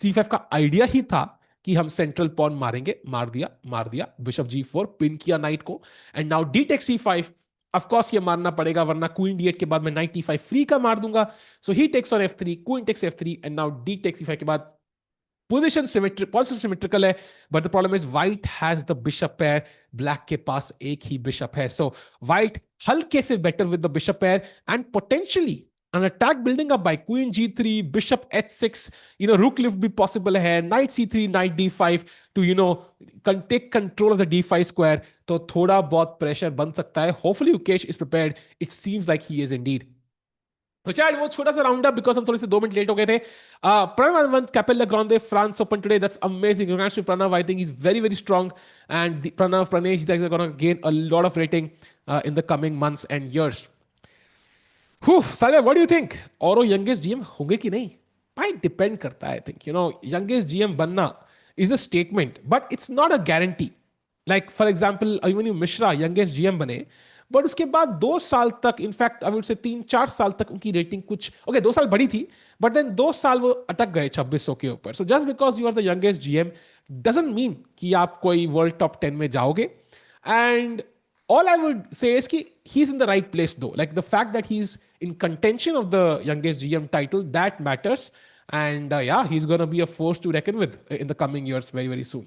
C5 का idea ही था कि हम सेंट्रल पॉन मारेंगे, मार दिया, बिशप G4 पिन किया नाइट को, and now D take C5। Of course ये मारना पड़ेगा, वरना क्वीन D8 के बाद मैं नाइट E5 फ्री का मार दूंगा। So he takes on F3, queen takes F3, and now d takes C5 के बाद पोजीशन सिमेट्रिकल है, but the problem is white has the bishop pair, black के पास एक ही बिशप है। सो व्हाइट हल्के से better with the bishop pair, and potentially an attack building up by queen G3, bishop H6, rook lift भी possible है, knight C3, knight D5 to take control of the D5 square। तो थोड़ा बहुत pressure बन सकता है। Hopefully Gukesh is prepared, it seems like he is indeed। तो chat वो छोटा सा राउंड अप, बिकॉज हम थोड़े से 2 मिनट लेट हो गए थे। Pranav Cappelle Grande France open today, that's amazing. Pranav, I think is very very strong, and Pranav Pranesh is going to gain a lot of rating in the coming months and years। साले, what do you think? और वो youngest GM होंगे कि नहीं? भाई depend करता है। I think youngest GM बनना is a statement, but it's not a guarantee. Like for example Abhimanyu Mishra youngest GM बने, बट उसके बाद 2 साल तक, इनफैक्ट आई वुड से 3-4 साल तक उनकी रेटिंग कुछ 2 साल बढ़ी थी, बट देन 2 साल वो अटक गए 2600 के ऊपर। So just because you are the youngest GM doesn't mean कि आप कोई वर्ल्ड टॉप 10 में जाओगे। एंड all I would say is कि he's in the right place though. Like the fact that he's in contention of the youngest GM title, that matters. And yeah, he's going to be a force to reckon with in the coming years very, very soon.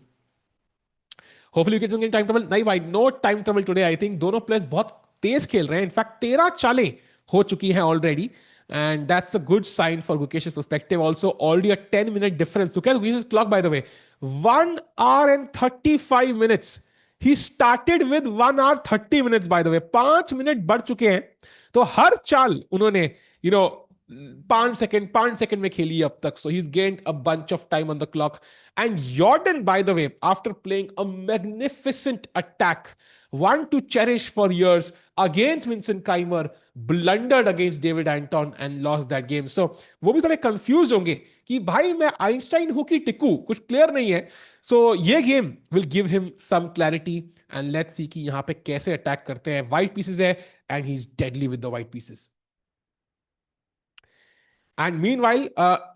Hopefully you get some time trouble. नहीं भाई, no time trouble today. I think दोनों players बहुत तेज खेल रहे हैं. In fact, 13 चालें हो चुकी हैं already. And that's a good sign for Gukesh's perspective. Also, already a 10-minute difference. Look at Gukesh's clock, by the way. 1 hour and 35 minutes. He started with 1 hour 30 minutes, by the way. 5 minute बढ़ चुके हैं। तो हर चाल उन्होंने 5 second में खेली अब तक। So he's gained a bunch of time on the clock. And Jorden, by the way, after playing a magnificent attack, one to cherish for years against Vincent Keymer, blundered against David Anton and lost that game. So वो भी थोड़े confused होंगे कि भाई मैं Einstein हूं कि टिकू, कुछ क्लियर नहीं है। So ये game will give him some clarity, and let's see कि यहाँ पे कैसे अटैक करते हैं। white pieces है and he's deadly with the white pieces. And mean while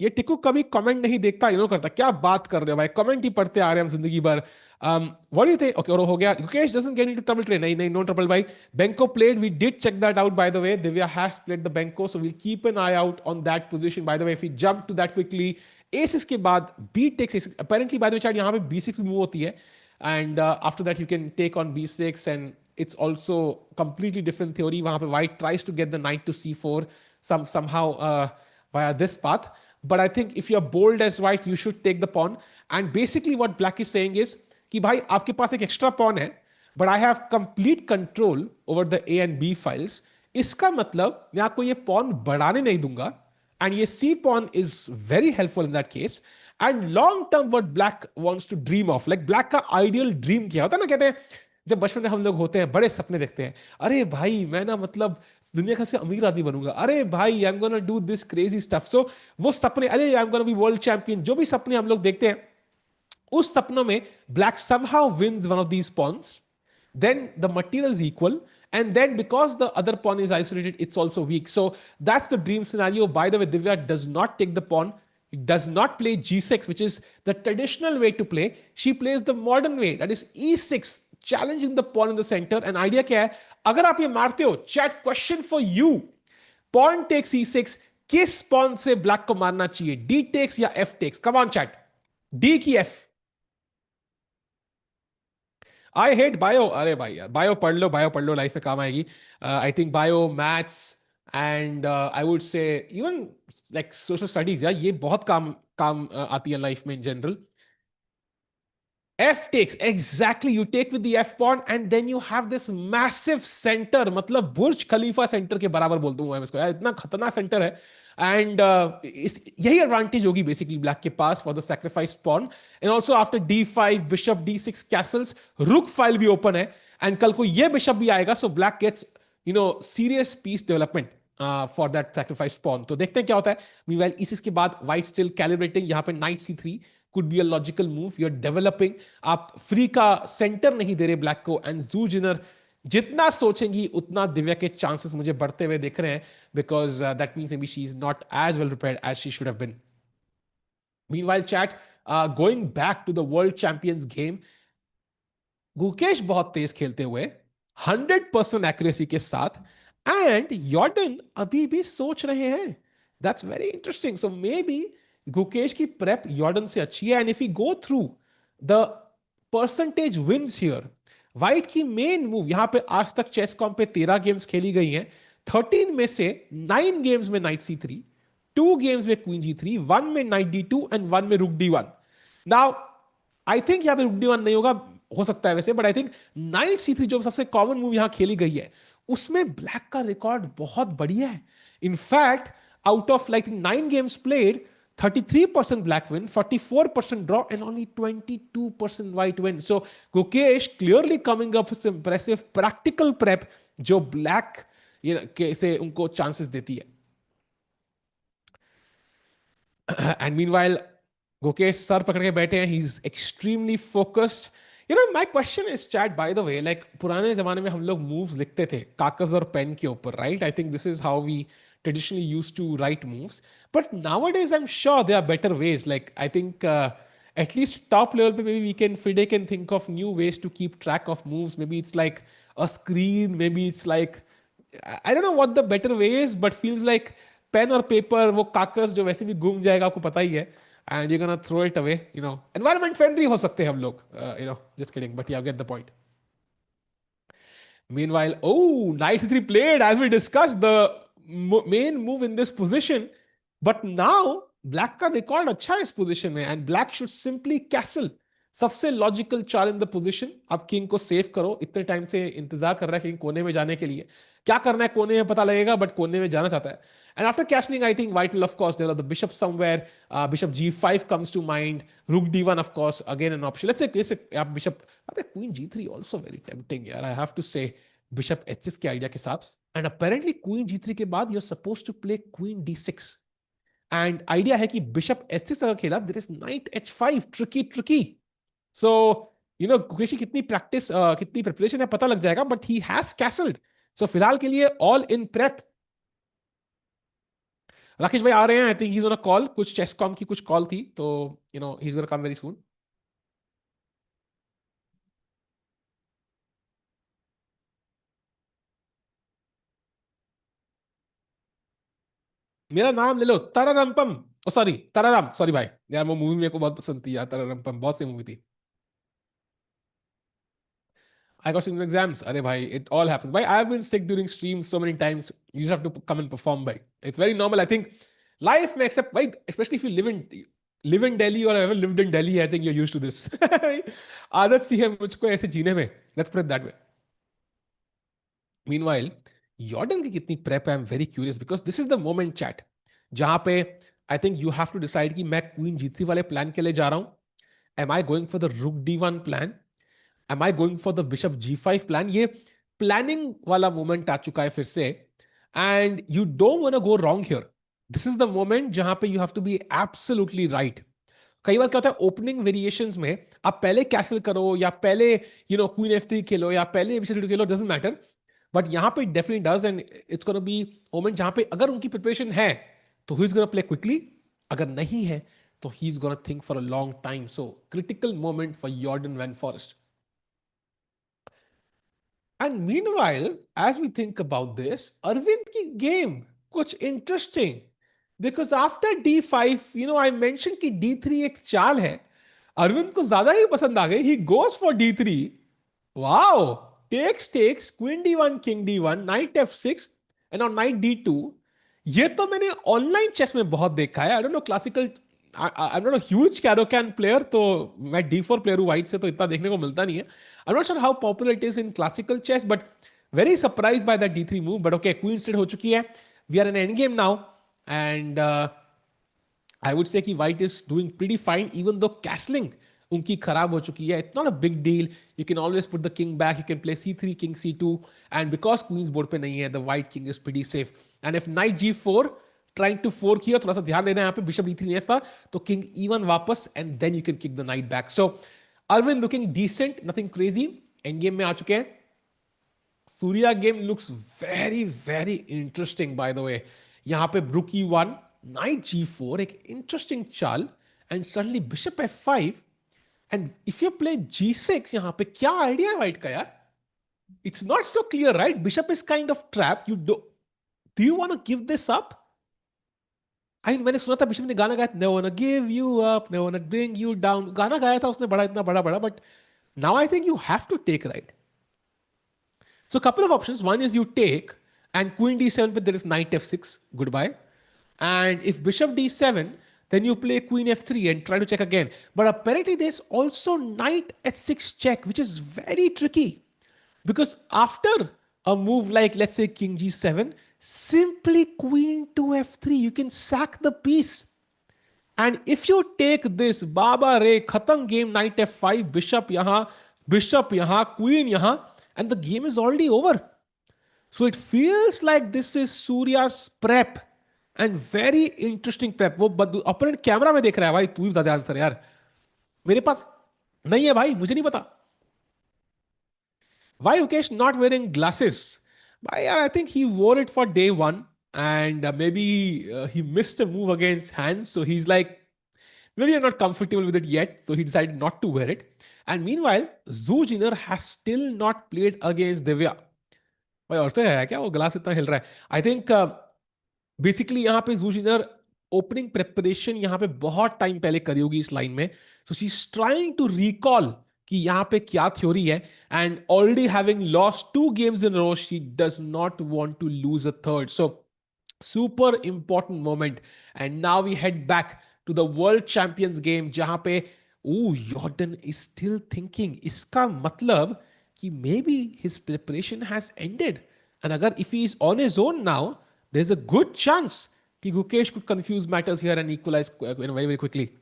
ये टिकू कभी कमेंट नहीं देखता, करता। क्या बात कर रहे हो भाई, कमेंट ही पढ़ते आ रहे हैं हम जिंदगी भर। What do you think? Okay, और हो गया। Gukesh doesn't get into trouble today. नहीं, no trouble भाई। Benko played, we did check that out by the way. Divya has played the Benko, so we'll keep an eye out on that position by the way। If we jump to that quickly, A6 के बाद B takes A6, apparently by the way chat यहाँ पे B6 भी move होती है, and after that you can take on B6, and it's also completely different theory। वहां पे white tries to get the knight to C4 somehow via this path, but I think if you're bold as white, you should take the pawn। And basically what black is saying is कि भाई आपके पास एक extra pawn है, but I have complete control over the A and B files। इसका मतलब मैं आपको ये pawn बढ़ाने नहीं दूंगा, and ये C pawn is very helpful in that case। And long term what black wants to dream of, like black का ideal dream क्या होता है ना, कहते हैं जब बचपन में हम लोग होते हैं बड़े सपने देखते हैं, अरे भाई मैं ना मतलब दुनिया का सबसे अमीर आदमी बनूंगा, अरे भाई I am gonna do this crazy stuff. So वो सपने, अरे I am gonna be world champion, जो भी सपने हम लोग देखते हैं, उस सपनों में black somehow wins one of these pawns, then the material is equal, and then because the other pawn is isolated, it's also weak। So that's the dream scenario। By the way, Divya does not take the pawn, does not play G6, which is the traditional way to play। She plays the modern way, that is E6, challenging the pawn in the center। and idea क्या है, अगर आप ये मारते हो, chat question for you, pawn takes E6, किस pawn से black को मारना चाहिए, D takes या F takes? come on chat, D की F? I hate bio. अरे भाई यार, बायो पढ़ लो, लाइफ में काम आएगी। I think bio, maths, and I would से इवन लाइक सोशल स्टडीज, यार ये बहुत काम आती है लाइफ में in general. F takes, exactly, you take with the F pawn, and then you have this massive center, मतलब बुर्ज खलीफा सेंटर के बराबर बोल दूंगा मैं इसको यार, इतना खतरनाक सेंटर है। एंड यही एडवांटेज होगी बेसिकली ब्लैक के पास for the sacrifice pawn. And also after D5 bishop D6 castles, rook file भी ओपन है, एंड कल को ये बिशप भी आएगा, so black gets serious piece development for that sacrifice pawn. तो देखते हैं क्या होता है। मीनवाइल इसके बाद व्हाइट स्टिल कैलिब्रेटिंग, यहाँ पे night C3 could be a logical move। you're developing, आप फ्री का सेंटर नहीं दे रहे ब्लैक को। एंड जू जिनर जितना सोचेंगी उतना दिव्या के चांसेस मुझे बढ़ते हुए दिख रहे हैं, because that means maybe she is not as well prepared as she should have been। Meanwhile, chat, going back to the World Champions game, Gukesh बहुत तेज खेलते हुए 100% एक्यूरेसी के साथ, एंड यॉर्डन अभी भी सोच रहे हैं. That's very interesting. So may B Gukesh की प्रेप यॉर्डन से अच्छी है, and if you go through the percentage wins here, white की मेन मूव यहां पे आज तक चेस कॉम पे 13 गेम्स खेली गई हैं. 13 में से 9 गेम्स में नाइट C3, 2 गेम्स में क्वीन G3, 1 में नाइट D2 एंड 1 में रुक D1. नाउ आई थिंक यहां पे रुक D1 नहीं होगा, हो सकता है वैसे, but I think night C3 जो सबसे कॉमन मूव यहां खेली गई है, उसमें ब्लैक का रिकॉर्ड बहुत बढ़िया है. In fact out of like 9 games played, 33% black win, 44% draw, and only 22% white win. So Gukesh clearly coming up with some impressive practical prep जो black से उनको chances देती है. And meanwhile, Gukesh sir पकड़ के बैठे हैं. He's extremely focused. My question is, chat, by the way, like पुराने जमाने में हम लोग moves लिखते थे कागज और पेन के ऊपर, right? I think this is how we traditionally used to write moves. But nowadays, I'm sure there are better ways. Like I think at least top level, maybe Fide can think of new ways to keep track of moves. Maybe it's like a screen. Maybe it's like, I don't know what the better way is, but feels like pen और paper, वो कागज जो वैसे भी घूम जाएगा, आपको पता ही है, and you gonna throw it away. Environment friendly हो सकते हैं हम लोग, just kidding, but you get the point. Meanwhile, oh, knight C3 played, as we discussed, the main move in this position. But now black का record अच्छा है इस position में, and black should simply castle. सबसे logical चाल in the position. अब king को save करो, इतने टाइम से इंतजार कर रहा है किंग कोने में जाने के लिए. क्या करना है कोने में पता लगेगा, बट कोने में जाना चाहता है. And after castling, I think white will of course develop the bishop somewhere. Bishop G5 comes to mind. Rook D1, of course, again an option. Let's say आप bishop, queen G3 also very tempting यार, I have to say. Bishop H6 के idea के साथ, and apparently queen G3 के बाद you're supposed to play queen D6. And idea है कि bishop H6 अगर खेला, there is knight H5, tricky. So Gukesh की कितनी प्रैक्टिस, कितनी प्रिपरेशन है पता लग जाएगा, बट ही हैज कैसल्ड. सो फिलहाल के लिए ऑल इन प्रेप. राकेश भाई आ रहे हैं, आई think he is on a call. कुछ चेसकॉम की कुछ कॉल थी, तो he is gonna come very soon. मेरा नाम ले लो, तररमपम. ओ सॉरी, तररम, सॉरी भाई यार, वो मूवी मेरे को बहुत पसंद थी यार, तररमपम, बहुत सी मूवी थी. I got some exams. Arey bhai, it all happens. Bhai, I've been sick during streams so many times. You just have to come and perform, bhai. It's very normal. I think life may accept, bhai, especially if you live in Delhi or ever lived in Delhi, I think you're used to this. आदत सी है मुझको ऐसे जीने में. Let's put it that way. Meanwhile, Jordan की कितनी prep है, I'm very curious because this is the moment, chat, जहां पे I think you have to decide कि मैं Queen G3 वाले plan के लिए जा रहा हूं. Am I going for the Rook D1 plan? Am I going for the Bishop G5 plan? ये प्लानिंग वाला मोमेंट आ चुका है फिर से, and you don't want to go wrong here. This is the moment जहां पे you have to be absolutely right. कई बार क्या होता है ओपनिंग वेरिएशंस में, आप पहले कैसल करो या पहले क्वीन F3 खेलो या पहले Bishop D2 Khelo, doesn't matter. But यहां पे definitely does, and it's gonna be moment जहां पे अगर उनकी प्रिपरेशन है तो he is gonna play quickly, अगर नहीं है तो he is gonna think for a long time. So critical moment for Jorden van Foreest. And meanwhile, as we think about this, Aravindh ki game कुछ interesting, because after D5, I mentioned कि D3 एक चाल है. अरविंद को ज्यादा ही पसंद आ गई. He goes for D3. Wow! Takes, Queen D1, King D1, Knight F6, and on Knight D2. ये तो मैंने ऑनलाइन चेस में बहुत देखा है. I don't know classical, I am not a huge Caro Kann player, तो मैं D4 प्लेयर हूँ व्हाइट से, तो इतना देखने को मिलता नहीं है. I am not sure how popular it is in classical chess, but very surprise by that D3 move. But okay, queen state हो चुकी है. We are in end now, and I would say that white is doing pretty fine, even though castling उनकी खराब हो चुकी है. It's not a big deal. You can always put the king back, you can play C3, king C2, and because queens board पे नहीं है, the white king is pretty safe. And if knight G4 trying to fork किया, थोड़ा सा ध्यान देना है यहाँ पे, बिशप D3 नहीं था, तो किंग E1 वापस, and then you can kick the knight back. So Arvind looking decent, nothing crazy. And game में आ चुके हैं. Surya game looks very very interesting by the way. यहां पे Rook E1, Knight G4, एक इंटरेस्टिंग चाल, and suddenly bishop f5, and if you play g6, यहाँ पे क्या idea है white का यार? It's not so clear, right? Bishop is kind of trapped. Do you want to give this up? I mean, मैंने सुना था बिशप ने गाना गाया, never wanna give you up, never wanna bring you down. गाना गाया था उसने बड़ा, इतना बड़ा बड़ा, but now I think you have to take, right? So a couple of options. One is you take, and queen d7, but there is knight f6, goodbye. And if bishop d7, then you play queen f3 and try to check again. But apparently there's also knight h6 check, which is very tricky. Because after a move like, let's say, king g7, simply queen to f3, you can sack the piece. And if you take this, Baba Re, khatam game, knight f5, bishop yahan, queen yahan, and the game is already over. So it feels like this is Surya's prep, and very interesting prep. वो opponent camera में देख रहा है भाई, तू ही बता दे answer यार, मेरे पास नहीं है भाई, मुझे नहीं पता. Why Gukesh not wearing glasses? I think he wore it for day one, and maybe he missed a move against hands. So he's like, maybe I'm not comfortable with it yet. So he decided not to wear it. And meanwhile, Zhu Jiner has still not played against Divya. भाई और तो है क्या वो glass इतना हिल रहा है? I think basically यहाँ पे जू जिनर ओपनिंग प्रेपरेशन यहाँ पे बहुत टाइम पहले करी होगी इस लाइन में. So she is trying to recall कि यहाँ पे क्या थ्योरी है, and already having lost 2 games in row, she does not want to lose a third. So super important moment. And now we head back to the world champions game जहां पे Jordan is still thinking. इसका मतलब कि maybe his preparation has ended, and अगर if he is on his own now, there's a good chance कि Gukesh could confuse matters here and equalize very very quickly.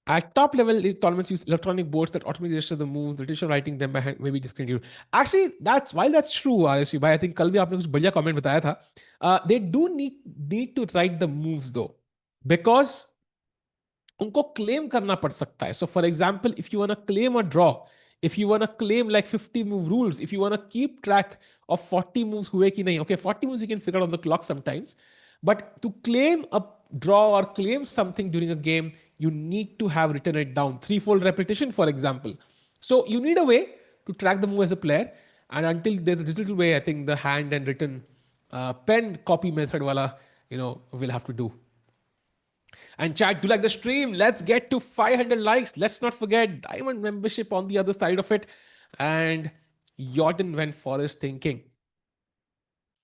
At top level, tournaments use electronic boards that automatically register the moves. The teacher writing them by hand may be discontinued. Actually, that's true, RSU. Bhai, I think कल भी आपने कुछ बढ़िया comment बताया था. They do need to write the moves though, because उनको claim करना पड़ सकता है. So for example, if you want to claim a draw, if you want to claim like 50 move rules, if you want to keep track of 40 moves हुए कि नहीं, okay, 40 moves you can figure out on the clock sometimes, but to claim a draw or claim something during a game, you need to have written it down. Threefold repetition, for example. So you need a way to track the move as a player, and until there's a digital way, I think the hand and written pen copy method wala, will have to do. And chat, do like the stream. Let's get to 500 likes. Let's not forget diamond membership on the other side of it. And Jorden van Foreest thinking.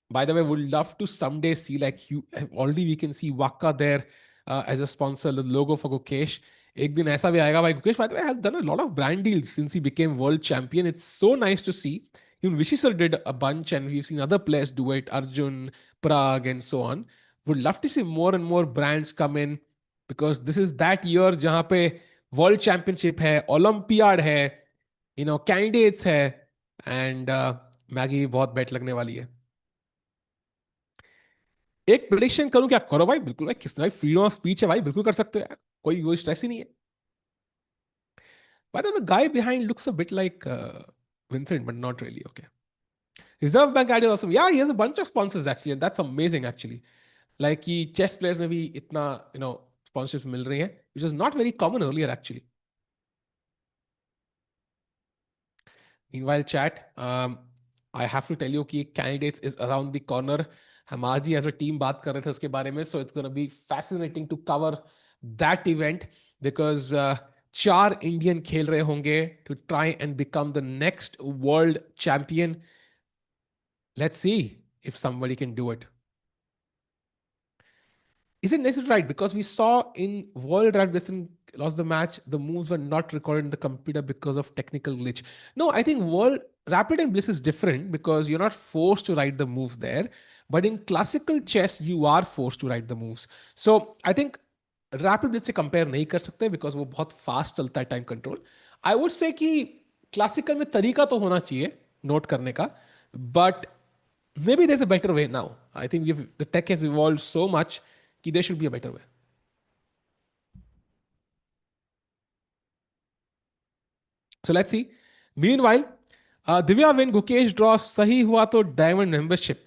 By the way, would love to someday see like you already we can see Waka there as a sponsor, the logo for Gukesh. एक दिन ऐसा भी आएगा भाई. Gukesh, by the way, has done a lot of brand deals since he became world champion. It's so nice to see. Even Vishy sir did a bunch, and we've seen other players do it, Arjun, Prague, and so on. Would love to see more and more brands come in, because this is that year जहाँ पे world championship है, Olympiad है, candidates है, and Maggi बहुत बेट लगने वाली है. एक प्रेडिक्शन करूं क्या? करो भाई, बिल्कुल भाई. किस भाई, फ्रीडम ऑफ स्पीच है भाई, बिल्कुल कर सकते हो यार, कोई स्ट्रेस ही नहीं है. By the way, the guy behind looks a bit like Vincent, but not really. Okay. Reserve Bank idea is awesome. Yeah, he has a bunch of sponsors actually, and that's amazing actually. Like कि chess players में भी इतना sponsorships मिल रही हैं, which is not very common earlier actually. Meanwhile, chat, I have to tell you कि candidates is around the corner. हम आज ही as a team बात कर रहे थे उसके बारे में, so it's going to be fascinating to cover that event, because 4 Indian खेल रहे होंगे to try and become the next world champion. Let's see if somebody can do it. Isn't necessarily right, because we saw in World Champion lost the match, the moves were not recorded in the computer because of technical glitch. No, I think World Rapid and Bliss is different because you're not forced to write the moves there. But in classical chess, you are forced to write the moves. So I think Rapid Bliss से compare नहीं कर सकते because वो बहुत fast चलता है time control. I would say कि classical में तरीका तो होना चाहिए note करने का, but maybe there's a better way now. I think the tech has evolved so much कि there should be a better way. So let's see. Meanwhile, Divya, when Gukesh draw सही हुआ तो diamond membership.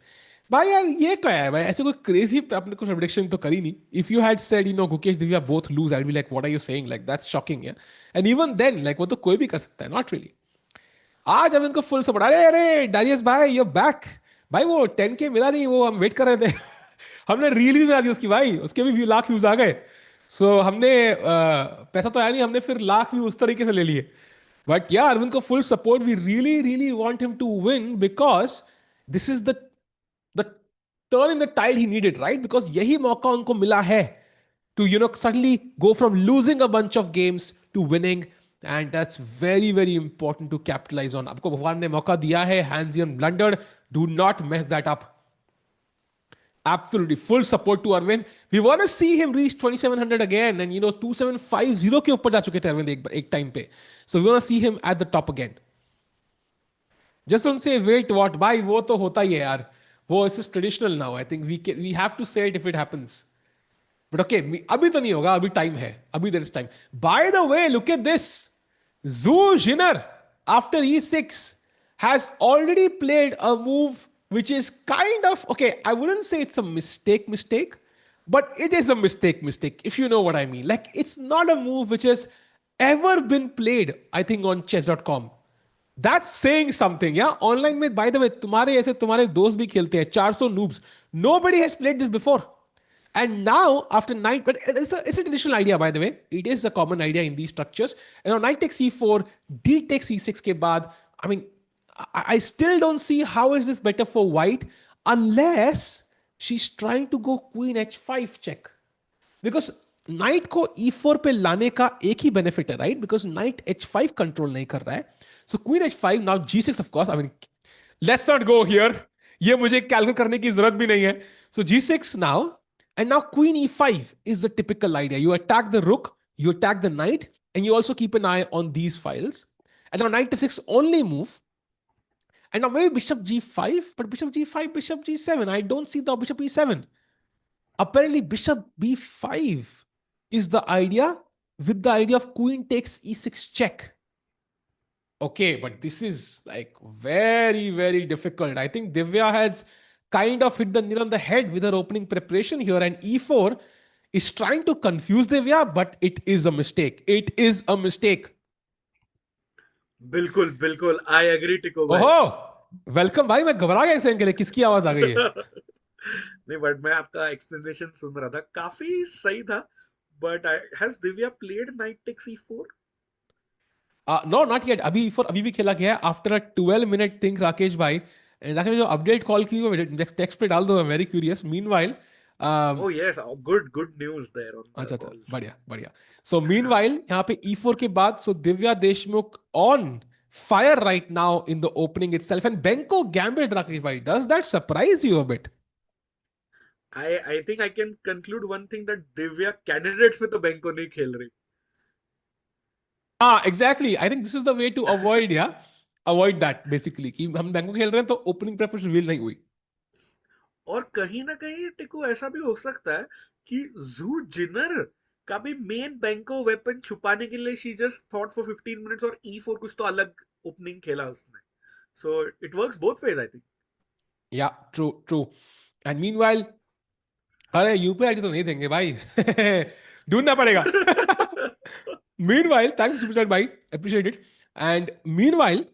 भाई यार ये क्या है भाई, ऐसे कोई क्रेजी आपने कुछ प्रेडिक्शन तो करी नहीं. If you had said Gukesh Divya both lose, I be like what are you saying, like that's shocking. या एंड इवन देन लाइक वो तो कोई भी कर सकता है, नॉट रियली. आज हम इनको फुल सपोर्ट. अरे अरे डारियस भाई यू बैक. भाई वो 10K मिला नहीं, वो हम वेट कर रहे थे. हमने रील भी बना दी उसकी भाई, उसके भी लाख व्यूज आ गए. सो हमने पैसा तो आया नहीं, हमने फिर लाख व्यू उस तरीके से ले लिए. बट यार अरविंद को full support. We really really want him to win because this is the turn in the tide he needed, right? Because यही मौका उनको मिला है to suddenly go from losing a bunch of games to winning, and that's very very important to capitalize on. आपको भगवान ने मौका दिया है, Hansian blundered, do not mess that up. Absolutely full support to Arvind. We want to see him reach 2700 again, and 2750 के ऊपर जा चुके थे अरविंद एक टाइम पे. So we want to see him at the top again. Just don't say wait what, भाई वो तो होता ही है यार. वो इस traditional now. I think we have to say it if it happens. But okay, अभी तो नहीं होगा, अभी टाइम है, अभी there is time. By the way look at this. Zhu Jiner after e6 has already played a move which is kind of okay. I wouldn't say it's a mistake, but it is a mistake if you know what I mean. Like it's not a move which has ever been played, I think, on chess.com. That's saying something. Yeah, online में by the way तुम्हारे ऐसे तुम्हारे दोस्त भी खेलते हैं 400 noobs. Nobody has played this before. And now after knight, but it's a traditional idea by the way. It is a common idea in these structures. Knight takes e4, d takes e6 के बाद. I mean, I still don't see how is this better for white unless she's trying to go queen h5 check. Because night को e4 पे लाने का एक ही benefit है, right? Because night h5 control नहीं कर रहा है. सो queen h5, now g6 of course. I mean let's not go here, ये मुझे कैलकुलेट करने की जरूरत भी नहीं है. सो g6 now, and now queen e5 is the typical idea. You attack the रुक, you attack the knight, and you also keep an eye on these files. And now knight f6 only move. And now maybe bishop g5, but bishop g5, bishop g7. I don't see the bishop e7. Apparently bishop b5 is the idea, with the idea of queen takes e6 check. Okay, but this is like very very difficult. I think Divya has kind of hit the nail on the head with her opening preparation here, and e4 is trying to confuse Divya, but it is a mistake. It is a mistake. बिल्कुल बिल्कुल, I agree टिको भाई. ओहो welcome भाई, मैं घबरा गया एक सेकंड के लिए, किसकी आवाज आ गई है? नहीं, बट मैं आपका एक्सप्लेनेशन सुन रहा था, काफी सही था. But has Divya played knight takes e4? No not yet. अभी भी खेला गया है after a 12 minute think Rakesh भाई. राकेश जो अपडेट कॉल की वो टेक्स्ट पे डाल दो. I am very curious. Meanwhile oh yes, good news there on the अच्छा अच्छा, कॉल. बढ़िया बढ़िया. सो मीनवाइल यहाँ पे e4 के बाद, so Divya Deshmukh on fire right now in the opening itself, and Benko gambit. Rakesh भाई, does that surprise you a bit? I think I can conclude one thing, that Divya candidates में तो बैंको नहीं खेल रही. हाँ exactly. I think this is the way to avoid, yeah avoid that basically, कि हम बैंको खेल रहे हैं तो ओपनिंग प्रेफरेंस रिवील नहीं हुई. और कहीं ना कहीं टिको ऐसा भी हो सकता है कि जू जिनर का भी मेन बैंको वेपन छुपाने के लिए she just thought for 15 minutes, और e4 कुछ तो अलग ओपनिंग खेला उसने. So it works both ways I think. या ट्रू ट्रू. एंड मीनवाइल, अरे यूपीआई आईडी तो नहीं देंगे भाई. ढूंढना पड़ेगा. मीनवाइल, थैंक्स सुपर चैट भाई, appreciate it. And meanwhile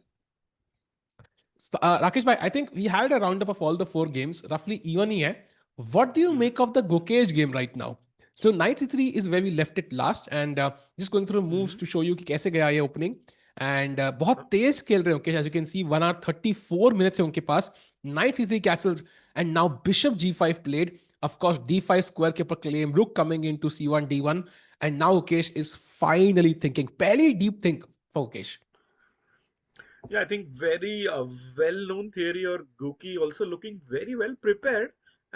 Rakesh bhai, I think we had a roundup of all the 4 games, roughly even ही है. What do you make of the Gukesh game right now? So knight c3 is where we left it last, and just going through moves to show you कि कैसे गया ये opening. And बहुत तेज खेल रहे हैं Gukesh, as you can see 1 hour 34 minutes है उनके पास. Knight c3 castles, and now bishop g5 played. Of course d5 square के ऊपर claim, rook coming into c1 d1, and now Gukesh is finally thinking. पहली deep think for Gukesh. Yeah, I think very well-known theory, or Guki also looking very well prepared.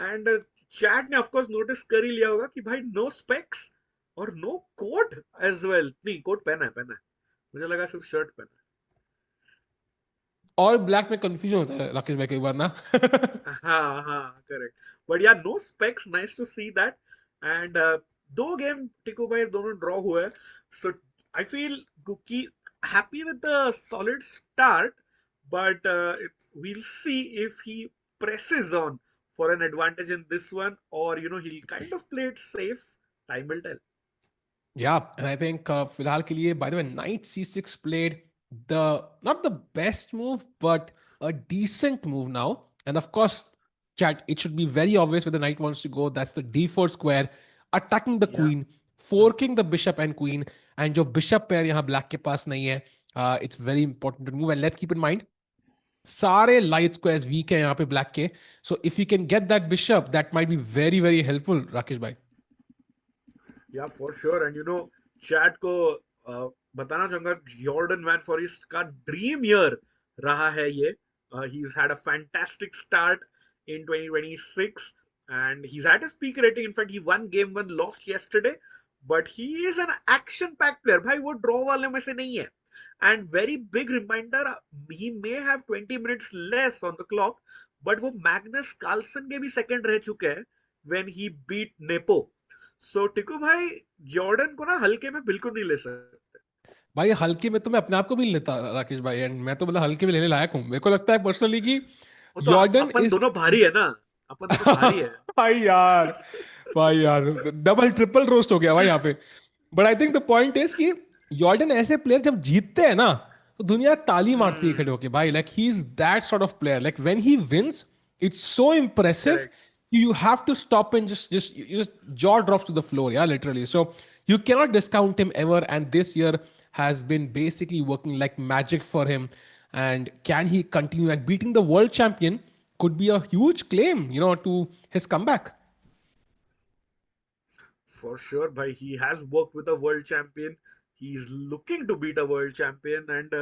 And chat ने of course notice कर ही लिया होगा कि भाई no specs और no coat as well. नहीं, coat पहना है. मुझे लगा सिर्फ शर्ट पहना और ब्लैक में कंफ्यूजन होता है राकेश भाई कई बार ना. है. हाँ करेक्ट. बट यार no specs, nice to see that. And दो गेम टिको भाई दोनों ड्रॉ हुए हैं. So I feel Guki happy with the solid start, but we'll see if he presses on for an advantage in this one, or he'll kind of play it safe. Time will tell. Yeah, and I think फिलहाल के लिए, by the way, knight c6 played the not the best move, but a decent move now. And of course, chat, it should be very obvious where the knight wants to go. That's the d4 square, attacking the Yeah. queen, forking the bishop and queen. And जो bishop pair यहाँ black के पास नहीं है, it's very important to move. And let's keep in mind, सारे light squares weak है यहाँ पे black के. So if you can get that bishop, that might be very, very helpful, Rakesh bhai. Yeah, for sure. And chat को बताना चाहूंगा, Jordan van forest का dream year रहा है ये. He's had a fantastic start in 2026 and he's at his peak rating. In fact, he won game 1, lost yesterday, but he is an action packed player. भाई वो draw वाले में से नहीं है. And very big reminder, he may have 20 minutes less on the clock, but वो Magnus Carlsen के भी सेकंड रह चुके हैं when he beat नेपो. सो टिकू भाई, जॉर्डन को ना हल्के में बिल्कुल नहीं ले सकते भाई. हल्के में तो मैं अपने आप को भी नहीं लेता राकेश भाई, एंड मैं तो मतलब हल्के में लेने लायक हूँ. मेरे को लगता है पर्सनली कि वो तो जॉर्डन अपन इज दोनों भारी है ना, अपन दोनों भारी है. भाई यार डबल ट्रिपल रोस्ट हो गया भाई यहाँ पे. But I think the point is कि जॉर्डन ऐसे प्लेयर जब जीतते हैं ना तो दुनिया ताली मारती है खड़े होके भाई. Like he is that sort of player. Like when he wins it's so impressive. You have to stop and just jaw drops to the floor, yeah, literally. So you cannot discount him ever, and this year has been basically working like magic for him. And can he continue? And beating the world champion could be a huge claim, to his comeback. For sure, bhai, he has worked with a world champion. He's looking to beat a world champion. And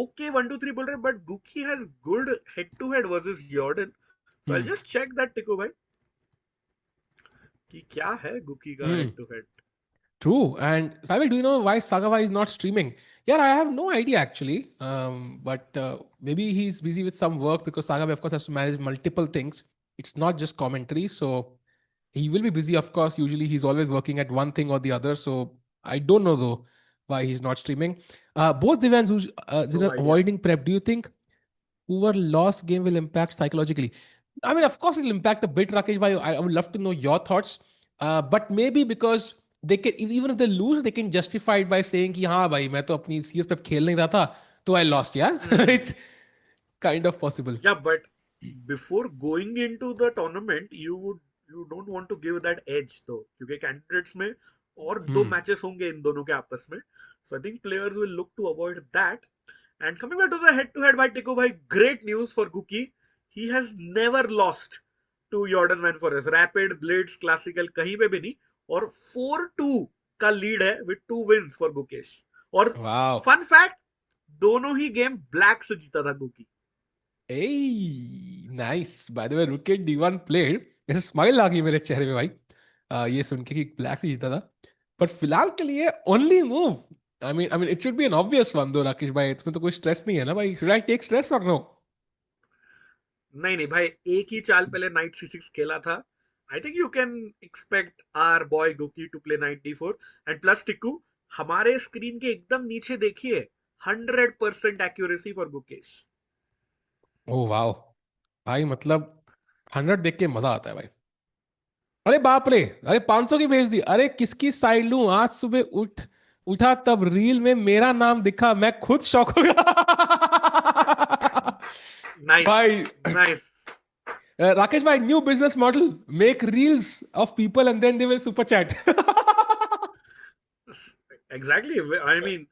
okay, 1-2-3 बोल रहे, but Guki has good head-to-head versus Jordan. So I'll just check that, Tiku bhai, कि क्या है Guki का head-to-head. True. And Saibal, do you know why Sagava is not streaming? Yeah, I have no idea actually. But maybe he's busy with some work, because Sagava, of course, has to manage multiple things. It's not just commentary. So he will be busy, of course. Usually he's always working at one thing or the other. So I don't know, though, why he's not streaming. Both Divyans who's avoiding prep, do you think whoever lost game will impact psychologically? I mean, of course, it will impact a bit, Rakesh bhai. I would love to know your thoughts. But maybe because they can, even if they lose, they can justify it by saying कि हाँ भाई मैं तो अपनी CS prep खेल नहीं रहा था, तो I lost. Yeah, it's kind of possible. Yeah, but before going into the tournament, you don't want to give that edge though, क्योंकि candidates में और दो matches होंगे इन दोनों के आपस में. So I think players will look to avoid that. And coming back to the head-to-head by Tiku bhai, great news for Guki. He has never lost to Jorden van Foreest. Rapid, Blitz, Classical कहीं पे भी नहीं. और 4-2 का lead है with 2 wins for Gukesh. और fun fact, दोनों ही game black से जीता था Guki. Hey, nice. By the way, Rook D1 played. ऐसे स्माइल आ गई मेरे चेहरे पे भाई, ये सुन के कि ब्लैक से जीता था. पर फिलहाल के लिए only move. I mean, it should be an obvious one though, Rakesh भाई. इसमें तो कोई स्ट्रेस नहीं है ना भाई. Should I take stress or no? नहीं भाई, एक ही चाल पहले नाइट c6 खेला था. I think you can expect our boy Guki to play knight d4. And plus Tikku, हमारे स्क्रीन के एकदम नीचे देखिए, 100% accuracy for Gukesh. Oh wow भाई, मतलब 100 देख के मजा आता है भाई. अरे बाप रे, अरे 500 की भेज दी. अरे किसकी साइड लूं? आज सुबह उठा तब रील में मेरा नाम दिखा, मैं खुद शॉक हो गया. Nice. Bye. Nice. Rakesh bhai, new business model. Make reels of people and then they will super chat. Exactly. I mean,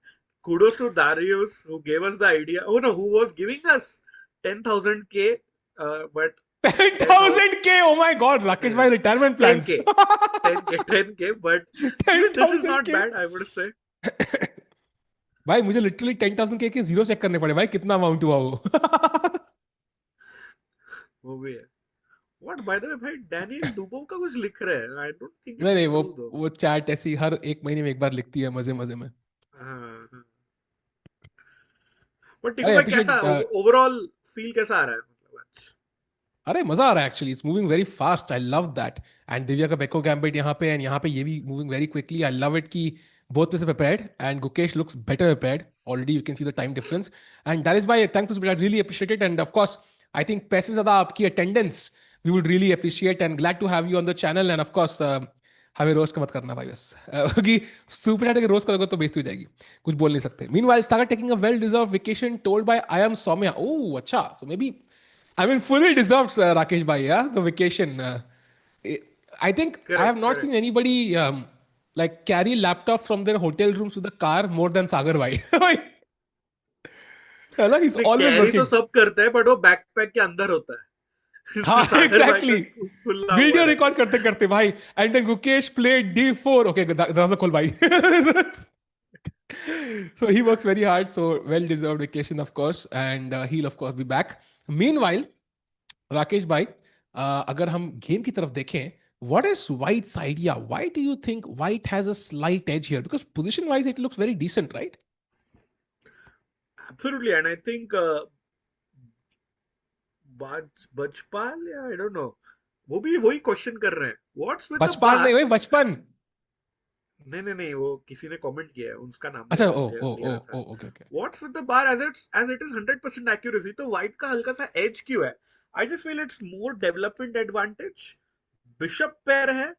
kudos to Darius who gave us the idea. Oh no, who was giving us 10,000K, but 10,000K, oh my god, Rakesh bhai, retirement plans. 10K, but this is not bad, I would say. भाई मुझे literally 10,000K के zero check करने पड़े भाई, कितना amount हुआ वो. वो भी है. What, by the way, भाई डैनियल डुबोव का कुछ लिख रहे हैं. I don't think it's नहीं, true, वो चैट ऐसी हर एक महीने में एक बार लिखती है मजे मजे में. हाँ. But टिकू भाई, कैसा ओवरऑल फील कैसा आ रहा है मतलब आज? अरे मजा आ रहा है actually. It's moving very fast. I love that. And Divya का बेको गैम्बिट यहाँ पे, एंड यहाँ पे ये भी moving very quickly. I love it कि both is prepared and Gukesh looks better prepared. Already you can see the time difference, and that is why thanks to I really appreciate it. And of course I think पैसे ज़्यादा आपकी attendance we would really appreciate and glad to have you on the channel. And of course, हमें roast का मत करना भाई बस क्योंकि सुपर चैट के रोस्ट करोगे तो बेइज्जती हो जाएगी, कुछ बोल नहीं सकते. Meanwhile, Sagar taking a well-deserved vacation told by I am Soumya. Oh, अच्छा. So maybe, I mean, fully deserved, Rakesh bhai, yeah, the vacation. I think I have not seen anybody like carry laptops from their hotel rooms to the car more than Sagar bhai. He's always carry तो working. सब करते हैं, but वो backpack के अंदर होता है. हाँ, सागर भाई exactly. का खुला वीडियो हुआ रिकॉर्ड करते करते भाई, and then Gukesh played D4. Okay, दरवाजा खोल भाई. So he works very hard. So well deserved vacation, of course, and he'll of course be back. Meanwhile, Rakesh भाई, अगर हम गेम की तरफ देखें, what is White's idea? Why do you think White has a slight edge here? Because position wise it looks very decent, right? Absolutely, and I think बचपाल या I don't know, वो भी वही क्वेश्चन कर रहे हैं. What's with the बचपन bar? नहीं वही बचपन. नहीं, वो किसी ने कमेंट किया है, उसका नाम अच्छा, okay. What's with the bar as it is 100% accuracy? तो white का हल्का सा edge क्यों है? I just feel it's more development advantage. Bishop pair है,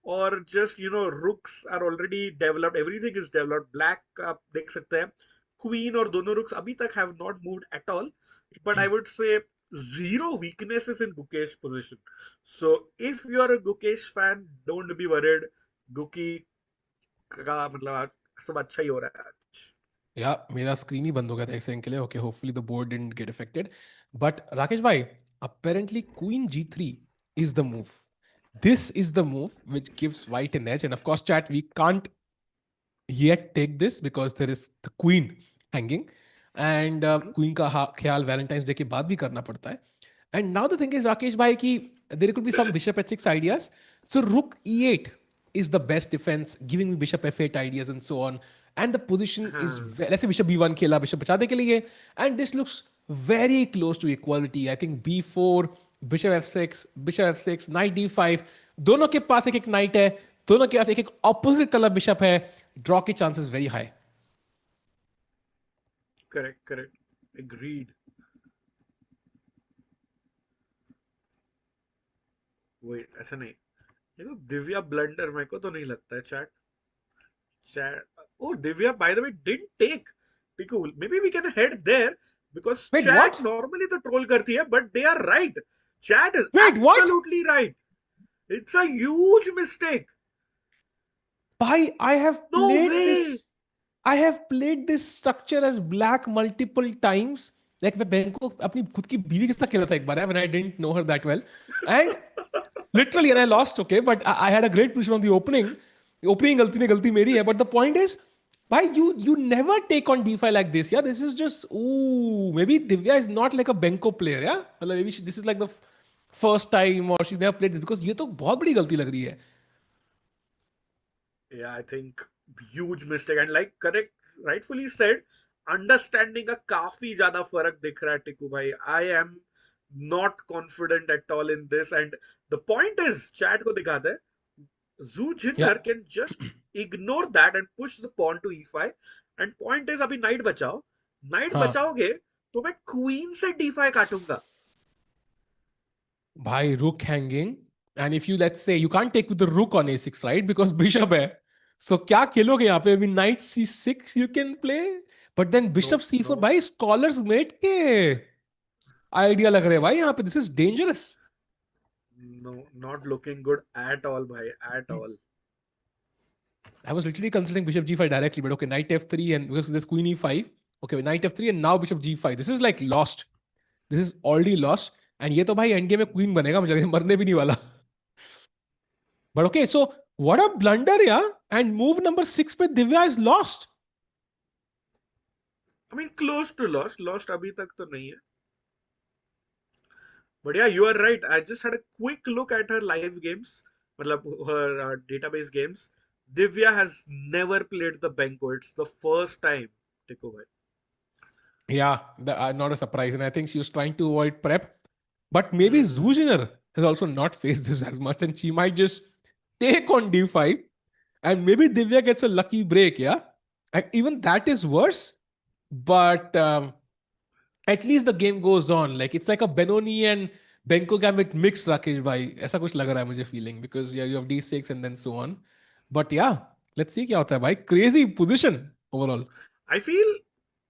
और just rooks are already developed. Everything is developed. Black आप देख सकते हैं, queen और दोनों rooks अभी तक have not moved at all. But I would say zero weaknesses in Gukesh position. So if you are a Gukesh fan, don't be worried. Guki का मतलब आज सब अच्छा ही हो रहा है आज. या मेरा स्क्रीन ही बंद हो गया था एक सेकंड के लिए. Okay, hopefully the board didn't get affected. But Rakesh भाई, apparently queen g3 is the move. This is the move which gives white an edge. And of course, chat, we can't yet take this because there is the queen hanging. And queen का ख्याल Valentine's Day के बाद भी करना पड़ता है. And now the thing is, Rakesh bhai, ki there could be some bishop h6 ideas. So rook e8 is the best defense, giving me bishop f8 ideas and so on. And the position is, let's say bishop b1 खेला, bishop बचाने के लिए, and this looks very close to equality. I think b4, bishop f6, knight d5, दोनों के पास एक एक knight है, दोनों के पास एक एक opposite color bishop है. Draw के chances very high. Correct. Agreed. Wait, ऐसा नहीं. दिव्या ब्लंडर मेरे को तो नहीं लगता है. Chat. Oh, Divya, by the way, didn't take. Cool. Maybe we can head there because Wait, chat what? normally the troll करती है, but they are right. Chat is Wait, what? absolutely right. It's a huge mistake. Bhai, I have No played way. this. I have played this structure as black multiple times. Like मैं bank को अपनी खुद की बीवी के साथ खेला था एक बार, when I didn't know her that well, and literally, and I lost. Okay, but I had a great position on the opening. Opening गलती मेरी है. But the point is, why you never take on d5 like this? Yeah, this is just maybe Divya is not like a Benko player. Yeah, maybe this is like the first time or she's never played this, because ये तो बहुत बड़ी गलती लग रही है. Yeah, I think huge mistake, and like rightfully said, understanding का काफी ज्यादा फर्क दिख रहा है टिकू भाई. I am not confident at all in this, and the point is, chat को दिखाते हैं, Zhu Jiner can just ignore that and push the pawn to e5. And point is, अभी knight बचाओ. Knight बचाओगे तो मैं queen से d5 काटूंगा. भाई rook hanging, and if you, let's say, you can't take with the rook on a6, right? Because bishop है. So क्या खेलोगे यहाँ पे? I mean, knight c6 you can play, but then bishop c4. भाई scholars mate के idea लग रहे हैं भाई यहाँ पे. This is dangerous. No, not looking good at all, bhai, at all. I was literally considering bishop g5 directly, but okay, knight f3, and because there's queen e5, okay, knight f3 and now bishop g5. This is like lost. This is already lost. And ये तो भाई endgame में queen बनेगा, मुझे लगता है मरने भी नहीं वाला. But okay, so what a blunder, yeah. And move number 6 पे Divya is lost. I mean, close to lost. Lost अभी तक तो नहीं है. But yeah, you are right. I just had a quick look at her live games, her database games. Divya has never played the Benko. It's the first time. Take over. Yeah, not a surprise. And I think she was trying to avoid prep. But maybe Zhu Jiner has also not faced this as much, and she might just take on d5, and maybe Divya gets a lucky break. Yeah, and even that is worse. But at least the game goes on. Like it's like a Benoni and Benko gambit mixed Rakesh भाई, ऐसा कुछ लग रहा है मुझे feeling, because yeah, you have D6 and then so on. But yeah, let's see क्या होता है भाई. Crazy position overall. I feel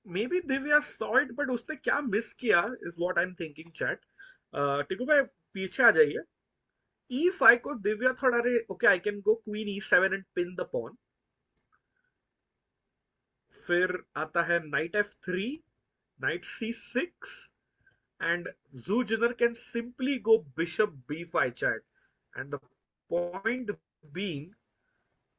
maybe Divya saw it, but उसने क्या miss किया is what I'm thinking, chat. टिकू भाई पीछे आ जाइए. E5 को दिव्या थोड़ा रे okay, I can go queen E7 and pin the pawn. फिर आता है knight F3, knight C6, and Zhu Jiner can simply go bishop B5, chat. And the point being,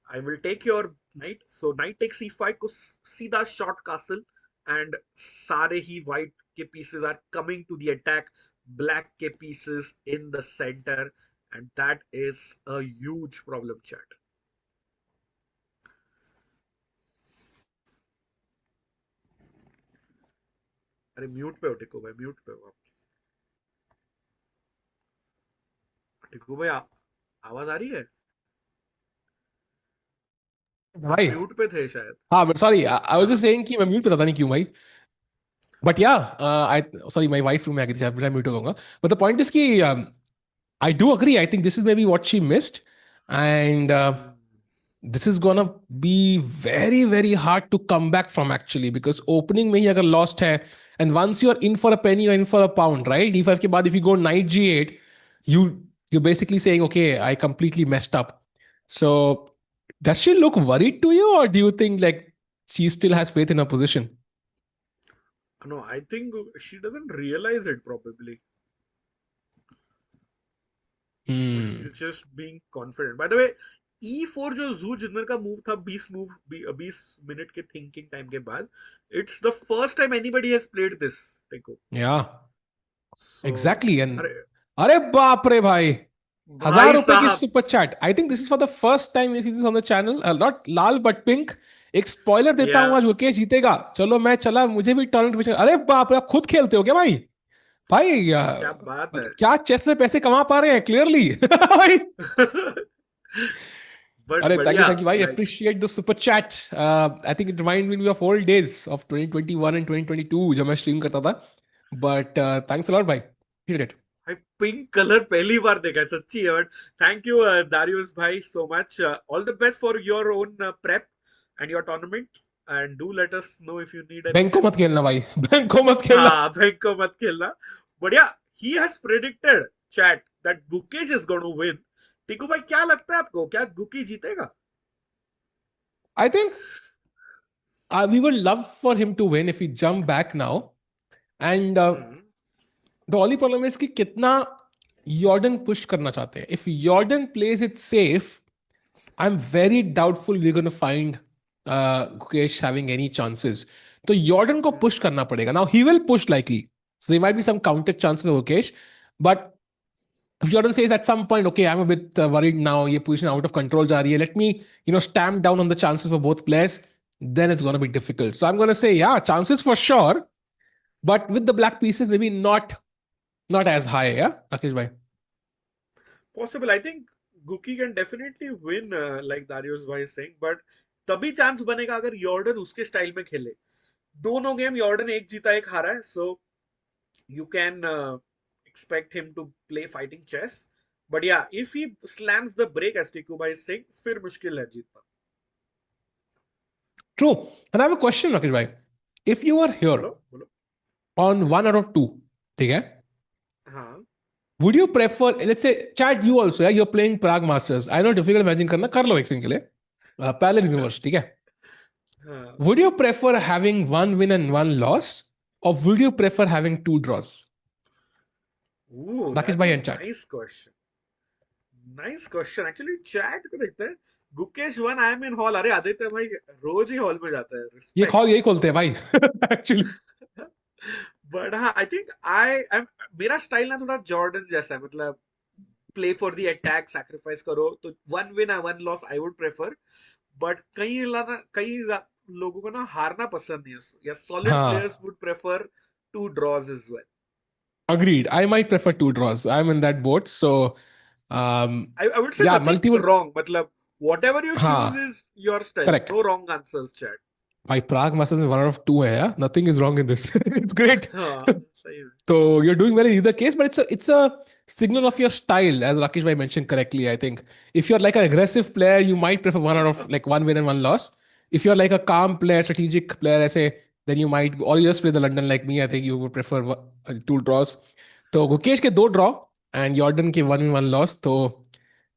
I will take your knight. So knight takes E5 को सीधा short castle, and सारे ही white के pieces are coming to the attack. Black के pieces in the center, and that is a huge problem, chat. अरे mute पे हो टिको भाई, म्यूट पे हो आप. टिको भाई आवाज आ रही है? आप भाई म्यूट पे थे शायद. हाँ, but sorry, I was हाँ. just saying कि मैं mute पे था नहीं क्यों भाई. But yeah, I sorry, my wife room में आ गई थी, मैं mute हो जाऊंगा. But the point is कि I do agree. I think this is maybe what she missed, and this is gonna be very very hard to come back from actually, because opening में ही अगर lost है, and once you're in for a penny, you're in for a pound, right? D5 के बाद if you go knight G8, you're basically saying, okay, I completely messed up. So does she look worried to you, or do you think like she still has faith in her position? No, I think she doesn't realize it probably. She's just being confident. By the way, E4 जो Zhu Jiner का move था 20 minute के thinking time के बाद, it's the first time anybody has played this. देखो. Yeah, So, exactly. And अरे बाप रे भाई, भाई 1000 रुपए की साहब. Super chat. I think this is for the first time we see this on the channel. Not लाल बट पिंक. एक स्पॉइलर देता हूं, Yeah. आज गुकेश जीतेगा. चलो मैं चला, मुझे भी टॉर्नामेंट में. अरे बाप रे, आप खुद खेलते हो क्या भाई? भाई क्या बात है. क्या चेस में पैसे कमा पा रहे हैं क्लियरली. भाई But अरे बढ़िया, थैंक यू भाई, like, appreciate the super chat. I think it remind me of old days of 2021 and 2022 जब मैं स्ट्रीम करता था. बट थैंक्स अ लॉट भाई, appreciate it. भाई पिंक कलर पहली बार देखा है सच्ची है. बट थैंक यू दारियुस भाई so much. All the best for your own prep and your tournament, and do let us know if you need any bank को मत हेल्प. खेलना भाई, बैंक को मत खेलना. हाँ, बैंक को मत खेलना. बढ़िया. He has predicted chat that Gukesh is going to win. Tiku भाई क्या लगता है आपको, क्या गुकी जीतेगा? I think we would love for him to win if he jump back now. And the only problem is कि कितना Jordan push करना चाहते हैं. If Jordan plays it safe, I'm very doubtful we're going to find Gukesh having any chances. तो Jordan को push करना पड़ेगा. Now he will push likely, so there might be some counter chances for Gukesh. But if Jordan says at some point, okay, I'm a bit worried now, ये position out of control जा रही है, let me stamp down on the chances for both players, then it's going to be difficult. So I'm going to say, yeah, chances for sure, but with the black pieces, maybe not as high. Yeah, Rakesh bhai. Possible. I think Guki can definitely win, like Darius bhai is saying, but तभी chance बनेगा अगर यॉर्डन उसके style में खेले. दोनों game यॉर्डन एक जीता एक हारा है, so you can expect him to play fighting chess. But yeah, if he slams the break as Tiku bhai is saying, फिर मुश्किल है जीतना. True. And I have a question, Rakesh bhai. If you were here बोलो. on 1 out of 2, ठीक है? हाँ. Would you prefer, let's say, Chad, you also, yeah, you're playing Prague Masters. I know difficult imagine करना, कर लो एक second के लिए. Parallel universe, ठीक है? हाँ. Would you prefer having 1 win and 1 loss, or would you prefer having 2 draws? Ooh, Rakesh that's bhai a and chat. nice question. Nice question. Actually, chat को देखते हैं. Gukesh one I am in hall. अरे आदित्य भाई रोज ही hall में जाता है. ये hall यही खोलते हैं भाई. Actually. बट हाँ, आई थिंक आई एम, मेरा स्टाइल ना थोड़ा जॉर्डन जैसा है. मतलब play for the attack, sacrifice करो. तो 1 विन और 1 loss I would prefer. But कई लोगों को ना हारना पसंद नहीं है. या solid players would prefer 2 draws as well. Agreed. I might prefer 2 draws. I'm in that boat. So, I would say yeah, nothing multiple. wrong. मतलब whatever you choose is your style. Correct. No wrong answers, chat. By Prague Masters में 1 out of 2 है, yeah? Nothing is wrong in this. It's great. हाँ. सही में. So you're doing well in either case, but it's a signal of your style, as Rakesh bhai mentioned correctly. I think if you're like an aggressive player, you might prefer one out of like one win and one loss. If you're like a calm player, strategic player, I say, then you might, or you just play the London like me. I think you would prefer two draws. So Gukesh ke do draw and Jordan ke one win one loss. So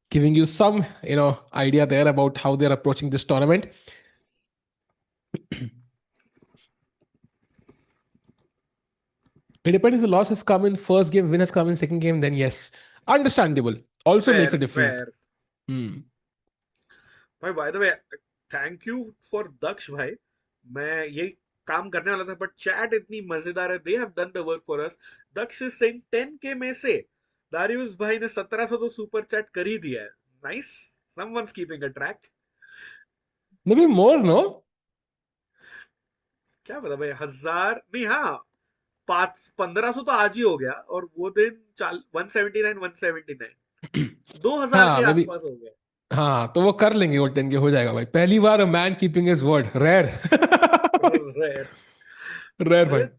giving you some idea there about how they're approaching this tournament. It depends if the loss has come in first game, win has come in second game, then yes, understandable. Also makes a difference. Fair. भाई by the way thank you for Daksh भाई. मैं यही काम करने वाला था but chat इतनी मजेदार है. They have done the work for us. Daksh is saying 10K में से दारियुस भाई ने 1700 तो सुपर चैट कर ही दिया है. Nice. Someone's keeping a track. Maybe more, no? क्या पता भाई. 1000 नहीं. हाँ 1500 तो आज ही हो गया और वो दिन 179 179 2000 हाँ के maybe. आसपास हो गया. हाँ तो वो कर लेंगे, वो 10K हो जाएगा भाई. पहली बार man keeping his word. Rare. Rare. Rare भाई. अरे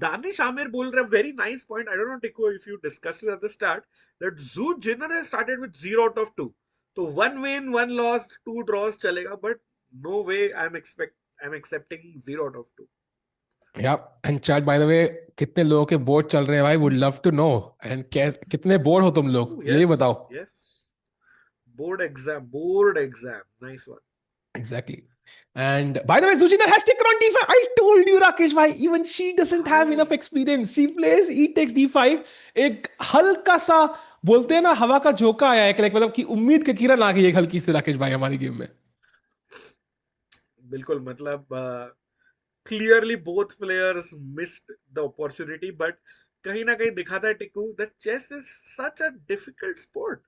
Danish Amir बोल रहा है very nice point. I don't know Tico if you discussed it at the start that Zhu Jiner has started with 0 out of 2. So one win, one loss, two draws चलेगा but no way I'm accepting 0 out of 2. Yeah, and chat by the way, कितने लोगों के board चल रहे हैं भाई? Would love to know. And कितने board हो तुम लोग? यही बताओ. Yes. Board exam. Nice one. Exactly. And by the way, Zhu Jiner has taken on d5. I told you, Rakesh bhai, even she doesn't have enough experience. She plays e takes d5. एक हल्का सा बोलते हैं ना, हवा का झोंका आया है, मतलब कि उम्मीद की किरण आ गई एक हल्की से राकेश भाई हमारी गेम में. बिल्कुल. मतलब clearly both players missed the opportunity but कहीं ना कहीं दिखाता है टिकू that chess is such a difficult sport.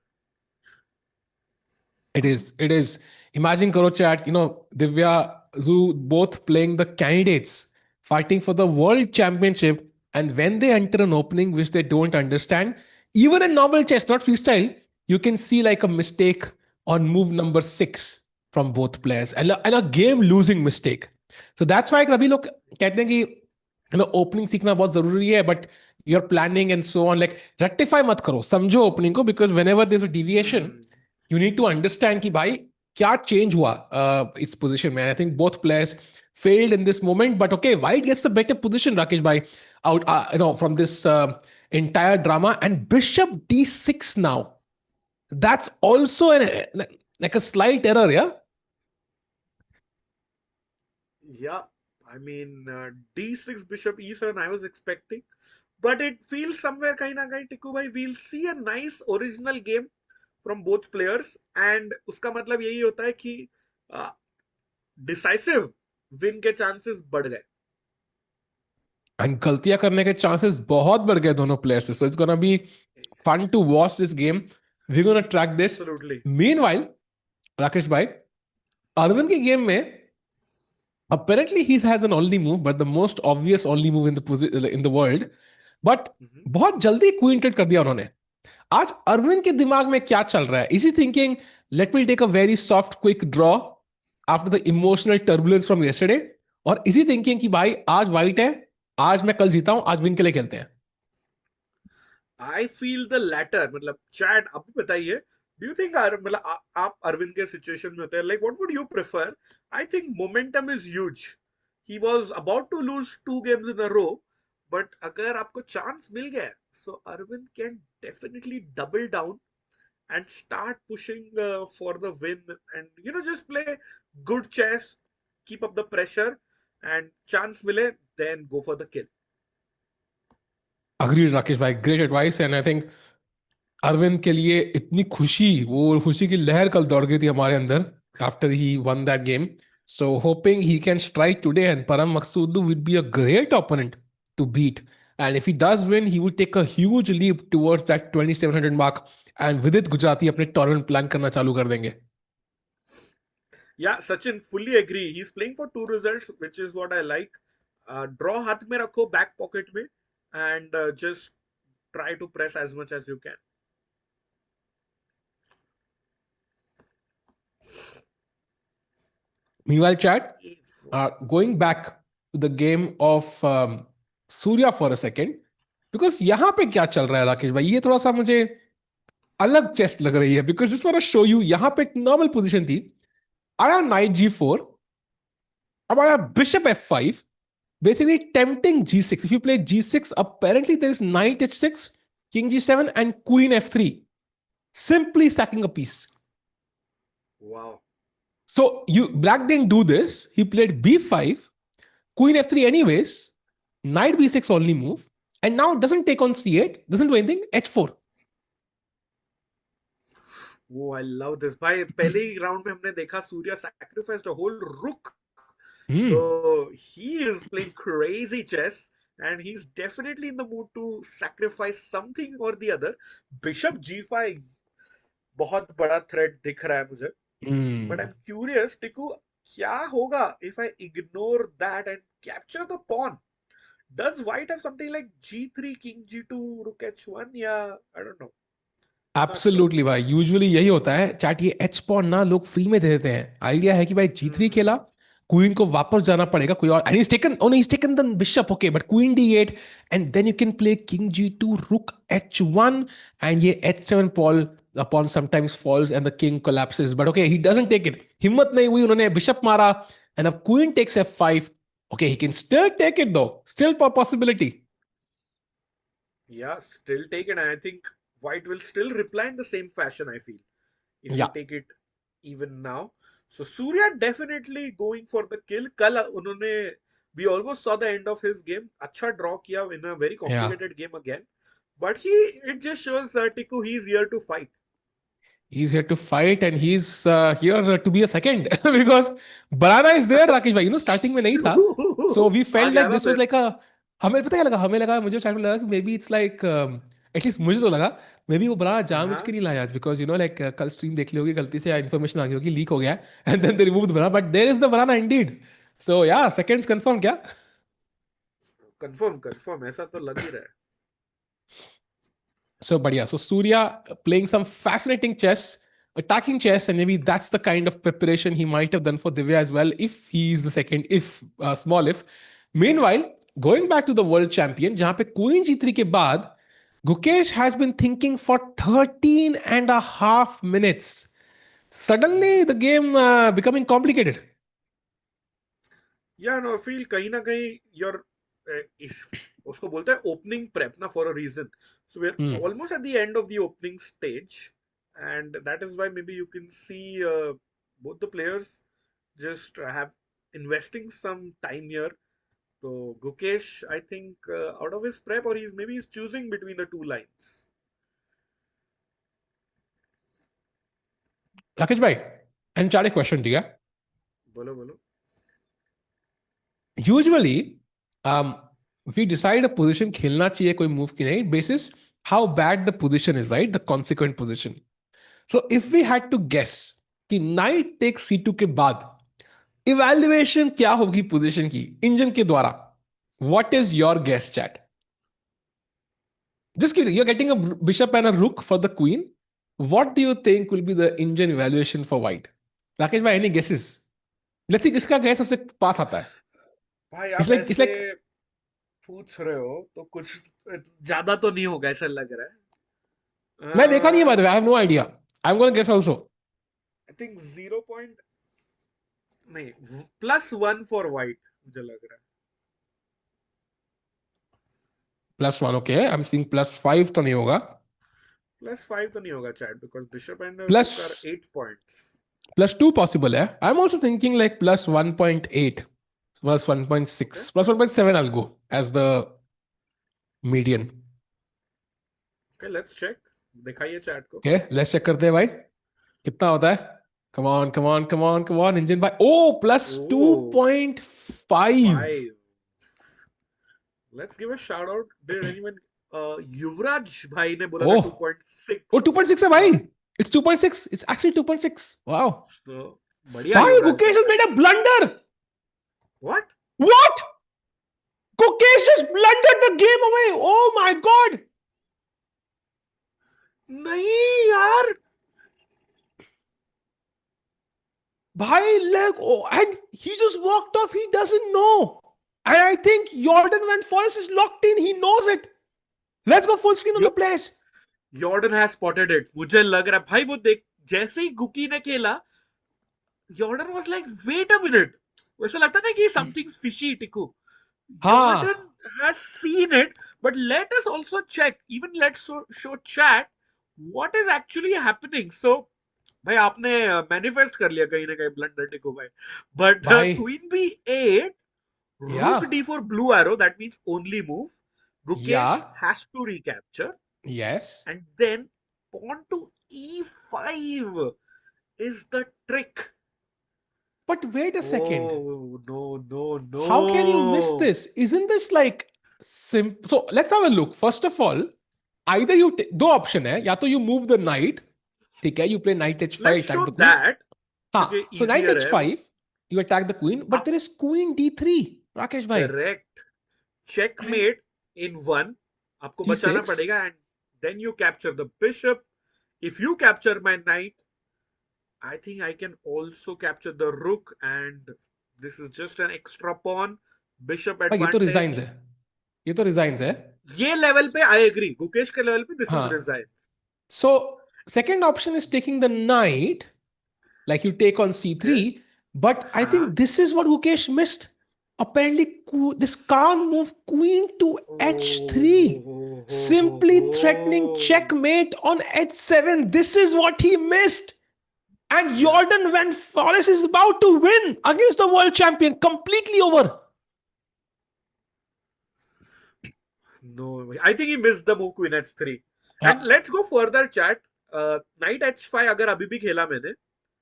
It is. Imagine karo chat, Divya, Zhu, both playing the candidates, fighting for the world championship. And when they enter an opening which they don't understand, even in normal chess, not freestyle, you can see like a mistake on move number 6 from both players and a game losing mistake. So that's why कभी लोग कहते हैं कि opening सीखना बहुत जरूरी है, but you're planning and so on, like rectify मत करो, समझो opening को, because whenever there's a deviation, you need to understand कि भाई क्या change हुआ इस position में. I think both players failed in this moment, but okay, white gets the better position, Rakesh bhai, out from this entire drama. And bishop d6 now, that's also like a slight error. Yeah, I mean d6 bishop e7 I was expecting, but it feels somewhere कहीं ना कहीं टिकू भाई we'll see a nice original game from both players and उसका मतलब यही होता है कि decisive win के chances बढ़ गए. And गलतियां करने के chances बहुत बढ़ गए दोनों players से. So it's gonna be fun to watch this game. We're gonna track this. Absolutely. Meanwhile, Rakesh bhai, Aravindh के game में apparently he has an only move, but the most obvious only move in the world. But बहुत जल्दी queen trade कर दिया उन्होंने. आज अरविंद के दिमाग में क्या चल रहा है? Is he thinking, let me take a very soft, quick draw after the emotional turbulence from yesterday? और is he thinking कि भाई आज white है, आज मैं कल जीता हूं, आज win के लिए खेलते हैं? I feel the latter. मतलब chat आप बताइए. Do you think मतलब आप अरविंद के सिचुएशन में होते हैं, like what would you prefer? I think momentum is huge. He was about to lose 2 games in a row, but अगर आपको चांस मिल गया, so Arvind can definitely double down and start pushing for the win and just play good chess, keep up the pressure, and chance mile then go for the kill. Agreed, Rakesh bhai. Great advice. And I think Arvind के लिए इतनी खुशी, वो खुशी की लहर कल दौड़ गई थी हमारे अंदर after he won that game. So hoping he can strike today, and Parham Maghsoodloo would be a great opponent to beat. And if he does win, he would take a huge leap towards that 2700 mark. And with it, Gujarati अपने tournament plan करना चालू कर देंगे. Yeah, Sachin, fully agree. He's playing for 2 results, which is what I like. Draw हाथ में रखो back pocket में and just try to press as much as you can. Meanwhile, chat, going back to the game of Surya for a second, because यहां पे क्या चल रहा है राकेश भाई, ये थोड़ा सा मुझे अलग चेस्ट लग रही है, because this want to show you, यहां पे एक नॉर्मल पोजीशन थी, आया नाइट G4, अब आया bishop F5, basically tempting G6. If you play G6, apparently there is knight H6, king G7, and queen F3, simply sacking a piece. Wow. So you black didn't do this. He played B5, queen F3 anyways, knight B6 only move, and now doesn't take on C8, doesn't do anything, H4. Oh, I love this. भाई पहले ही round में हमने देखा Surya sacrificed a whole rook. So he is playing crazy chess and he's definitely in the mood to sacrifice something or the other. Bishop G5 बहुत बड़ा threat दिख रहा है मुझे. But I'm curious, Tiku, क्या होगा if I ignore that and capture the pawn? Does white have something like G3, king G2, rook H1? Yeah, I don't know. Not sure. Absolutely भाई, usually यही होता है चैट, ये H pawn ना लोग free में दे देते हैं, आइडिया है कि भाई G3 खेला, क्वीन को वापस जाना पड़ेगा कोई और, and he's taken the bishop, okay, but queen D8, and then you can play king G2, rook H1, and ये H7 pawn sometimes falls and the king collapses, but okay, he doesn't take it, हिम्मत नहीं हुई, उन्होंने bishop मारा, and अब queen takes F5, okay, he can still take it though, still possibility. Yeah, still take it. And I think white will still reply in the same fashion, I feel, if you Yeah. take it even now. So Surya definitely going for the kill. कल उन्होंने we almost saw the end of his game. अच्छा draw किया in a very complicated game again. But it just shows Tiku he's here to fight. He's here to fight and he's here to be a second because Barana is there, Rakesh bhai. Starting में नहीं था. So we felt like this was like a, हमें पता क्या लगा, मुझे start में लगा कि maybe it's like एटलीस्ट मुझे तो लगा मे बी वो बड़ा जानबूझ के नहीं लाया आज, बिकॉज लाइक कल स्ट्रीम देख ली होगी, गलती से इन्फॉर्मेशन आ गई होगी, लीक हो गया and then they remove the banana, but there is the banana indeed. So yeah seconds confirm क्या? कंफर्म ऐसा तो लग ही रहा है. So, but yeah, so Surya playing some fascinating chess, attacking chess, and maybe that's the kind of preparation he might have done for Divya as well, if he's the second, if small if. Meanwhile, going back to the world champion, जहां पे Queen G3 के बाद, Gukesh has been thinking for 13 and a half minutes. Suddenly, the game becoming complicated. Yeah, no, I feel कहीं ना कहीं your उसको बोलते हैं opening prep ना, for a reason. So we're almost at the end of the opening stage, and that is why maybe you can see both the players just have investing some time here. So Gukesh, I think out of his prep, or he's choosing between the two lines. Rakesh bhai, and चार question दिया. बोलो. Usually, we decide a position खेलना चाहिए कोई move की नहीं, basis how bad the position is, right? The consequent position. So if we had to guess कि knight takes C2 के बाद evaluation क्या होगी position की engine के द्वारा, what is your guess, chat? Just kidding, you're getting a bishop and a rook for the queen. What do you think will be the engine evaluation for white? Rakesh bhai, any guesses? Let's see किसका guess सबसे पास आता है. भाई It's आप like ऐसे पूछ रहे हो तो कुछ ज्यादा तो नहीं होगा ऐसा लग रहा है. मैं देखा नहीं है, by the way, I have no idea. I'm going to guess also. I think 0 point नहीं +1 for white मुझे लग रहा है. +1, okay. I'm seeing +5 तो नहीं होगा. +5 तो नहीं होगा chat, because bishop and Plus rook are 8 points. +2 possible है. I'm also thinking like +1.8, +1.6, +1.7 I'll go as the median. Okay, let's check. दिखाइए chat को. Okay, let's check करते हैं भाई. कितना होता है? Come on, engine by. Oh, +2.5. 5. Let's give a shout out. Did anyone युवराज भाई ने बोला था 2.6. Oh, 2.6 है भाई. It's 2.6. It's actually 2.6. Wow. So बढ़िया. Why Gukesh has made a blunder? What? Gukesh just blundered the game away. Oh my God. नहीं यार. Bhai, and he just walked off. He doesn't know. And I think Jorden van Foreest is locked in. He knows it. Let's go full screen on the players. Jordan has spotted it. मुझे लग रहा है भाई वो देख जैसे ही गुकी ने खेला Jordan was like wait a minute. वैसा लगता था कि something's fishy Tiku. Jordan has seen it, but let us also check. Even let's show chat what is actually happening. So भाई आपने मैनिफेस्ट कर लिया कहीं ना कहीं ब्लंडर टिकू भाई. But Queen B8, Rook D4 blue arrow, that means only move. Gukesh has to recapture. Yes. And then pawn to E5 is the trick. But wait a second. Oh, no. How can you miss this? Isn't this like simple? So let's have a look. First of all, either you दो option है, या तो you move the knight, ठीक है, you play knight h5, let's attack show the queen. that. हाँ, so knight h5, you attack the queen, but there is queen d3, Rakesh bhai. Correct. Checkmate in one. आपको बचाना पड़ेगा, and then you capture the bishop. If you capture my knight, I think I can also capture the rook, and this is just an extra pawn. Bishop advantage. ये तो resigns है. ये तो resigns है. ये level पे I agree. Gukesh के level पे this is resigns. So second option is taking the knight, like you take on c3. But I think this is what Gukesh missed. Apparently, this can't move queen to h3. Simply threatening checkmate on h7. This is what he missed. And Jorden van Foreest is about to win against the world champion. Completely over. No, I think he missed the move queen h3. And let's go further, chat. Knight h5 अगर अभी भी खेला मैंने.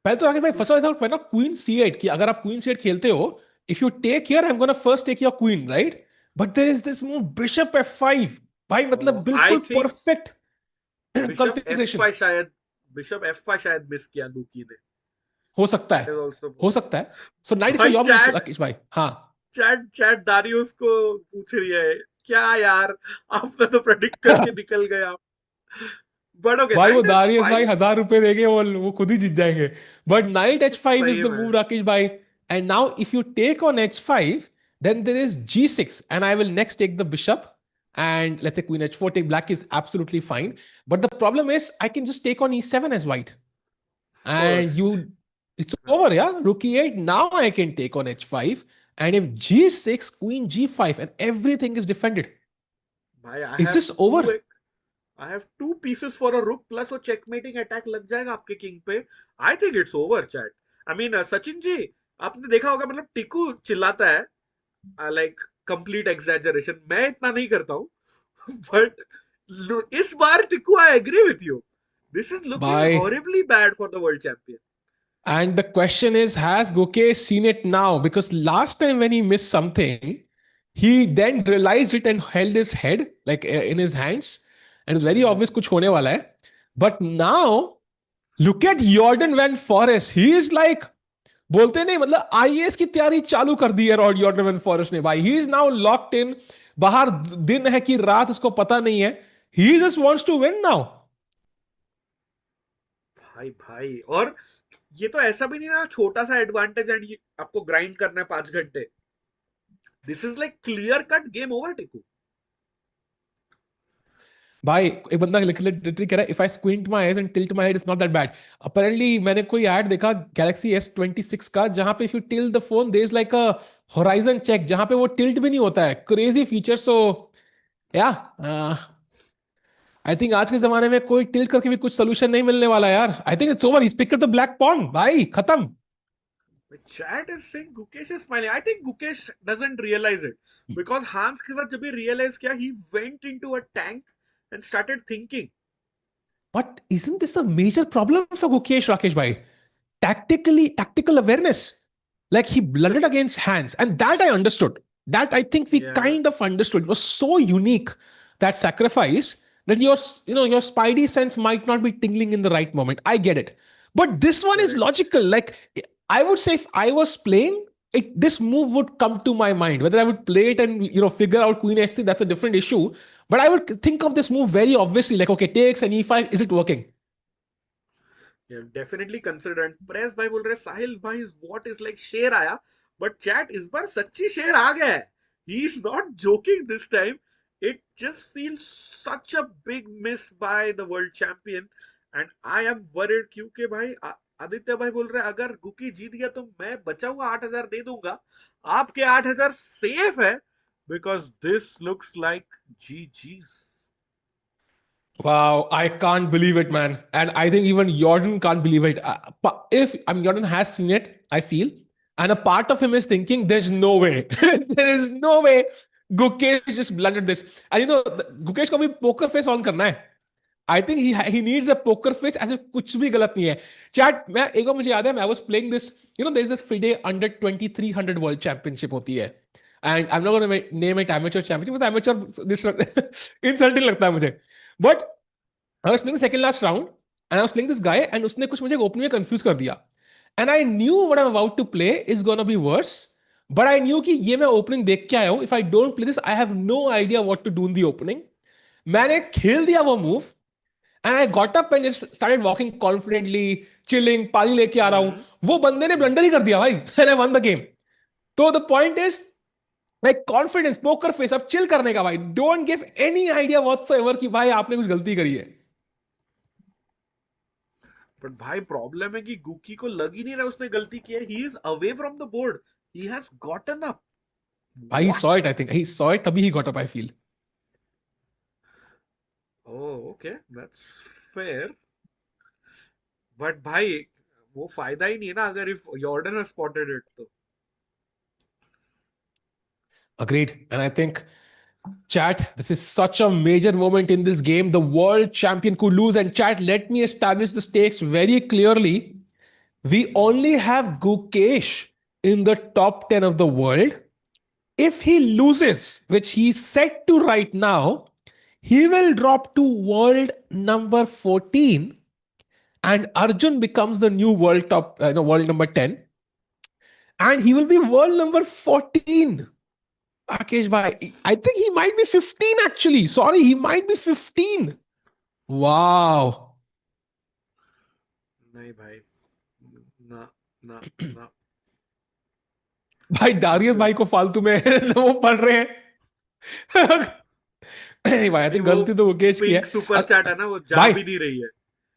पहले तो आगे भाई first of all queen c8 कि अगर आप क्वीन c8 खेलते हो, if you take here, I'm gonna first take your queen, right? But there is this move bishop f5. भाई मतलब बिल्कुल perfect configuration. Bishop f5 शायद मिस किया गुकी ने. हो सकता है. So knight h5 your move, Rakesh भाई. हाँ. Chat दारियुस को पूछ रही है क्या यार आपने तो प्रेडिक्ट करके निकल गया. But okay, भाई वो दारियस भाई 1000 रुपए देंगे वो खुद ही जीत जाएंगे. But knight h5 is the move, Rakesh bhai. And now if you take on h5, then there is g6, and I will next take the bishop. And let's say queen h4, take black is absolutely fine. But the problem is I can just take on e7 as white. And it's over, yeah? Rook e8. Now I can take on h5. And if g6, queen g5, and everything is defended. Is this over? I have two pieces for a rook plus वो checkmating attack लग जाएगा आपके king पे. I think it's over, chat. I mean, Sachin ji, आपने देखा होगा मतलब टिकू चिल्लाता है, like complete exaggeration. मैं इतना नहीं करता हूँ, but इस बार टिकू, I agree with you. This is looking horribly bad for the world champion. And the question is, has Gukesh seen it now? Because last time when he missed something, he then realized it and held his head like in his hands. And it's very obvious कुछ होने वाला है. But now, look at Jorden van Foreest. He is like, बोलते नहीं मतलब IAS की तैयारी चालू कर दी है Jorden van Foreest ने भाई. He is now locked in. बाहर दिन है कि रात उसको पता नहीं है. He just wants to win now. भाई और ये तो ऐसा भी नहीं ना छोटा सा एडवांटेज एंड आपको ग्राइंड करना है 5 घंटे. This is like clear cut game over टिकू. भाई एक बंदा लिटरली कह रहा है if I squint my eyes and tilt my head it's not that bad. Apparently मैंने कोई ऐड देखा Galaxy S26 का जहां पे if you tilt the phone there is like a horizon check जहां पे वो tilt भी नहीं होता है. Crazy feature. So yeah, I think आज के जमाने में कोई tilt करके भी कुछ solution नहीं मिलने वाला यार. I think it's over. He's picked up the black pawn. भाई खत्म. Chat is saying Gukesh is smiling. I think Gukesh doesn't realize it because Hans के साथ जब भी realize किया he went into a tank and started thinking. But isn't this a major problem for Gukesh, Rakesh bhai? Tactical awareness. Like he blundered against Hans, and that I understood. That I think we kind of understood. It was so unique, that sacrifice, that your spidey sense might not be tingling in the right moment. I get it. But this one is logical. Like I would say if I was playing, this move would come to my mind. Whether I would play it and figure out queen h3, that's a different issue. But I would think of this move very obviously, like okay, takes an e5, is it working? Yeah, definitely consider. And Press भाई बोल रहे साहिल भाई what is like शेर आया, but chat इस बार सच्ची शेर आ गया है. He's not joking this time. It just feels such a big miss by the world champion. And I am worried क्योंकि भाई आदित्य भाई बोल रहे हैं अगर गुकी जीत गया तो मैं बचा हुआ 8,000 दे दूंगा. आपके 8,000 सेफ है. Because this looks like GG's. Wow, I can't believe it, man. And I think even Jordan can't believe it. If Jordan has seen it, I feel, and a part of him is thinking, "There's no way, there is no way Gukesh just blundered this." And Gukesh को भी poker face on करना है. I think he needs a poker face as if कुछ भी गलत नहीं है. Chat, एक बार मुझे याद है, I was playing this. There's this FIDE under 2300 World Championship होती है. And I'm not going to name it amateur championship, because amateur insulting लगता है मुझे. But I was playing the second last round, and I was playing this guy, and उसने कुछ मुझे opening में confuse कर दिया. And I knew what I'm about to play is gonna be worse. But I knew कि ये मैं opening देख के आया हूँ. If I don't play this, I have no idea what to do in the opening. मैंने खेल दिया वो move, and I got up and just started walking confidently, chilling, पानी लेके आ रहा हूँ. वो बंदे ने blunder ही कर दिया भाई, and I won the game. So the point is, like, confidence, poker face, अब chill करने का भाई. Don't give any idea whatsoever कि भाई आपने कुछ गलती करी है. बट भाई प्रॉब्लम है कि गुकी को लग ही नहीं रहा उसने गलती की है. He is away from the board. He has gotten up. He saw it, I think. He saw it, तभी he got up, I feel. Oh, okay. That's fair. But भाई वो फायदा ही नहीं है ना अगर if Jordan has spotted it तो. Agreed. And I think, chat, this is such a major moment in this game. The world champion could lose. And chat, let me establish the stakes very clearly. We only have Gukesh in the top 10 of the world. If he loses, which he's set to right now, he will drop to world number 14. And Arjun becomes the new world world number 10. And he will be world number 14. Rakesh bhai, I think he might be 15 actually. Sorry, he might be 15. Wow. नहीं भाई. ना ना ना. भाई Darius भाई को फालतू में वो पढ़ रहे हैं. भाई आई थिंक गलती तो गुकेश की है. सुपर चैट है ना, वो जा भी नहीं रही है.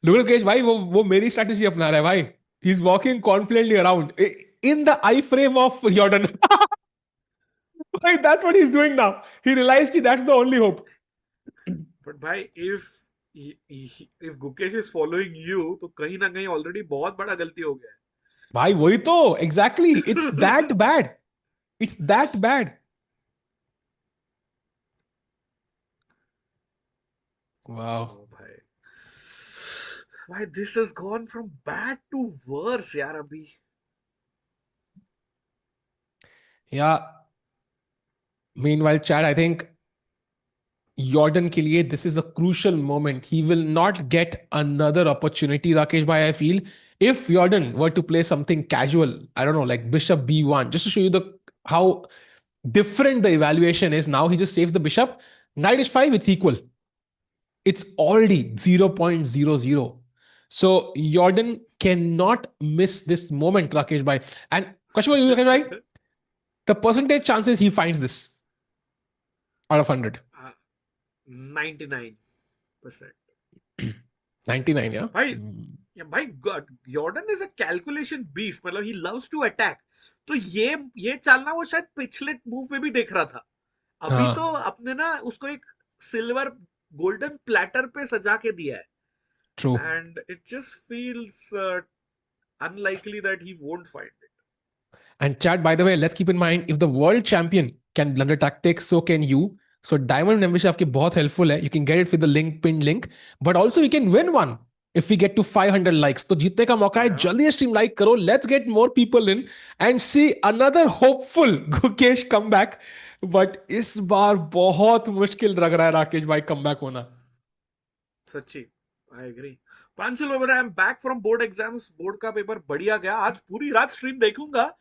गुकेश भाई वो मेरी स्ट्रेटजी अपना रहा है भाई. He is walking confidently around in the I frame of Jordan. Like, that's what he's doing now. He realized that that's the only hope. But bhai, if Gukesh is following you, तो कहीं ना कहीं already बहुत बड़ा गलती हो गया है. भाई वही तो, exactly. It's that bad. It's that bad. Wow. Oh, bhai, this has gone from bad to worse, yaar, abhi. Yeah. Meanwhile, Chad, I think Jordan के लिए this is a crucial moment. He will not get another opportunity, Rakesh bhai, I feel. If Jordan were to play something casual, I don't know, like bishop b1, just to show you how different the evaluation is now. He just saves the bishop. Knight h5, it's equal. It's already 0.00. So Jordan cannot miss this moment, Rakesh bhai. And question for you, Rakesh bhai. The percentage chances he finds this out of 100? 99%. 99, yeah? भाई Jordan is a calculation beast. मतलब he loves to attack. तो ये चालना वो शायद पिछले move में भी देख रहा था. अभी तो अपने ना उसको एक सिल्वर गोल्डन प्लेटर पे सजा के दिया है. True. And it just feels unlikely that he won't find it. And Chad, by the way, let's keep in mind, if the world champion can blunder tactics, so can you. So Diamond membership आपकी बहुत helpful है. You can get it with the link, pinned link. But also you can win one if we get to 500 likes. तो जीतने का मौका है. जल्दी stream like करो. Let's get more people in and see another hopeful Gukesh comeback. But इस बार बहुत मुश्किल लग रहा है राकेश भाई comeback होना. सच्ची, I agree. Panchal over, I am back from board exams. Board का पेपर बढ़िया गया. आज पूरी रात स्ट्रीम देखूंगा.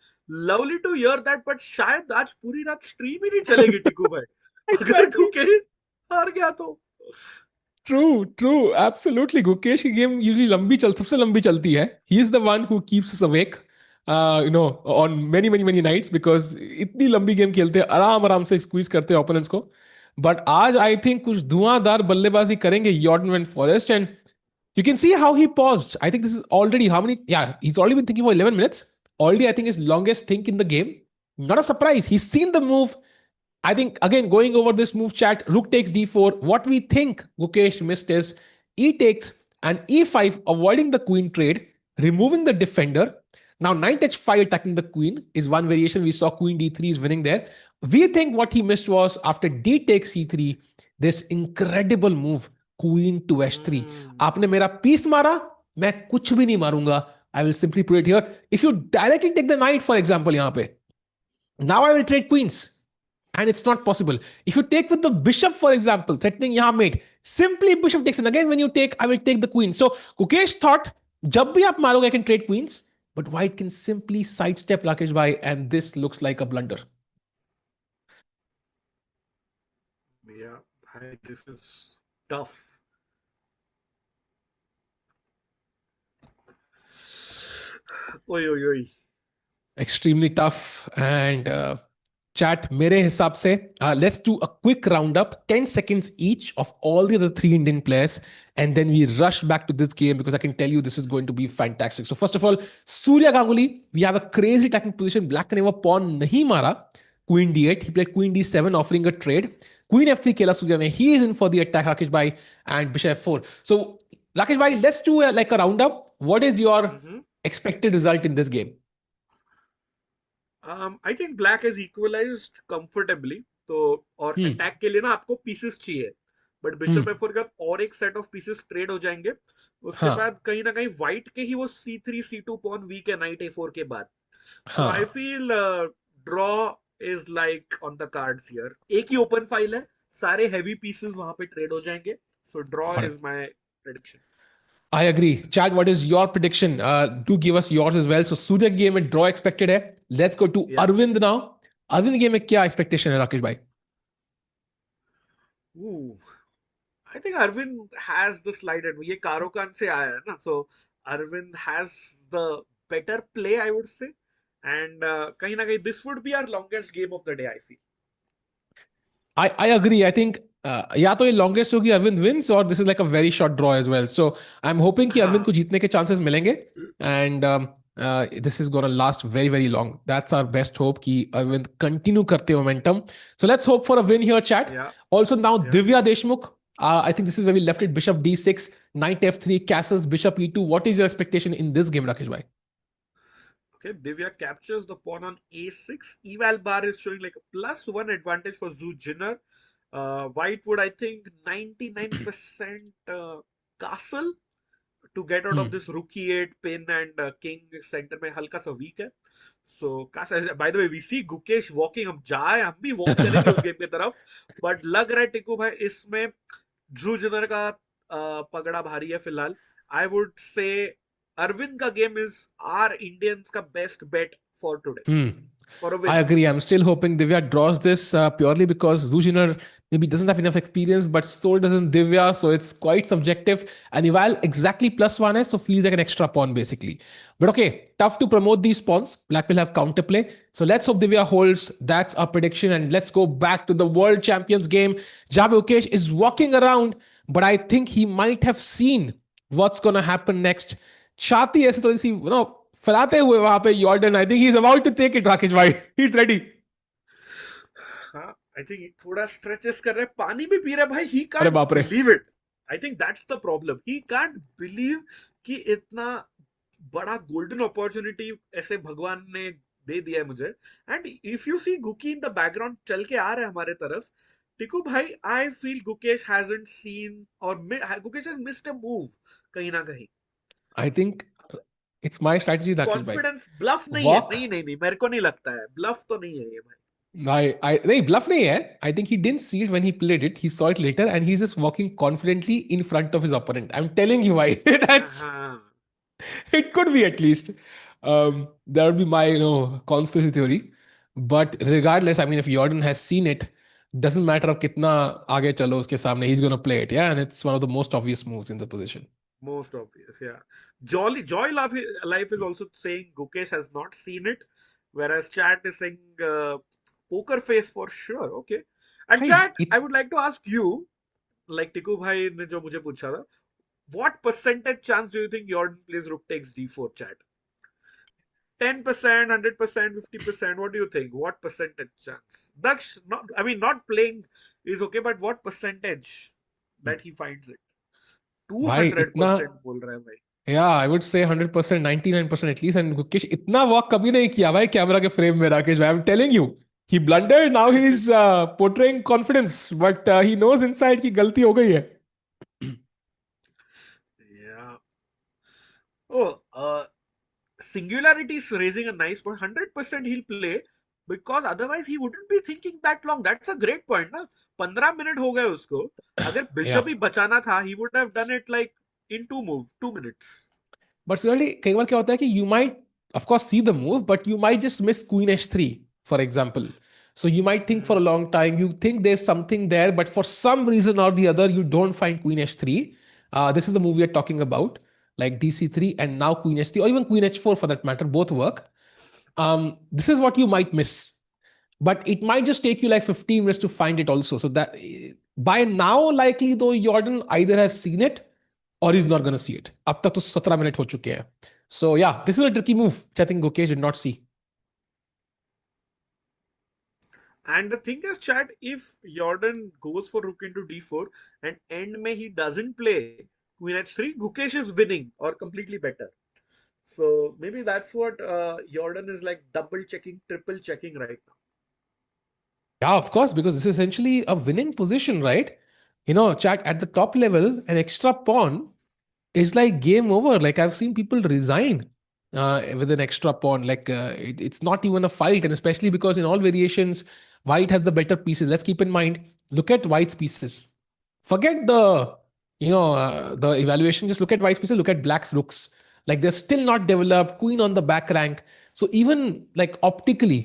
Lovely to hear that, but शायद आज पूरी रात स्ट्रीम ही नहीं चलेगी टिकू भाई. अगर गुकेश हार गया तो. True, absolutely. Gukesh की गेम usually सबसे लंबी चलती है. He is the one who keeps us awake. on many nights, because इतनी लंबी गेम खेलते हैं, आराम से स्क्वीज करते हैं ओपोनेंट्स को. बट आज आई थिंक कुछ धुआंधार बल्लेबाजी करेंगे Jorden van Foreest. And you can see how he paused. I think this is already how many? Yeah, he's already been thinking for 11 minutes. Already, I think his longest think in the game. Not a surprise. He's seen the move. I think, again, going over this move chat, rook takes d4. What we think Gukesh missed is e takes and e5, avoiding the queen trade, removing the defender. Now, knight h5 attacking the queen is one variation. We saw queen d3 is winning there. We think what he missed was after d takes c3, this incredible move. Queen to h3. आपने मेरा piece मारा, मैं कुछ भी नहीं मारूंगा. I will simply put it here. If you directly take the knight, for example, यहाँ पे, now I will trade queens, and it's not possible. If you take with the bishop, for example, threatening यहाँ mate, simply bishop takes, and again when you take, I will take the queen. So Gukesh thought, जब भी आप मारोगे, I can trade queens, but white can simply sidestep Rakesh bhai, and this looks like a blunder. Yeah, this is tough. Oi. Extremely tough. And chat, mere hisab se, let's do a quick roundup, 10 seconds each of all the other 3 Indian players, and then we rush back to this game because I can tell you this is going to be fantastic. So first of all, Surya Ganguly, we have a crazy attacking position. Black ne wo pawn nahi mara. Queen d8, he played queen d7, offering a trade. Queen f3 kela Surya ne, he is in for the attack, Rakesh bhai, and bishop f4. So Rakesh bhai, let's do like a roundup. What is your expected result in this game? I think black is equalized comfortably. तो और attack के लिए ना आपको pieces चाहिए, but bishop f4 के बाद और एक सेट ऑफ पीसेस ट्रेड हो जाएंगे. उसके बाद कहीं ना कहीं व्हाइट के ही वो c3 c2 पॉन वीक है नाइट a4 के बाद. So I feel draw is like on the cards here. एक ही ओपन फाइल है, सारे हेवी पीसेस वहां पे ट्रेड हो जाएंगे. So draw is my prediction. I agree. Chad, what is your prediction? Do give us yours as well. So Surya game में draw expected है. Let's go to Aravindh now. Aravindh game में क्या expectation है राकेश भाई? I think Aravindh has the slight advantage. ये कारोकान से आया है ना, so Aravindh has the better play, I would say. And कहीं ना कहीं this would be our longest game of the day, I feel. I agree. I think या तो ये longest होगी Aravindh wins, or this is like a very short draw as well. So I'm hoping कि Aravindh को जीतने के chances मिलेंगे, and this is gonna last very long. That's our best hope कि Aravindh continue करते momentum. So let's hope for a win here, chat. Also now Divya Deshmukh. I think this is where we left it. Bishop d6, knight f3, castles, bishop e2. What is your expectation in this game, Rakesh bhai? Okay, Divya captures the pawn on a6. Eval bar is showing like a +1 advantage for Zhu Jiner. White would, I think, 99% castle to get out of this rook e8 pin, and king center में हल्का सा weak है. So castle. By the way, we see Gukesh walking. हम जाए, हम भी walk करेंगे उस game की तरफ. But लग रहा है टिकू भाई इसमें Zhu Jiner का पगड़ा भारी है फिलहाल. I would say Aravindh ka game is our Indians ka best bet for today. For a win. I agree. I'm still hoping Divya draws this purely because Zhu Jiner maybe doesn't have enough experience, but so doesn't Divya. So it's quite subjective. And Eval exactly +1 is, so feels like an extra pawn basically. But okay, tough to promote these pawns. Black will have counterplay. So let's hope Divya holds. That's our prediction. And let's go back to the World Champions game. Gukesh is walking around, but I think he might have seen what's going to happen next. छाती ऐसे थोड़ी सी फैलाते हुए वहां पे Jordan, I think he's about to take it, Rakesh bhai. He's ready. हाँ, I think थोड़ा stretches कर रहे हैं, पानी भी पी रहे भाई. He can't believe it. I think that's the problem. He can't believe कि इतना बड़ा golden opportunity ऐसे भगवान ने दे दिया है मुझे. And if you see Guki in the background चल के आ रहा है हमारे तरफ, टिकू भाई, I feel Gukesh hasn't seen or Gukesh has missed a move कहीं ना कहीं. I think it's my strategy, Rakesh bhai. Confidence bluff नहीं है. नहीं मेरे को नहीं लगता है bluff तो नहीं है ये भाई. नहीं bluff नहीं है. I think he didn't see it when he played it. He saw it later and he's just walking confidently in front of his opponent. I'm telling you why. That's it could be at least. That would be my conspiracy theory. But regardless, I mean, if Jordan has seen it, doesn't matter अब कितना आगे चलो उसके सामने, he's gonna play it, yeah, and it's one of the most obvious moves in the position. Most obvious, yeah. Joy Life is also saying Gukesh has not seen it, whereas Chat is saying poker face for sure. Okay. And भाई Chat, I would like to ask you, like Tiku bhai ne jo mujhe pucha tha, what percentage chance do you think Jordan plays rook takes d4, Chat? 10%, 100%, 50%. What do you think? What percentage chance? Daksh, not, I mean, not playing is okay, but what percentage that he finds it? भाई इतना 200% बोल रहा है भाई. या आई would से 100%, 99% at least. And Gukesh इतना work कभी नहीं किया भाई कैमरा के फ्रेम में, राकेश भाई, I am telling you. He blundered, now he is portraying confidence, but he knows inside की गलती हो गई है। Yeah. Oh, Singularity is raising a nice point. 100% he'll play because otherwise he wouldn't be thinking that long. That's a great point, ना? 15 minute हो गए उसको. अगर या बिशप ही बचाना था, he would have done it like in 2 minutes. But similarly कई बार क्या होता है कि you might of course see the move, but you might just miss queen h3 for example. So you might think for a Hmm. long time, you think there's something there, but for some reason or the other, you don't find queen h3. This is the move we are talking about, like dc3 and now queen h3, or even queen h4 for that matter, both work. This is what you might miss, but it might just take you like 15 minutes to find it also. So that by now, likely though, Jordan either has seen it or he's not going to see it. अब तक तो 17 minute हो चुके हैं. So yeah, this is a tricky move which I think Gukesh did not see. And the thing is, Chad, if Jordan goes for rook into d4 and end May he doesn't play queen h3, Gukesh is winning or completely better. So maybe that's what Jordan is like double checking, triple checking right now. Yeah, of course, because this is essentially a winning position, right? You know, chat at the top level, an extra pawn is like game over. Like I've seen people resign with an extra pawn. Like it's not even a fight, and especially because in all variations, white has the better pieces. Let's keep in mind. Look at white's pieces. Forget the the evaluation. Just look at white's pieces. Look at black's rooks. Like they're still not developed. Queen on the back rank. So even like optically,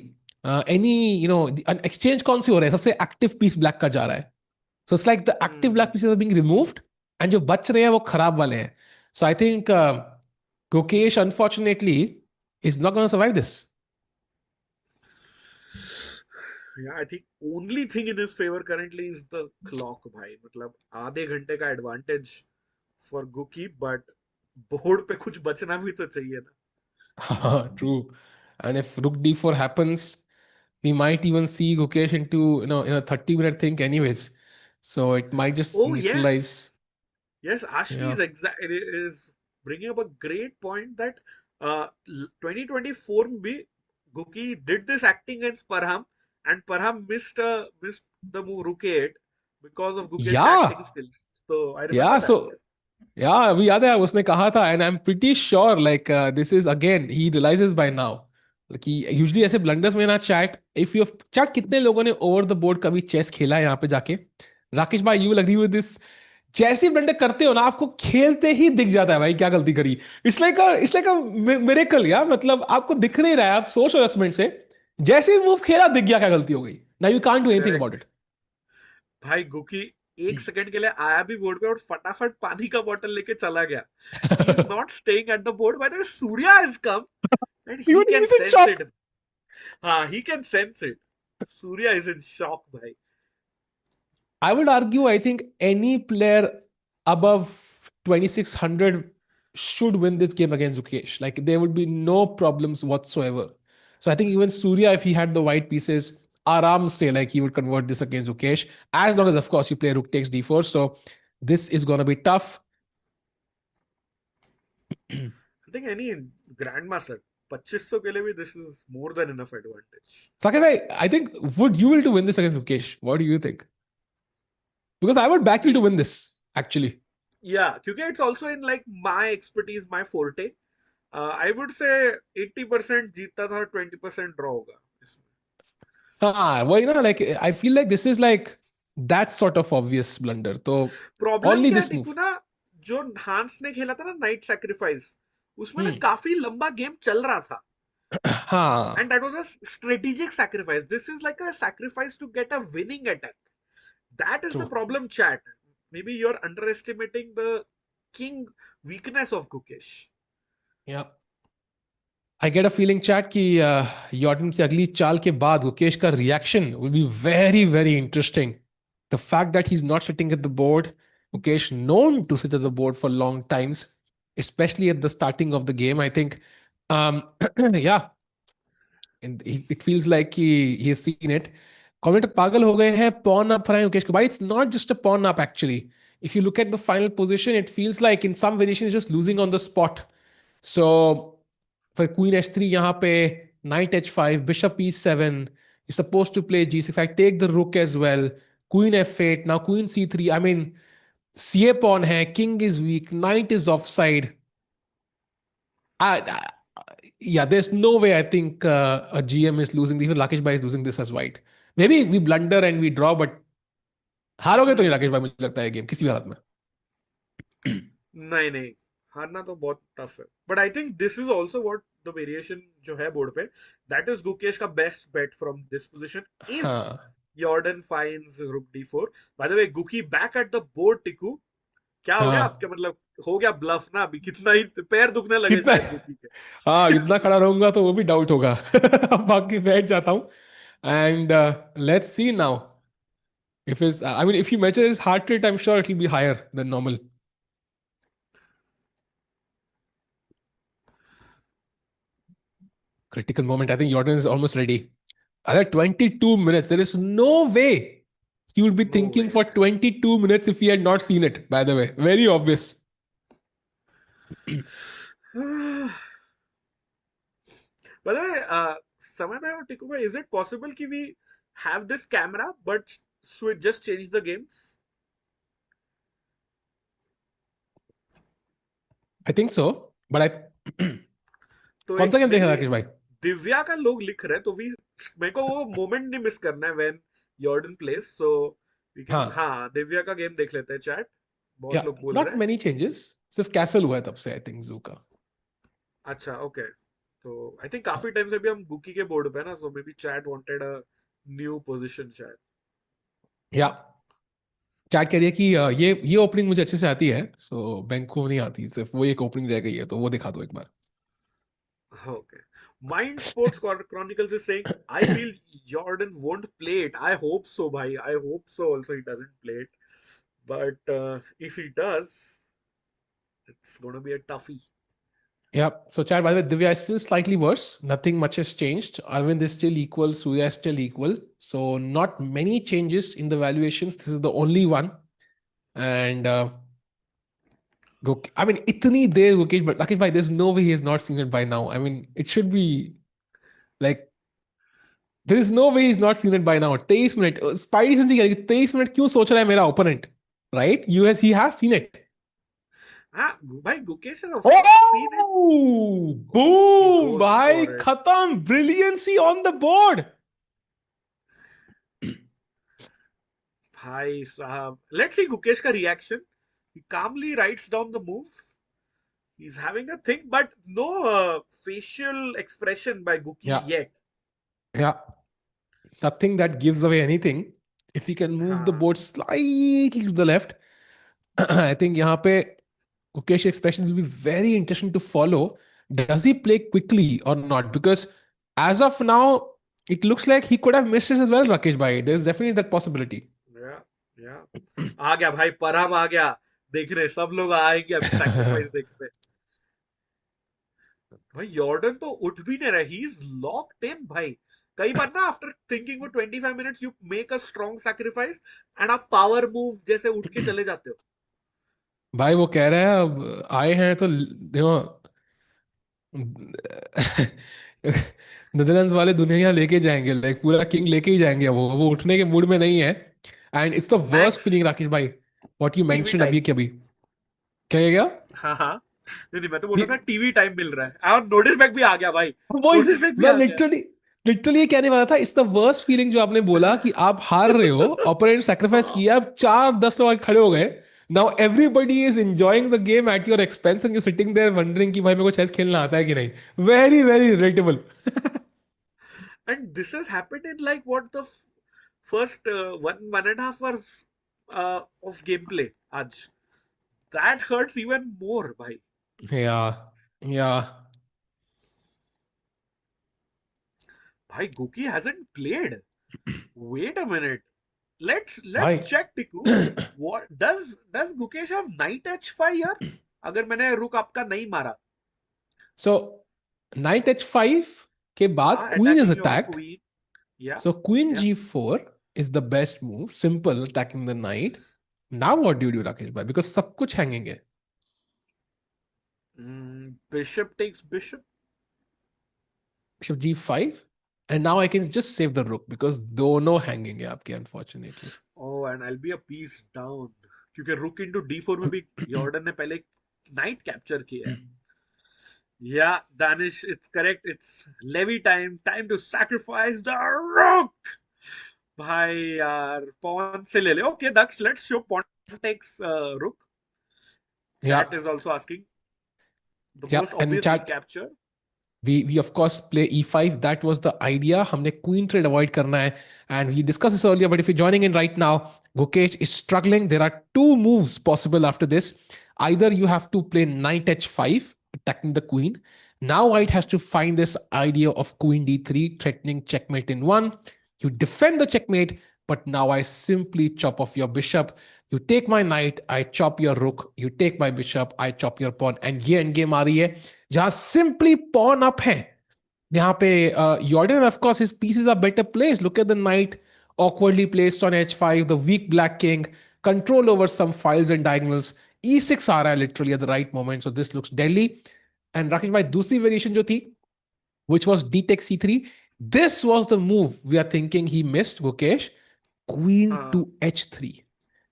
any an exchange कौन सी हो रहा है? सबसे active piece black का जा रहा है. So it's like the active Hmm. black pieces are being removed, and जो बच रहे हैं वो खराब वाले हैं. So I think Gukesh, unfortunately, is not going to survive this. Yeah, I think only thing in his favor currently is the clock, भाई. मतलब आधे घंटे का advantage for Guki, but board पे कुछ बचना भी तो चाहिए ना. True. And if Rook D4 happens, we might even see Gukesh into in a 30-minute think anyways. So it might just Oh neutralize. yes, yes. Ashmi Yeah. is bringing up a great point that 2024 में Guki did this acting against Parham, and Parham missed the move Rook 8 because of Gukesh Yeah. acting skills. So I Yeah. remember that. So yeah, अभी याद है उसने कहा था, and I'm pretty sure like this is again he realizes by now कि usually ऐसे blunders में ना chat, if you chat कितने लोगों ने over the board कभी chess खेला है यहाँ पे जाके? राकेश भाई, you will agree with this. जैसे ही ब्लंडर करते हो ना, आपको खेलते ही दिख जाता है भाई क्या गलती करी. इट्स लाइक अ मिरेकल यार. मतलब आपको दिख नहीं रहा है, आप सोच एडजस्टमेंट से जैसे ही मूव खेला दिख गया क्या गलती हो गई. Now you can't do anything Correct. About it. भाई गुकी एक सेकंड के लिए आया भी बोर्ड पे और फटाफट पानी का बोतल लेके चला गया. He is not staying at the board. By the way, Surya has come and he Even can he's in sense shock. it. He can sense it. Surya is in shock, bhai. I would argue, I think any player above 2600 should win this game against Zukesh. Like there would be no problems whatsoever. So I think even Surya, if he had the white pieces, Aram say like he would convert this against Zukesh, as long as of course you play Rook takes D4. So this is gonna be tough. I think any grandmaster 2500 के लिए भी this is more than enough advantage. Sakir bhai, I think would you will to win this against Zukesh? What do you think? Because I would back you to Mm, win this actually. yeah, क्योंकि it's also in like my expertise, my forte. I would say 80% जीतता था, 20% draw होगा इसमें. Well, like I feel like this is like that sort of obvious blunder. So problem only क्या है this Tiku move. ना, जो हांस ने खेला था ना नाइट सैक्रिफाइस, उसमें ना Hmm. काफी लंबा गेम चल रहा था. हाँ. And that was a strategic sacrifice. This is like a sacrifice to get a winning attack. That is the True. problem, chat. Maybe you're underestimating the king weakness of Gukesh. Yeah. I get a feeling, chat, कि यॉर्डन की अगली चाल के बाद गुकेश का reaction will be very, very interesting. The fact that he's not sitting at the board, Gukesh known to sit at the board for long times, especially at the starting of the game, I think, um, yeah, and it feels like he has seen it. Commentator पागल हो गए हैं pawn up रहे गुकेश को भाई. It's not just a pawn up actually. If you look at the final position, it feels like in some variations he's just losing on the spot. So for queen h3 यहाँ पे knight h5 bishop e7 is supposed to play g6. I take the rook as well. Queen f8 now queen c3. I mean ca pawn hai, king is weak, knight is offside. I, yeah, there's no way I think a GM is losing. Even Rakesh Bhai is losing this as white. Maybe we blunder and we draw, but हारोगे तो नहीं राकेश भाई मुझे लगता है game किसी भी हालत में. नहीं नहीं, हारना तो बहुत टफ है. But I think this is also what the variation जो है बोर्ड पे, दैट इज गुकेश का best bet from this position if हाँ. Jordan finds rook d4. By the way, Guki back at the board, Tiku. क्या हो गया आपके, हाँ. मतलब हो गया ब्लफ ना, अभी कितना ही पैर दुखने लगे कितना. शायद गुकी के. हाँ इतना खड़ा रहूंगा तो वो भी डाउट होगा. बाकी बैठ जाता हूँ. And let's see now if his I mean if you measure his heart rate I'm sure it'll be higher than normal. Critical moment. I think Jordan is almost ready. Other 22 minutes. There is no way he would be No thinking way. for 22 minutes if he had not seen it, by the way. Very obvious. By the way, Samay bhai or Tiku bhai, is it possible कि we have this camera but switch just change the games? I think so. But I तो कौन एक सा game मे देखा B Rakesh भाई? दिव्या का लोग लिख रहे हैं, तो वी मेरे को वो मोमेंट नहीं मिस करना है when Jorden plays, so we can. हाँ. हाँ, दिव्या का गेम देख लेते हैं चैट. बहुत Yeah, लोग बोल रहे not हैं. many changes. सिर्फ कैसल हुआ है तब से आई थिंक जू का. अच्छा, ओके. तो आई थिंक काफी टाइम से भी हम गुकी के बोर्ड पे हैं ना, so may be chat wanted a new position शायद. या चैट कह रही है कि ये ओपनिंग मुझे अच्छे से आती है सो बैंक को नहीं आती सिर्फ वो एक ओपनिंग रह गई है तो वो दिखा दो एक बार. Okay. Mind Sports Chronicles is saying, I feel Jordan won't play it. I hope so, bhai. I hope so also he doesn't play it. But if he does, it's going to be a toughie. Yeah. So, Chad, by the way, Divya is still slightly worse. Nothing much has changed. Aravindh is still equal. Surya is still equal. So, not many changes in the valuations. This is the only one. And I mean, itni der Gukesh, but Rakesh bhai, there's no way he has not seen it by now. I mean, it should be like there is no way he's not seen it by now. 23 minute. Spidey sense ही कह रही है 23 minute क्यों सोच रहा है मेरा opponent, right? He has seen it. Ah, bhai, Gukesh has of course seen it. Oh, Oh, he boom, goes bhai, for it. khatam, brilliancy on the board. Bhai sahab. Let's see Gukesh ka reaction. He calmly writes down the move. He's having a think, but no facial expression by Guki Yeah, yet. yeah. Nothing that gives away anything. If he can move the हाँ. board slightly to the left, I think यहाँ पे Gukesh's expression will be very interesting to follow. Does he play quickly or not? Because as of now, it looks like he could have missed it as well, Rakesh bhai. There's definitely that possibility. या या आ गया भाई, परहम आ गया. देख रहे सब लोग आएंगे अभी सैक्रिफाइस देखने. भाई यॉर्डन तो उठ भी नहीं रहा, ही इज लॉक्ड इन भाई. कई बार ना after thinking for 25 minutes you make a strong sacrifice and आप पावर मूव जैसे उठ के चले जाते हो. भाई वो कह रहा है अब आए हैं तो देखो नेदरलैंड्स वाले दुनिया लेके जाएंगे लाइक पूरा किंग लेके ही जाएंगे वो उठने के मूड में नहीं है. And it's the worst max feeling Rakesh भाई what you TV mention time. अभी के अभी क्या गया. हाँ हाँ, नहीं नहीं, मैं तो बोल रहा था टीवी टाइम मिल रहा है. और नोडिरबेक भी आ गया भाई. वही नोडिरबेक भी मैं आ गया. लिटरली ये कहने वाला था. इट्स द वर्स्ट फीलिंग जो आपने बोला कि आप हार रहे हो ओपोनेंट सैक्रिफाइस किया अब 4-10 लोग खड़े हो गए. Now everybody is enjoying the game at your expense and you sitting there wondering कि भाई मेरे को चेस खेलना आता है कि नहीं. Very very relatable. And this has happened in like what the first 1.5 hours of gameplay. आज that hurts even more, bhai. Yeah. Bhai, Guki hasn't played. Wait a minute. Let's भाई check, Tiku. What does Gukesh have knight h5 here? अगर मैंने रुक आपका नहीं मारा. so knight h5 के बाद queen is Attacking your attacked. queen. Yeah, So queen yeah. g4 is the best move. Simple, attacking the knight. Now what do you do, Rakesh bhai? Because सब कुछ hanging है. Bishop takes bishop. Bishop g5. And now I can just save the rook because दोनों hanging है आपके, unfortunately. Oh, and I'll be a piece down. क्योंकि rook into d4 में भी Jordan ने पहले knight capture किया है. Yeah, Danish, it's correct. It's levy time. Time to sacrifice the rook. भाई यार pawn से ले ले. Okay, Daksh, let's show pawn takes rook. Yeah. Chat is also asking. The Yeah, most and obvious chat, capture. we of course play e5. That was the idea. हमने queen trade avoid करना है. And we discussed this earlier, but if you're joining in right now, Gukesh is struggling. There are two moves possible after this. Either you have to play knight h5, attacking the queen. Now white has to find this idea of queen d3, threatening checkmate in one. You defend the checkmate, but now I simply chop off your bishop. You take my knight, I chop your rook. You take my bishop, I chop your pawn. And ये endgame आ रही है जहां simply pawn up है. यहाँ पे Jordan, of course, his pieces are better placed. Look at the knight awkwardly placed on h5, the weak black king, control over some files and diagonals. e6 आ रहा है literally at the right moment, so this looks deadly. And Rakesh भाई दूसरी variation जो थी, which was d takes c3, this was the move we are thinking he missed, Gukesh. Queen to h3,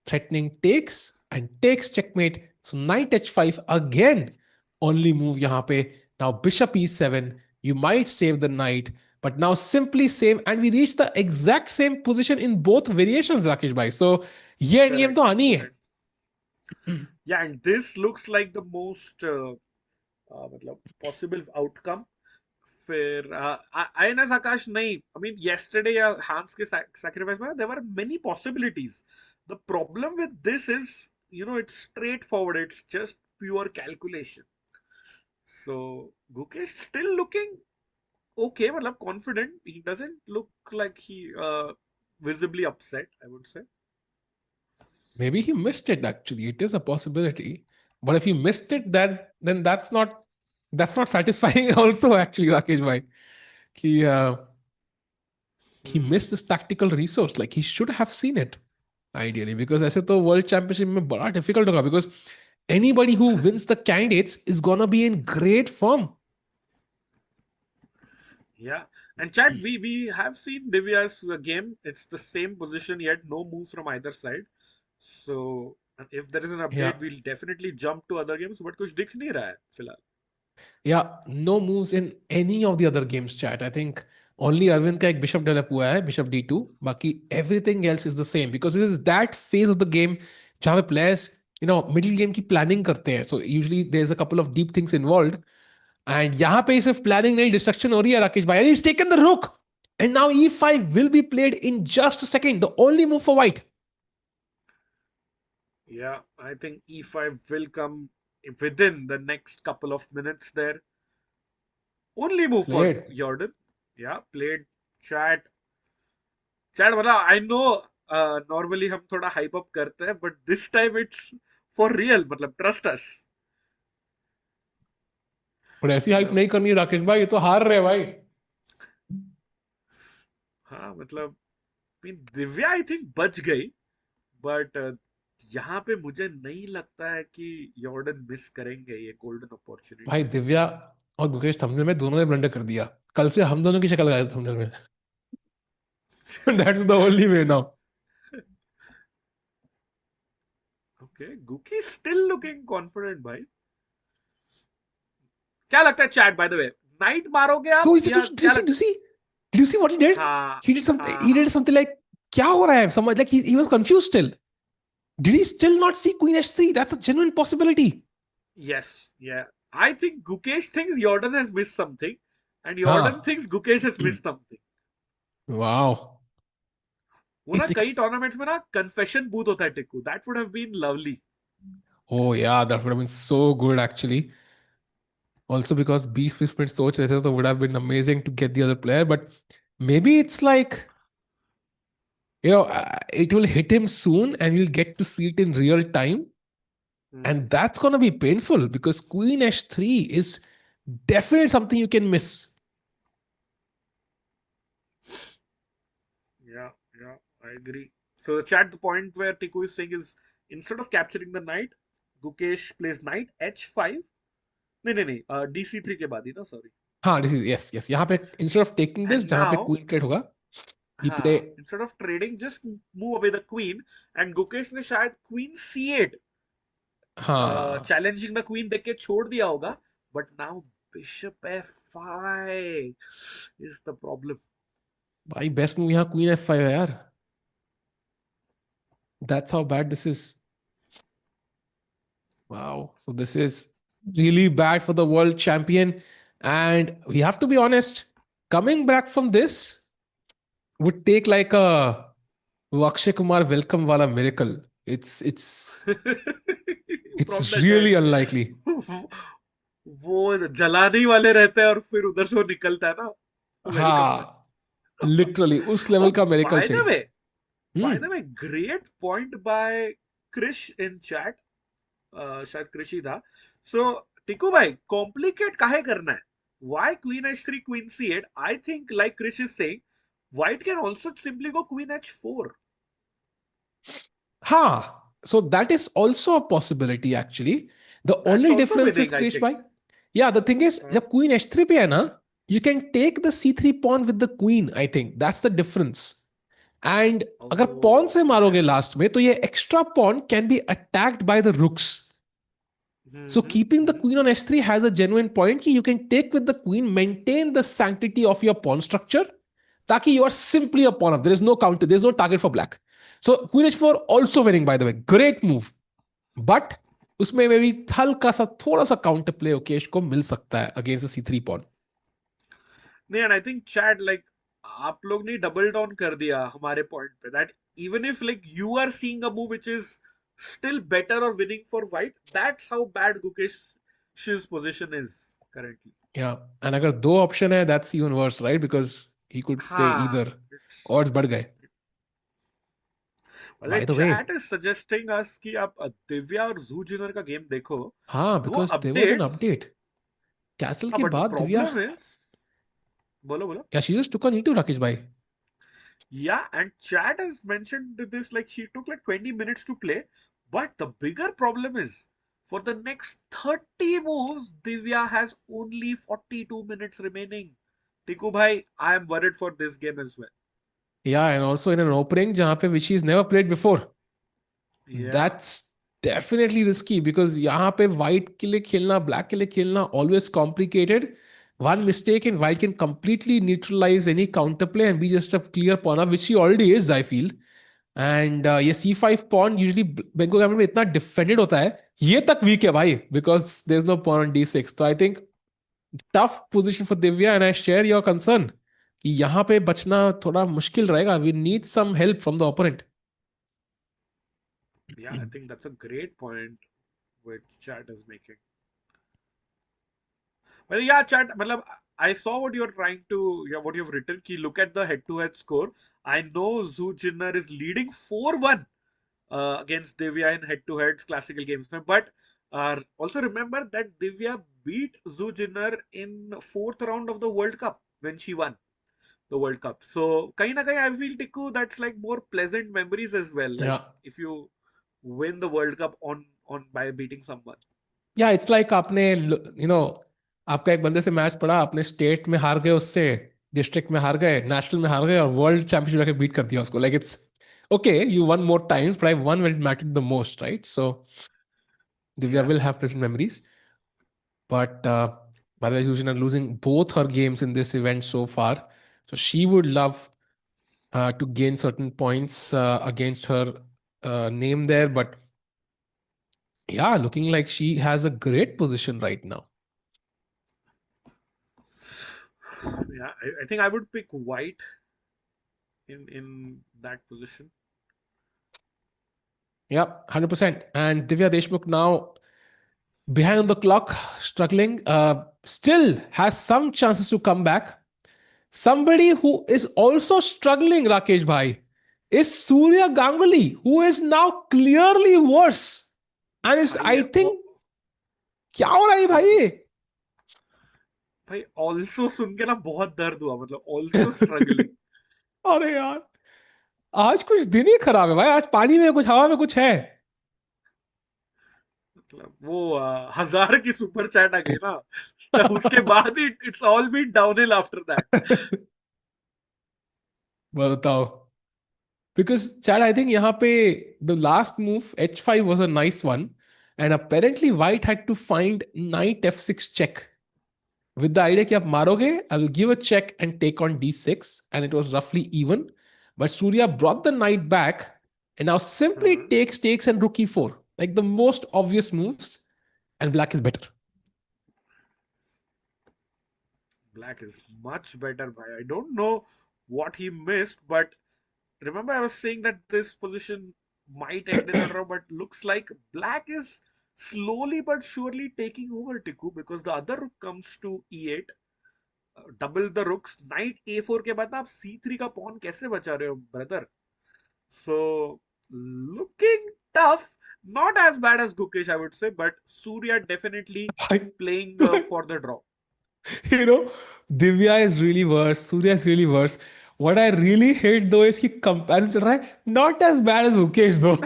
threatening takes and takes checkmate. So knight h5 again, only move yahan pe. Now bishop e7, you might save the knight, but now simply save, and we reach the exact same position in both variations, Rakesh bhai. So ye endgame to aani hai. Yeah, and this looks like the most मतलब possible outcome. फिर INS Akash नहीं. I mean, yesterday Hans के sacrifice में there were many possibilities. The problem with this is, it's straightforward. It's just pure calculation. So Gukesh still looking okay, मतलब confident. He doesn't look like he visibly upset, I would say. Maybe he missed it actually. It is a possibility. But if he missed it, then that's not satisfying also actually, Rakesh bhai. He missed this tactical resource. Like he should have seen it ideally, because ऐसे तो World Championship में बड़ा difficult होगा, because anybody who wins the candidates is gonna be in great form. Yeah, and chat, we have seen Divya's game. It's the same position yet no moves from either side. So if there is an Yeah. update, we'll definitely jump to other games. But कुछ दिख नहीं रहा है फिलहाल. Yeah, no moves in any of the other games, chat. I think only Arvind का एक bishop develop हुआ है, bishop d2. बाकी everything else is the same, because it is that phase of the game जहाँ पे players, middle game की planning करते हैं. So usually there's a couple of deep things involved. And यहाँ पे सिर्फ planning नहीं, destruction हो रही है, राकेश भाई. And he's taken the rook. And now e5 will be played in just a second. The only move for white. Yeah, I think e5 will come within the next couple of minutes there. Only move for Jordan. Yeah, played chat. Chat, मतलब I know normally हम थोड़ा hype up करते हैं, but this time it's for real. मतलब trust us. और ऐसी hype नहीं करनी राकेश भाई, ये तो हार रहे भाई. हाँ मतलब दिव्या आई थिंक बच गई, बट यहाँ पे मुझे नहीं लगता है कि यॉर्डन मिस करेंगे ये गोल्डन अपॉर्चुनिटी. भाई दिव्या और गुकेश थंबनेल में दोनों ने ब्लंडर कर दिया. कल से हम दोनों की शक्ल लगाए थे थंबनेल में. That is the only way now. Okay, Guki still looking confident भाई. क्या लगता है chat, bye the way, night मारोगे आप या क्या लगता है? Did you see what he did? हाँ, He did something like, क्या हो रहा है? Somewhat like he was confused still. Did he still not see Queen h3? That's a genuine possibility. Yes, yeah. I think Gukesh thinks Jordan has missed something, and Jordan thinks Gukesh has missed something. Wow. वो ना कई tournaments में ना confession booth होता है Tikku. That would have been lovely. Oh yeah, that would have been so good actually. Also because 20 minute सोच रहे थे, so would have been amazing to get the other player. But maybe it's like, it will hit him soon and we'll get to see it in real time. Hmm. And that's going to be painful because Queen H3 is definitely something you can miss. Yeah, yeah, I agree. So the chat, the point where Tiku is saying is instead of capturing the knight, Gukesh plays knight h5. नहीं नहीं नहीं, DC3 के बाद ही ना, sorry. हाँ, this is, yes, yes. यहाँ पे instead of taking this, And जहाँ पे now, queen trade होगा, he play. हाँ, instead of trading, just move away the queen. And Gukesh ने शायद queen c8 हाँ challenging the queen देख के छोड़ दिया होगा. But now bishop f5 is the problem. भाई बेस्ट मूव यहाँ क्वीन F5 है यार. That's how bad this is. Wow. So this is really bad for the world champion. And we have to be honest, coming back from this would take like a Akshay Kumar welcome wala miracle. It's it's From it's the really dead. unlikely. वो जलाने वाले रहते हैं और फिर उधर से वो निकलता है ना, वेलकम में. हाँ, लिटरली उस लेवल Oh, का मेरेकल by the चाहिए. way, hmm. great point by Krish in chat. शायद कृषि था. So, टिकू भाई, complicate काहे करना है? Why queen h3, queen c8? I think, like Krish is saying, white can also simply go queen h4. हाँ. So that is also a possibility actually. The That's only also difference is winning, I Krish think. bhai. Yeah, the thing is, Uh, जब queen h3 पे है ना, you can take the c3 pawn with the queen. I think that's the difference. And अगर pawn oh, से okay. मारोगे last में, तो ये extra pawn can be attacked by the rooks. So Mm-hmm, keeping the mm-hmm. queen on h3 has a genuine point कि you can take with the queen, maintain the sanctity of your pawn structure, ताकि you are simply a pawn up. There is no counter, there is no target for black. So queen h4 also winning, by the way. Great move. But उसमें में भी हल्का सा थोड़ा सा counter play Okesh को मिल सकता है अगेंस्ट सी थ्री पॉन. नहीं, and I think chat, like, आप लोग ने डबल डाउन कर दिया हमारे पॉइंट पे, that even if like you are seeing a move which is still better or winning for white, that's how bad Gukesh's position is currently. Yeah and अगर दो option है that's even worse right because he could play हाँ, either. Odds बढ़ गए. मतलब by the way, chat is suggesting us कि आप दिव्या और जू जिनर का गेम देखो. हाँ वो because there was an updates. Update castle हाँ, के बट द बाद दिव्या. प्रॉब्लम इज, बोलो बोलो. या she just took on to Rakesh भाई. Yeah, and chat has mentioned this, like she took like 20 minutes to play. But the bigger problem is for the next 30 moves, Divya has only 42 minutes remaining. Tiku bhai, I am worried for this game as well. या and also in an opening जहां पे which is never played before. Yeah, that's definitely risky because यहाँ पे white के लिए खेलना, black के लिए खेलना always complicated. One mistake and white can completely neutralize any counterplay and be just a clear pawn up, which he already is, I feel. And ये C5 pawn usually बेंगो Gamble में इतना defended होता है, ये तक वीक है भाई because there is no pawn on D6. तो I think tough position for Divya and I share your concern कि यहाँ पे बचना थोड़ा मुश्किल रहेगा. We need some help from the opponent. yeah, I think that's a great point which chat is making. Well, yeah, chat. Matlab, I saw what you're trying to, yeah, what you've written. Ki look at the head-to-head score. I know Zhu Jiner is leading 4-1 against Divya in head-to-head classical games. But also remember that Divya beat Zhu Jiner in fourth round of the World Cup when she won the World Cup. So, kahin na kahin, I feel, Tiku, that's like more pleasant memories as well. Like या if you win the World Cup on by beating someone. या it's like आपने आपका एक बंदे से match पड़ा, आपने state में हार गए उससे, डिस्ट्रिक्ट में हार गए, नेशनल में हार गए और वर्ल्ड चैंपियनशिप जाके बीट कर दिया उसको. Like it's okay, you won more times, but I won when it mattered the most, right? So Divya Yeah. will have pleasant memories. But by the way, Susan are losing both her games in this event so far. So she would love to gain certain points against her name there. But yeah, looking like she has a great position right now. Yeah, I think I would pick white in that position. Yep, 100%. And Divya Deshmukh now behind on the clock, struggling, still has some chances to come back. Somebody who is also struggling, Rakesh Bhai, is Surya Ganguly, who is now clearly worse. And is, भाई I वो think, क्या हो रहा है भाई ये? भाई also सुन के ना बहुत दर्द हुआ, मतलब ऑल्सो स्ट्रगलिंग। अरे यार, आज कुछ दिन ही खराब है भाई। आज पानी में कुछ, हवा में कुछ है। मतलब वो 1000 की सुपर चैट आ गई ना, उसके बाद ही it's all been downhill after that. बताओ। Because Chad, I think यहाँ पे the last move h5 was a nice one, and apparently White had to find knight f6 check with the idea कि आप मारोगे, I will give a check and take on d6, and it was roughly even. But Surya brought the knight back and now simply takes and rook e4, like the most obvious moves, and black is better. Black is much better, bhai. I don't know what he missed, but remember I was saying that this position might end in a draw, but looks like black is slowly but surely taking over Tiku, because the other rook comes to e8, double the rooks, knight a4 के बाद आप c3 का pawn कैसे बचा रहे हो brother? So looking tough, not as bad as Gukesh I would say, but Surya definitely playing for the draw. You know, Divya is really worse. Surya is really worse. What I really hate though is कि comparison चल रहा है. Not as bad as Mukesh though.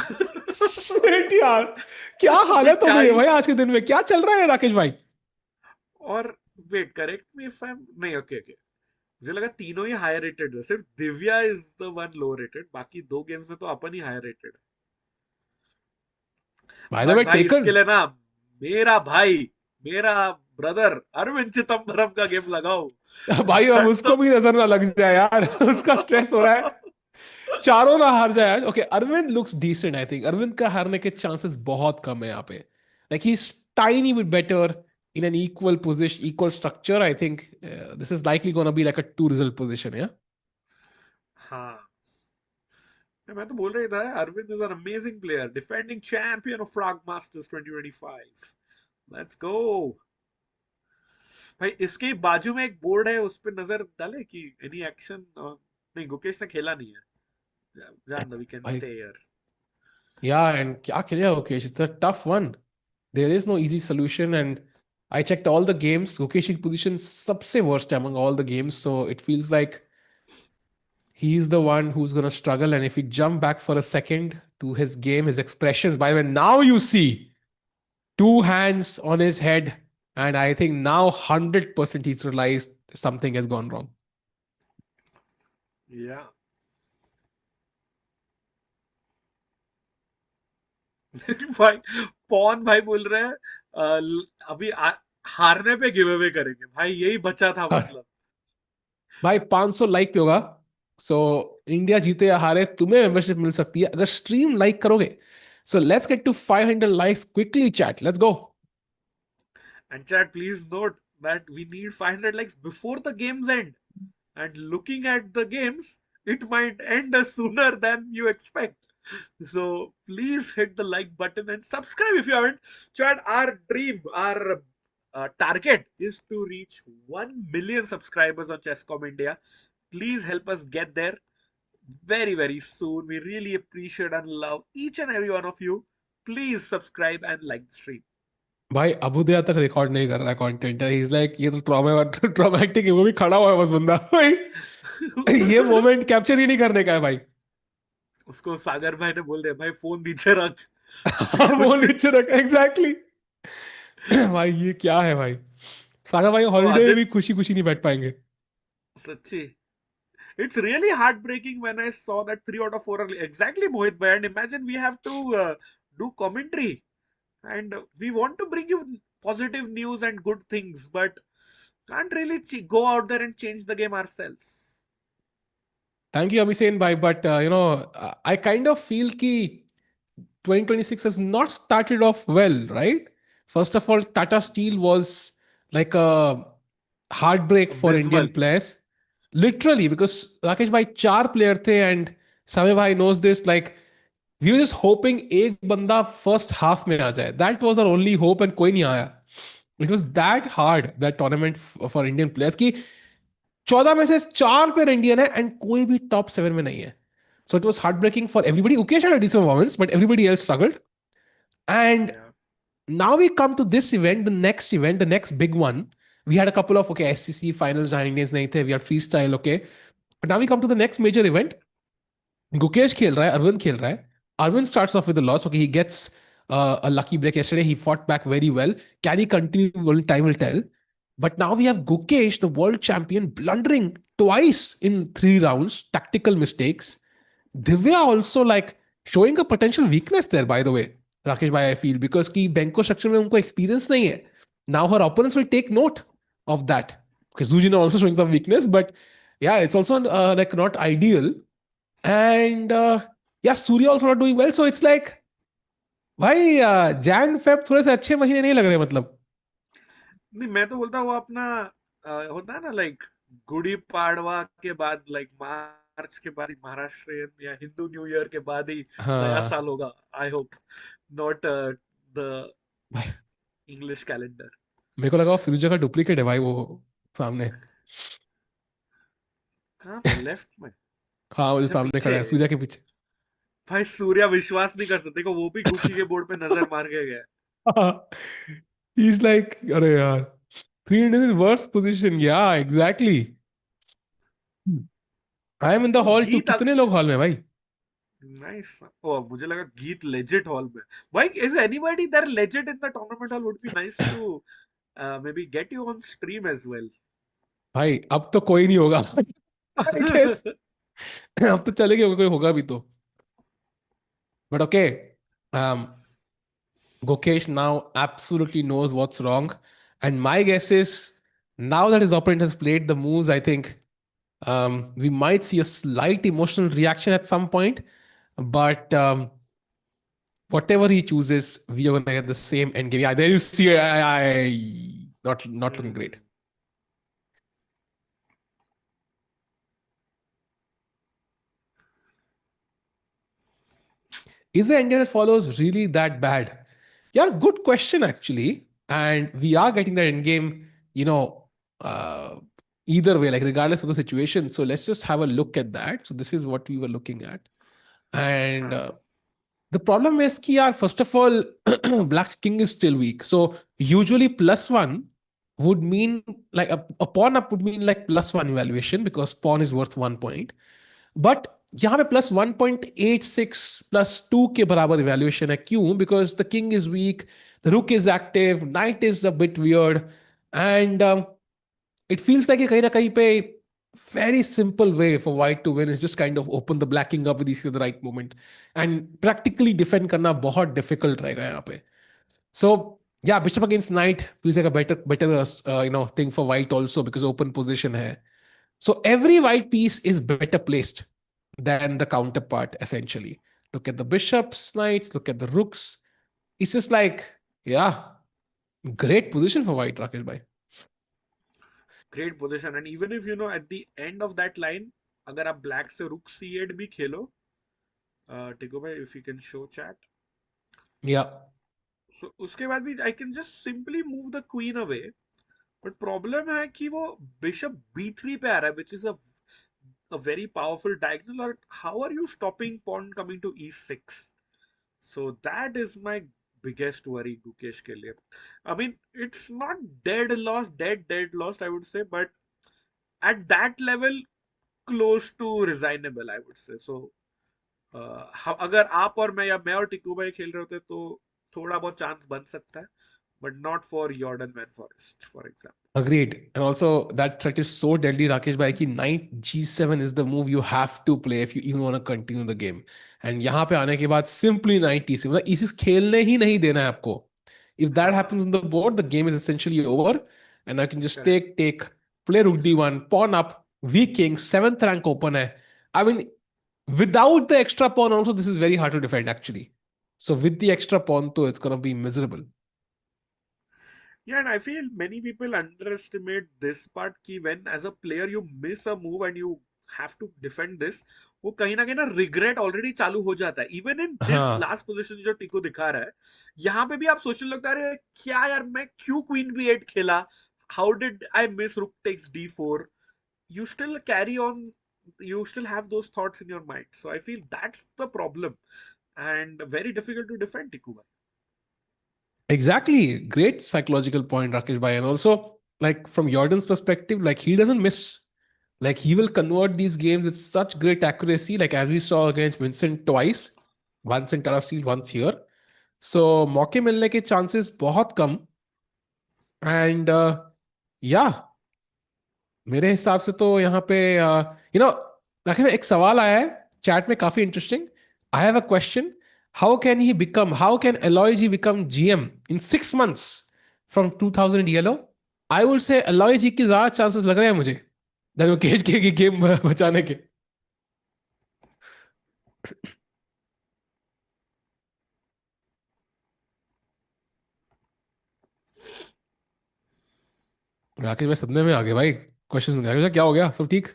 Shit यार, क्या अबे हालत हो क्या गई है ही। भाई आज के दिन में? क्या चल रहा है राकेश भाई? और wait, correct me if I am, नहीं, ओके ओके, मुझे लगा तीनों ही हायर रेटेड है, सिर्फ Divya is the one low rated, बाकी दो गेम्स में तो अपन ही हायर रेटेड है। By the बट way, भाई इसके taken. लिए ना, मेरा भाई, मेरा ब्रदर अरविंद चिदम्बरम का गेम लगाओ। भाई अब तो उसको भी नजर ना लग जाए यार। उसका स्ट्रेस हो रहा है। चारों ना हार जाए आज। Okay, Arvind looks decent. I think Arvind का हारने के चांसेस बहुत कम है यहाँ पे। Like he is tiny bit better in an equal position, equal structure. I think this is likely going to be like a two result position. Yeah. हाँ, मैं तो बोल रही था, Arvind is an amazing player, defending champion of Prague masters 2025। Let's go भाई। इसके बाजू में एक बोर्ड है, उस पर नजर डाले कि एनी एक्शन। नहीं, गुकेश ने खेला नहीं है, जान दो, we can I, stay here. yeah, and क्या खेलेगा Gukesh? It's a tough one. There is no easy solution, and I checked all the games. Gukesh की position सबसे worst है among all the games, so it feels like he's the one who's going to struggle. And if we jump back for a second to his game, his expressions, by the way, now you see two hands on his head. And I think now 100% he's realized something has gone wrong. या भाई, पौन भाई बोल रहे हैं अभी हारने पे गिव अवे करेंगे भाई, यही बचा था मतलब। भाई 500 लाइक पे होगा, सो इंडिया जीते या हारे तुम्हें मेंबरशिप मिल सकती है अगर स्ट्रीम लाइक करोगे. So let's get to 500 likes quickly chat, let's go. And chat, please note that we need 500 likes before the games end. And looking at the games, it might end sooner than you expect. So please hit the like button and subscribe if you haven't. Chat, our dream, our target is to reach 1 million subscribers on Chesscom India. Please help us get there very, very soon. We really appreciate and love each and every one of you. Please subscribe and like the stream. भाई अबुदया तक record नहीं कर रहा है content. He is like ये तो traumatic है. वो भी खड़ा हुआ है बस बंदा. भाई ये मोमेंट कैप्चर ही नहीं करने का है भाई. उसको सागर भाई ने बोल दिया, भाई फोन नीचे रख। वो कुछ नीचे रखा एग्जैक्टली. भाई ये क्या है भाई. सागर भाई तो हॉलीडे में भी आदित्य, खुशी खुशी नहीं बैठ पाएंगे. सच्ची, it's really heartbreaking when I saw that 3 out of 4 are exactly Mohit bhai, and imagine we have to do commentary, and we want to bring you positive news and good things, but can't really go out there and change the game ourselves. Thank you, Abhishek bhai. But I kind of feel ki 2026 has not started off well, right? First of all, Tata Steel was like a heartbreak for Indian Abysmal. players. Literally, because Rakesh bhai चार player थे and Samay bhai knows this. Like We were just hoping एक बंदा first half में आ जाए. That was our only hope and कोई नहीं आया. It was that hard, that tournament for Indian players कि 14 में से 4 पेयर इंडियन है एंड कोई भी टॉप 7 में नहीं है. So it was heartbreaking for everybody. Ukesh had a decent performance, but everybody else struggled. And Yeah. now we come to this event, the next big one. We had a couple of SCC finals, Indians nahi the. We had freestyle, okay. But now we come to the next major event. Gukesh खेल रहा है, Aravindh खेल रहा है. Aravindh starts off with a loss. Okay, he gets a lucky break yesterday. He fought back very well. Can he continue? Only time will tell. But now we have Gukesh, the world champion, blundering twice in 3 rounds, tactical mistakes. Divya also like showing a potential weakness there, by the way, Rakesh bhai, I feel, because ki Benko structure mein unko experience nahi hai. Now her opponents will take note of that. Because Zhu Jiner also showing some weakness, but yeah, it's also like not ideal. And yeah, Surya also not doing well. So it's like, भाई Jan Feb थोड़े से अच्छे महीने नहीं लग रहे मतलब. नहीं, मैं तो बोलता हूँ वो अपना होता है ना, लाइक गुड़ी पाड़वा के बाद, लाइक मार्च के बाद ही महाराष्ट्र या हिंदू न्यू ईयर के बाद ही नया हाँ साल होगा, आई होप, नॉट द भाई, इंग्लिश कैलेंडर. मेरे को लगा वो फिरोजा का डुप्लीकेट है भाई वो सामने. कहाँ पे, लेफ्ट में? हाँ वो जो अच्छा, सामने खड़ा पीछे. है सूर्या के पीछे. भाई सूर्या विश्वास नहीं कर सकते, देखो वो भी गुकी के बोर्ड पे नजर मार के गया. He's like, अरे यार, 300 in worst position. Yeah, exactly. I am in the O hall too. गीत कितने लोग हॉल में भाई? नाइस. ओ मुझे लगा गीत लेजिट हॉल में. भाई is anybody there legit in the tournament hall? Would be nice to maybe get you on stream as well. भाई अब तो कोई नहीं होगा. I guess. अब तो चलेगा, कोई होगा भी तो. But okay. Gukesh now absolutely knows what's wrong. And my guess is now that his opponent has played the moves, I think we might see a slight emotional reaction at some point. But whatever he chooses, we are going to get the same endgame. Yeah, there you see, not looking great. Is the endgame that follows really that bad? Yeah, good question actually. And we are getting that endgame, either way, like regardless of the situation. So let's just have a look at that. So this is what we were looking at. And हाँ. the problem is कि यार, first of all, Black's king is still weak. So usually +1 would mean like a pawn up would mean like +1 evaluation because pawn is worth 1 point. But यहाँ पे +1.86 +2 के बराबर evaluation है. क्यों? Because the king is weak, the rook is active, knight is a bit weird, and it feels like कहीं ना कहीं पे very simple way for white to win is just kind of open the black king up with these at the right moment and practically defend करना बहुत difficult रहेगा यहाँ पे. So yeah, bishop against knight feels like a better thing for white also because open position hai. So every white piece is better placed than the counterpart essentially. Look at the bishops, knights, look at the rooks. It's just like, yeah, great position for white, Rakesh bhai. Great position, and even if at the end of that line, अगर आप black से rook c8 भी खेलो, टिको भाई, if you can show chat. Yeah. So उसके बाद भी I can just simply move the queen away. But problem है कि वो bishop b3 पे आ रहा है, which is a very powerful diagonal. Or how are you stopping pawn coming to e6? So that is my biggest worry Gukesh के लिए. I mean, it's not dead lost, I would say, but at that level, close to resignable, I would say. So अगर आप और मैं और टिकू भाई खेल रहे होते तो थोड़ा बहुत चांस बन सकता है, but not for Jordan van Foreest, for example. Agreed. And also that threat is so deadly, Rakesh bhai, ki knight g7 is the move you have to play if you even want to continue the game. And यहाँ पे आने के बाद simply knight e6, मतलब e6 खेलने ही नहीं देना है आपको. If that हाँ, happens on the board, the game is essentially over. And I can just correct. take, play rook d1, pawn up, weak king, 7th rank open hai. I mean, without the extra pawn also, this is very hard to defend actually. So with the extra pawn though, it's going to be miserable. Yeah, and I feel many people underestimate this part, ki when as a player you miss a move and you have to defend this, वो कहीं ना regret already चालू हो जाता है even in this हाँ last position जो टिको दिखा रहा है। यहाँ पे भी आप सोचने लगता है अरे क्या यार मैं क्यों क्वीन बी एट खेला, how did I miss rook takes D four, you still carry on, you still have those thoughts in your mind, so I feel that's the problem and very difficult to defend Tiku bhai. exactly, great psychological point, Rakesh bhai. And also, like from Jordan's perspective, like he doesn't miss. Like he will convert these games with such great accuracy, like as we saw against Vincent twice, once in Tara Steel, once here. So मौके मिलने के chances बहुत कम. And yeah, मेरे हिसाब से तो यहाँ पे यू नो आखिर एक सवाल आया है चैट में काफी interesting. I have a question. How can alloy G become GM in 6 months from 2000 Elo? I would say alloy G की ज्यादा चांसेस लग रहे हैं मुझे देन मुकेश के गेम बचाने के. राकेश भाई सदमे में आ गए भाई. क्वेश्चन क्या हो गया, सब ठीक?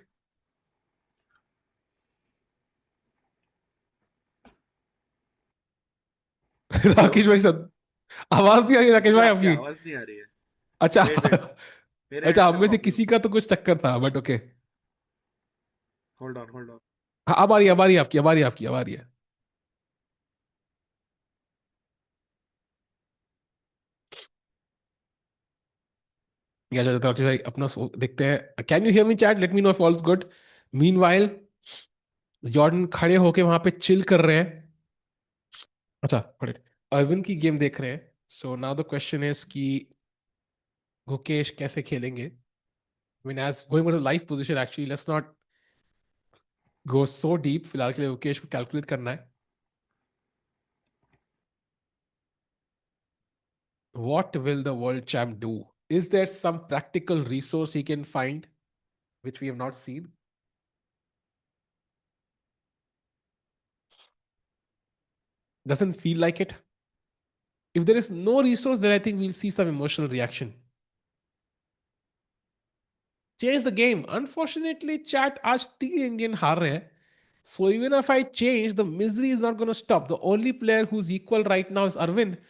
हेलो, राकेश भाई सद आवाज नहीं आ रही राकेश मुझे भाई आपकी आपकी. आवाज नहीं आ रही है। अच्छा. वेट वेट, मेरे अच्छा, एंड से हम में से प्रॉब्लम किसी है। का तो कुछ चक्कर था but okay. Hold on hold on. हाँ, अब आ रही है, अब आ रही है आपकी, अब आ रही है आपकी, अब आ रही है. या चलो तो भाई अपना देखते हैं. Can you hear me chat? Let me know if all is good. Meanwhile Jordan खड़े होके वहां पे चिल कर रहे हैं. अच्छा खड़े अरविंद की गेम देख रहे हैं. So now the question is कि गुकेश कैसे खेलेंगे. I mean, as going with a live position, actually, let's not go so deep. फिलहाल के लिए गुकेश को कैलकुलेट करना है. What will the world champ do? Is there some practical resource he can find which we have not seen? Doesn't feel like it. If there is no resource, then I think we'll see some emotional reaction. Change the game. Unfortunately, chat आज 3 Indian हार रहे हैं. So even if I change, the misery is not going to stop. The only player who's equal right now is Aravindh.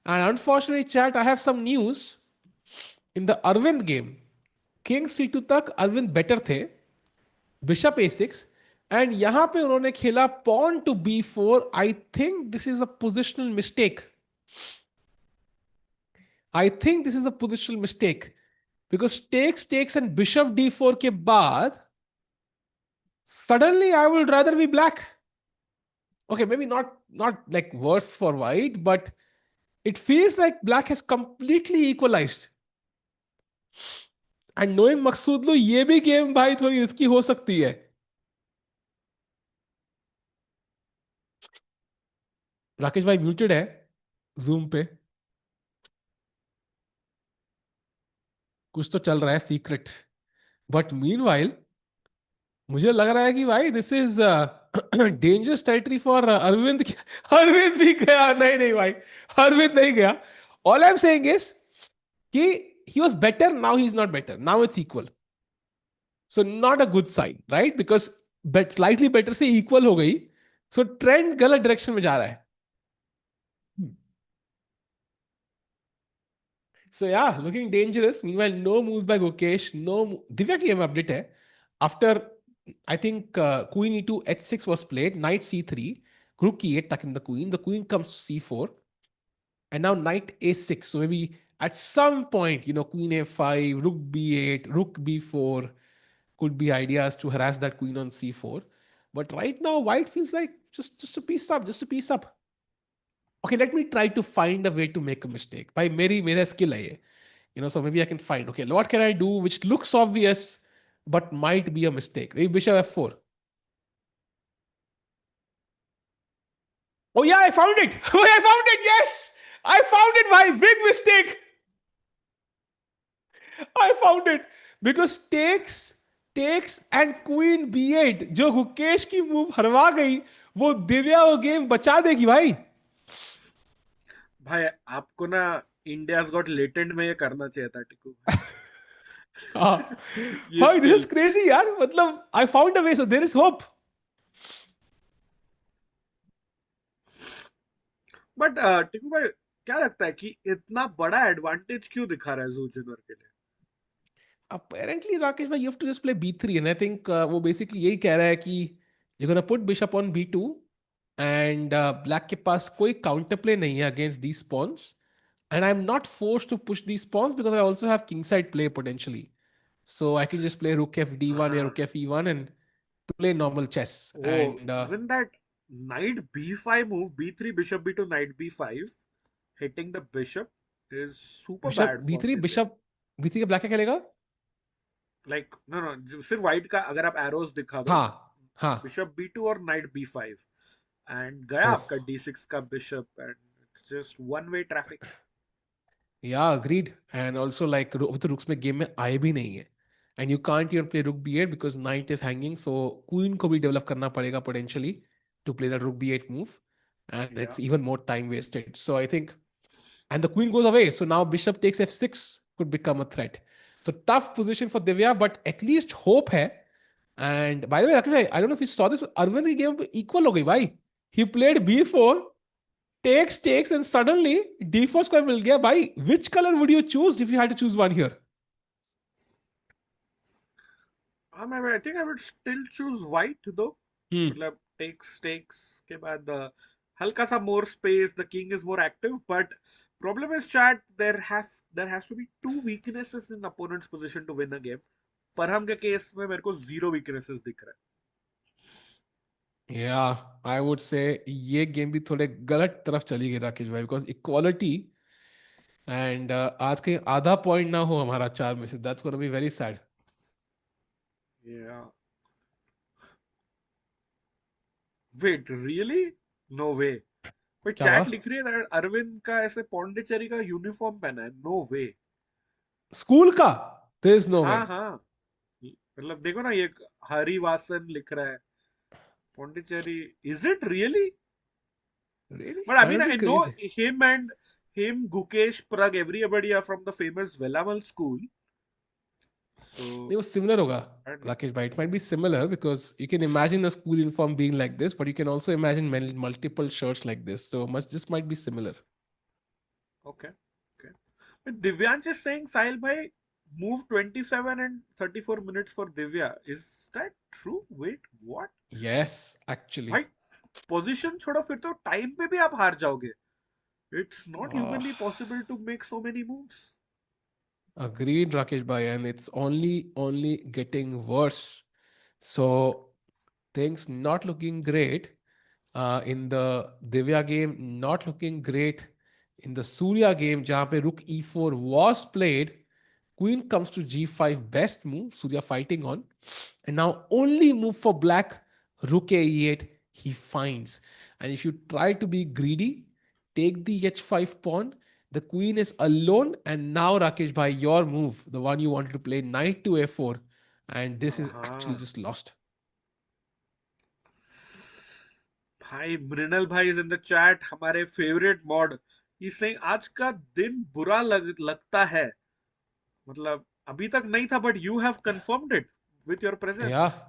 And unfortunately, chat, I have some news. In the Aravindh game, King C2 तक Aravindh better थे. Bishop A6. And यहाँ पे उन्होंने खेला pawn to B4. I think this is a positional mistake. I think this is a positional mistake. Because takes and bishop d4 के बाद suddenly I would rather be black. Okay, maybe not like worse for white, but it feels like black has completely equalized. And knowing Maghsoodloo, ये भी game भाई थोड़ी risky हो सकती है. राकेश भाई म्यूटेड है जूम पे. कुछ तो चल रहा है सीक्रेट. बट मीनवाइल मुझे लग रहा है कि भाई this is dangerous territory for Arvind. Arvind भी गया? नहीं नहीं भाई, अरविंद नहीं गया. All I am saying is कि he was better, now he's not better, now it's equal. So not a good sign, right? Because slightly better से equal हो गई, so trend गलत direction में जा रहा है. So yeah, looking dangerous. Meanwhile, no moves by Gukesh. No, Divya की हम update है. After I think Queen E2 H6 was played, Knight C3, Rook E8 tucking the Queen. The Queen comes to C4, and now Knight A6. So maybe at some point, Queen A5, Rook B8, Rook B4 could be ideas to harass that Queen on C4. But right now, White feels like just a piece up, just a piece up. Okay, let me try to find a way to make a mistake. By मेरा skill है ये. So maybe I can find, okay, what can I do which looks obvious but might be a mistake? Maybe bishop f4. Oh yeah, I found it. Oh, I found it. Yes, I found it. My big mistake. I found it because takes and queen b8 जो गुकेश की move हरवा गई, वो दिव्या वो game बचा देगी भाई. भाई आपको ना इंडियाज गॉट लेटेंट में ये करना चाहिए था टिकू। हाँ ये भाई, दिस इज स्किल। क्रेजी यार, मतलब I found a way, so there is hope. But Tiku भाई, क्या लगता है कि इतना बड़ा एडवांटेज क्यों दिखा रहा है जू जिनर के लिए? Apparently, Rakesh bhai, you have to just play b3, and I think वो basically यही कह रहा है कि you're gonna put bishop on b2, and black के पास कोई counter play नहीं है against these pawns, and I'm not forced to push these pawns because I also have kingside play potentially, so I can just play rook f d1 or हाँ। rook f e1 and play normal chess. Oh, And even that knight b5 move, b3 bishop b2 knight b5, hitting the bishop is super bishop bad for b3, Divya. b3 का black क्या खेलेगा? Like no no, सिर्फ white का अगर आप arrows दिखा दो, हाँ हाँ. बिशप b2 और नाइट b5, एंड गया ओह, आपका d6 का bishop, and it's just one way traffic. Yeah agreed. And also like तो रुक्स में गेम में आए भी नहीं है, and you can't even play rook b eight because knight is hanging, so queen को भी डेवलप करना पड़ेगा potentially to play that rook b eight move, and yeah it's even more time wasted. So I think, and the queen goes away, so now bishop takes f6 could become a threat. So tough position for Divya, but at least hope hai. And by the way, Rakesh, I don't know if you saw this, Arvind की game equal हो गई भाई. He played b4, takes, and suddenly d4 square मिल गया भाई. Which color would you choose if you had to choose one here? I think I would still choose white though. Hmm. मतलब takes के बाद हल्का सा more space, the king is more active, but problem is chat, there has to be two weaknesses in opponents position to win a game. Parham के case में मेरे को zero weaknesses दिख रहा Yeah, I would say ये game भी थोड़े गलत तरफ चली गई राकेश भाई, बिकॉज इक्वालिटी, एंड आज कहीं आधा पॉइंट ना हो हमारा चार में से, that's gonna be very sad. है। या वेट, रियली? नो वे। कोई क्या हुआ? चैट लिख रही है that अरविंद का ऐसे पौंडीचेरी का यूनिफॉर्म पहना है, नो वे। स्कूल का? देयर इज नो वे. हाँ हाँ, मतलब देखो ना, ये हरिवासन लिख रहा है Pondicherry. Is it really? Really? But I That mean would be I know crazy. Him and him, Gukesh, Prag, everybody are from the famous Velammal school, so नहीं, वो सिमिलर होगा आई डोंट नो। राकेश भाई. It might be similar because you can imagine a school uniform being like this, but you can also imagine multiple shirts like this, so must just might be similar. Okay okay. Divyansh is saying, Sahil bhai, move 27 and 34 minutes for Divya. Is that true? Wait, what? Yes, actually. भाई position छोड़ो, फिर तो time पे भी आप हार जाओगे। It's not uh, humanly possible to make so many moves. Agreed, Rakesh bhai, and it's only getting worse. So things not looking great in the Divya game, not looking great in the Surya game, जहाँ पे rook e4 was played. Queen comes to g5, best move, Surya fighting on. And now only move for black, rook e8, he finds. And if you try to be greedy, take the h5 pawn. The queen is alone. And now, Rakesh bhai, your move, the one you wanted to play, knight to a4. And this is actually हाँ just lost. भाई, मृणल भाई is in the chat, हमारे favourite mod. He saying आज का दिन बुरा लगता है। मतलब अभी तक नहीं था, but you have confirmed it with your Yeah. Presence,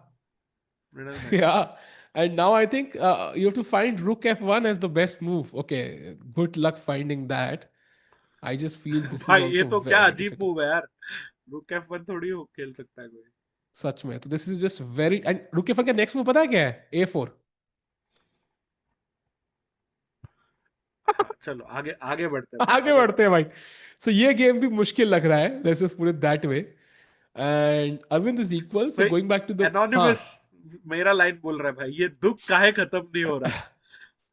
Mrinal भाई। Yeah. And now I think you have to find rook f1 as the best move. Okay, good luck finding that. I just feel this is भाई ये also तो क्या very अजीब difficult. Move है यार। रुक F1 थोड़ी हो खेल सकता है कोई। सच में तो this is just very, and rook f1 का नेक्स्ट मूव पता है क्या है? a4. हाँ चलो, आगे आगे बढ़ते हैं भाई, आगे आगे बढ़ते बढ़ते हैं भाई. सो ये गेम भी मुश्किल लग रहा है, let's just put it that way. And Arvind is equal, हैं सो गोइंग बैक टू भाई। द, हाँ. एनोनिमस मेरा लाइन बोल रहा है भाई, ये दुख काहे खत्म नहीं हो रहा।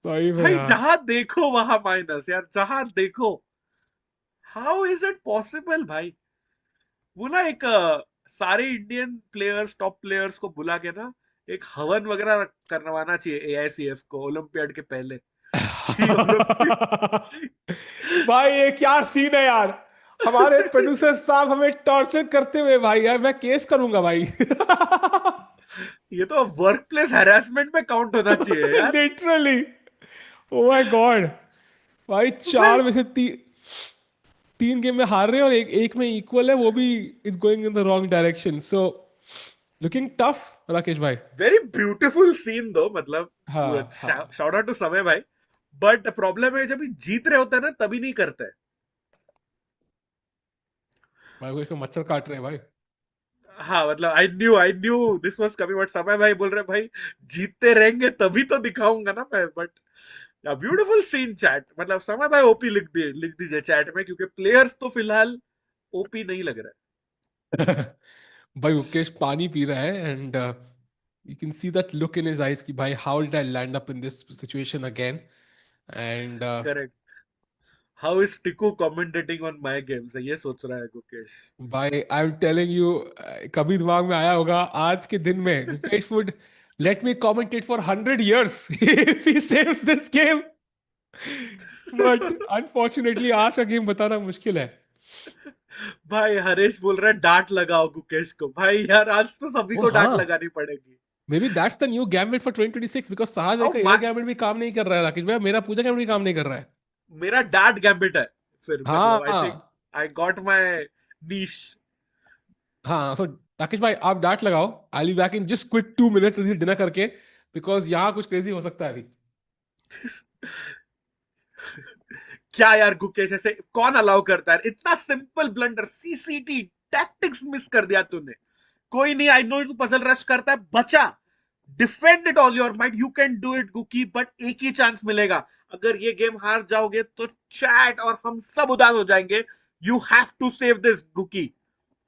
सही में भाई यार. जहां देखो वहां माइनस यार, जहां देखो। हाउ इज इट पॉसिबल भाई? वो ना एक सारे इंडियन प्लेयर्स, टॉप प्लेयर्स को बुला के ना एक हवन वगैरह करवाना चाहिए एआईसीएफ को ओलंपियाड के पहले। कि ओलंपियाड। भाई ये क्या सीन है यार. हमारे प्रोड्यूसर साहब हमें टॉर्चर करते हुए भाई, यार मैं केस करूंगा भाई. ये तो वर्क प्लेस हैरेसमेंट में काउंट होना चाहिए यार। लिटरली. Oh my God. भाई तो भाई चार में से तीन. 3 गेम में हार रहे हैं और एक में इक्वल है, वो भी is going in the wrong direction. So looking tough Rakesh भाई. वेरी ब्यूटीफुल सीन दो, मतलब हाँ हाँ. शाउट आउट टू समय भाई. बट प्रॉब्लम है जब ये जीत रहे होते हैं ना तभी नहीं करते हैं. भाई को इसको मच्छर काट रहे हैं भाई. हाँ मतलब I knew this was coming, but समय भाई बोल रहे भाई जीतते रहेंगे तभी तो दिखाऊंगा ना मैं. बट ब्यूटीफुल सीन चैट, मतलब समय भाई ओपी लिख दीजिए चैट में, क्योंकि प्लेयर्स तो फिलहाल ओपी नहीं लग रहा भाई मुकेश पानी पी रहा है and you can see that look in his eyes कि भाई how did I land up in this situation again. And है. Correct. How is Tiku commentating on my games, ये सोच रहा है गुकेश. भाई आई एम टेलिंग यू, कभी दिमाग में आया होगा आज के दिन में Gukesh would let me commentate for 100 years if he saves this game. But unfortunately आज का गेम बताना मुश्किल है. भाई हरीश बोल रहा है डांट लगाओ गुकेश को. भाई यार आज तो सभी ओ को डांट हाँ, लगानी पड़ेगी. May be that's the new gambit for 2026 because Sahaj भाई और का एयर गैम्बिट भी काम नहीं कर रहा है राकेश भाई, मेरा पूजा गैम्बिट भी काम नहीं कर रहा है. मेरा डांट गैम्बिट है फिर, मतलब आई थिंक हाँ आई गॉट माय नीश. हाँ. सो राकेश भाई आप डांट लगाओ, I be back in just quick 2 minutes dinner करके, बिकॉज यहाँ कुछ क्रेजी हो सकता है अभी. क्या यार गुकेश, ऐसे कौन अलाउ करता है इतना simple blunder, CCT tactics miss कर दिया तूने. कोई नहीं, आई नो तू पजल रश करता है, बचा. Defend it all your might, you can do it Gukki, but एक ही चांस मिलेगा. अगर ये गेम हार जाओगे तो चैट और हम सब उदास हो जाएंगे. You have to save this Gukki,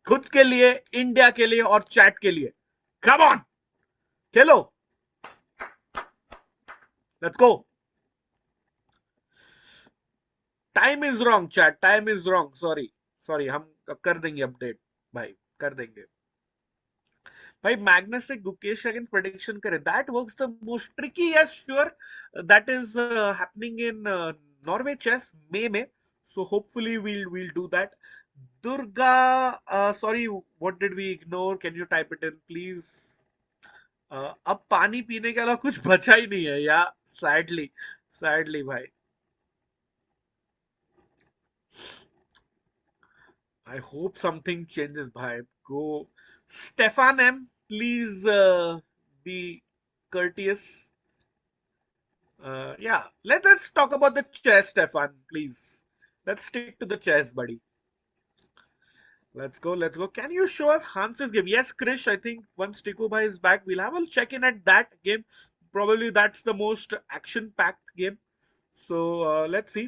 खुद के लिए, इंडिया के लिए और चैट के लिए. Come on, Khelo, let's go. Time is wrong chat, time is wrong. Sorry sorry, हम कर देंगे अपडेट भाई, कर देंगे. भाई मैग्नस से गुकेश अगेंस्ट प्रेडिक्शन करे, that works the most tricky. Yes sure, that is happening in Norway chess May में. So hopefully we'll do that. Durga, sorry, what did we ignore? Can you type it in please? अब पानी पीने के अलावा कुछ बचा ही नहीं है या, सैडली सैडली भाई. I hope something changes भाई. Go Stefan M, please be courteous. Yeah, let's talk about the chess, Stefan, please. Let's stick to the chess, buddy. Let's go, let's go. Can you show us Hans's game? Yes, Krish, I think once Tikubai is back, we'll have a check-in at that game. Probably that's the most action-packed game. So let's see.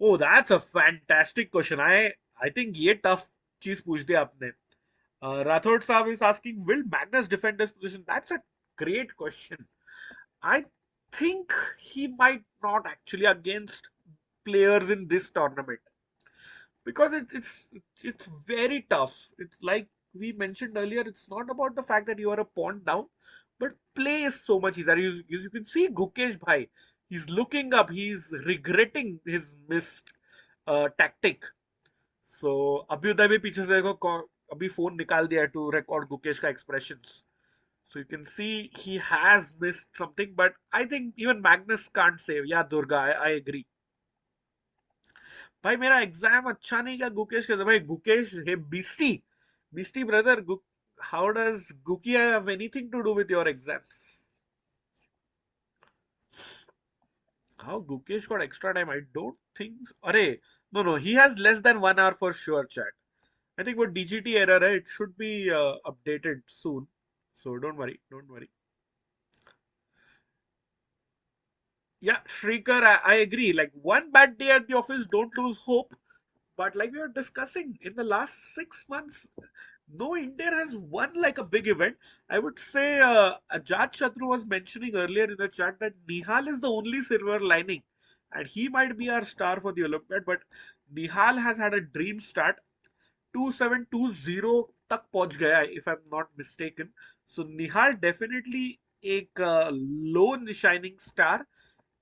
Oh, that's a fantastic question. I think ये tough चीज पूछ दिया आपने. Rathod Saab is asking, will Magnus defend this position? That's a great question. I think he might not actually against players in this tournament, because it's very tough. It's like we mentioned earlier, it's not about the fact that you are a pawn down, but play is so much easier. You can see Gukesh bhai, he's looking up, he's regretting his missed tactic. So Abhyuday भी पीछे से देखो, अभी phone निकाल दिया to record Gukesh का expressions. So you can see he has missed something, but I think even Magnus can't save. Yeah, Durga, I agree. भाई मेरा एग्जाम अच्छा नहीं गया गुकेश के, भाई Gukesh hey beastie, beastie brother. How does Gukki have anything to do with your exams? How Gukesh got extra time? I don't think. अरे no no, he has less than 1 hour for sure chat. I think वो DGT error है, it should be updated soon. So don't worry, don't worry. Yeah, Shrikar, I agree. Like one bad day at the office, don't lose hope. But like we were discussing, in the last 6 months, no Indian has won like a big event. I would say Ajat Chatru was mentioning earlier in the chat that Nihal is the only silver lining. And he might be our star for the Olympiad. But Nihal has had a dream start. 2720 तक पहुंच गया, if I'm not mistaken. So Nihal definitely एक lone shining star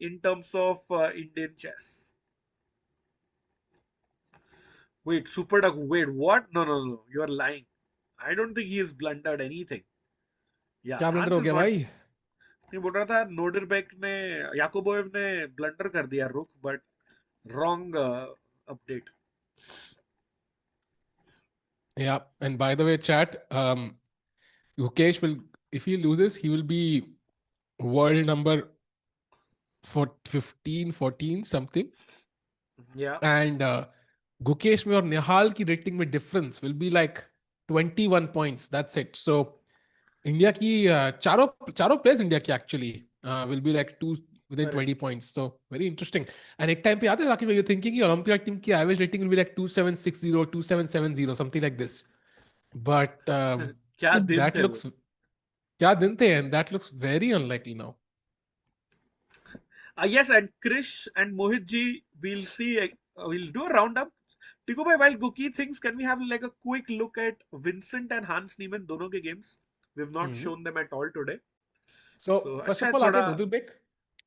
in terms of Indian chess. Wait, Super Duck, wait, what? No, no, no, you're lying. I don't think he has blundered anything. Yeah, क्या blunder Hans हो is गया not. भाई? नहीं बोल रहा था Nodirbek ने, याकोबोएव ने ब्लंडर कर दिया रुक, but wrong update. Yeah, and by the way, chat, Gukesh will, if he loses, he will be world number for 15, 14 something. Yeah, And Gukesh में और निहाल की रेटिंग में difference will be like 21 points, that's it. So India की चारों चारों players India की actually will be like to within correct. 20 points. So very interesting. And एक time पे याद है राकेश, you're thinking कि ओलंपिक टीम की average rating will be like 2760, 2770, something like this. But क्या दिन that थे वो. looks, क्या दिन थे, and that looks very unlikely now. Yes, and Krish and Mohit ji, we'll see. We'll do a roundup. Tiku bhai, while Guki thinks, can we have like a quick look at Vincent and Hans Niemann दोनों के games? We've not Hmm. shown them at all today. So So first अच्छा है of all आते थोड़ा. हैं Nodirbek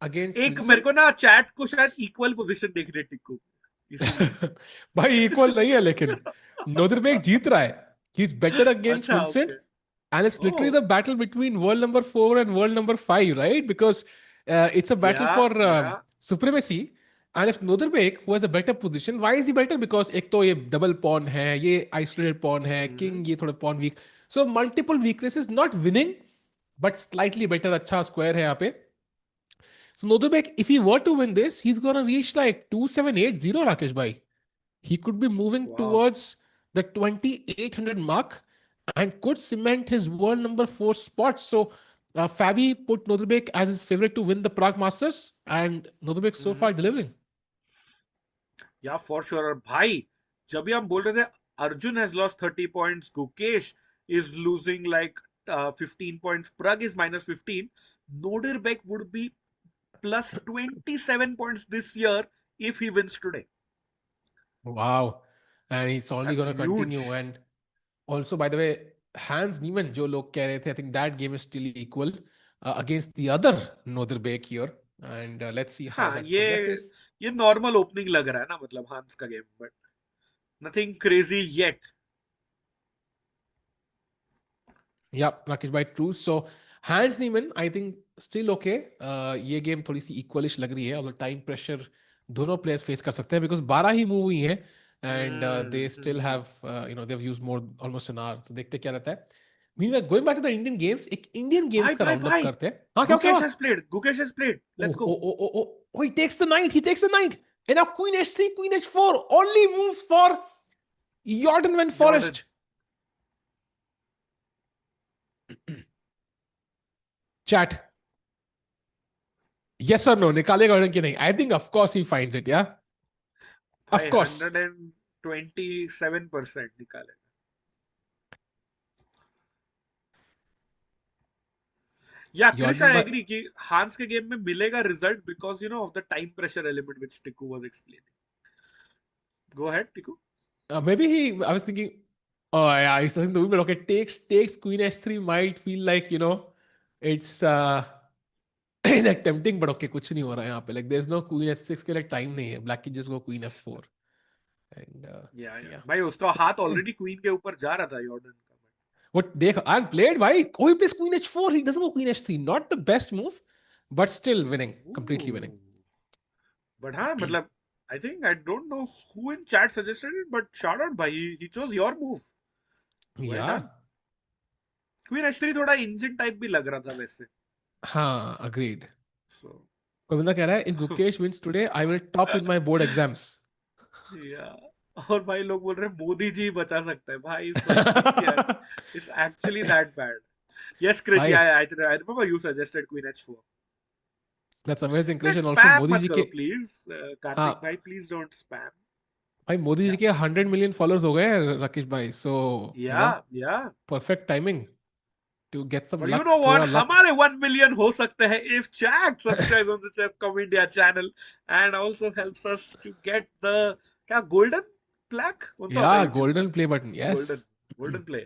against एक मेरे Vincent. को ना चैट को शायद इक्वल पोजीशन देख रहे टिक्कू, इसीलिए. भाई इक्वल नहीं है, लेकिन नोदरबेक जीत रहा है. ही इज बेटर अगेंस्ट अच्छा, Vincent, okay. and it's literally oh, the battle between world number 4 and world number 5, right? Because it's a battle या for या. supremacy. And if Nodirbek, who has a better position, why is he better? Because एक तो ये double pawn है, ये isolated pawn है, king ये थोड़ा pawn weak. So multiple weaknesses, not winning, but slightly better. अच्छा square है यहाँ पे. So Nodirbek, if he were to win this, he's gonna reach like 2780, Rakesh bhai. He could be moving वाह. towards the 2800 mark and could cement his world number 4 spot. So Fabi put Nodirbek as his favorite to win the Prague Masters, and Nodirbek so far delivering. Yeah for sure. और भाई, जब भी हम बोल रहे थे Arjun has lost 30 points, Gukesh is losing like 15 points, Pragg is -15, Nodirbek would be +27 points this year if he wins today. Wow. And he's only That's going to continue. huge. And also, by the way, Hans Niemann, जो लोग कह रहे थे, I think that game is still equal against the other Nodirbek here. And let's see how हाँ, that ये progresses. ये normal opening लग रहा है ना, मतलब हांस का game, but nothing crazy yet. Yeah, Rakesh bhai, true. So Hans Niemann, I think still okay. ये गेम थोड़ी सी इक्वलिश लग रही है, और टाइम प्रेशर दोनों प्लेयर्स फेस कर सकते हैं, बिकॉज 12 ही मूव हुई है, and they still have they have used more almost an hour. तो देखते क्या रहता है. Meanwhile going back to the Indian games, एक इंडियन गेम्स भाई का भाई राउंड अप भाई, करते हैं. हाँ, क्या क्या गुकेश हुआ? Has played, Gukesh has played, Oh, let's go. oh, oh, oh, oh. Oh, he takes the knight. He takes the knight. And now Queen H3, Queen H4. Only moves for Jorden van Jordan. Foreest. Chat. Yes or no? निकालेगा Jordan की नहीं? I think of course he finds it. Yeah. Of भाई course. 127% निकाले. Yeah Krish, Jordan I by agree कि Hans के game में मिलेगा result because you know of the time pressure element which Tiku was explaining. Go ahead Tiku. maybe he. I was thinking. Oh yeah, he's thinking the women. Okay, takes Queen H3 might feel like it's like tempting, but okay, कुछ नहीं हो रहा है यहाँ पे. Like there's no Queen H6 के लिए time नहीं है. Black can just go Queen F4 and या yeah. भाई, उसका हाथ ऑलरेडी क्वीन के ऊपर जा रहा था जॉर्डन का. What they unplayed? Why? Oh, he plays Queen H4. He doesn't go Queen H3. Not the best move, but still winning. Completely winning. But हाँ, मतलब I think, I don't know who in chat suggested it, but shout out भाई, he chose your move. Well Yeah. Done. Queen एच3 थोड़ा engine type भी लग रहा था वैसे. हाँ, agreed. सो कोई बंदा कह रहा है, if Gukesh wins today, I will top in my board exams. या. और भाई लोग बोल रहे हैं मोदी जी बचा सकता है. भाई इस बार प्लीज यार, it's actually that bad. Yes, Krish, भाई, yeah, I remember you suggested Queen H4. that's amazing, Krish. Let's And also spam Modi मत जी करो के please. हाँ Karthik bhai, please don't spam. भाई, मोदी जी Yeah, के 100 million followers हो गए हैं राकेश भाई. So yeah. perfect timing to get some But you luck. know what? थोड़ा luck. हमारे 1 million हो सकते हैं if chat subscribes on the Chesscom India channel and also helps us to get the क्या golden plaque? कौन सा होता है Yeah, Indian plaque? golden play button. Yes. Golden play.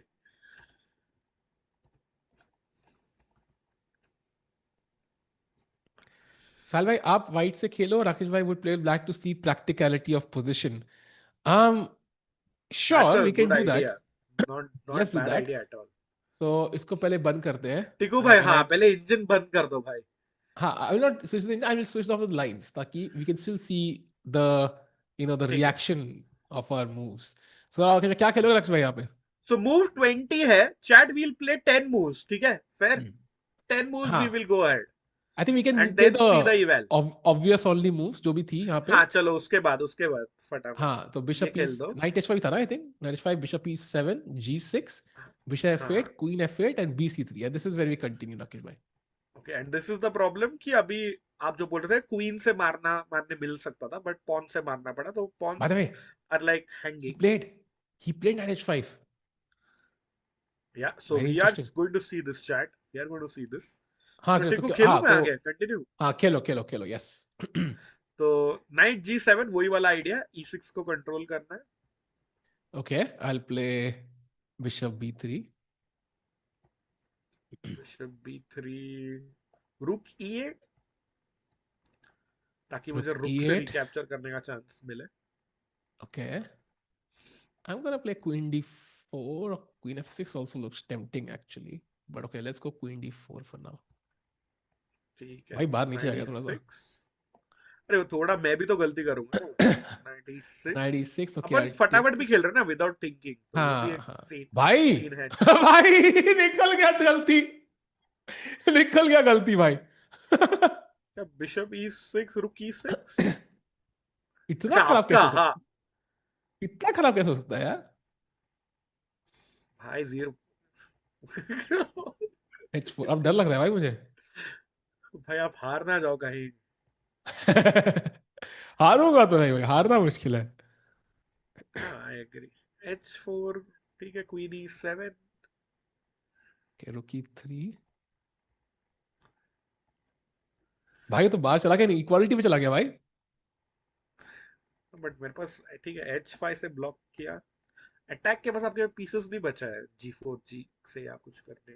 साल भाई, आप व्हाइट से खेलो. राकेश भाई would play black to see practicality of position. Um, That's sure, a we can good do that. idea. Not Let's do bad that. idea at all. तो इसको पहले बंद करते हैं. टिकू भाई, And हाँ, I पहले इंजन बंद कर दो भाई. हाँ, I will not switch the I will switch off the lines ताकि we can still see the the ठीक है. reaction of our moves. So okay, क्या खेलोगे लक्ष्य भाई यहाँ पे? So move 20 है, chat will play 10 moves, ठीक है? Fair? हम्म, 10 moves we हाँ, will go ahead I think we can and play then the see the eval. Obvious only moves जो भी थी यहाँ पे. हाँ चलो उसके बाद फटाफट हाँ, तो ये बिशप ई खेल दो. नाइट एच फाइव था ना, I think knight h five, bishop e seven, g six, bishop f eight, हाँ queen f eight and b c three. And this is very continue Rakesh भाई. Okay. And this is the problem कि अभी आप जो बोल रहे थे queen से मारने मिल सकता था, बट पॉन से मारना पड़ा, तो by the pawns way, are like he hanging. played he played knight h five. Yeah so very we are interesting. Going to see this chat. We are going to see this. हाँ, तो टिकू तो खेलूं हाँ, मैं तो आगे continue. हाँ, खेलो खेलो खेलो, yes. तो night G7 वही वाला आइडिया, E6 को कंट्रोल करना है. Okay, I will play bishop B three. Bishop B3, rook E8, ताकि मुझे रुक रुक से E8. रिकैप्चर करने का चांस मिले. Okay, I'm gonna play queen d4 or queen f6 also looks tempting actually. But okay, let's go queen d4 for now. ठीक है. भाई बाहर नीचे आ नाइट गया थोड़ा सा. E6. अरे वो थोड़ा मैं भी तो गलती करूंगा. Night night E6. e6, okay, अपन I'll फटाफट take. भी खेल रहे हैं ना विदाउट थिंकिंग, तो वो भी हाँ एक हाँ सीन भाई. सीन है. भाई निकल गया गलती. निकल गया गलती भाई. बिशप E6, रुक E6. इतना अच्छा खराब आपका, कैसे हो हाँ. सकता, इतना खराब कैसे हो सकता है यार. भाई जीरो. h4, अब डर लग रहा है भाई मुझे. भाई आप हार ना जाओ कहीं. हारूंगा तो नहीं भाई, हारना मुश्किल है. हाँ आई एग्री. H4. ठीक है. Queen E7. Okay, rook e3. भाई तो बाहर चला गया, इक्वालिटी पे चला गया भाई. बट मेरे पास ठीक है, H5 से ब्लॉक किया. अटैक के पास आपके पीसेस भी बचा है G4 G से या कुछ करने.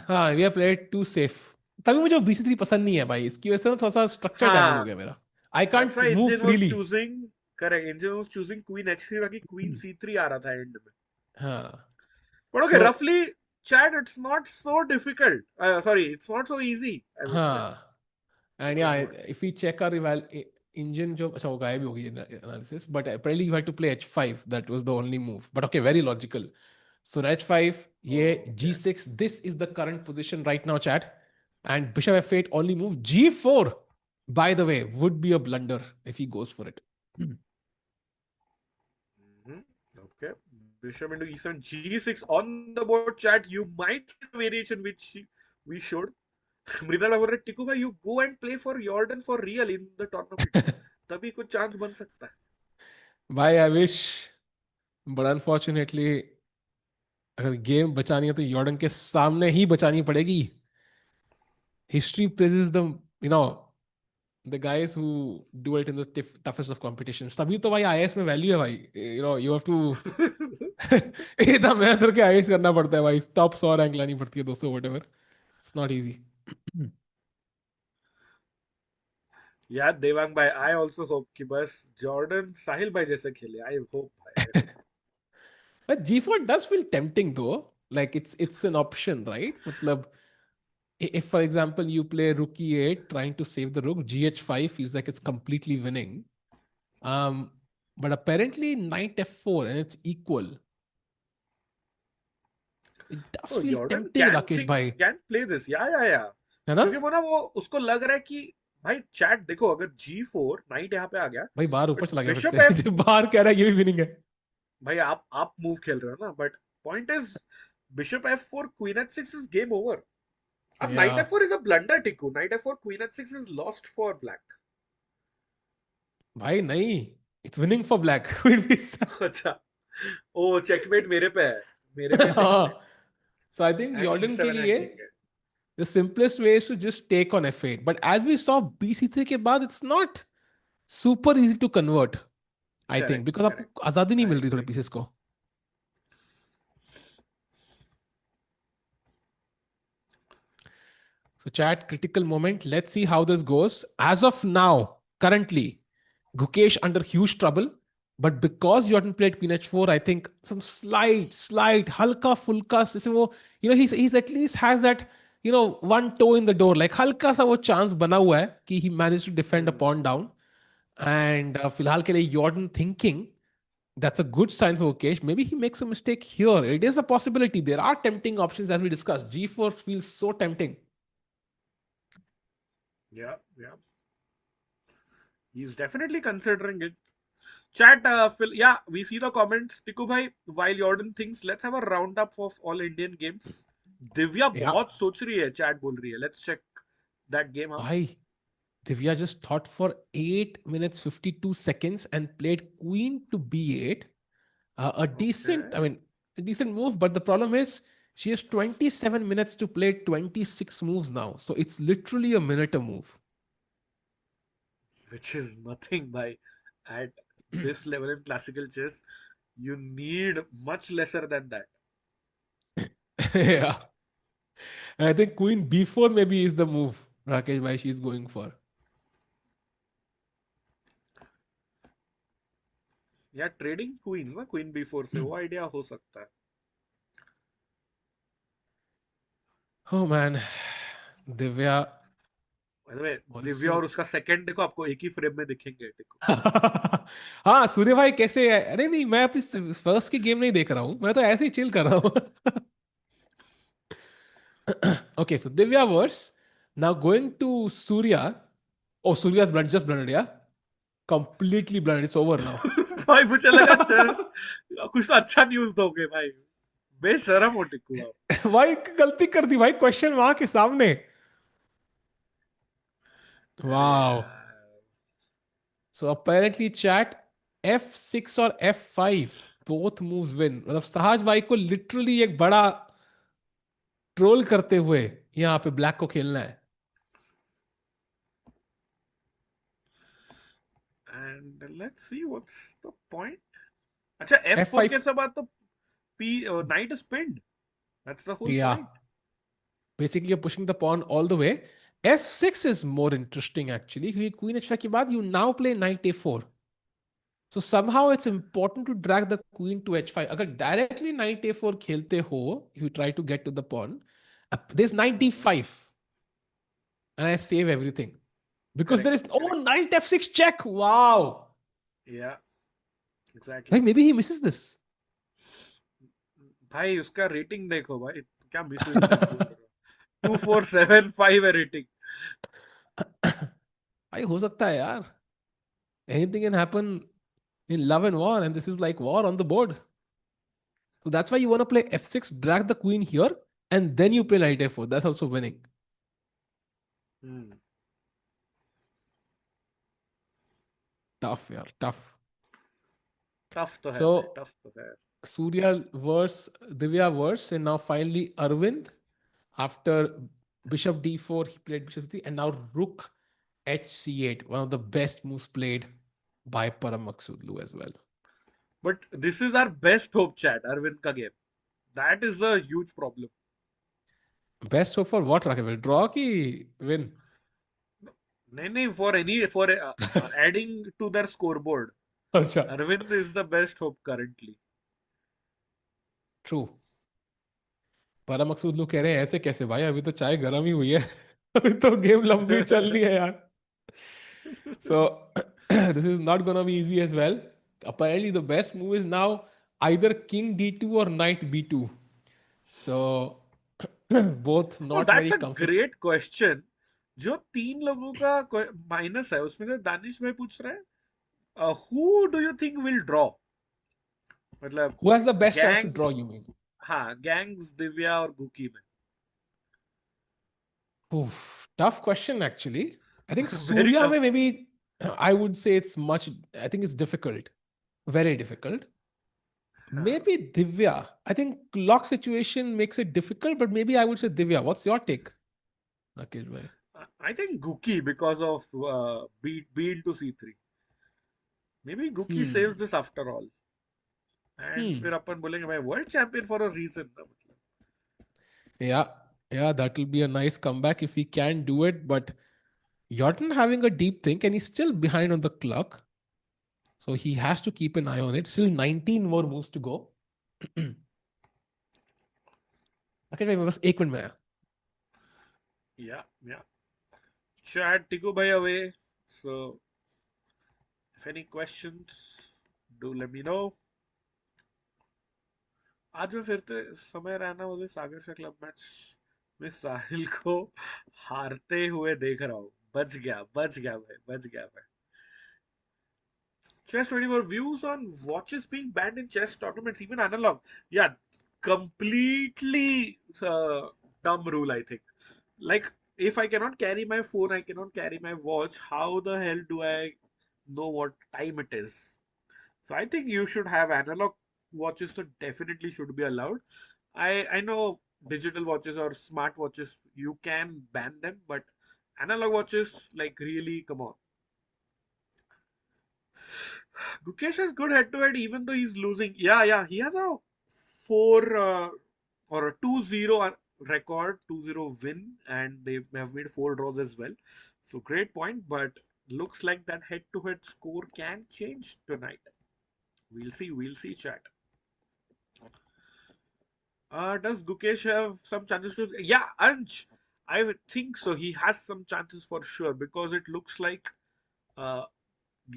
हाँ, we have played too safe. तभी मुझे BC3 पसंद नहीं है भाई, इसकी वजह से ना थोड़ा सा स्ट्रक्चर डैमेज हो हाँ गया मेरा. I that's can't why move engine was freely. Choosing. Correct, engine was choosing queen H3 ताकि क्वीन C3 आ रहा था एंड में. हाँ, बट ओके, सो रफली chat, it's not so difficult. Sorry, it's not so easy, I would say. हाँ, and okay yeah good. If we check our engine जो, अच्छा वो गायब ही होगी analysis, but apparently you had to play h5, that was the only move. But okay, very logical. So h5, ये okay. g6, this is the current position right now chat. And bishop f8 only move. g4, by the way, would be a blunder if he goes for it. Okay. Bishop into E7, G6 on the board. Chat, you might get a variation which we should. Mrinal बोल रहे टिकू भाई, you go and play for Jordan for real in the tournament. तभी कुछ chance बन सकता है. भाई I wish, but unfortunately अगर गेम बचानी है तो यॉर्डन के सामने ही बचानी पड़ेगी. History praises the, you know, the guys who do it in the toughest of competitions. तभी तो भाई आईएएस में वैल्यू है भाई. You know, you have to इतना मेहनत करके आईएएस करना पड़ता है भाई. टॉप 100 रैंक लानी पड़ती है, 200 व्हाटएवर. It's not easy. यार देवांग भाई, आई ऑल्सो होप कि बस जॉर्डन साहिल भाई जैसे खेले. आई होप भाई, I hope. But G4 does feel tempting though. Like it's an option, right? मतलब, if for example you play rook e8 trying to save the rook, gh5 feels like it's completely winning. Um, but apparently knight f4 and it's equal. It does तो feel Jordan tempting, Rakesh bhai. Can play this. या है ना? क्योंकि वो ना, वो उसको लग रहा है कि भाई चैट देखो, अगर G4 नाइट यहाँ पे आ गया, भाई बाहर ऊपर बट चला गया फिर बिशप से. बाहर कह रहा है ये भी विनिंग है. भाई आप मूव खेल रहे हो ना, but point is bishop F4 queen H6 is game over. अब knight Yeah. F4 is a blunder Tiku. Knight F4 queen H6 is lost for black. भाई नहीं, it's winning for black. Queen b7. अच्छा. ओ checkmate मेरे पे है. मेरे पे checkmate. हाँ. So I think and Jordan के E7 लिए हैंगिंग है. the simplest way is to just take on f8. But as we saw BC3 के बाद, it's not super easy to convert, I think, correct because correct. आपको आजादी नहीं आई मिल रही थोड़े एग्री. पीसेस को. So chat, critical moment. Let's see how this goes. As of now, currently, Gukesh under huge trouble. But because Jordan played queen h4, I think some slight, halka fulka, जैसे वो, you know, he's at least has that, you know, one toe in the door. Like halka सा वो chance बना हुआ है कि he managed to defend a pawn down. And फिलहाल के लिए Jordan thinking That's a good sign for Gukesh. Maybe he makes a mistake here. It is a possibility. There are tempting options as we discussed. G4 feels so tempting. Yeah, yeah. He's definitely considering it. Chat, Phil, yeah, we see the comments. Tiku bhai, while Jordan thinks, let's have a roundup of all Indian games. Divya Yeah. बहुत सोच रही है, chat बोल रही है. Let's check that game out. Bhai, Divya just thought for 8 minutes 52 seconds and played queen to b8. A Okay. decent, I mean, a decent move, but the problem is she has 27 minutes to play 26 moves now. So it's literally a minute a move. Which is nothing by at this level in classical chess. You need much lesser than that. Yeah. I think queen b4 maybe is the move, Rakesh, why she's going for. Yeah, trading queens ना queen b4 से वो idea हो सकता है. Oh man, Divya By the way, Divya और also. उसका second देखो आपको एक ही फ्रेम में दिखेंगे देखो. हाँ सूर्य भाई कैसे है? अरे नहीं, मैं अपनी फर्स्ट की गेम नहीं देख रहा हूँ, मैं तो ऐसे ही चिल कर रहा हूँ. Okay, so Divya verse. Now going to Surya. Oh, Surya's blood just blundered, yeah? Completely blundered. It's over now. भाई मुझे लगा चेस कुछ तो अच्छा न्यूज दोगे भाई. बेशरम हो टिकू आप. भाई गलती कर दी भाई, क्वेश्चन वहां के सामने. अरे Wow. यार. So apparently chat F6 और F5 both moves win. मतलब सहज भाई को लिटरली एक बड़ा ट्रोल करते हुए यहाँ पे ब्लैक को खेलना है. And let's see what's the point. अच्छा f4 F5. के बाद तो p knight is pinned. That's the whole Yeah. point. Basically you're pushing the pawn all the way. F6 is more interesting actually. क्योंकि queen h5 के बाद you now play knight a4. So somehow it's important to drag the queen to h5. अगर directly knight a4 खेलते हो, if you try to get to the pawn, there's knight Mhm. d5 and I save everything. Because there Correct, is, oh, correct. knight f6 check. Wow. Yeah, exactly. Like maybe he misses this. भाई उसका rating देखो भाई, क्या miss विशेष बोल रहे हो. 2475 है rating. भाई हो सकता है यार. Anything can happen in love and war, and this is like war on the board. So that's why you want to play f6, drag the queen here, and then you play knight a4. That's also winning. Tough, yeah, tough. Tough तो है भाई, So tough तो है. Surya verse, Divya verse, and now finally Aravindh. After bishop d4, he played bishop c3, and now rook hc8, one of the best moves played by Parham Maghsoodloo as well. But this is our best hope, chat. Arvind का game. That is a huge problem. Best hope for what, Rakesh? Draw ki win? नहीं नहीं, for adding to their scoreboard. अच्छा. Arvind is the best hope currently. True. परम मकसूद लोग कह रहे हैं ऐसे कैसे भाई, अभी तो चाय गर्म ही हुई है. अभी तो गेम लंबी चल रही है यार. So this is not gonna be easy as well. Apparently the best move is now either king d2 or knight b2. So both Oh, not that's very a comfortable. great question. जो तीन लोगों का minus है उसमें से दानिश भाई पूछ रहे हैं, who do you think will draw? मतलब Who has the best chance to gangs. draw, you mean? हाँ, गैंग्स, दिव्या और गुकी में. Oof, tough question actually. I think Very Surya tough. mein maybe I would say it's much. I think it's difficult, very difficult. हाँ. Maybe Divya. I think clock situation makes it difficult, but maybe I would say Divya. What's your take, Rakesh bhai? I think Guki because of B into C3. Maybe Guki saves Hmm. this after all. And Hmm. फिर अपन बोलेंगे भाई world champion for a reason ना मतलब. Yeah. Yeah, that will be a nice comeback if he can do it. But Jordan having a deep think and he's still behind on the clock. So he has to keep an eye on it. Still 19 more moves to go. Rakesh भाई मैं बस एक minute में आया. Yeah, yeah. Chat Tiku bhai away. So if any questions, do let me know. आज मैं फिर से समय रैना मुझे सागर से क्लब मैच में साहिल को हारते हुए देख रहा हूँ. बच गया भाई, बच गया भाई. Chess 24 views on watches being banned in chess tournaments, even analog. Yeah, completely dumb rule, I think. Like, if I cannot carry my phone, I cannot carry my watch, how the hell do I know what time it is? So I think you should have analog watches, so definitely should be allowed. I know digital watches or smart watches, you can ban them, but analog watches, like, really, come on. Gukesh has good head to head even though he's losing. Yeah, he has a 4 or a 2-0 record, 2-0 win, and they have made 4 draws as well. So great point, but looks like that head to head score can change tonight. We'll see, chat. Does Gukesh have some chances to? Yeah, Anj, I would think so. He has some chances for sure because it looks like uh,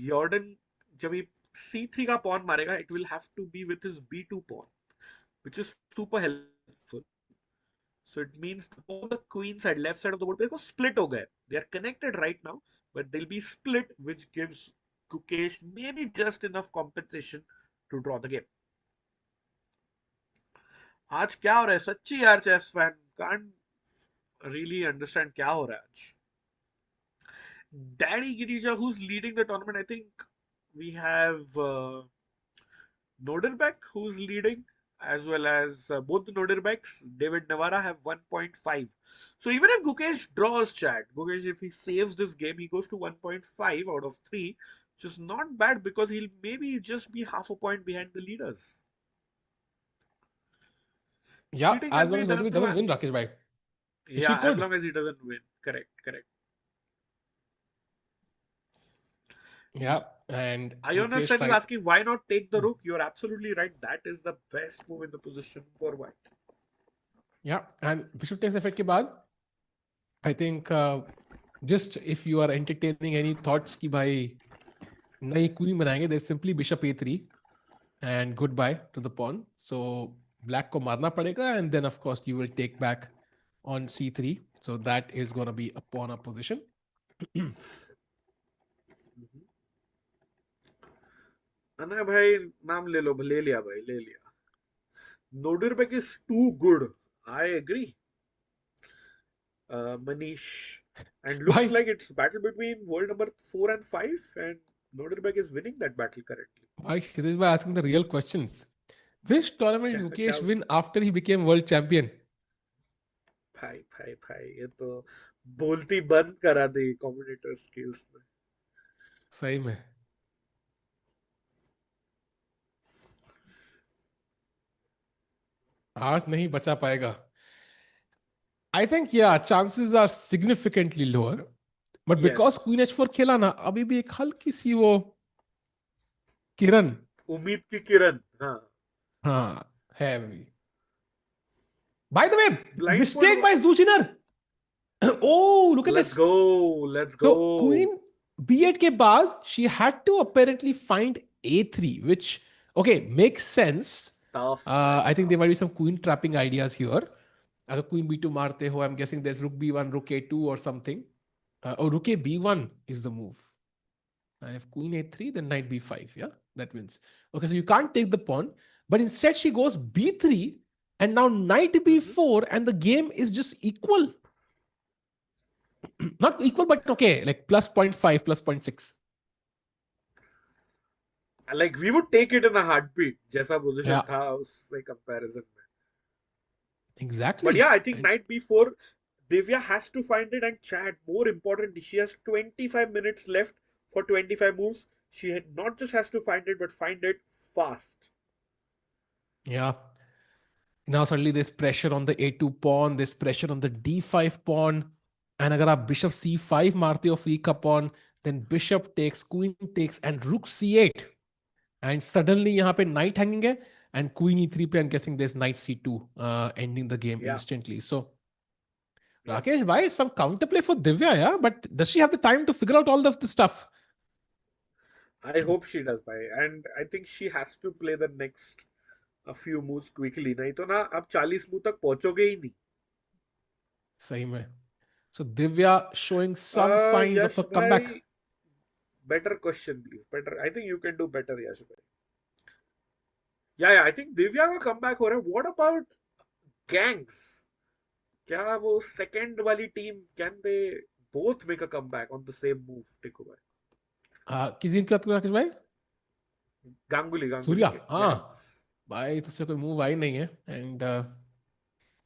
Jordan, जब ये C3 का pawn मारेगा, it will have to be with his B2 pawn, which is super helpful. So it means both the queen side, left side of the board को split हो गए. They are connected right now, but they'll be split, which gives Gukesh maybe just enough compensation to draw the game. आज क्या हो रहा है सच्ची यार chess fan can't really understand क्या हो रहा है आज. Danny Girija, who's leading the tournament, I think we have Nodirbek, who's leading, as well as both the Nodirbeks, David Navara, have 1.5. So even if Gukesh draws, chat, Gukesh, if he saves this game, he goes to 1.5 out of 3, which is not bad because he'll maybe just be half a point behind the leaders. Yeah, Cheating as can long be as done Nodirbek through. doesn't win, Rakesh bhai. Which he Yeah, as could. long as he doesn't win. Correct. Yeah, and Jonas Gukesh, said is right? asking why not take the rook. You're absolutely right. That is the best move in the position for white. Yeah, and bishop takes effect के बाद, I think just if you are entertaining any thoughts कि भाई नई queen बनाएंगे, there's simply bishop a3 and goodbye to the pawn. So black को मारना पड़ेगा, and then of course you will take back on c3. So that is going to be a pawn up position. अना भाई नाम ले लो, ले लिया भाई, ले लिया. Nodirbek is too good. I agree. Manish. And looks भाई like it's battle between world number 4 and 5, and Nodirbek is winning that battle currently. भाई Shirish bhai asking the real questions. Which tournament क्या Gukesh win after he became world champion? भाई ये तो बोलती बंद करा दी commentator skills ने. सही में. आज नहीं बचा पाएगा. I think yeah, chances are significantly lower. But because Yes. Queen H4 खेला ना, अभी भी एक हल्की सी वो किरण. उम्मीद की किरण. हाँ. हाँ, है अभी. By the way, Blind mistake spot. by Zhu Jiner. Oh, look at Let's this. go. Let's So go. Queen B8 के बाद she had to apparently find A3, which okay makes sense. Tough. I think there might be some queen trapping ideas here. अगर queen B2 मारते हो, I'm guessing there's rook B1, rook A2 or something. Rook B1 is the move. And if queen A3, then knight B5. Yeah, that wins. Okay, so you can't take the pawn, but instead she goes B3, and now knight B4, and the game is just equal. Not equal, but okay, like plus 0.5, plus 0.6. Like we would take it in a heartbeat. जैसा position Yeah, था उससे comparison में. exactly. But yeah, I think And knight b4, Divya has to find it, and chat. More important, she has 25 minutes left for 25 moves. She not just has to find it, but find it fast. yeah, now suddenly there's pressure on the A2 pawn, there's pressure on the D5 pawn. And अगर आप bishop C5 मारते हो free का pawn, then bishop takes, queen takes, and rook C8. And suddenly यहाँ पे knight hanging है, and queen E3 पे I'm guessing there's knight C2 ending the game Yeah. instantly. So Yeah. Rakesh bhai, some counterplay for Divya, yeah? But does she have the time to figure out all this stuff? I hope she does, bhai. And I think she has to play the next a few moves quickly, नहीं तो ना आप 40 move तक पहुंचोगे ही नहीं. सही में. So Divya showing some signs of Yash a comeback. भाई, better question please. Better. I think you can do better, यश भाई. Yeah, I think दिव्या का comeback हो रहा है. What about gangs? क्या वो second वाली team, can they both make a comeback on the same move? टिकू भाई. किसी की बात कर राकेश भाई? गांगुली सूर्या. के हाँ gangs. भाई, तुझसे कोई मूव आई नहीं है. And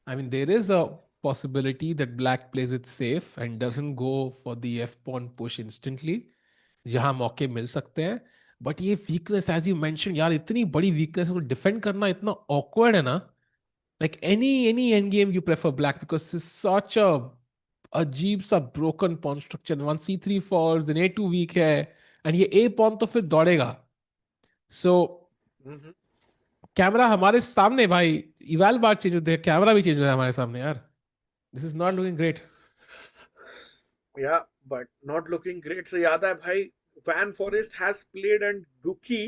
I mean, there is a possibility that black plays it safe and doesn't go for the F pawn push instantly. जहां मौके मिल सकते हैं. बट ये वीकनेस एज यू मेंशन यार, इतनी बड़ी वीकनेस को डिफेंड करना इतना ऑकवर्ड है ना. Like any end game you prefer black because such a अजीब सा broken pawn structure. One C3 falls, then A2 weak है, एंड ये A पॉन तो फिर दौड़ेगा. सो Mhm. कैमरा हमारे सामने भाई. इवैल बार चेंज होते हैं, कैमरा भी चेंज हो रहा है हमारे सामने यार. This is not looking great. Yeah, but not looking great. So याद है भाई, Van Forest has played and Guki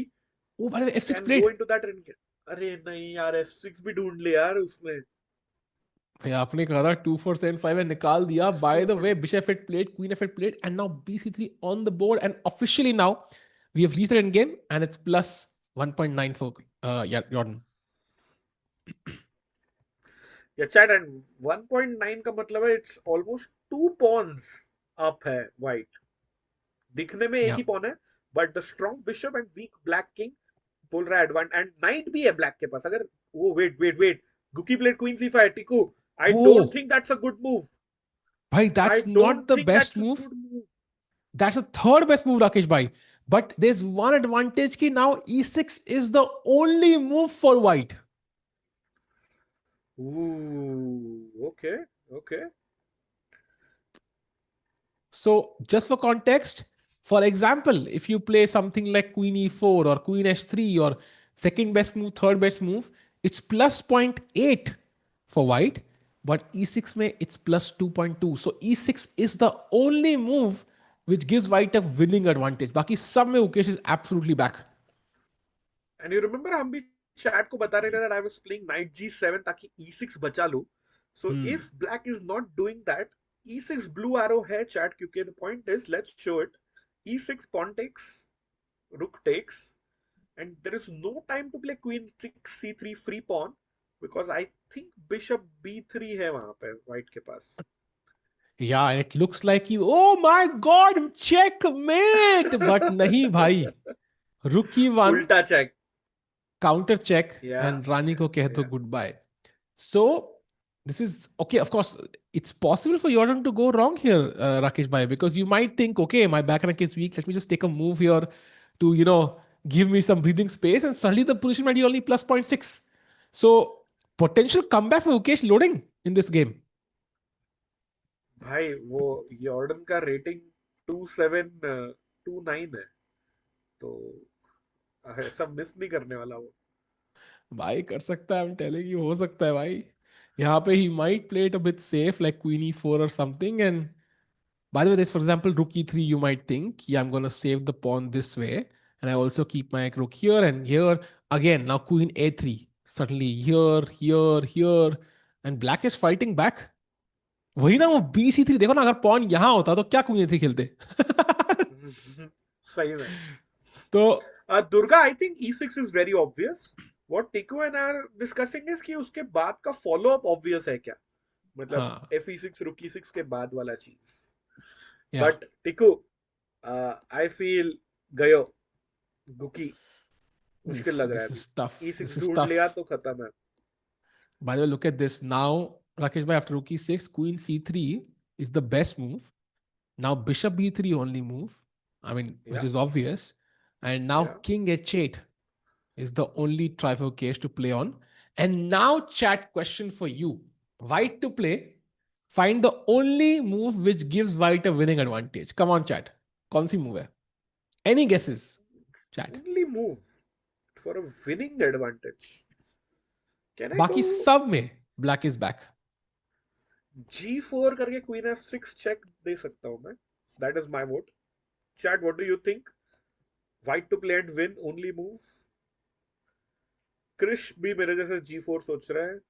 ओ भाई F6 can go plate. into that ring. अरे नहीं यार, F6 भी ढूंढ लिया यार उसने. भाई आपने कहा था 2 4 7 5 में निकाल दिया. By the Four. Way bishop F8 played, queen F8 played, and now BC3 on the board, and officially now we have reached end game and it's plus 1.9 for Jordan. Yeah, chat, and 1.9 का मतलब है it's almost 2 pawns up है white. दिखने में एक Yeah. ही pawn है, but the strong bishop and weak black king बोल रहा है advantage, and knight भी है black के पास. अगर वो wait, Guki played queen c5. Tiku, I don't Oh think that's a good move. भाई, I that's not don't the think best that's a move. good move. That's the third best move, Rakesh bhai. But there's one advantage ki now E6 is the only move for white. Ooh, okay. So, just for context, for example, if you play something like Queen E4 or Queen H3 or second best move, third best move, it's plus zero point 0.8 for white, but E6 mein it's plus 2.2. So E6 is the only move which gives white a winning advantage. Baki sab mein Ukesh is absolutely back. And you remember हम भी chat को बता रहे थे that I was playing knight g7 ताकि e6 बचा लूं. So Hmm. if black is not doing that, e6 blue arrow है chat, क्योंकि the point is, let's show it. e6 pawn takes, rook takes, and there is no time to play queen c3 free pawn because I think bishop b3 है वहां पे white के पास. Yeah, and it looks like you, oh my god, checkmate! But nahi bhai. Rook E1, उल्टा check. counter check, Yeah, and Rani ko keh do yeah. goodbye. So this is okay. Of course, it's possible for Jordan to go wrong here, Rakesh bhai, because you might think, okay, my back rank is weak. Let me just take a move here to give me some breathing space, and suddenly the position might be only plus 0.6. So potential comeback for Ukesh loading in this game. भाई वो यॉर्डन का rating 2729 है, तो ऐसा miss नहीं करने वाला वो. भाई कर सकता है, I'm telling you, हो सकता है भाई. यहाँ पे he might play it a bit safe like Queen E4 or something. And by the way, this, for example, Rook E3, you might think, yeah, I'm gonna save the pawn this way, and I also keep my rook here and here. Again, now Queen A3, suddenly here, and Black is fighting back. वही ना वो BC3, देखो ना, अगर pawn यहाँ होता तो क्या Queen A3 खेलते. सही में. तो Durga, I think e6 is very obvious. What Tiku and are discussing is कि उसके बाद का फॉलो अप ऑब्वियस है क्या, मतलब हाँ, fe6 rook e6 के बाद वाला चीज. yeah, but Tiku, I feel गयो गुकी, मुश्किल oof, लग रहा है this अभी. is tough. e6 This is ढूंढ लिया tough. तो खत्म है. By the way, look at this. Now, Rakesh bhai, after rook e6, queen c3 is the best move. Now, bishop b3 only move. I mean, which या is obvious. And now, या king h8 is the only trifle case to play on. And now, chat question for you. White to play. Find the only move which gives white a winning advantage. Come on, chat. कौन सी move है? Any guesses? Chat. Only move for a winning advantage. Can I go बाकी सब में black is back. g4 करके queen f6 check दे सकता हूं मैं. That is my vote. Chat, what do you think? White to play and win only move. Krish भी मेरे जैसे G4 सोच रहे हैं.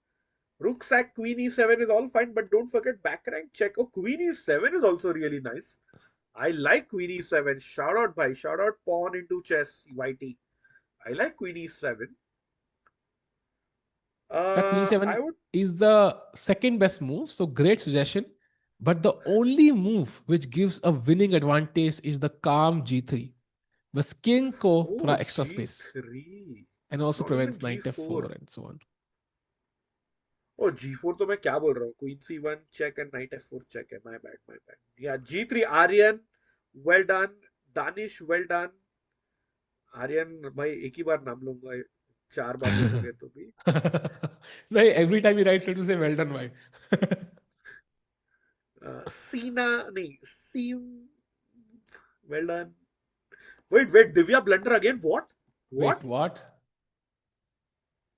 Rook sack Queen E7 is all fine, but don't forget back rank check. Oh, Queen E7 is also really nice. I like Queen E7. Shout out, bhai. Shout out pawn into chess, YT. I like Queen E7. That queen I e7 would. is the second best move, so great suggestion. But the only move which gives a winning advantage is the calm g3. बस king को थोड़ा Oh, extra space G3. And also Not even prevents night G4. f4 and so on. Oh, G4 तो मैं क्या बोल रहा हूँ? Queen C1 check and Knight F4 check है. My bad, my bad. Yeah, G3. Aryan, well done. Danish, well done. Aryan भाई एक ही बार नाम लूंगा, 4 बार बोलोगे तो भी. नहीं, every time he writes it to say well done भाई. सीना नहीं, सीम, well done. Wait, Divya blunder again. What? Wait, what?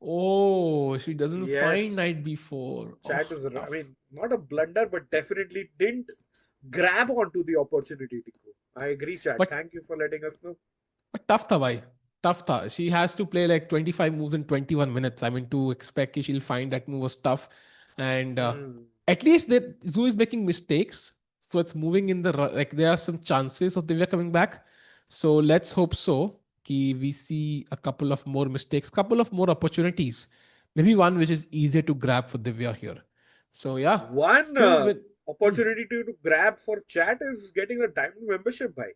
Oh, she doesn't find Yes, knight b4. Oh, chat is. I tough. mean, not a blunder, but definitely didn't grab onto the opportunity. Tiku. I agree, chat. But Thank you for letting us know. tough tha bhai. Tough tha. She has to play like 25 moves in 21 minutes. I mean, to expect that she'll find that move was tough. And Hmm. at least that Zhu is making mistakes. So it's moving in the like there are some chances of Divya coming back. So let's hope so. Ki we see a couple of more mistakes, couple of more opportunities. Maybe one which is easier to grab for Divya here. So yeah, One still with hmm, opportunity to grab for chat is getting a diamond membership, भाई.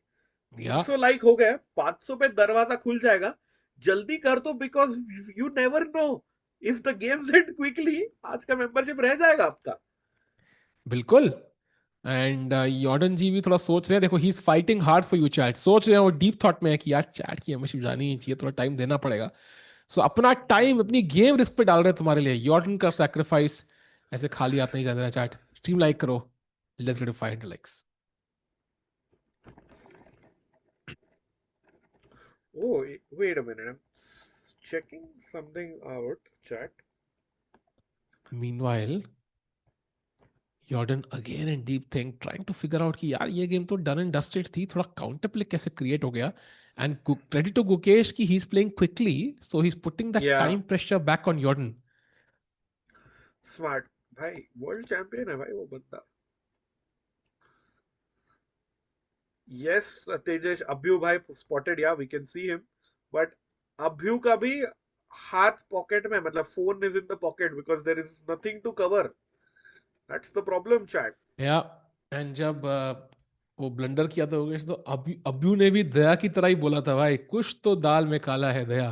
yeah. 300 like हो गए, 500 पे दरवाजा खुल जाएगा. जल्दी कर दो, because you never know if the games and quickly. आज का मेंबरशिप रह जाएगा आपका. बिल्कुल. एंड यॉर्डन जी भी थोड़ा सोच रहे हैं. देखो, he is fighting hard for you chat. सोच रहे हैं वो डीप थॉट में है कि यार चैट की मेंबरशिप जानी ही चाहिए, थोड़ा टाइम देना पड़ेगा. सो अपना टाइम अपनी गेम रिस्क पे डाल रहे हैं तुम्हारे लिए. यॉर्डन का सैक्रिफाइस ऐसे खाली हाथ नहीं जाने रहा. चैट स्ट्रीम लाइक करो. Let's get 500 likes. Oh, wait a minute. I'm checking something out, chat. Meanwhile Jorden again in deep think trying to figure out कि यार ये गेम तो डन एंड डस्टेड थी, थोड़ा काउंटर प्ले कैसे create हो गया. एंड क्रेडिट टू गुकेश कि he is playing quickly, so he is putting that Yeah, time pressure back on Jorden. Smart. भाई वर्ल्ड चैंपियन है भाई वो बंदा. Yes, तेजेश अभ्यू भाई spotted. Yeah, we can see him. But अभ्यू का भी हाथ पॉकेट में, मतलब phone is in the pocket because there is nothing to cover. That's the problem, chat. Yeah and जब वो ब्लंडर किया था योगेश, तो अब्यू ने भी दया की तरह ही बोला था भाई, कुछ तो दाल में काला है दया.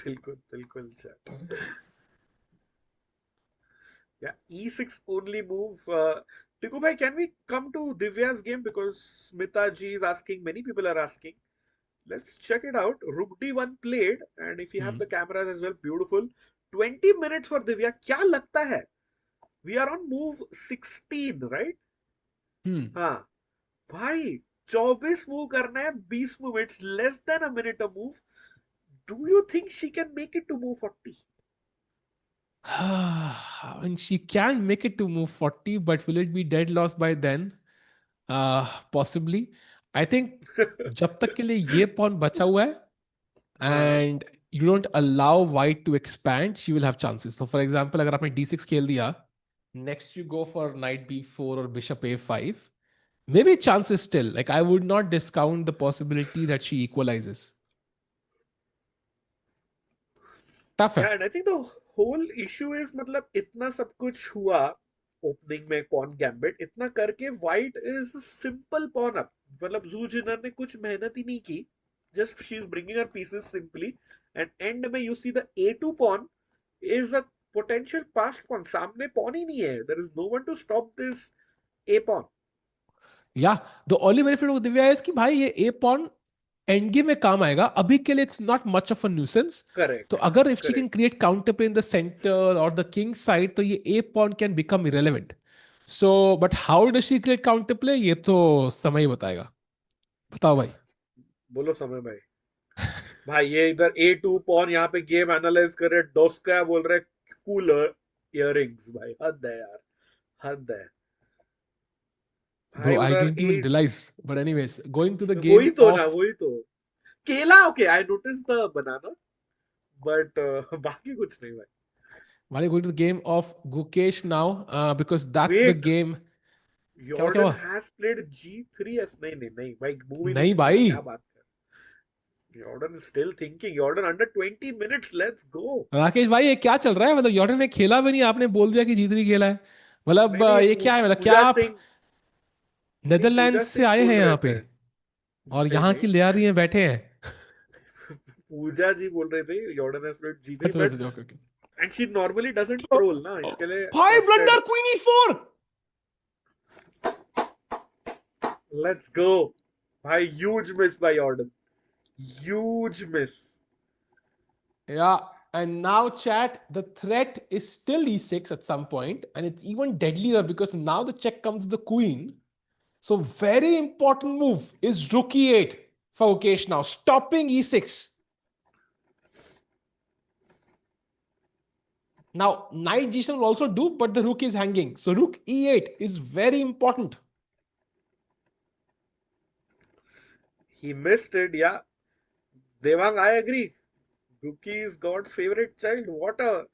बिल्कुल बिल्कुल, chat. Yeah, E6 only move. Tiku bhai, can we come to Divya's game, because Smita ji is asking, many people are asking. Let's check it out. Rook D1 played, and if you have Hmm. the cameras as well, beautiful. 20 minutes for Divya. क्या लगता है? We are on move 16, right? Hmm. हाँ भाई, 24 move करना है, 20 move. It's less than a minute a move. Do you think she can make it to move 40? And she can make it to move 40, but will it be dead loss by then? Possibly. I think जब तक के लिए ये pawn बचा हुआ है हाँ. and you don't allow white to expand, she will have chances. So for example, अगर आपने d6 खेल दिया, next you go for knight b4 or bishop a5, maybe chances still. Like I would not discount the possibility that she equalizes. Tough है. Yeah, and I think the whole issue is, मतलब इतना सब कुछ हुआ opening में pawn gambit, इतना करके white is simple pawn up. मतलब जू जिनर ने कुछ मेहनत ही नहीं की. Just she is bringing her pieces simply, and end में you see the A2 pawn is a potential passed pawn. सामने पॉन ही नहीं है. There is no one to stop this A pawn. Yeah, the only benefit of Divya is कि भाई ये a pawn and game में काम आएगा. अभी के लिए it's not much of a nuisance. तो करेक्ट, अगर if she can correct. Create counter play in the centre और द किंग साइड, तो ये A pawn can become irrelevant. So but how does she create counter play, ये तो समय ही बताएगा. बताओ भाई. बोलो समय भाई. भाई ये इधर A2 पॉन, यहाँ पे गेम एनालाइज कर रहे, डोस्का बोल रहे कूल इयररिंग्स. भाई हद है यार, हद है. ब्रो भाई आई उधर didn't uh. Even realize. But anyways, going to the वही गेम तो ना, ऑफ वही तो. केला, okay, I notice the banana. but बाकी कुछ नहीं भाई. While going to the game of Gukesh now, because that's the Wait, game. क्या हुआ क्या Jordan हुआ? has played G3 as नहीं नहीं नहीं भाई, move ही नहीं नहीं किया, भाई, क्या बात कर. Jordan is still thinking. Jordan under 20 minutes. Let's go. Rakesh भाई ये क्या चल रहा है? मतलब यॉर्डन ने खेला भी नहीं, आपने बोल दिया कि जीत नहीं खेला है। मतलब नहीं नहीं, ये क्या है? मतलब क्या पूजा आप सिंह. नहीं, नेदरलैंड पूजा से सिंह आए हैं बोल रहे यहाँ पे थे. और नहीं यहाँ नहीं, की ले आ रही हैं, बैठे हैं? पूजा जी बोल रहे थे Jordan has played G3, अच्छा but अच्छा, okay okay. and she normally doesn't troll ना, इसके लिए भाई trusted. Blunder queen E4। Let's go. भाई huge miss by Jordan. Huge miss. Yeah, and now chat, the threat is still E6 at some point, and it's even deadlier because now the check comes the queen. So very important move is rook E8 for Ukesh now, stopping E6. Now knight G7 will also do, but the rook is hanging. So rook E8 is very important. He missed it, yeah. Devang, I agree. Guki is God's favorite child. What a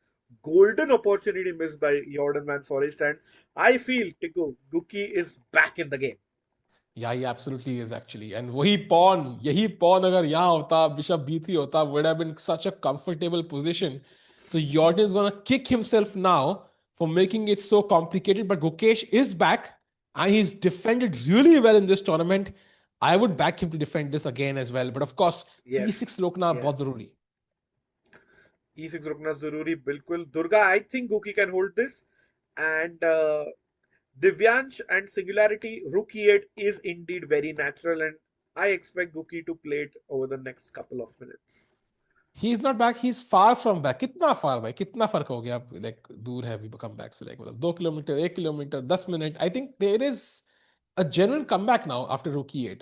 golden opportunity missed by Jordan van Foreest. And I feel, Tiku, Guki is back in the game. Yeah, he absolutely is actually. And यही pawn अगर यहाँ होता, bishop B3 होता, would have been such a comfortable position. So Jordan is gonna kick himself now for making it so complicated. But Gukesh is back and he's defended really well in this tournament. I would back him to defend this again as well. But of course, E6 Yes, रोकना बहुत yes. जरूरी. E6 रुकना जरूरी, बिल्कुल. Durga, I think Guki can hold this. And Divyansh and Singularity, Rook E8 is indeed very natural. And I expect Guki to play it over the next couple of minutes. He is not back. He's far from back. कितना far भाई? कितना फर्क हो गया? Like दूर है अभी come back से, like मतलब 2 kilometre, 1 kilometre, 10 minute. I think there is a genuine comeback now after rook e8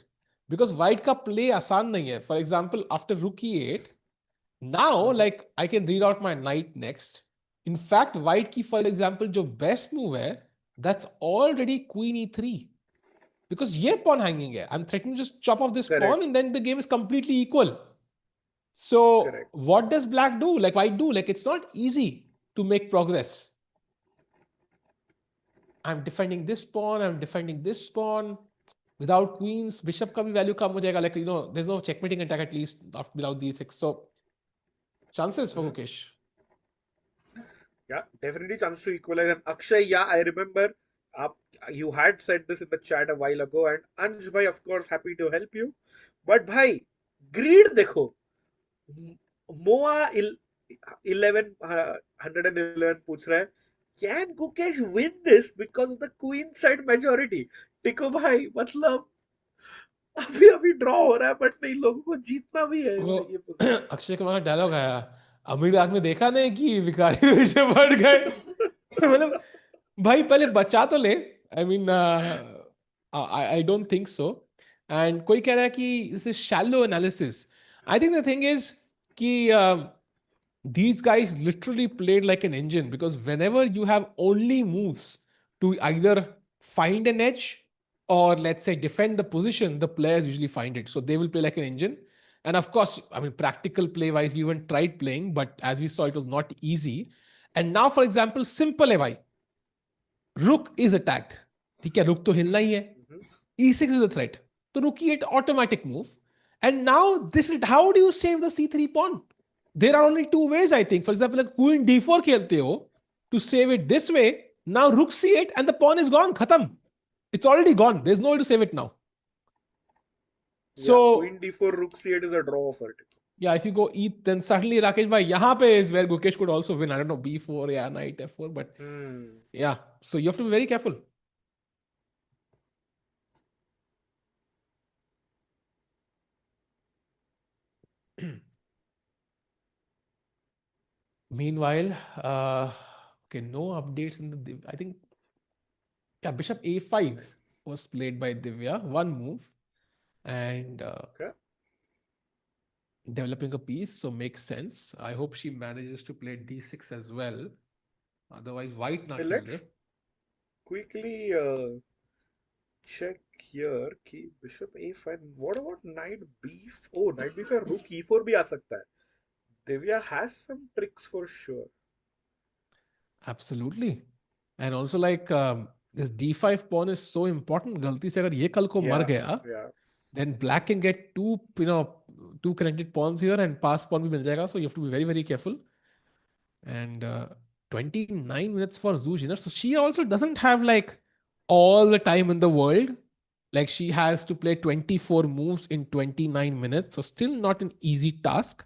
because white का play आसान नहीं है. For example, after rook e8, now Mhm. like I can read out my knight next. In fact, white की for example जो best move है, that's already queen e3 because ये pawn hanging है. I'm threatening to just chop off this pawn Correct, and then the game is completely equal. So correct. what does black do? Like white do? Like it's not easy to make progress. I'm defending this pawn, I'm defending this pawn. Without queens, bishop का भी value कम हो जाएगा. Like, there's no checkmating attack at least after without these six. So chances for Mhm. Gukesh. Yeah, definitely chance to equalize. And Akshay, yeah, I remember up, you had said this in the chat a while ago, and Anj bhai, of course, happy to help you. But bhai, greed देखो. Moa 111 पूछ रहा है, can Gukesh win this because of the queen side majority? टिको भाई, मतलब अभी अभी draw हो रहा है, बट नहीं, लोगों को जीतना भी है वो ये पोजीशन. अक्षय कुमार का डायलॉग आया, अमीर आदमी देखा नहीं कि भिखारी पीछे बढ़ गए. मतलब भाई पहले बचा तो ले. I mean I don't think so. And कोई कह रहा है कि this is shallow analysis. I think the thing is कि these guys literally played like an engine because whenever you have only moves to either find an edge or let's say defend the position, the players usually find it. So they will play like an engine. And of course, I mean, practical play wise, you even tried playing, but as we saw, it was not easy. And now, for example, simple है भाई. Rook is attacked. ठीक है, rook तो हिलना ही है. E6 is a threat. So rook e8 automatic move. And now this is how do you save the c3 pawn? There are only two ways, I think. For example, like queen d4 खेलते हो to save it this way. Now rook c8 and the pawn is gone. Khatam. It's already gone. There's no way to save it now. Yeah, So queen d4 rook c8 is a draw for it. yeah, if you go e, then suddenly Rakesh bhai, यहाँ पे is where Gukesh could also win. I don't know b4, yeah, knight f4, but Hmm. yeah. So you have to be very careful. Meanwhile, okay, no updates in the. I think yeah, bishop a5 was played by Divya, one move, and Okay. developing a piece, so makes sense. I hope she manages to play d6 as well. Otherwise, white na Okay, khel de. let's quickly check here कि bishop a5. What about knight b4? Oh, knight b5, rook e4 भी आ सकता है. Divya has some tricks for sure. Absolutely. And also like this d5 pawn is so important. गलती से अगर ये कल को मर Yeah, गया, yeah. then black can get two connected pawns here and pass pawn भी मिल जाएगा. So you have to be very, very careful. And 29 minutes for Zhu Jiner. So she also doesn't have like all the time in the world. Like she has to play 24 moves in 29 minutes. So still not an easy task.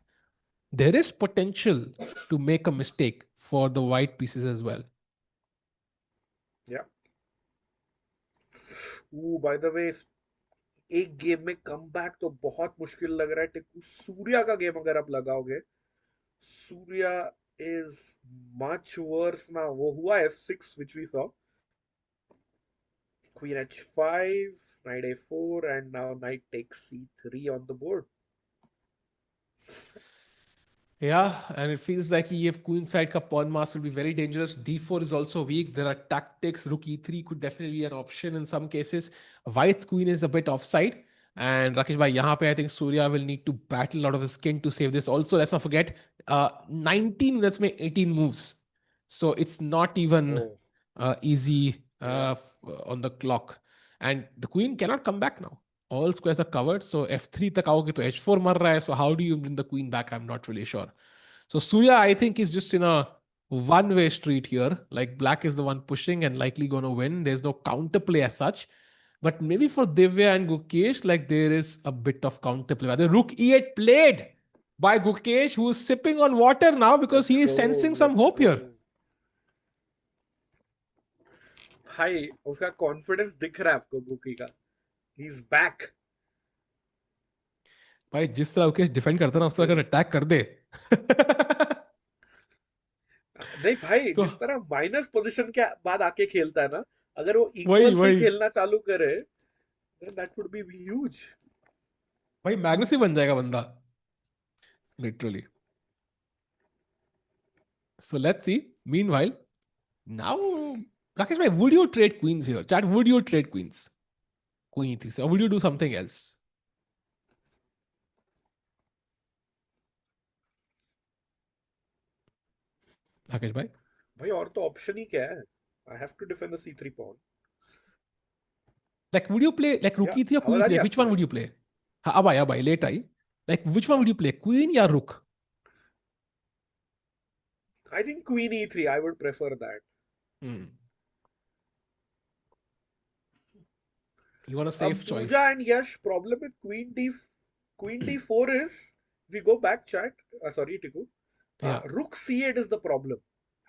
There is potential to make a mistake for the white pieces as well. Yeah. By the way, एक game में come back तो बहुत मुश्किल लग रहा है टिकू. सूर्या का game अगर आप लगाओगे, Surya is much worse now. वो हुआ f6 which we saw. Queen h5, knight a4, and now knight takes c3 on the board. Yeah, and it feels like if queen side ka pawn mass will be very dangerous. d4 is also weak. There are tactics. Rook e3 could definitely be an option in some cases. White's queen is a bit offside. And Rakesh bhai, yahan pe I think Surya will need to battle out of his skin to save this. Also, let's not forget, 19 minutes mein 18 moves. So it's not even easy on the clock. And the queen cannot come back now. All squares are covered. So f3 tak aoge to h4 mar raha hai. So how do you bring the queen back? I'm not really sure. So Surya, I think, is just in a one-way street here. Like black is the one pushing and likely going to win. There's no counterplay as such. But maybe for Divya and Gukesh, like there is a bit of counterplay. The rook e8 played by Gukesh, who is sipping on water now because he is sensing some hope here. भाई उसका confidence दिख रहा है आपको गुकी का. He is back. भाई जिस तरह गुकेश डिफेंड करता ना उस तरह अगर अटैक कर दे. नहीं भाई, तो, जिस तरह माइनस पोजीशन के बाद आके खेलता है ना, अगर वो इक्वल से खेलना चालू करे, then that would be huge. भाई मैग्नस ही बन जाएगा बंदा. Literally. So let's see. Meanwhile, now Rakesh bhai, would you trade queens here? Chat, would you trade queens? Queen e3, or would you do something else? Rakesh bhai? भाई और तो option ही क्या है? I have to defend the c3 pawn. Like, would you play like rook e3 or queen e3? Which one would you play? अब आई late I. Like, which one would you play? Queen या rook? I think queen e3. I would prefer that. You want a safe choice. Pooja and Yash, problem with queen d4 is, we go back chat. Sorry, Tiku. Rook c8 is the problem.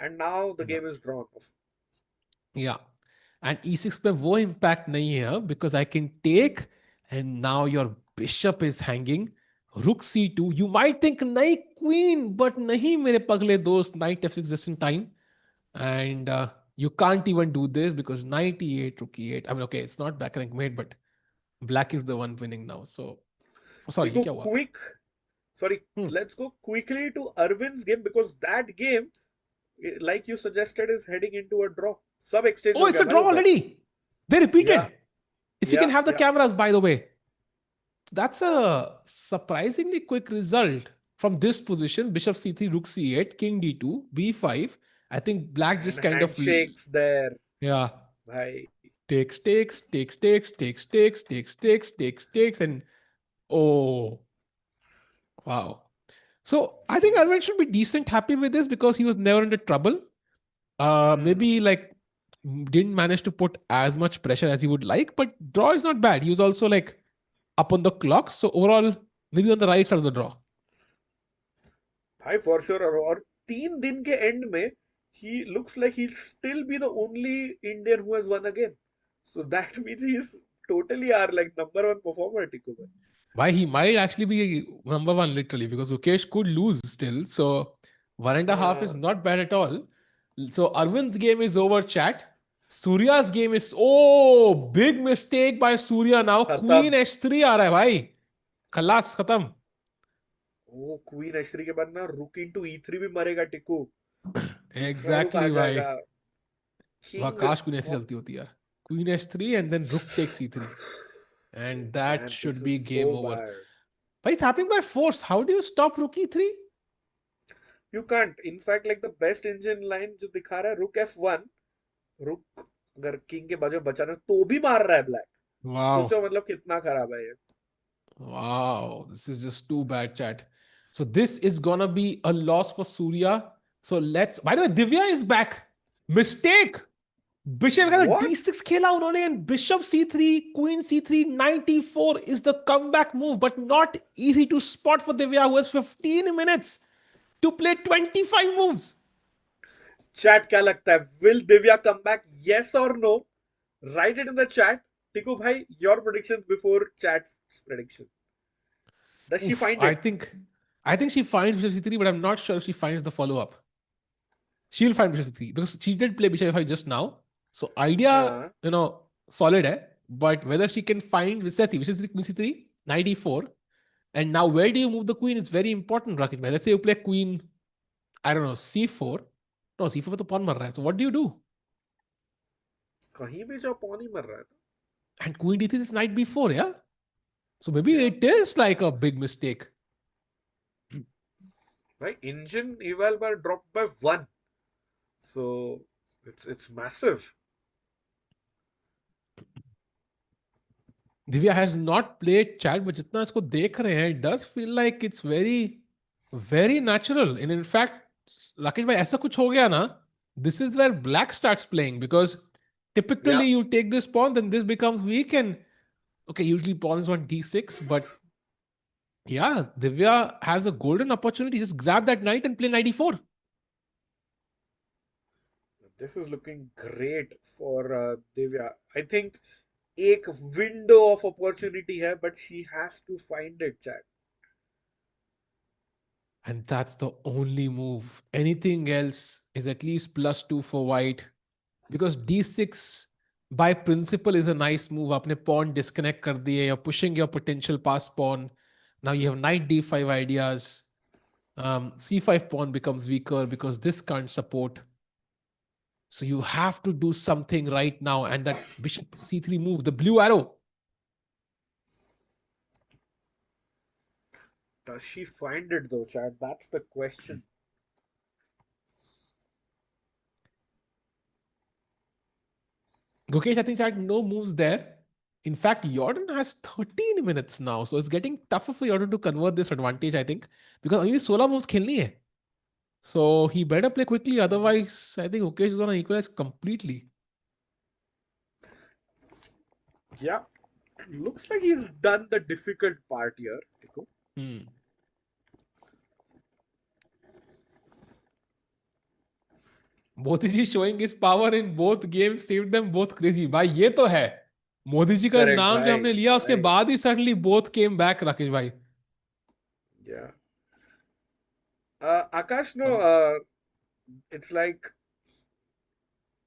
And now the game is drawn. Yeah. And e6 पे वो impact नहीं है because I can take and now your bishop is hanging. Rook c2. You might think nahi queen, but nahi mere pagle dost, knight f6 just in time. And you can't even do this because knight e8, rook e8. I mean, okay, it's not back rank mate, but black is the one winning now. So, sorry, we go quick. Sorry, let's go quickly to Arvind's game because that game, like you suggested, is heading into a draw. Sub-exchange. Oh, it's a draw already. They repeated. Yeah. If you can have the cameras, by the way. That's a surprisingly quick result from this position. Bishop c3, rook c8, king d2, b5. I think black just kind of shakes there. Yeah. Bhai. Takes, and oh. Wow. So I think Arvind should be decent happy with this because he was never under trouble. Maybe like didn't manage to put as much pressure as he would like, but draw is not bad. He was also like up on the clock. So overall, maybe on the right side of the draw. Hi, for sure. Or 3 दिन के end में, he looks like he'll still be the only Indian who has won a game. So that means he's totally our like number one performer, Tiku. Why he might actually be number one literally because Gukesh could lose still. So 1.5 is not bad at all. So Arvind's game is over, chat. Surya's game is big mistake by Surya now. Queen h3 आ रहा है भाई. खलास खत्म. Queen h3 के बाद ना rook into e3 भी मरेगा टिकू. Exactly भाई. काश queen h3 चलती होती यार. Queen h3 and then rook takes e3. And that should be game over. But it's happening by force. How do you stop rook e3? You can't. In fact, like the best engine line जो दिखा रहा है रुक F1, रुक अगर king के बाजू बचाना तो भी मार रहा है ब्लैक. Wow. सोचो मतलब कितना खराब है ये. Wow. This is just too bad, chat. So this is gonna be a loss for Surya. So let's. By the way, Divya is back. Mistake. Bishop का What? D6 खेला उन्होंने and Bishop C3, Queen C3, 94 is the comeback move, but not easy to spot for Divya, who has 15 minutes to play 25 moves. Chat क्या लगता है? Will Divya come back? Yes or no? Write it in the chat. Tiku bhai, your predictions before chat's prediction. Does she Oof, find I it? think she finds Bishop C3, but I'm not sure if she finds the follow-up. She'll find Bishop C3 because she did play Bishop F5 just now. So idea, हाँ. solid hai. But whether she can find, let's see, Bishop C3, Queen C3, 94. And now where do you move the queen is very important, Rakesh. Let's say you play queen, I don't know, C4. No, C4 पे तो pawn मर रहा है. So what do you do? कहीं भी जाओ pawn ही मर रहा है. And queen D3 is knight B4, yeah? So maybe Yeah. it is like a big mistake. Right? Engine eval bar dropped by 1. So it's massive. Divya has not played chat, but जितना इसको देख रहे हैं, it does feel like it's very, very natural. And in fact, Rakesh भाई ऐसा कुछ हो गया ना, this is where black starts playing because typically Yeah. you take this pawn, then this becomes weak and okay, usually pawn is on D6, but yeah, Divya has a golden opportunity. Just grab that knight and play 94. This is looking great for Divya. I think एक window of opportunity है, but she has to find it, chat. And that's the only move. Anything else is at least +2 for white. Because D6 by principle is a nice move. आपने pawn disconnect कर दिए. You're pushing your potential past pawn. Now you have knight D5 ideas. C5 pawn becomes weaker because this can't support. So you have to do something right now. And that bishop C3 move, the blue arrow. Does she find it though, chat? That's the question. Gukesh, I think chat, no moves there. In fact, Jordan has 13 minutes now. So it's getting tougher for Jordan to convert this advantage, I think. Because only 16 moves खेलनी है. So he better play quickly. Otherwise, I think Gukesh is going to equalize completely. Yeah. Looks like he's done the difficult part here. Tiku. Modi ji showing his power in both games saved them both crazy. भाई ये तो है. मोदी जी का Correct, नाम जो bhai. हमने लिया उसके Right. बाद ही suddenly both came back, Rakesh भाई. Yeah. Akash, no, it's like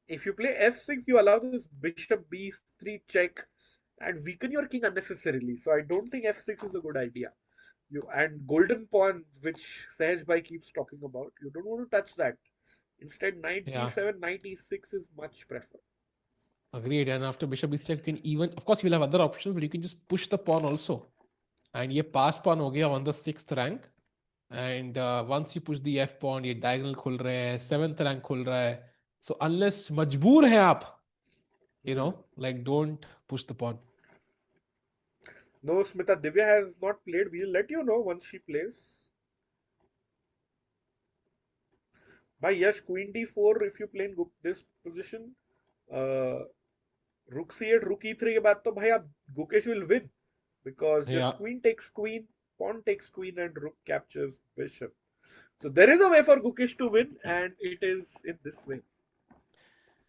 if you play f6, you allow this bishop b3 check and weaken your king unnecessarily. So I don't think f6 is a good idea. You and golden pawn, which Sahaj Bhai keeps talking about, you don't want to touch that. Instead, knight Yeah, g7, knight e6 is much preferred. agreed. And after bishop b6, you can even, of course, you'll have other options, but you can just push the pawn also. And ये pass pawn हो गया on the 6th rank. And once you push the f pawn, ये diagonal खुल रहे हैं, 7th rank खुल रहा है. So unless मजबूर हैं आप, like don't push the pawn. No, Smita, Divya has not played. We'll let you know once she plays. By yes, queen d4, if you play in this position, uh, rook c8, rook e3 के बाद तो भाई आप Gukesh will win because Yeah. just queen takes queen, pawn takes queen, and rook captures bishop. So there is a way for Gukesh to win, and it is in this way.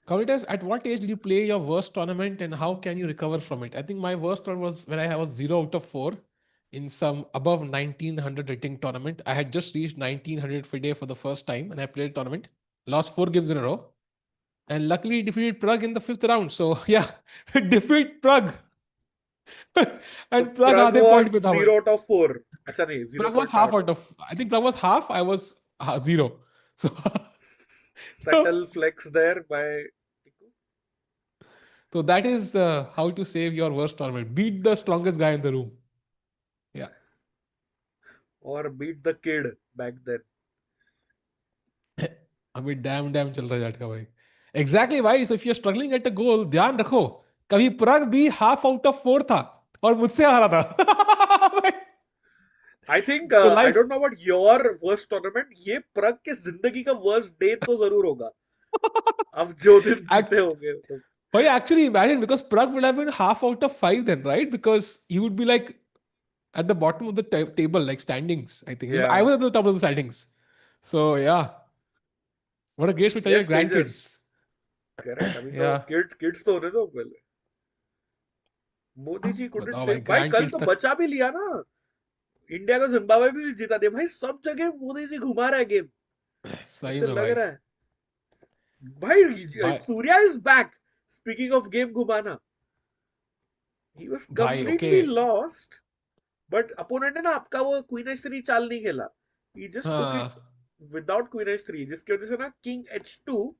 Commentators, at what age did you play your worst tournament and how can you recover from it? I think my worst one was when I was 0 out of 4 in some above 1900 rating tournament. I had just reached 1900 FIDE for the first time and I played a tournament, lost 4 games in a row, and luckily defeated Prague in the 5th round. So yeah, defeat Prague. So And Prague Prague आधे was point पे था 0 out of 4. अच्छा नहीं, Prague was 0.5 half out out of of, I think Prague was half, I was 0. So, so subtle flex there by Tiku. So that is how to save your worst tournament. Beat the strongest guy in the room. Yeah. Or beat the kid back then. अभी dam चल रहा है जाट का भाई. Exactly भाई. So if you're struggling at a goal, ध्यान रखो कभी प्रग भी half out of 4 था और मुझसे हारा था. I think So I life. don't know about your worst tournament. ये प्रग के जिंदगी का worst day तो जरूर होगा. अब जो दिन जीते होंगे तो. But actually imagine because Prague would have been half out of 5 then, right? Because he would be like at the bottom of the table, like standings, I think. Because I Yeah. was at the top of the standings. So yeah, what a great switch on your Yes, stages. grandkids. Correct. अभी तो Yeah, kids तो होने दो पहले. Modi ji couldn't बताओ भाई save. भाई कल grandkids तो तक. बचा भी लिया ना. इंडिया को जिम्बाब्वे भी जीता दिया. भाई सब जगह मोदी जी घुमा रहा है गेम. सही ऐसे में लग भाई. रहा है. भाई भाई Surya is back. Speaking of game घुमाना. He was भाई okay. completely lost. But opponent ने ना आपका वो क्वीन h3 चाल नहीं खेला. He just took it हाँ. without queen h3 जिसकी वजह से ना king h2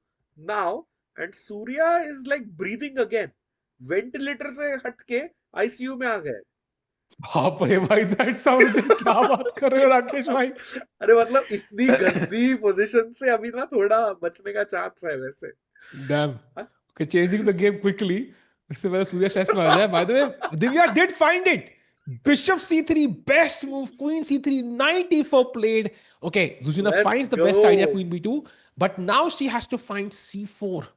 now and Surya is like breathing again. Ventilator से हटके आईसीयू में आ गए. बाप रे भाई दैट साउंड क्या बात कर रहे हो राकेश भाई. अरे मतलब इतनी गंदी पोजीशन से अभी ना थोड़ा बचने का चांस है वैसे. Damn. Okay, changing the game quickly. इससे पहले सूर्य स्ट्रेस में आ जाए. By the way, Divya did find it. Bishop c3, best move. Queen c3, knight e4 played. Okay, Zhu Jiner Let's finds the best idea, go. queen b2. But now she has to find c4.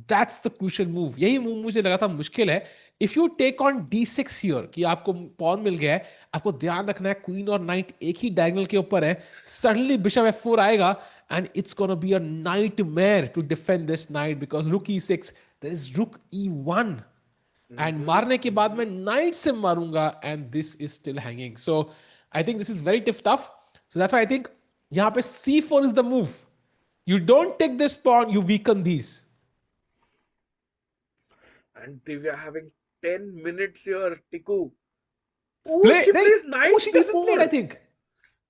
That's the crucial move. यही move मुझे लगा था मुश्किल है. If you take on d6 here, कि आपको pawn मिल गया है, आपको ध्यान रखना है क्वीन और नाइट एक ही डायगोनल के ऊपर है. Suddenly bishop f4 आएगा and it's gonna be a nightmare to defend this knight because rook e6, there is rook e1 and मारने के बाद मैं knight से मारूंगा and this is still hanging. So I think this is very tough. So that's why I think यहाँ पे c4 is the move. You don't take this pawn, you weaken these. And Divya having 10 minutes here, Tiku. Oh, Play. she plays knight She doesn't play it, I b4. think.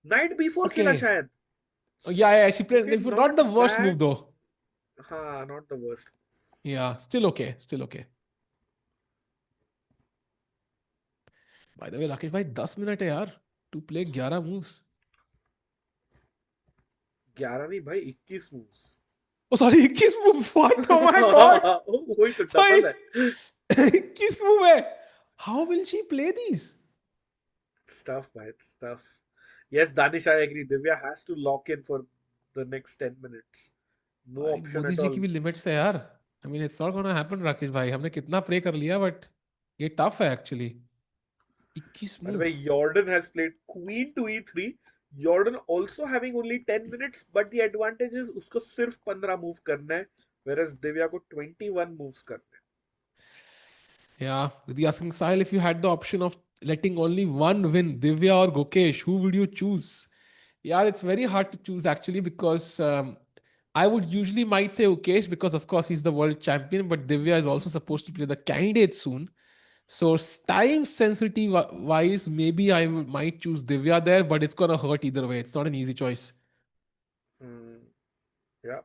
Knight b4 खेला Okay. शायद. Oh, yeah. She played. Okay, Not not the worst bad. move though. हाँ, not the worst. Yeah, still okay. By the way, Rakesh भाई 10 minute है यार to play 11 moves. 11 नहीं भाई 21 moves. Oh sorry, 21 move. What? Oh my god. वही तो भाई double है. 21 move है. How will she play these? It's tough, man. It's tough. Yes, Danish, I agree. Divya has to lock in for the next 10 minutes. No भाई option Modi at ji all. की भी limits है यार. I mean, it's not gonna happen, Rakesh भाई. हमने कितना pray कर लिया, but ये tough है actually. 21 By the way, move. Jordan has played queen to e3. Jordan also having only 10 minutes, but the advantage is उसको सिर्फ 15 move करना है, whereas Divya को 21 moves करना है. Yeah, Vidhi asking Sahil if you had the option of letting only one win, Divya or Gukesh, who would you choose? Yeah, it's very hard to choose actually because I would usually might say Gukesh because of course he's the world champion, but Divya is also supposed to play the candidate soon. So time sensitivity wise, maybe might choose Divya there, but it's gonna hurt either way. It's not an easy choice. Yeah.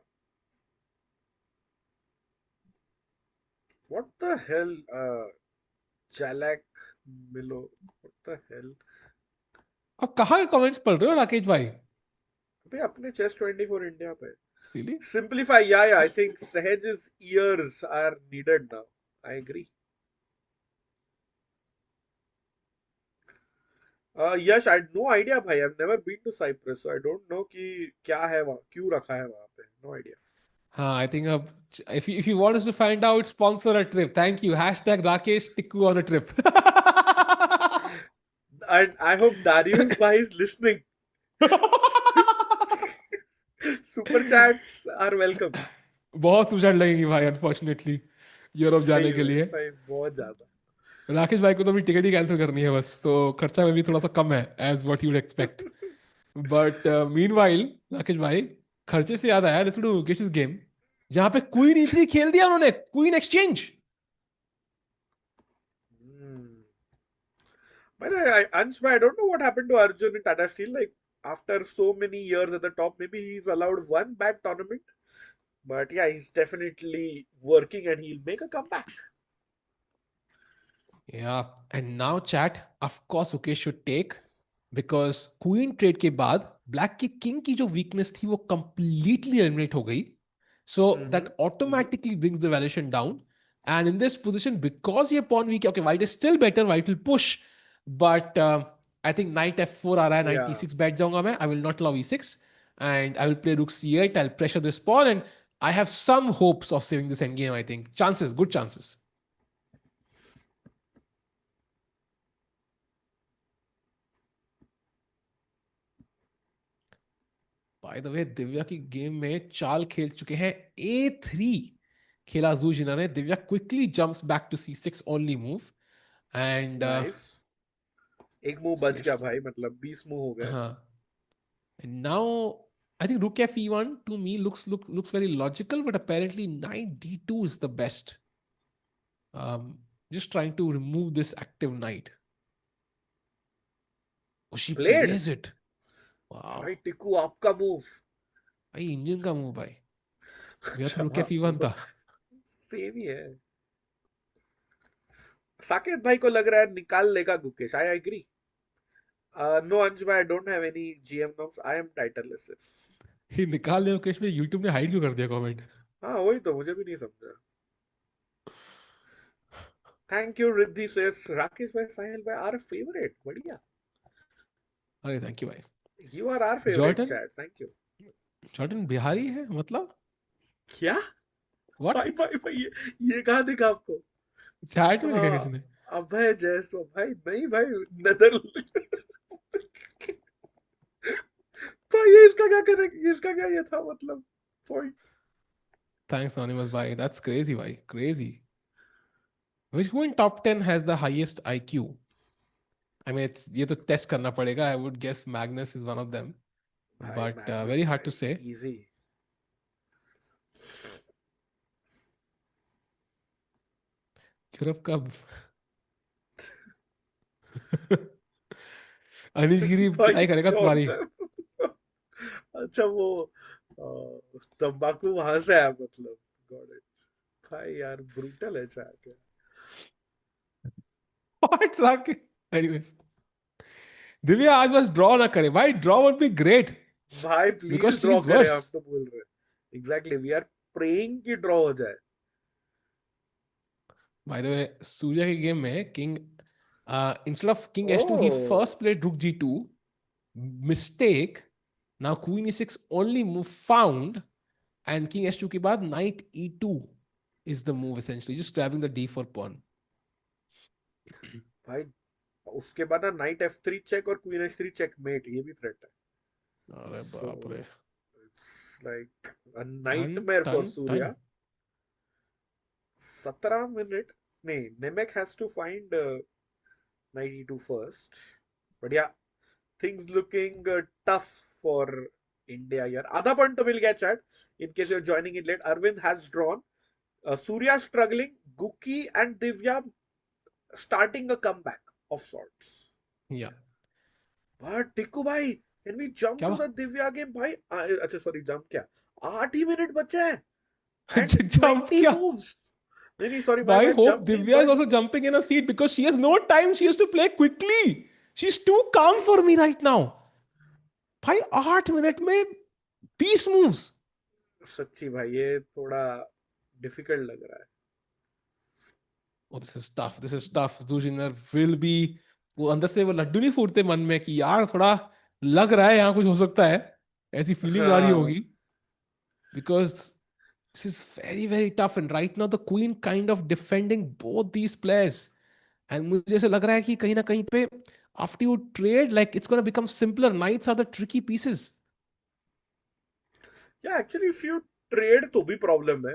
What the hell? Chalak Milo. What the hell? अब कहाँ के comments पढ़ रहे हो राकेश भाई? अबे अपने chess 24 India पे. Really? Simplify. Yeah. I think Sahaj's ears are needed now. I agree. Yes, I had no idea, bhai. I've never been to Cyprus, so I don't know कि क्या है वहाँ, क्यों रखा है वहाँ पे. No idea. I think if you want us to find out, sponsor a trip. Thank you. Hashtag Rakesh Tikku on a trip. And I hope Darius bhai is listening. Super chats are welcome. बहुत उजड़ लगेगी भाई unfortunately Europe जाने सही के में लिए. भाई बहुत ज्यादा. राकेश भाई को तो भी टिकट ही कैंसिल करनी है बस, तो खर्चा में भी थोड़ा सा कम है as what you'd expect. But meanwhile Rakesh भाई खर्चे से याद आया, लेट्स डू गुकेश गेम जहां पे क्वीन e3 खेल दिया उन्होंने, queen exchange. But Ansh, I don't know what happened to Arjun in Tata Steel. Like after so many years at the top, maybe he's allowed one bad tournament. But yeah, he's definitely working and he'll make a comeback. Yeah, and now chat, of course Gukesh should take because queen trade के बाद black की king की जो weakness थी वो completely eliminate हो गई. So that automatically brings the valuation down. And in this position, because ये pawn weak, okay, white is still better, white will push. But I think knight f4 आ रहा है, knight Yeah. d6 बैठ जाऊंगा मैं. I will not allow e6. And I will play rook c8. I'll pressure this pawn. And I have some hopes of saving this endgame, I think. Chances, good chances. By the way, Divya की game में चाल खेल चुके हैं a3 खेला जू Jiner ने. Divya quickly jumps back to c6 only move. And nice. एक मूव बच गया saves. भाई, मतलब 20 मूव हो गए. हाँ. And now I think rook f e1 to me looks very logical, but apparently knight d2 is the best. Just trying to remove this active knight. Oh, she played. plays it. Wow. भाई टिकू आपका move. भाई engine का move भाई. मेरा तो अच्छा, rook f e1 था. Same ही है. साकेत भाई को लग रहा है निकाल लेगा Gukesh. I agree. No Ansh भाई, I don't have any GM norms. I am titleless. He निकाल ले मुकेश में. यूट्यूब ने हाइड क्यों कर दिया कमेंट? हाँ वही तो मुझे भी नहीं समझा. Thank you Riddhi says. Rakesh भाई, साहिल भाई आर फेवरेट. बढ़िया. अरे थैंक यू भाई. You are are favourite Jordan. Chat. Thank you. Jordan Bihari है मतलब? क्या? व्हाट? भाई भाई भाई, ये कहाँ दिखा आपको? चैट में लिखा हाँ. किसने? अभय जैसो भाई. नहीं भाई, नदर. भाई ये इसका क्या करें, इसका क्या ये था मतलब point. Thanks anonymous bhai. That's crazy bhai. Crazy. Which who in top 10 has the highest IQ? I mean, it's ये तो test करना पड़ेगा. I would guess Magnus is one of them, भाई but Magnus very hard to भाई say. Easy. Europe का अनिश गिरी भाई पिटाई करेगा तुम्हारी. जॉर्डन. अच्छा वो तंबाकू वहां से आया मतलब. Got it. भाई यार ब्रूटल है चैट यार. What Rakesh? Anyways, दिव्या आज बस ड्रॉ ना करे भाई. ड्रॉ would be great भाई because प्लीज ड्रॉ she's करे, हम worse. तो बोल रहे हैं. एग्जैक्टली, वी आर प्रेइंग कि ड्रॉ हो जाए. By the way, सूर्या की गेम में king instead of king h2 he oh first played rook g2. Mistake. Now queen e6 only move found. And king h2 के बाद knight e2 is the move essentially, just grabbing the d4 pawn. भाई, उसके बाद ना night f3 check और queen h3 check met, ये भी threat है. अरे So बाप रे. it's like a Done, nightmare for done, Surya. done. 17 minute. नहीं, Nemec has to find knight e2 first. But yeah, things looking tough for India here. आधा point तो मिल गया chat. In case you're joining in late, Arvind has drawn. Surya struggling. Guki and Divya starting a comeback of sorts. Yeah. But Tikku भाई, can we jump क्या to हुआ? the Divya game भाई? अच्छा sorry, jump क्या? 8 ही minute बचे हैं and Jump 20 क्या? moves. नहीं sorry, my I bad. hope Jump नहीं, Divya is but also jumping in her seat because she has no time. She has to play quickly. She's too calm for me right now. भाई 8 minute में 20 moves. सच्ची भाई ये थोड़ा difficult लग रहा है. Oh, this is tough. This is tough. Zhu Jiner will be. वो अंदर से वो लड्डू नहीं फूटते मन में कि यार थोड़ा लग रहा है यहाँ कुछ हो सकता है. ऐसी फीलिंग आ रही हाँ. होगी. Because this is very, very tough. And right now, the queen kind of defending both these players. And मुझे ऐसे लग रहा है कि कहीं ना कहीं पे after you trade, like it's going to become simpler. Knights are the tricky pieces. Yeah actually if you trade तो भी प्रॉब्लम है,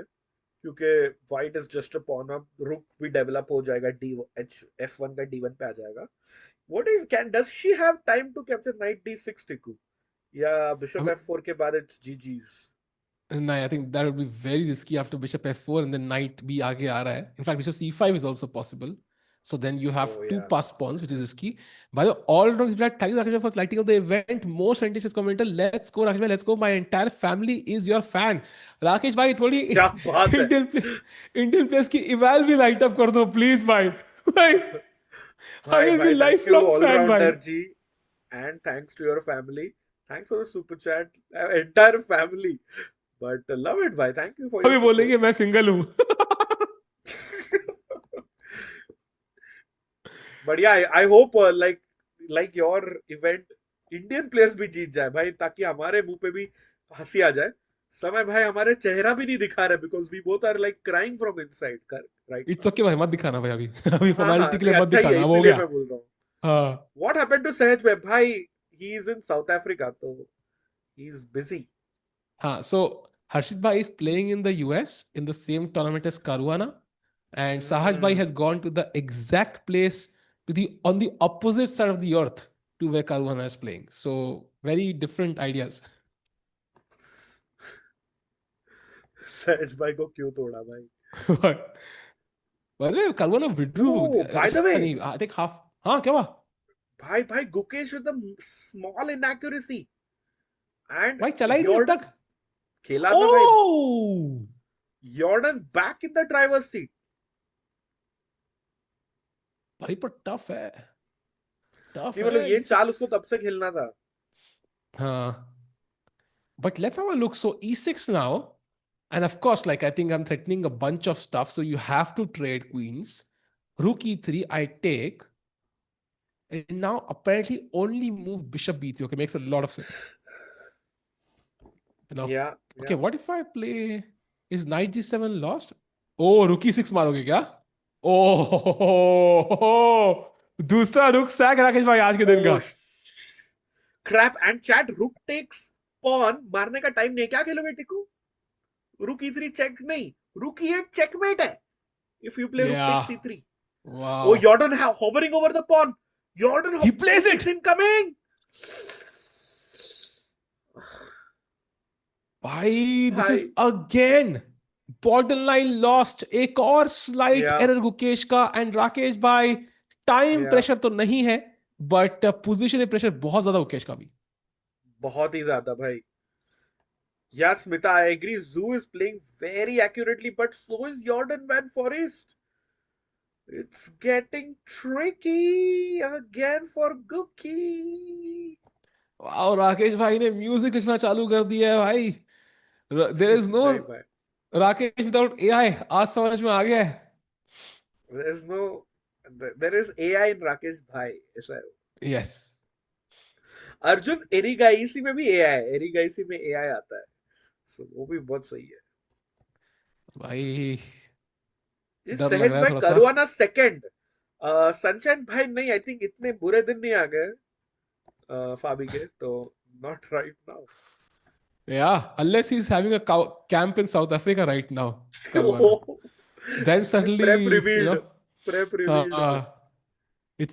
क्योंकि white is just a pawn. अब रुक भी डेवलप हो जाएगा, डी एच f1 का d1 पे आ जाएगा. What if can does she have time to capture knight d6 Tiku, yeah I bishop mean, f4 के बाद it's GG's? no, I think that would be very risky after bishop f4 and then knight भी आगे आ रहा है. In fact, bishop c5 is also possible. So then you have Oh two yeah. passed pawns, which is risky. By the way, all around that, thank you Rakesh for lighting up the event. Most scientists commenter, let's go Rakesh bhai, let's go. My entire family is your fan. Rakesh bhai, थोड़ी क्या बात है. Indian players की eval भी light up कर दो, please भाई. भाई, I भाई will be भाई, थैंक यू lifelong fan भाई. Allrounder ji, and thanks to your family. Thanks for the super chat. Entire family. But love it, bhai. Thank you for your अभी support. बोलेंगे मैं सिंगल हूँ. But yeah, I hope like your event, Indian players भी जीत जाए भाई, ताकि हमारे मुंह पे भी हंसी आ जाए. समय भाई हमारे चेहरा भी नहीं दिखा रहे because we both are like crying from inside right it's now. Okay भाई, मत दिखाना भाई अभी. अभी हाँ हाँ फॉर्मेलिटी के लिए नहीं मत अच्छा ही है दिखाना, अब हो इसीलिए गया. मैं बोल रहा हूँ. हाँ. What happened to Sahaj भाई? He is in South Africa, so he is busy. हाँ, so Harshit Bhai is playing in the US in the same tournament as Caruana, and Sahaj Bhai Hmm. has gone to the exact place to the on the opposite side of the earth to where Caruana is playing. So very different ideas. Sahaj भाई को क्यों तोड़ा भाई? But by the way, Caruana withdrew. Oh, by the way, I think half. हाँ क्या हुआ? भाई Gukesh with a small inaccuracy and भाई चला ही नहीं अब Jordan तक. खेला था भाई. Oh, Jordan back in the driver's seat. भाई पर टफ है. टफ नहीं मतलब है ये चाल E6. उसको तब से खेलना था. हाँ. But let's have a look. So E6 now. And of course, like I think I'm threatening a bunch of stuff. So you have to trade queens. Rook E3, I take. And now apparently only move bishop B3. Okay, makes a lot of sense. And now, Yeah, okay, yeah. what if I play... Is knight G7 lost? Oh, rook E6 मारोगे क्या? Oh, दूसरा रुक sac Rakesh भाई आज के दिन का. Oh, crap and chat. Rook takes pawn. मारने का टाइम नहीं है. क्या खेलोगे टिकू? Rook E3 check नहीं. Rook E8 checkmate है. If you play rook takes Yeah. C3. Oh, Wow. Jordan hovering over the pawn. Jordan He plays rook 6 it. incoming. भाई this is भाई. again borderline lost. एक और slight Yeah, error Gukesh का. And Rakesh भाई time yeah. Pressure तो नहीं है, but position pressure बहुत ज्यादा गुकेश का भी. बहुत ही ज्यादा भाई. Yeah, Smita, I agree. Zhu is playing very accurately, but so is Jordan van Foreest. It's getting tricky again for Gookie. वाह, राकेश भाई ने म्यूजिक लिखना चालू कर दिया है भाई. देयर इज नो नहीं भाई. Rakesh without AI. आज समझ में आ गया है. There's no, there is AI in Rakesh Bhai. ऐसा है. यस अर्जुन एरिगाइसी में भी AI है. एरिगाइसी में AI आता है. So वो भी बहुत सही है. भाई, इस डर लग सहज रहा है भाई थोड़ा सा. Caruana second. सनशाइन भाई नहीं, आई थिंक इतने बुरे दिन नहीं आ गए फाबी के, तो not right now. Yeah, unless he's having a camp in South Africa right now, Caruana. Then suddenly, prep you revealed. know, prep revealed भाई. uh,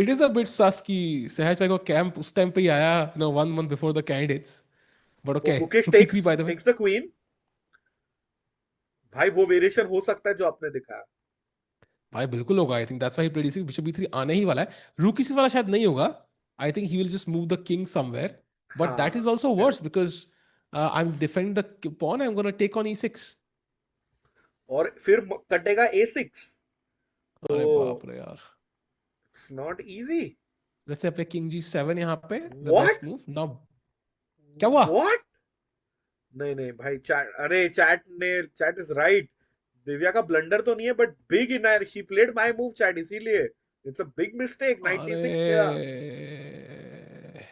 it is a bit sus कि सहज भाई को कैंप उस टाइम पे ही आया, 1 month before the candidates. But वो okay, Gukesh rook e3 by the way. Takes the queen. भाई वो वेरिएशन हो सकता है जो आपने दिखाया. भाई बिल्कुल होगा. I think that's why he played e6. Bishop e3 आने ही वाला है. rook e6 वाला शायद नहीं होगा. आई think he will just move the king somewhere. But that is हाँ also correct. worse because I'm defending the pawn. I'm going to take on e6. और फिर कटेगा A6. तो अरे बाप रे यार. It's not easy. Let's say I play king g7 यहाँ पे. The best what. move. Now क्या हुआ? व्हाट. नहीं नहीं भाई, चैट, अरे चैट इज राइट. दिव्या का ब्लंडर तो नहीं है, but big in she played my move chat, इसीलिए इट्स अ बिग मिस्टेक. 96 किया अरे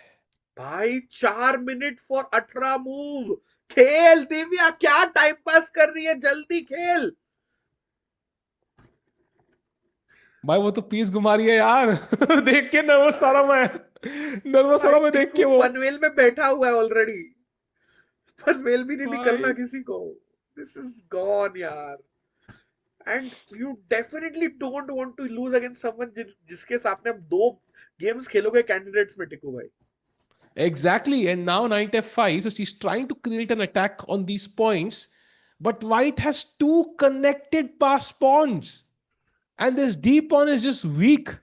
भाई. 4 मिनट फॉर 18 मूव. खेल दिव्या, क्या टाइम पास कर रही है, जल्दी खेल. भाई वो तो पीस घुमा रही है यार. देख के नर्वस सारा मैं. नर्वस भाई सारा मैं देख के टिक्कू वो. पनवेल में बैठा हुआ है ऑलरेडी. पनवेल भी नहीं निकलना भाई किसी को. दिस इज गॉन यार. And you definitely don't want to lose against someone जिसके सामने आप 2 गेम्स खेलोगे कैंडिडेट्स में, टिक्कू भाई. exactly. And now knight f5. So she's trying to create an attack on these points, but white has two connected pass pawns, and this d pawn is just weak.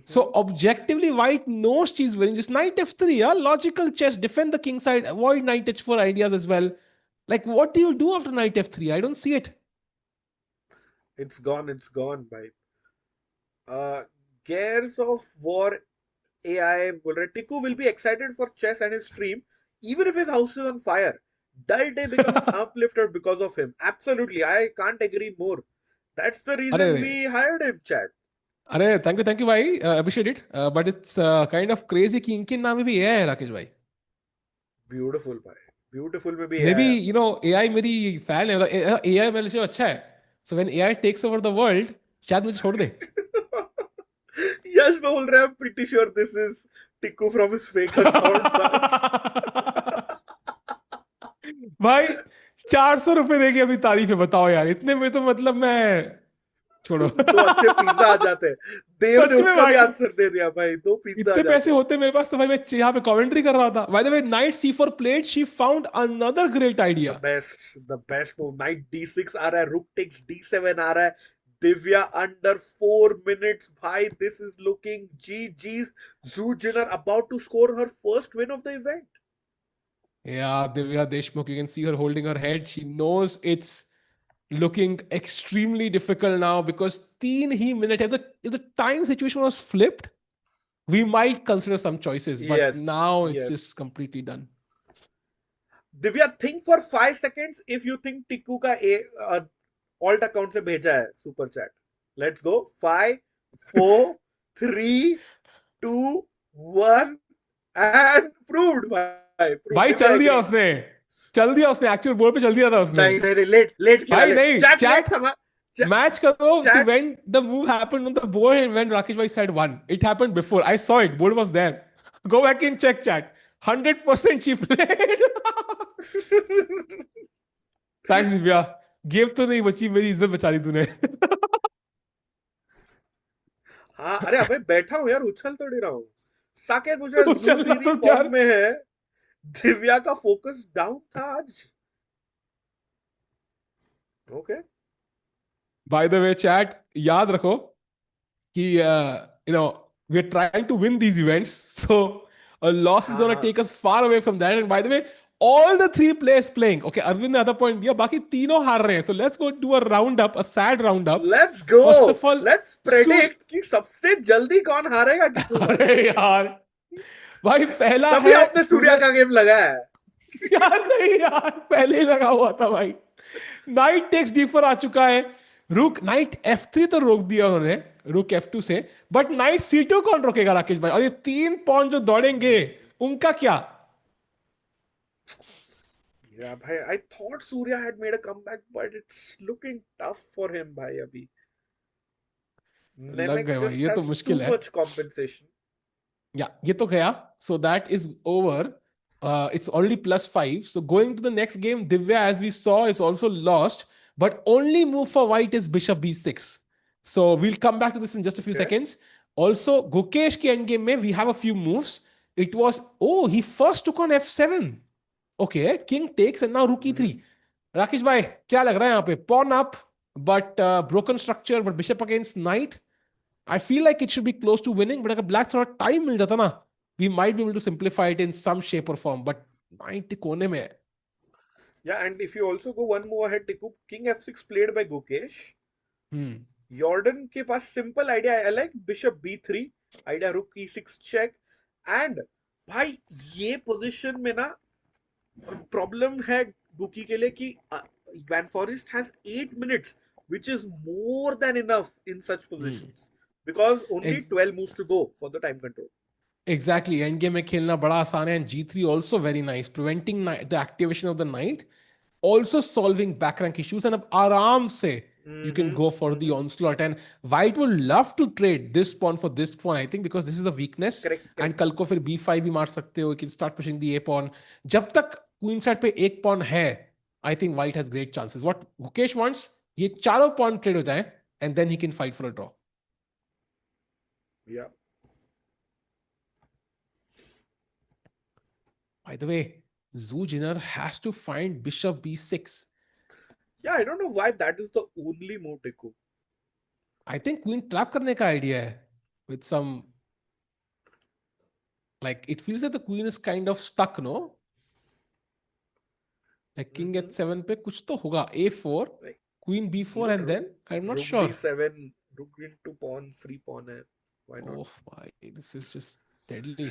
So objectively, white knows she's winning. Just knight f3, yeah? Logical chess, defend the king side, avoid knight h4 ideas as well. Like, what do you do after knight f3? I don't see it. It's gone, भाई. Gears of War AI बोल रहे Tiku will be excited for chess and his stream even if his house is on fire. Dull day becomes uplifted because of him. Absolutely, I can't agree more. That's the अरे reason we hired him, Chad. अरे thank you भाई, appreciate it, but it's kind of crazy कि इनके नाम में भी AI है राकेश भाई. Beautiful भाई, beautiful में भी maybe AI. You know AI मेरी फैन है, एआई मेरे लिए अच्छा है. So when AI takes over the world शायद मुझे छोड़ दे. यश बोल रहे हैं pretty sure this is Tiku from his fake account भाई. भाई 400 रुपए देके अपनी तारीफ है, बताओ यार, इतने में तो मतलब मैं छोड़ो. दो अच्छे पिज्जा आ जाते हैं. देव ने सच में उसका भी भाई, आंसर दे दिया भाई, दो पिज्जा आ इतने जाते पैसे हैं. होते मेरे पास तो भाई मैं यहाँ पे कमेंट्री कर रहा था. Bye the way, night C4 played, she found another great the idea. Best, the best move. Night D6 आ रहा है, रुक टेक्स D7 आ रहा है. दिव्या अंडर 4 minutes भाई. This is looking GG's. Zhu Jiner about to score her first win of the event. Yeah, Divya Deshmukh, you can see her holding her head. She knows it's looking extremely difficult now because 3 he minute, if the time situation was flipped, we might consider some choices, but Yes, now it's yes. just completely done. Divya, think for 5 seconds if you think Tikku का alt account से भेजा है super chat. Let's go. 5 4 3 2 1 and proved भाई. Prove. भाई Divya agree. चल दिया उसने actual board पे चल दिया था उसने. नहीं नहीं, लेट लेट खेला. भाई नहीं, चैट लेट चैट था. match karo to chat. when the move happened on the board and when Rakesh bhai said one. It happened before. I saw it. Board was there. Go back and check chat. 100% she played. Thanks Divya. Give तो नहीं बची, मेरी इज्जत बचा ली तूने. हाँ, अरे अबे बैठा हूँ यार, उछल तो नहीं रहा हूँ. साकेत पूछ रहा है जू चलना दीदी तो फॉर्म यार. में है. दिव्या का फोकस डाउन था आज. Okay. By the way, chat, याद रखो कि you know, we're trying to win these events, so a loss is हाँ going to हाँ. take us far away from that. And by the way, all the three players playing, okay, Arvind ने other point दिया, बाकी तीनों हार रहे हैं. So let's go do a roundup, a sad roundup. Let's go. First of all, let's predict कि सबसे जल्दी कौन हारेगा टिकू भाई. अरे यार भाई, पहला तभी है आपने सूर्या का गेम लगाया है. यार नहीं यार, पहले ही लगा हुआ था भाई. नाइट टेक्स D4 आ चुका है. रुक नाइट F3 तो रोक दिया उन्होंने, रुक F2 से, बट नाइट C2 कौन रोकेगा राकेश भाई? और ये 3 पॉन जो दौड़ेंगे उनका क्या? Yeah, bhai, I thought Surya had made a comeback, but it's looking tough for him, bhai, abhi. लग Nemec गए भाई, just ये तो has too मुश्किल है. much compensation. या ये तो गया. So that is over. It's already +5. So going to the next game, Divya, as we saw, is also lost. But only move for white is bishop B6. So we'll come back to this in just a few Okay. seconds. Also, Gukesh ke endgame mein, we have a few moves. It was, oh, he first took on F7. Okay, king takes and now rook E3. Rakesh bhai, क्या लग रहा है यहाँ पे? Pawn up, but broken structure, but bishop against knight. I feel like it should be close to winning, but अगर black थोड़ा time मिल जाता ना, we might be able to simplify it in some shape or form. But knight कोने में है. Yeah, and if you also go one move ahead, Tiku, King F6 played by Gukesh. Jordan के पास simple idea. I like Bishop B3 idea, Rook E6 check. And भाई ये position में ना problem है गुकी के लिए कि Van Foreest has 8 minutes, which is more than enough in such positions. Because only 12 moves to go for the time control. Exactly. Endgame में खेलना बड़ा आसान है, and G3 also very nice, preventing the activation of the knight, also solving back rank issues, and अब आराम से you can go for the onslaught. And white will love to trade this pawn for this pawn, I think, because this is a weakness. Correct. And कल को फिर B5 भी मार सकते हो. You can start pushing the A pawn. जब तक queen side पे एक pawn है, I think white has great chances. What Gukesh wants, ये चारों pawn trade हो जाए, and then he can fight for a draw. Yeah. By the way, Zhu Jiner has to find bishop B6. Yeah, I don't know why that is the only move, Tiku. I think queen trap करने का idea है, with some, like it feels that the queen is kind of stuck, no? Like king at 7 पे कुछ तो होगा. A4, Like, queen B4, and then I'm not Rook sure. D7, Rook into pawn, free pawn hai. Why not? Oh my, this is just Deadly.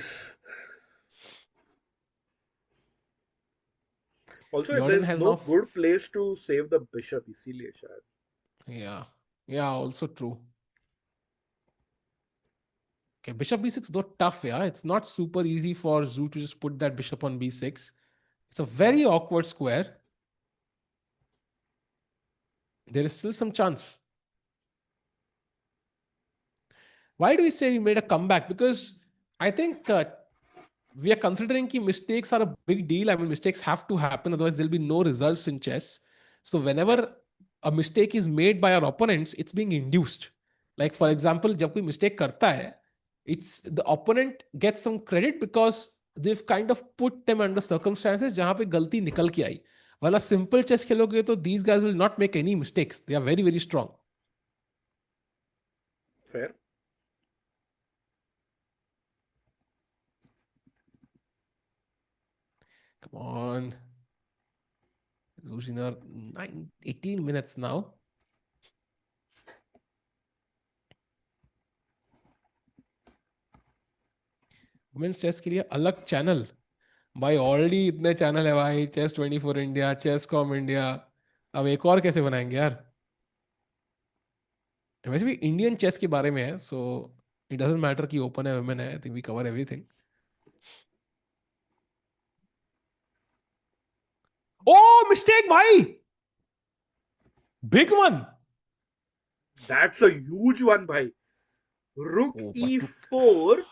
Also, Jordan there's has no now. good place to save the bishop, इसीलिए शायद. Yeah. Yeah, also true. Okay, bishop b6, though tough, yeah. It's not super easy for Zhu to just put that bishop on b6. It's a very awkward square. There is still some chance. Why do we say we made a comeback? Because I think we are considering that mistakes are a big deal. I mean, mistakes have to happen, otherwise there'll be no results in chess. So whenever a mistake is made by our opponents, it's being induced. Like for example, जब कोई mistake करता है, it's the opponent gets some credit because they've kind of put them under circumstances जहाँ पे गलती निकल के आई. वाला simple chess खेलोगे तो these guys will not make any mistakes. They are very, very strong. Fair. Come on. Zhu Jiner, 18 minutes now. Women's chess के लिए अलग चैनल भाई. ऑलरेडी इतने चैनल है भाई. Chess24 India, Chesscom India. अब एक और कैसे बनाएंगे यार? वैसे भी इंडियन चेस के बारे में है, सो इट डजंट मैटर कि ओपन है वुमेन है. I think we cover everything. Oh mistake भाई, big one. That's a huge one, भाई. Rook e4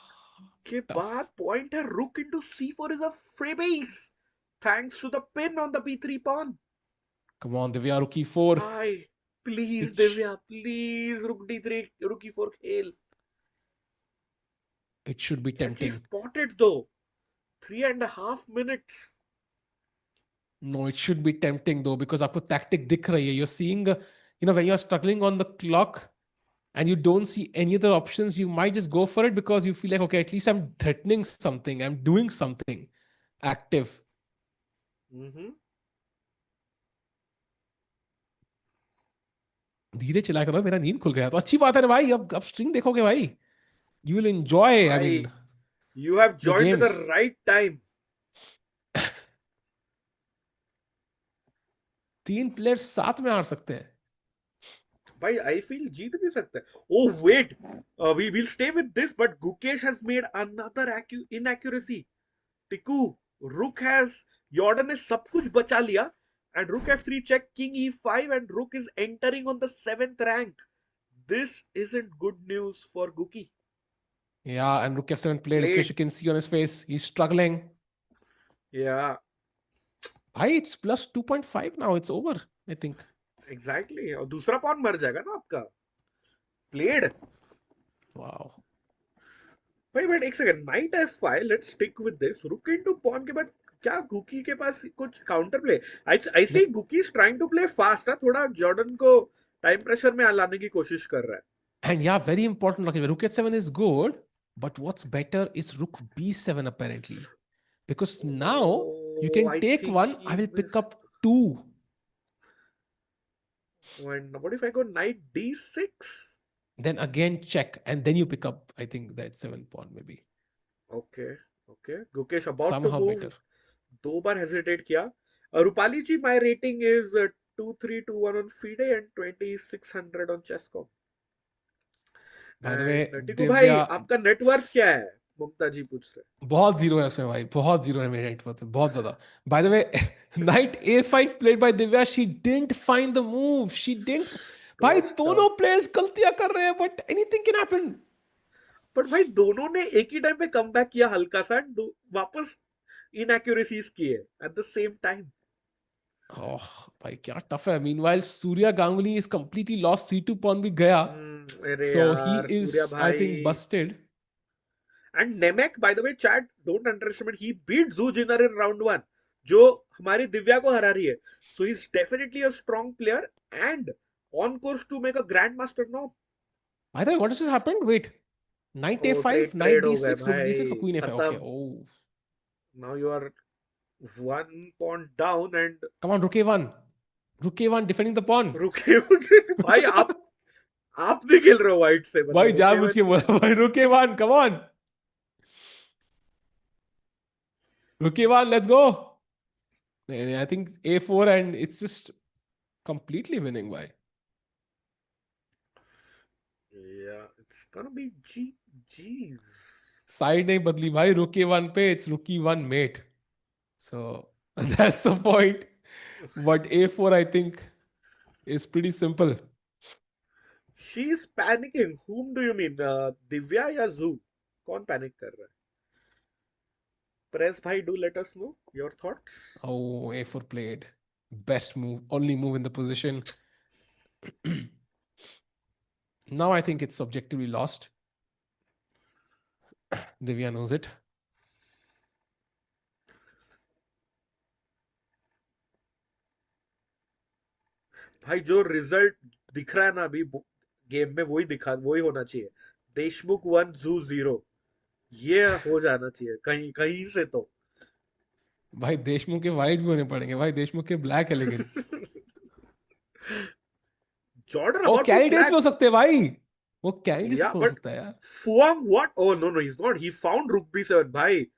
के बाद point है rook into c4 is a freebase thanks to the pin on the b3 pawn. Come on Divya, rook e4. Bye. Please Divya, please rook d3, rook e4 खेल. It should be tempting. He spotted though. 3.5 minutes. No, it should be tempting though, because आपको tactic दिख रही है. You're seeing, when you're struggling on the clock and you don't see any other options, you might just go for it because you feel like, okay, at least I'm threatening something, I'm doing something active. धीरे चला करो, मेरा नींद खुल गया तो अच्छी बात है ना भाई. अब स्ट्रिंग देखोगे भाई. You will enjoy. I mean, you have joined at the right time. 3 players साथ में हार सकते हैं भाई. I feel जीत भी सकते हैं. Oh wait, we will stay with this, but Gukesh has made another inaccuracy. Tiku, rook has, Jordan ने सब कुछ बचा लिया, and rook f3 check, king e5, and rook is entering on the 7th rank. This isn't good news for Guki. Yeah, and rook f7 played. Gukesh, you can see on his face, he's struggling. Yeah. It's plus 2.5 now. It's over, I think. Exactly. और दूसरा pawn मर जाएगा ना आपका. Played. Wow. Wait, एक second. Knight f5. Let's stick with this. Rook into pawn के बाद क्या Guki के पास कुछ counter play? I see Guki is trying to play fast. थोड़ा Jordan को time pressure में लाने की कोशिश कर रहा है. And yeah, very important. Rook h7 is good, but what's better is rook b7 apparently, because now you can take one. I will pick up 2. And what if I go knight d6? Then again check, and then you pick up, I think, that 7 pawn maybe. Okay. Gukesh about somehow to move. Better. 2 bar hesitate किया. Rupali ji, my rating is 2321 on FIDE and 2600 on Chesscom. By the way, टिकू भाई, आपका net worth क्या है? ममता जी पूछ रहे. बहुत zero है उसमें भाई, बहुत जीरो है मेरे नेटवर्थ, बहुत ज्यादा. By the way, knight a5 played by Divya. She didn't find the move. She didn't. भाई दोनों प्लेयर्स गलतियां कर रहे हैं, but anything can happen. But भाई दोनों ने एक ही टाइम पे कमबैक किया हल्का सा, वापस inaccuracies किए at the same time. Oh, भाई क्या टफ है. Meanwhile, Surya Ganguly is completely lost. C2 pawn भी गया. So he is, I think, busted. And Nemec, by the way, chat, don't underestimate. He beat Zhu Jiner in round 1, जो हमारी दिव्या को हरा रही है. So he's definitely a strong player and on course to make a grandmaster now. By the way, what has happened? Wait, knight a5, knight d6, rook d6, queen a5. Okay. Oh. Now you are 1 pawn down and. Come on, rook a1. Rook a1 defending the pawn. Rook a1. भाई आप नहीं खेल रहे हो white से. भाई जानबूझ के बोला भाई rook a1. Come on. Rook A1, let's go. I think A4 and it's just completely winning by. Yeah, it's gonna be G's. Side नहीं बदली भाई, Rook A1 पे it's Rook E1 mate. So that's the point. But A4 I think is pretty simple. She's panicking. Whom do you mean? Divya या Zhu? कौन panic कर रहा है? Press bhai, do let us know your thoughts. Oh, A4 played. Best move, only move in the position. Now I think it's objectively lost. Divya knows it. भाई जो result दिख रहा है ना अभी गेम में वही होना चाहिए. देशमुख 1 Zhu 0. ये हो जाना चाहिए कहीं कहीं से तो. भाई देशमुख के वाइट भी होने पड़ेंगे भाई, देशमुख के ब्लैक है लेकिन. Jordan oh about to candidates flag. में हो सकते हैं भाई, वो कैंडिडेट्स Yeah, हो but सकता है यार. Fuang what? Oh no, he's not. He found Rook B7. Bhai,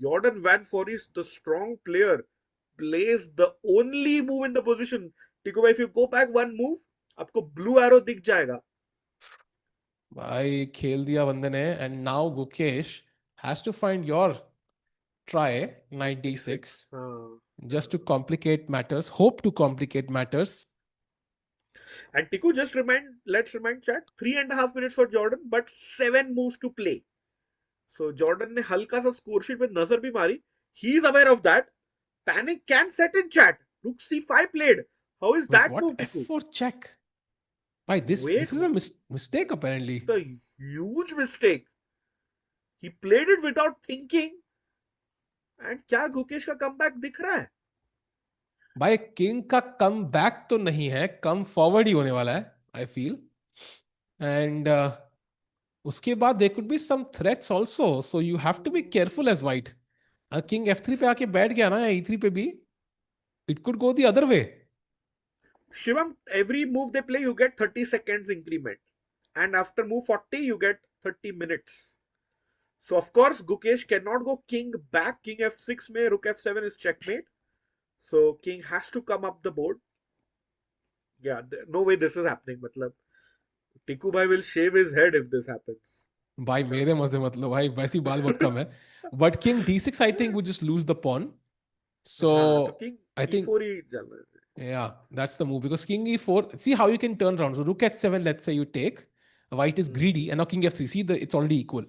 Jordan van Foreest, the strong player, plays the only move in the position. Tiku bhai, if you go back one move, आपको blue arrow दिख जाएगा. भाई खेल दिया बंदे ने. And now Gukesh has to find your try knight d6 हाँ. just to complicate matters, hope to complicate matters. And Tiku, let's remind chat, 3.5 minutes for Jordan, but 7 moves to play. So Jordan ने हल्का सा score sheet पे नजर भी मारी. He is aware of that. Panic can set in chat. Rook C5 played. How is Wait, that what? move, Tiku? F4 check. Why this Wait, is a mistake apparently. the huge mistake. He played it without thinking. And क्या गुकेश का comeback दिख रहा है? भाई king का come back तो नहीं है, कम फॉरवर्ड ही होने वाला है आई फील. एंड उसके बाद there could be some threats also, so you have to be careful as white. King F3 पे आके बैठ गया ना, या E3 पे भी, it could go the other way. Shivam, every move they play, you get 30 seconds increment. And after move 40, you get 30 minutes. So, of course, Gukesh cannot go king back. King F6 में Rook F7 is checkmate. So, king has to come up the board. Yeah, no way this is happening. मतलब, Tiku bhai will shave his head if this happens. भाई मेरे मजे मत लो भाई, वैसी बाल बहुत कम है. But king D6 I think would just lose the pawn. So हाँ, तो king I think, E4 ही चलना है. yeah, that's the move because king E4. See how you can turn around. So rook H7, let's say you take. White is greedy, and now king F3. See, it's already equal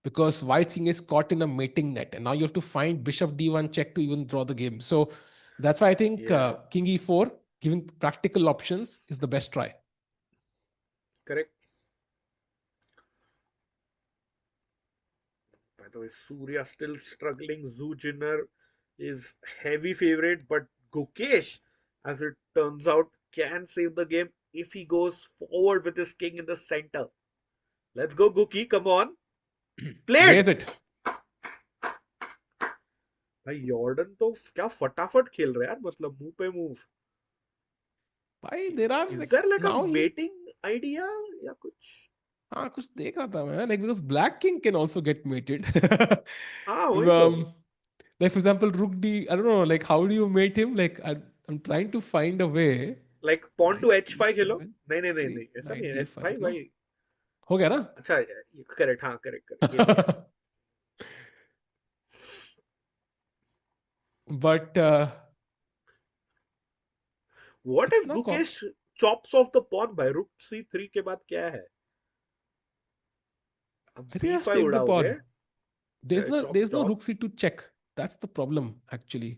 because white's king is caught in a mating net, and now you have to find bishop D1 check to even draw the game. So that's why I think Yeah, king E4, giving practical options, is the best try. correct. By the way, Surya still struggling. Zhu Jiner is heavy favorite, but Gukesh, as it turns out, can save the game if he goes forward with his king in the center. Let's go, Guki. Come on. Played. Raise it. भाई यॉर्डन तो क्या फटाफट खेल रहा है यार, मतलब मुंह पे मूव. भाई there are Is like there like a now he. mating idea या कुछ? हाँ कुछ देख रहा था मैं, like because black king can also get mated. हाँ वही तो. Like for example, rook D. I don't know. Like how do you mate him? Like I'm trying to find a way. Like pawn to Knight H5 Khelo. D7, नहीं नहीं नहीं 3, नहीं ऐसा नहीं Knight है. D5. भाई No, भाई. हो गया ना? अच्छा करेक्ट. हाँ करेक्ट करेक्ट ये हो गया. But What if इतना Gukesh chops off the pawn by rook c3 के बाद क्या है? अब I think I have to b5 take the उड़ाओगे? pawn. There's no Chop. rook c2 check. That's the problem actually.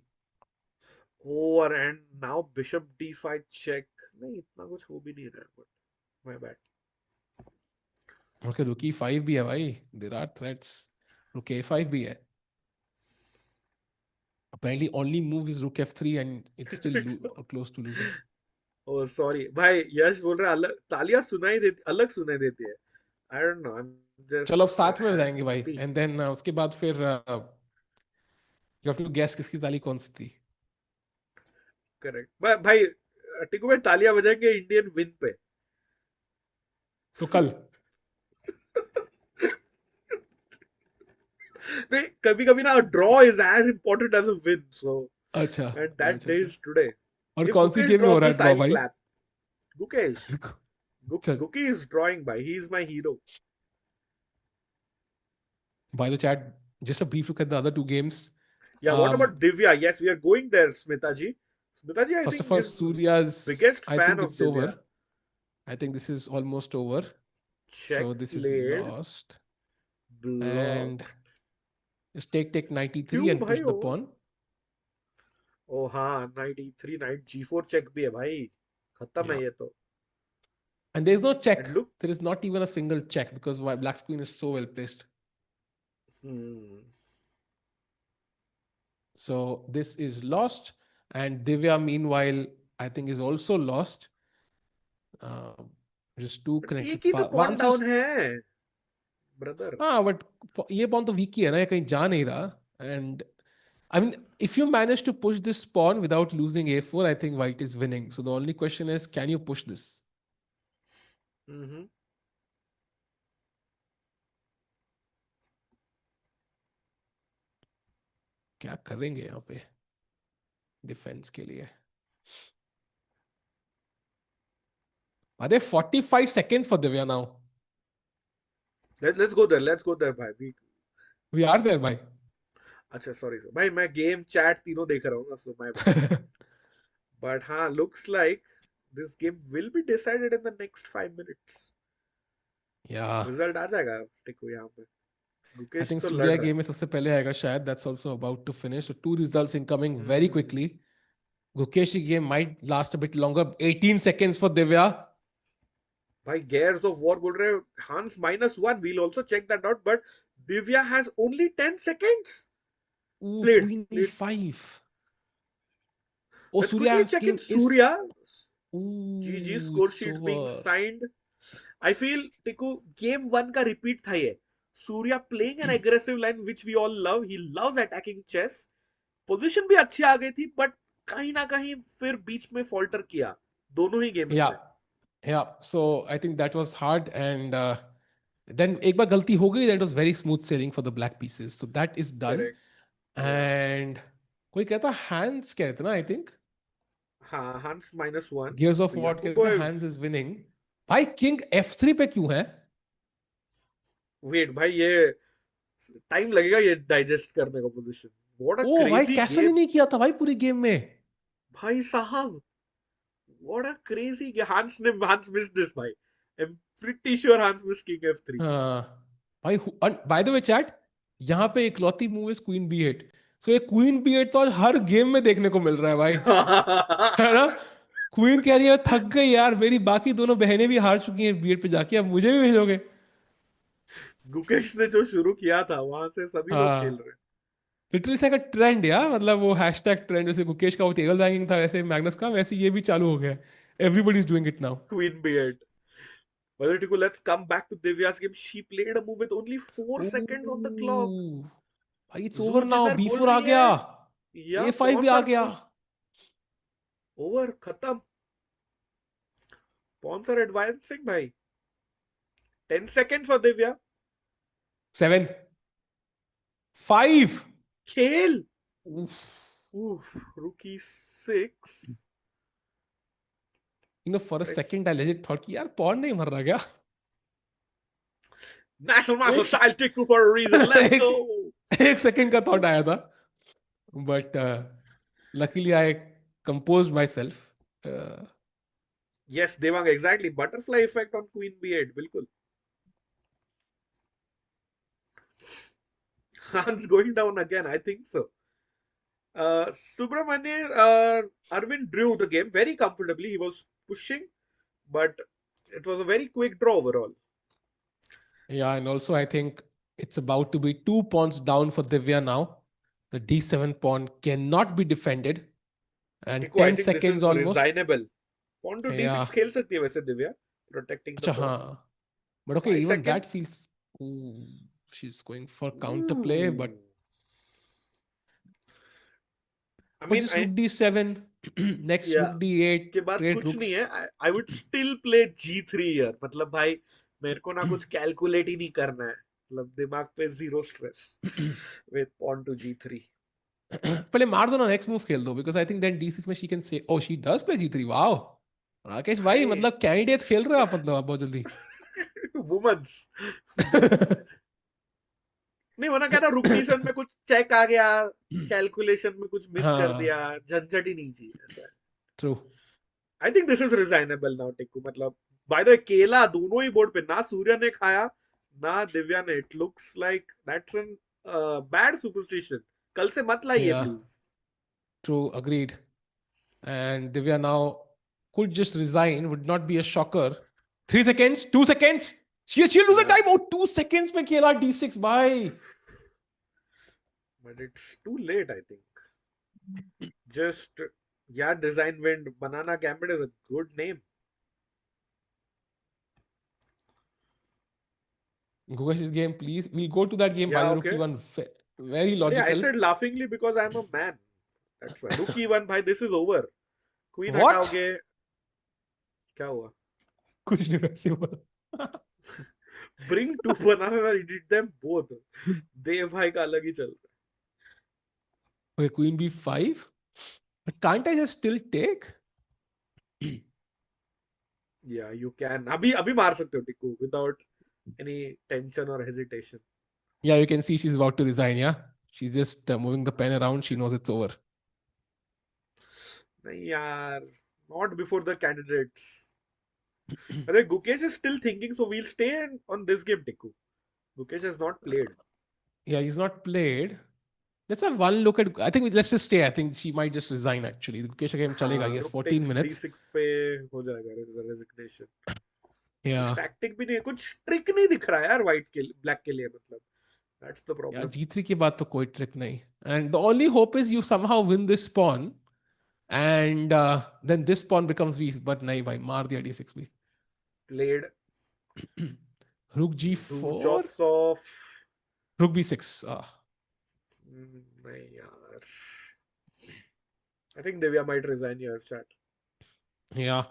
Over and now bishop d5 check. नहीं इतना कुछ हो भी नहीं रहा है, but my bad. Okay, rook e5 भी है भाई. There are threats. Rook a5 भी है. Apparently only move is rook f3 and it's still close to losing. Oh sorry भाई, यश बोल रहा है अलग तालियां अलग सुनाई देती है. I don't know. I'm just चलो अब साथ में जाएंगे भाई. happy. And then उसके बाद फिर you have to guess किसकी ताली कौन सी थी. Correct. भाई टिकू भाई तालियां बजाएंगे इंडियन विन पे. तो कल नहीं, कभी कभी ना draw is as important as a win. So अच्छा and that अच्छा day अच्छा। is today. और If कौन सी Gukesh गेम में हो draws रहा है this, ड्रॉ I'll भाई? clap. Gukesh. चल, Guki is drawing by. He is my hero. by the chat, just a brief look at the other two games. Yeah, what about Divya? Yes, we are going there, Smitaji. Smitaji, I First of think, all, is Surya's, biggest I fan think of it's over. Divya. I think this is almost over. Check So this is played, lost. And blocked. just take 93 क्यों and push भाई the वो? pawn. ओ हाँ, 93 night G4 check भी है भाई. खत्म Yeah. है ये तो. And there's no check. And look. There is not even a single check because why black's queen is so well placed. Hmm. So this is lost. And Divya, meanwhile, I think is also lost. Uh, just two But connected एक ही तो paths. pawn Once you down है, brother. हाँ but ये pawn तो weak ही है ना, ये कहीं जा नहीं रहा. And I mean, if you manage to push this pawn without losing a4, I think white is winning. So the only question is, can you push this? Mm-hmm. क्या करेंगे यहाँ पे डिफेंस के लिए? Are there 45 seconds for Divya now? Let's go there. Let's go there, भाई. We are there, bhai. अच्छा, sorry sir. भाई मैं गेम चैट तीनों देख रहा हूँ ना, so my bad. But हाँ, looks like this game will be decided in the next 5 minutes. Yeah. Result आ जाएगा टिको यहाँ पे. I गुकेश think तो लड़ Surya रहा है. game में सबसे पहले आएगा शायद. That's also about to finish. So two results incoming very Hmm. quickly. Gukesh game might last a bit longer. 18 seconds for Divya. भाई gears of war बोल रहे हैं. Hans -1. We'll also check that out. But Divya has only 10 seconds. Ooh, Played. Queen Played. E5. Oh, Let's quickly Surya's check in game is. Surya. GG Ooh, score it's sheet being over. signed. I feel टिको game 1 का repeat था ये. Surya playing an aggressive line which we all love. He loves attacking chess. Position भी अच्छी आ गई थी, but कहीं ना कहीं फिर बीच में फॉल्टर किया दोनों ही गेम्स Yeah, में. yeah. So I think that was hard, and then एक बार गलती हो गई. That was very smooth sailing for the black pieces. So that is done. Correct. या. And कोई कहता hands कहते ना, I think हाँ, हंस -1. Gears of War कहते याकूबोव. hands is winning. भाई King F3 पे क्यों है? वेट भाई, ये टाइम लगेगा ये डाइजेस्ट करने को पोजीशन. व्हाट अ ओ भाई क्रेजी कैसल ही गेम. नहीं किया था भाई पूरी गेम में. भाई साहब, व्हाट अ क्रेजी गेम. हंस मिस दिस भाई. आई एम प्रीटी श्योर हंस मिस किंग F3. हाँ भाई. बाय द वे चैट, यहाँ पे इकलौती मूव इज क्वीन B8. सो ये क्वीन B8 तो आज हर गेम में देखने को मिल रहा है भाई. है ना? क्वीन कह रही है थक गई यार, मेरी बाकी दोनों बहनें भी हार चुकी हैं B8 पे जाके, अब मुझे भी भेजोगे? गुकेश ने जो शुरू किया था वहां से सभी लोग खेल हाँ, रहे हैं. लिटरली से का ट्रेंड यार, मतलब वो हैशटैग ट्रेंड, जैसे गुकेश का वो टेबल बैंकिंग था वैसे मैग्नस का, वैसे ये भी चालू हो गया. Everybody is doing it now. Queen B8. Well, Tiku, let's come back to Divya's game. She played a move with only 4 seconds on the clock. भाई इट्स जू ओवर नाउ. जिनर बोल B4 आ रही गया. है. या A5 पॉन भी आ sir गया. Push. Over खत्म. पॉन सर एडवांसिंग भाई. 10 seconds for Divya. 7 5. खेल. Oof. Rookie 6. For a second I legit thought कि यार पॉन नहीं मर रहा क्या? National Master एक style Tiku for a reason. Let's go. एक सेकंड का थॉट आया था, but luckily I composed myself. Yes, Devang, exactly. Butterfly effect on Queen B8. बिल्कुल. Hans going down again. I think so. Subramanian, Arvind drew the game very comfortably. He was pushing, but it was a very quick draw overall. Yeah, and also I think it's about to be 2 pawns down for Divya now. The D7 pawn cannot be defended, and Tiku, I 10 think this seconds is almost. resignable. Pawn to Yeah. D6 खेल सकती है वैसे Divya, protecting the अच्छा pawn. हाँ, but okay, 5 even seconds. that feels. Ooh, she's going for counterplay, but I but mean, just rook D7, next yeah, rook D8, के बाद trade कुछ rooks. नहीं है. I would still play G3 here. मतलब भाई मेरे को ना कुछ कैलकुलेट ही नहीं करना है. मतलब दिमाग पे zero stress with pawn to g3. पहले मार दो ना, नेक्स्ट मूव खेल दो, because I think then d6 में she can say oh she does play g3. Wow Rakesh भाई, भाई मतलब कैंडिडेट खेल रहे हो आप, मतलब आप बहुत जल्दी. वुमेन्स नहीं होना क्या था, रुक d7 में कुछ चेक आ गया, कैलकुलेशन में कुछ मिस कर दिया, हाँ झंझट ही नहीं चाहिए ऐसा. True. I think this is resignable now Tikku. मतलब बाय द वे केला दोनों ही बोर्ड पे ना सूर्य ने खाया ना दिव्या ने. It looks like that's an bad superstition. कल से मत लाइए या please. True, agreed. And Divya now could just resign, would not be a shocker. 3 seconds, 2 seconds. She'll lose a Yeah, time. Oh, 2 seconds में खेला d6 भाई. but it's too late I think. Just yeah, design wind. Banana Gambit is a good name. Gukesh's game, please. We'll go to that game. By Yeah, the rookie okay. one, very Yeah, I logical. said laughingly because I'm a man. That's why. Rookie one, bhai, this is over. Queen What? हटाओगे. क्या हुआ? कुछ नहीं वैसे हुआ. Bring two banana and eat them both. देव भाई का अलग ही चल रहा Okay, queen b5. But can't I just still take? है. Yeah, you can. अभी अभी मार सकते हो Tikku without any tension or hesitation. Yeah, you can see she's about to resign. Yeah, she's just moving the pen around. She knows it's over. नहीं यार, not before the candidates. I think Gukesh is still thinking, so we'll stay on this game, Tikku. Gukesh has not played. Yeah, he's not played. Let's have one look at. I think let's just stay. I think she might just resign actually. The Gukesh game chalega. हाँ, He has rook 14 takes minutes. d6 पे हो जाएगा resignation. कुछ Yeah. Tactic भी नहीं है, कुछ trick नहीं दिख रहा है यार व्हाइट के ब्लैक के लिए. मतलब that's the Yeah, problem. g3 के बाद तो कोई trick नहीं. And the only hope is you somehow win this pawn, and then this pawn becomes weak. But नहीं भाई, मार दिया d6 भी. Played. Rook Who g4. chops off. Rook b6. नहीं यार. I think Divya might resign here, chat. Yeah,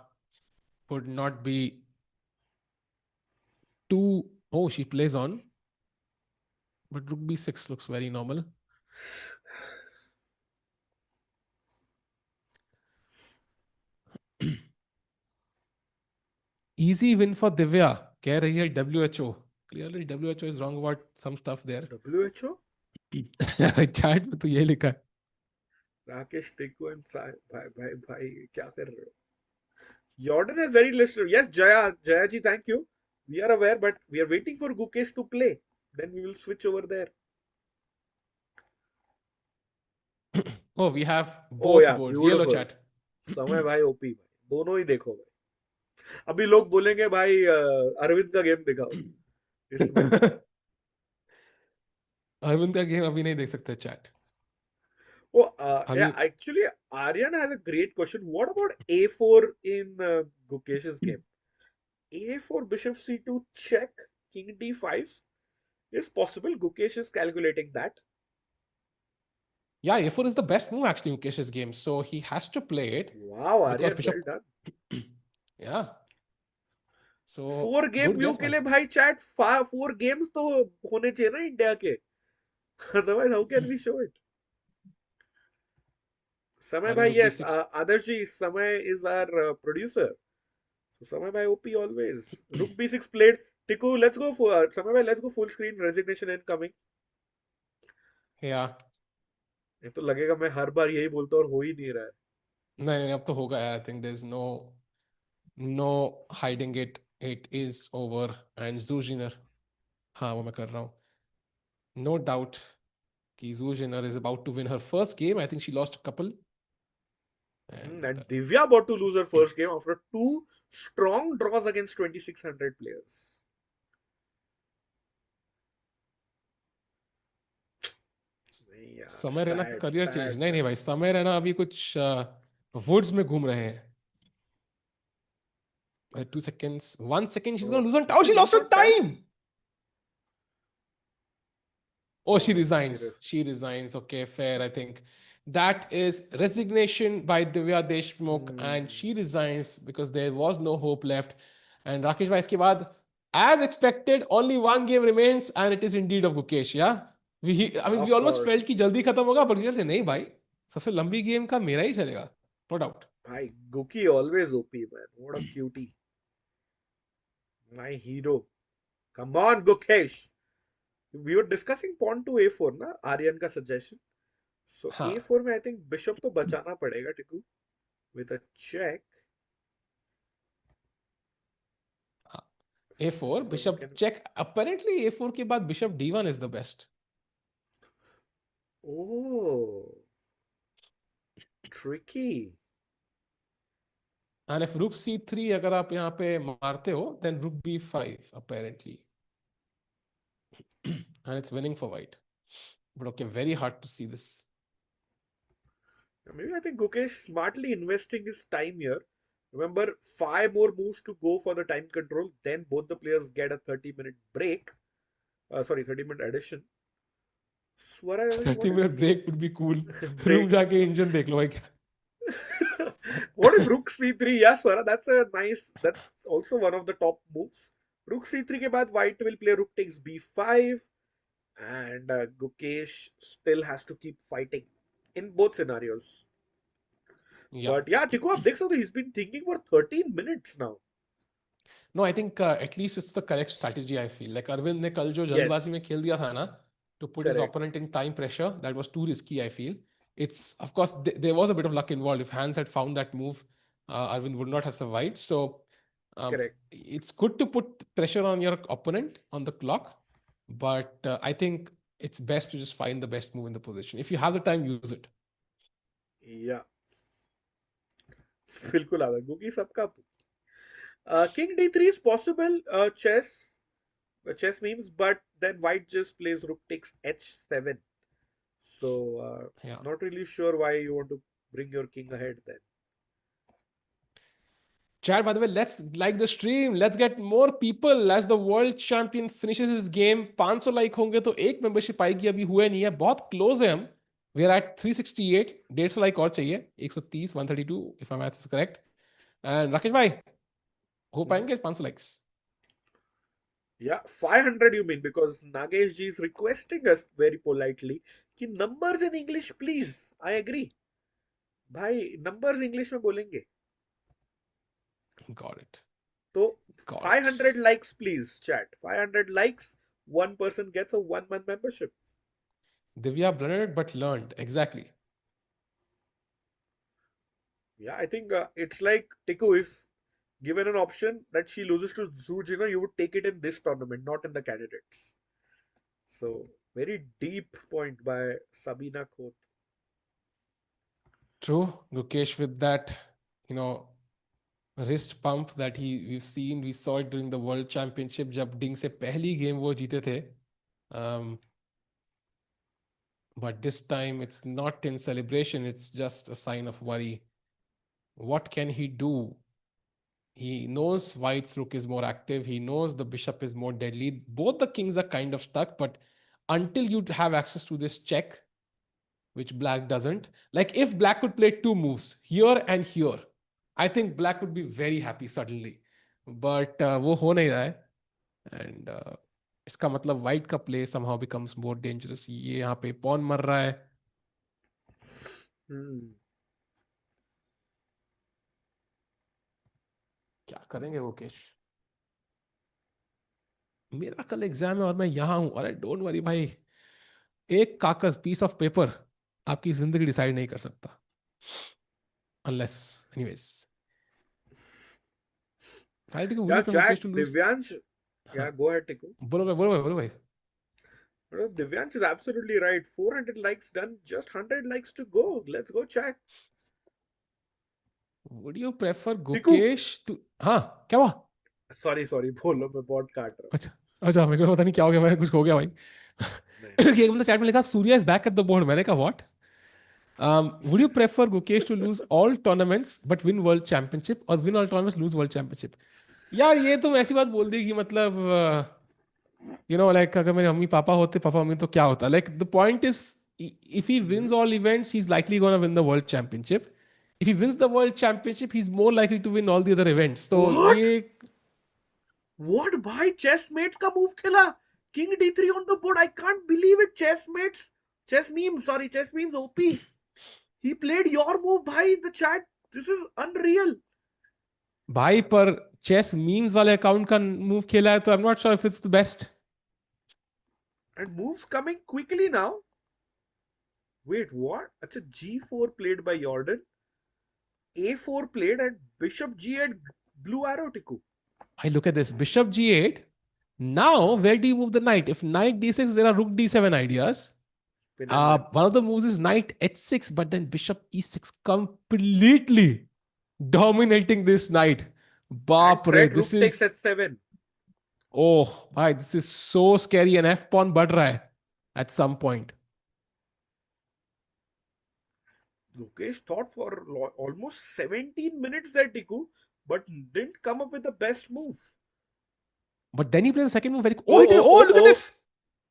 would not be too. Oh, she plays on. But rook b6 looks very normal. Easy win for Divya. कह रही है WHO. Clearly WHO is wrong about some stuff there. WHO? Chat में तो ये लिखा है. Rakesh Tikku and भाई भाई क्या कर रहे हो? Jordan has very little. Yes, Jaya ji, thank you. We are aware, but we are waiting for Gukesh to play. Then we will switch over there. Oh, we have Oh both yeah, boards. Yellow beautiful. chat. समय भाई OP भाई, दोनों ही देखो भाई. अभी लोग बोलेंगे भाई अरविंद का गेम दिखाओ इसमें. अरविंद का गेम अभी नहीं देख सकते चैट. Oh, अभी yeah, actually, Aryan has a great question. What about A4 in Gukesh's game? A4, bishop C2, check, king D5 is possible. Gukesh is calculating that. yeah, A4 is the best move actually in Gukesh's game, so he has to play it Wow, because Aryan, bishop. well done. Yeah. So 4 game good view guess, के man. लिए भाई chat 4 games तो होने चाहिए ना India के. Otherwise, how can we show it? समय Aryan भाई, rook yes, b6. Adarsh ji, Samay is our producer. So Samay bhai OP always. Rook b6 played. Tiku, let's go for Samay bhai, let's go full screen. Resignation incoming. Yeah. ये तो लगेगा मैं हर बार यही बोलता हूँ और हो ही नहीं रहा है. नहीं अब तो होगा यार. I think there's no hiding it. It is over. And Zhu Jiner. हाँ वो मैं कर रहा हूँ. No doubt कि Zhu Jiner is about to win her first game. I think she lost a couple. And Divya about to lose her first game after 2 strong draws against 2600 players. समय रहना career change. नहीं भाई, समय रहना अभी कुछ woods में घूम रहे हैं. 2 seconds, 1 second, she's gonna lose on time. Oh, she lost her time. Oh, she resigns. She resigns. Okay, fair. I think that is resignation by Divya Deshmukh, and she resigns because there was no hope left. And Rakesh bhai, इसके बाद As expected, only one game remains, and it is indeed of Gukesh. Yeah, we Of almost course. felt कि जल्दी खत्म होगा, but से नहीं भाई, सबसे लंबी गेम का मेरा ही चलेगा, no doubt. Bhai, Guki always OP, man. What a cutie. My hero. Come on, Gukesh. We were discussing pawn to a4, na? Aryan ka suggestion. So हाँ, a4 में I think bishop तो बचाना पड़ेगा टिकू. With a check. हाँ. A4 So we bishop can. check. Apparently A4 के बाद bishop D1 is the best. Oh, tricky. And if rook C3 अगर आप यहाँ पे मारते हो, then rook B5 apparently. And it's winning for white. But okay, very hard to see this. Maybe I think Gukesh smartly investing his time here. Remember, 5 more moves to go for the time control. Then both the players get a 30-minute break. Sorry, 30-minute addition. Swara, I think, what 30-minute if break would be cool. Room break? जाके engine देख लो भाई. What if Rook C3? Yeah, Swara, that's a nice. That's also one of the top moves. Rook C3 के बाद White will play Rook takes B5, and Gukesh still has to keep fighting in both scenarios. Yeah. But yeah, Tiku, आप देख सकते हो, he's been thinking for 13 minutes now. No, I think at least it's the correct strategy, I feel. Like Arvind ने कल जो Yes, जल्दबाजी में खेल दिया था ना, to put his correct. opponent in time pressure, that was too risky, I feel. It's, of course, there was a bit of luck involved. If Hans had found that move, Arvind would not have survived. So Correct. it's good to put pressure on your opponent on the clock, but I think it's best to just find the best move in the position. If you have the time, use it. Yeah. बिल्कुल आधा क्योंकि सबका king d3 is possible. Chess memes, but then white just plays rook takes h7. So Yeah. not really sure why you want to bring your king ahead then. Chad, by the way, let's like the stream. Let's get more people as the world champion finishes his game. 500 like होंगे तो एक membership आएगी, अभी हुए नहीं है, बहुत close है हम. We are at 368. 150 लाइक और चाहिए. 130, 132 if my math is correct. And Rakesh भाई, हो पाएंगे 500 likes? Yeah, 500 you mean, because Nagesh ji is requesting us very politely कि numbers in English please. I agree. भाई numbers English में बोलेंगे. Got it. तो Got 500 it. likes please, chat. 500 likes, one person gets a 1 month membership. Divya blundered but learned. Exactly. Yeah, I think it's like Tiku, if given an option that she loses to Zhu Jiner, you would take it in this tournament, not in the candidates. So very deep point by Sabina Khoth. True. Gukesh with that, wrist pump that we saw it during the World Championship जब डिंग से पहली game वो जीते थे. But this time it's not in celebration, it's just a sign of worry. What can he do? He knows White's rook is more active. He knows the bishop is more deadly. Both the kings are kind of stuck, but until you have access to this check, which black doesn't, like if black could play two moves, here and here, I think black would be very happy suddenly. But वो हो नहीं रहा है. And इसका मतलब white का play somehow becomes more dangerous. ये यहाँ पे pawn मर रहा है. क्या करेंगे गुकेश? मेरा कल एग्जाम है और मैं यहाँ हूँ. अरे डोंट वरी भाई, एक कागज पीस ऑफ पेपर आपकी जिंदगी डिसाइड नहीं कर सकता. Unless, anyways. Yeah, chat. Divyansh. Yeah, go ahead, Tiku. बोलो भाई. Divyansh is absolutely right. 400 likes done, just 100 likes to go. Let's go, chat. Would you prefer Gukesh to? हाँ, क्या हुआ? Sorry, बोलो, मैं बहुत काट रहा हूँ. अच्छा मेरे को पता नहीं क्या हो गया भाई, कुछ हो गया भाई. एक बंदा चैट में लिखा Surya is back at the board. मैंने कहा what? Would you prefer Gukesh to lose all tournaments but win world championship, or win all tournaments lose world championship? यार ये तुम ऐसी बात बोल दी कि मतलब like अगर मेरे मम्मी पापा होते, पापा मम्मी, तो क्या होता? Like the point is, if he wins all events, he's likely going to win the world championship. If he wins the world championship, he's more likely to win all the other events. So What? ये What भाई chessmates का move खेला? King d3 on the board. I can't believe it. Chessmates, chess memes. Sorry, chess memes. OP. He played your move, भाई, in the chat. This is unreal. भाई पर chess memes वाले account का move खेला है तो आई am not sure if it's the best. And moves coming quickly now. Wait, what? अच्छा, g4 played by Jordan. a4 played and bishop g8 blue arrow Tiku. I look at this. Bishop g8. Now, where do you move the knight? If knight d6, there are rook d7 ideas. One of the moves is knight h6, but then bishop e6 completely dominating this knight. Baap re, this rook takes is... h7. Oh, bhai, this is so scary. An f pawn बढ़ रहा है at some point. Gukesh thought for almost 17 minutes there, Tiku, but didn't come up with the best move. But then he plays the second move very... Oh, look at this!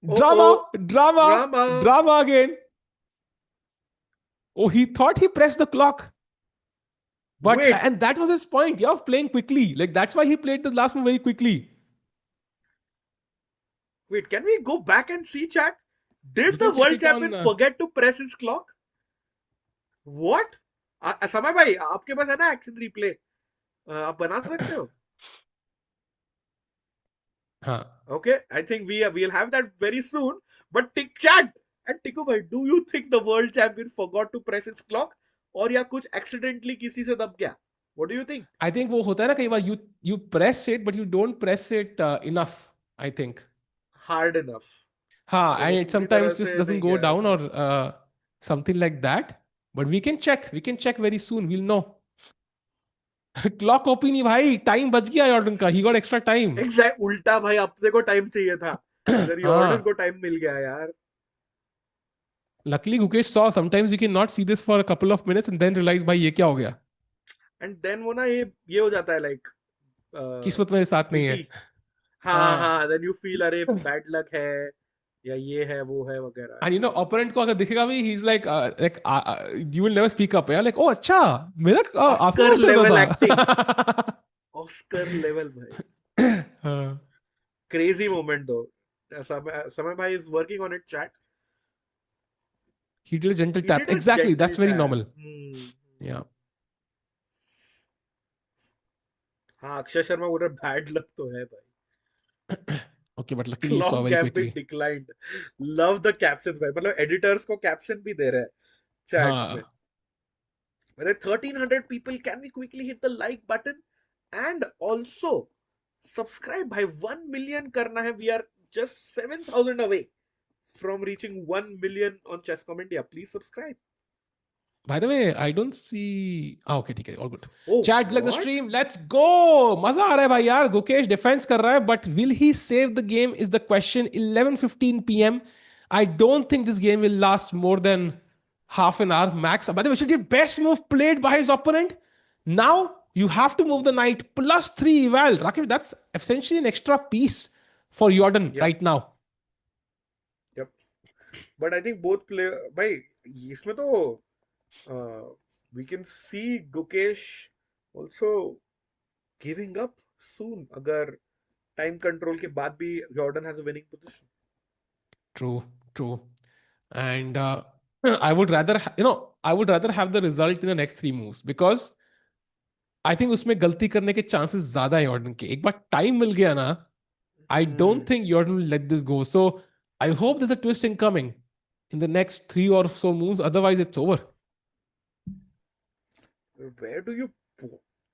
Drama again. Oh, he thought he pressed the clock. But Wait. And that was his point, yeah, of playing quickly. Like that's why he played the last move very quickly. Wait, can we go back and see, chat? Did the world champion forget to press his clock? What? समय भाई, आपके पास है ना action replay? आप बना सकते हो? हाँ. Okay, I think we'll have that very soon. But chat and Tiku bhai, do you think the world champion forgot to press his clock, और या कुछ accidentally किसी से दब गया? What do you think? I think वो होता है ना कई बार you press it but you don't press it enough. I think. Hard enough. हाँ, and it sometimes just doesn't go down or something like that. But we can check. We can check very soon. We'll know. Clock OP नहीं भाई, time बच गया Jordan का. He got extra time. Exact उल्टा भाई, अपने को time चाहिए था. इधर Jordan को time मिल गया यार. Luckily Gukesh saw. Sometimes you cannot see this for a couple of minutes and then realize भाई ये क्या हो गया. And then वो ना ये हो जाता है like. किस्मत मेरे साथ नहीं है. हाँ. Then you feel अरे bad luck है. या ये है वो है वगैरह. And you know opponent को अगर दिखेगा भी he's like you will never speak up, yeah, like oh अच्छा मेरा Oscar level acting. Oscar level भाई. Crazy moment though. Samay bhai is working on it, chat. He did a gentle tap. Exactly, that's very normal. Yeah. हाँ, अक्षय शर्मा बोल रहा bad luck तो है भाई. Okay, but luckily he saw very quickly. Declined. Love the captions भाई. मतलब editors को caption भी दे रहे हैं chat में. With 1300 people, can we quickly hit the like button and also subscribe भाई. 1 million करना है. We are just 7,000 away from reaching 1 million on Chesscom India. Please subscribe. By the way, I don't see... okay, ठीक है, all good. Oh, Chat, like the stream. Let's go. मजा आ रहा है भाई यार. Gukesh defense कर रहा है, but will he save the game is the question. 11:15 p.m. I don't think this game will last more than half an hour max. By the way, should get best move played by his opponent. Now you have to move the knight +3 eval. Rakesh, that's essentially an extra piece for Jordan right now. Yep. But I think both play भाई इसमें तो we can see Gukesh also giving up soon अगर time control के बाद भी Jordan has a winning position. True. And I would rather have the result in the next 3 moves because I think उसमें गलती करने के chances ज़्यादा है Jordan के. एक बार time मिल गया ना, I don't think Jordan will let this go. So I hope there's a twist incoming in the next 3 or so moves. Otherwise, it's over. Where do you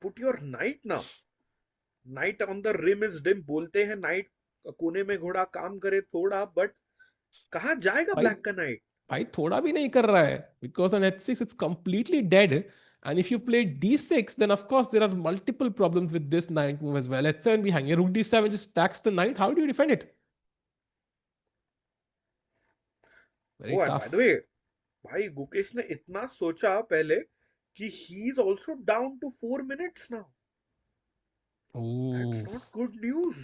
put your knight now? Knight on the rim is dim. बोलते हैं knight कोने में घोड़ा काम करे थोड़ा, but कहाँ जाएगा black का knight? भाई थोड़ा भी नहीं कर रहा है because on h6 it's completely dead. And if you play d6, then of course there are multiple problems with this knight move as well. h7 भी hanging. Rook d7 just stacks the knight. How do you defend it? Very tough. By the way, भाई गुकेश ने इतना सोचा पहले कि he is also down to 4 minutes now. That's not good news.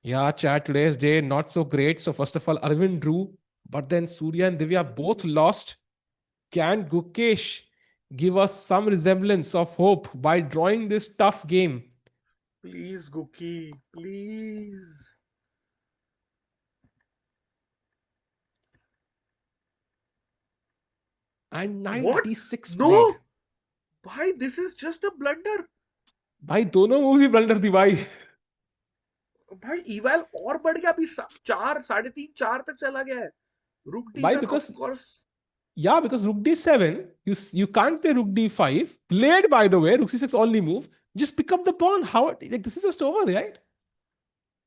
Yeah, chat, today's day not so great. So first of all, Aravindh drew, but then Surya and Divya both lost. Can Gukesh give us some resemblance of hope by drawing this tough game? Please, Guki, please. And knight What? d6 played. No! Bhai, this is just a blunder. भाई दोनों move ही blunder थी भाई. भाई इवैल और बढ़ गया, अभी 4 3.5 4 तक चला गया है. Rook Why? d7, of Because course. yeah, because rook d7, you can't play rook d5. Played, by the way, rook c6 only move. Just pick up the pawn. How, like, this is just over, right?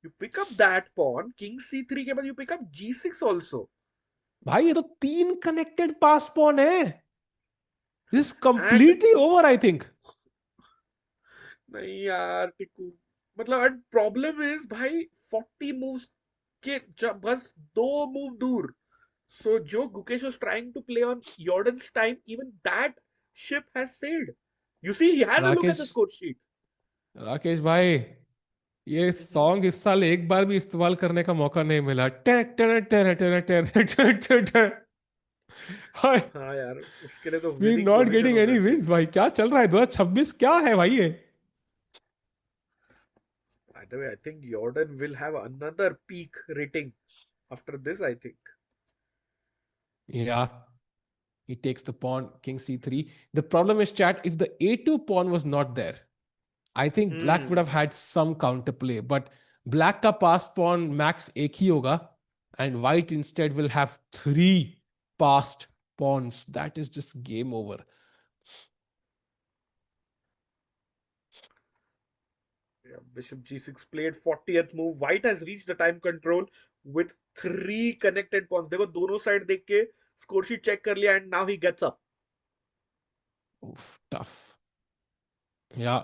You pick up that pawn, king c3 के बाद you pick up g6 also. भाई ये तो 3 connected pass pawn है. This is And completely over, I think. नहीं यार टिकू, मतलब and problem is भाई 40 मूव्स के बस 2 मूव दूर. So Joe Gukesh was trying to play on Jordan's time. Even that ship has sailed. You see, he had a look at Rakesh the score sheet. Rakesh भाई, ये Mhm. Song इस साल एक बार भी इस्तेमाल करने का मौका नहीं मिला. टे टे टे टे टे टे टे टे. हाय, हाँ यार, उसके लिए तो we winning not position getting होना एनी चाहिए. विंस भाई. क्या चल रहा है 2026? क्या है भाई ये? By the way, I think Jordan will have another peak rating after this, I think. Yeah, he takes the pawn, king c3. The problem is, chat, if the a2 pawn was not there, I think black would have Hmm. had some counterplay. But black का passed pawn max एक ही होगा, and white instead will have 3 passed pawns. That is just game over. Yeah, bishop g6 played 40th move. White has reached the time control with 3 connected pawns. देखो दोनों side देख के score sheet check कर लिया, and now he gets up. Oof, tough. Yeah.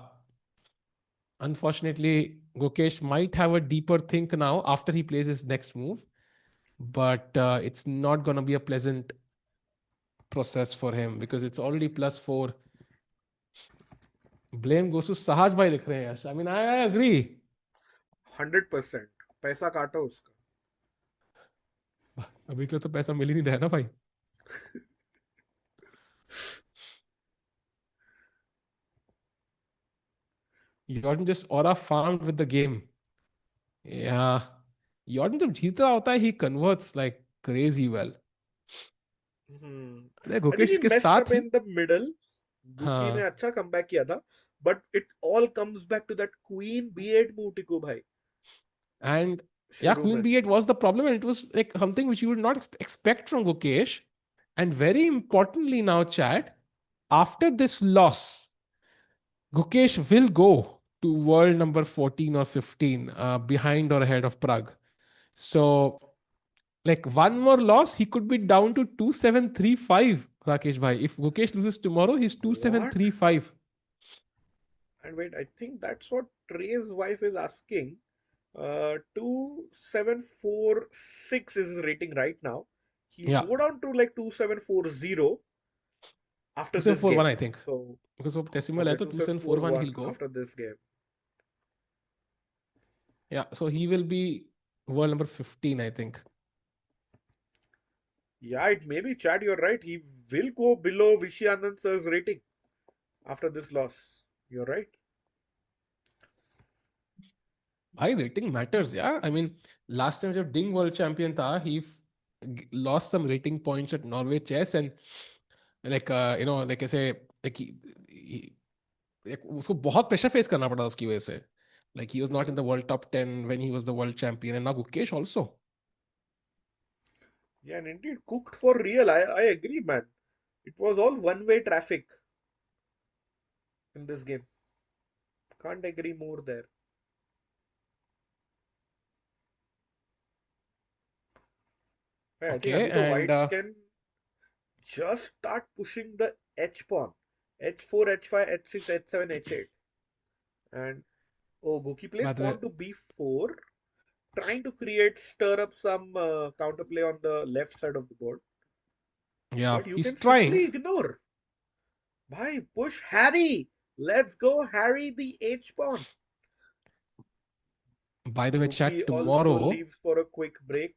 Unfortunately, Gukesh might have a deeper think now after he plays his next move, but it's not going to be a pleasant process for him because it's already +4. Blame goes to Sahaj bhai likh rahe hain. I mean, I agree. 100%. पैसा काटो उसका. अभी के लिए तो पैसा मिल ही नहीं रहा है ना भाई. Jordan just aura farmed with the game. Yeah. Jordan जब जीता होता है, he converts like crazy well. Hmm. अरे I think गुकेश he के messed up साथ ही. in the middle. Guki ने हाँ. अच्छा comeback किया था, but it all comes back to that queen b8 move, टिकू भाई, And yeah, शुरू Queen में. B8 was the problem, and it was like something which you would not expect from Gukesh. And very importantly now, chat, after this loss, Gukesh will go to world number 14 or 15, behind or ahead of Prague. So, like one more loss, he could be down to 2735, Rakesh bhai. If Gukesh loses tomorrow, he's What? 2735. And wait, I think that's what Trey's wife is asking. 2746 is his rating right now. He'll Yeah, go down to like 2740 after this 2741, game. I think. So, Because of decimal hai, okay, to 2741 he'll 2741 go. after this game. Yeah, so he will be world number 15, I think. Yeah, it may be, Chad, you're right. He will go below Vishy Anand sir's rating after this loss. You're right. High rating matters, yeah. I mean, last time जब Ding world champion था, he lost some rating points at Norway Chess, and like like I say, like like उसको बहुत pressure face करना पड़ा उसकी वजह से. Like he was not in Mhm. the world top 10 when he was the world champion, and now Gukesh also. Yeah, and indeed, cooked for real. I agree, man. It was all one-way traffic in this game. Can't agree more there. Yeah, I think Okay, अभी तो and white can just start pushing the H pawn. H4, H5, H6, H7, H8. And oh, Guki plays by the way, pawn to B4, trying to stir up some counterplay on the left side of the board. yeah, But you he's can trying. simply ignore. Bhai, push Harry. Let's go, Harry the H pawn. By the way, Guki chat, also tomorrow leaves for a quick break.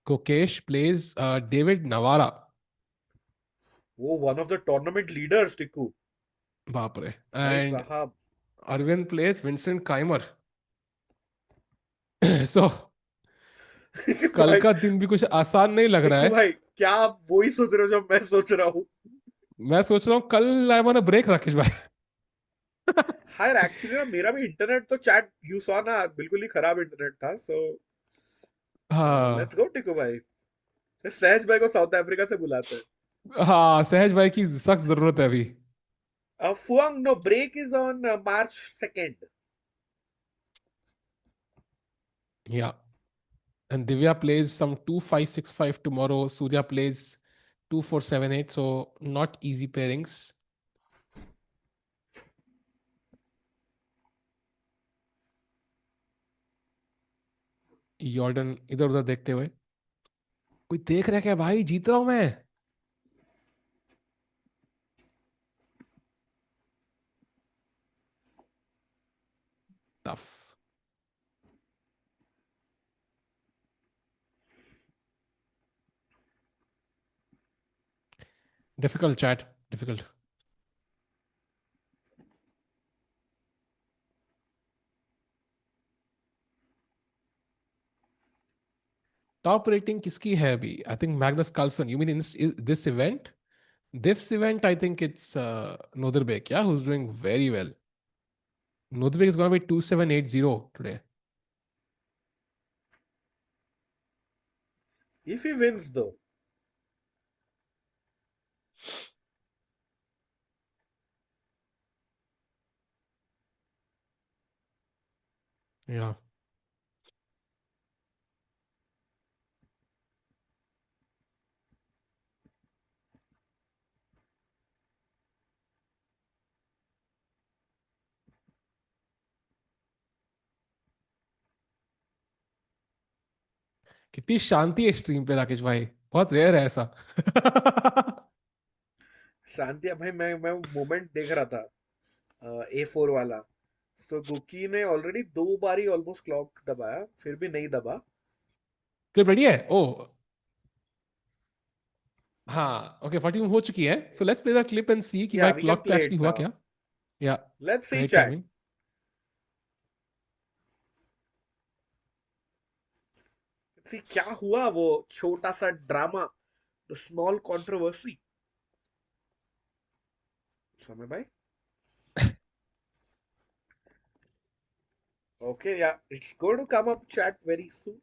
Gukesh plays David Navara. Oh, one of the tournament leaders, Tiku. बाप रे. Bhai And Sahab. Arvind plays Vincent Keymer. So कल भाई का दिन भी कुछ आसान नहीं लग रहा टिकू है. भाई, क्या आप वही सोच रहे हो जो मैं सोच रहा हूँ? मैं सोच रहा हूँ कल आई वांट ब्रेक राकेश भाई. हाँ यार, एक्चुअली ना मेरा भी इंटरनेट तो चैट यू सॉ ना बिल्कुल ही खराब इंटरनेट था, सो हाँ लेट्स गो टिकू भाई। सहज भाई को साउथ अफ्रीका से बुलाते हैं। हाँ, सहज भाई की सख्त जरूरत है अभी. फुआंग, no break is on March 2nd। Yeah. And Divya plays some 2-5-6-5 tomorrow. Surya plays 2-4-7-8. So not easy pairings. Jordan इधर उधर देखते हुए. कोई देख रहा है क्या भाई? जीत रहा हूं मैं. Tough. Difficult chat. Difficult. Top rating किसकी है अभी? I think Magnus Carlsen. You mean in this event? This event, I think it's Nodirbek, yeah, who's doing very well. Nodirbek is going to be 2780 today. If he wins though, Yeah. कितनी शांति है stream पे राकेश भाई. बहुत rare है ऐसा. शांति भाई, मैं moment देख रहा था A4 वाला। तो गुकी ने ऑलरेडी 2 बार ही ऑलमोस्ट क्लॉक दबाया, फिर भी नहीं दबा। क्लिप रेडी है? ओ हाँ, ओके 14 हो चुकी है. So let's play the clip and see कि या भाई वी कैन क्लॉक पे प्ले एक्चुअली इट हुआ नाउ। क्या. Yeah let's see great chat. Timing. See क्या हुआ, वो छोटा सा ड्रामा, द स्मॉल कंट्रोवर्सी। समय भाई। Okay, yeah it's going to come up chat very soon.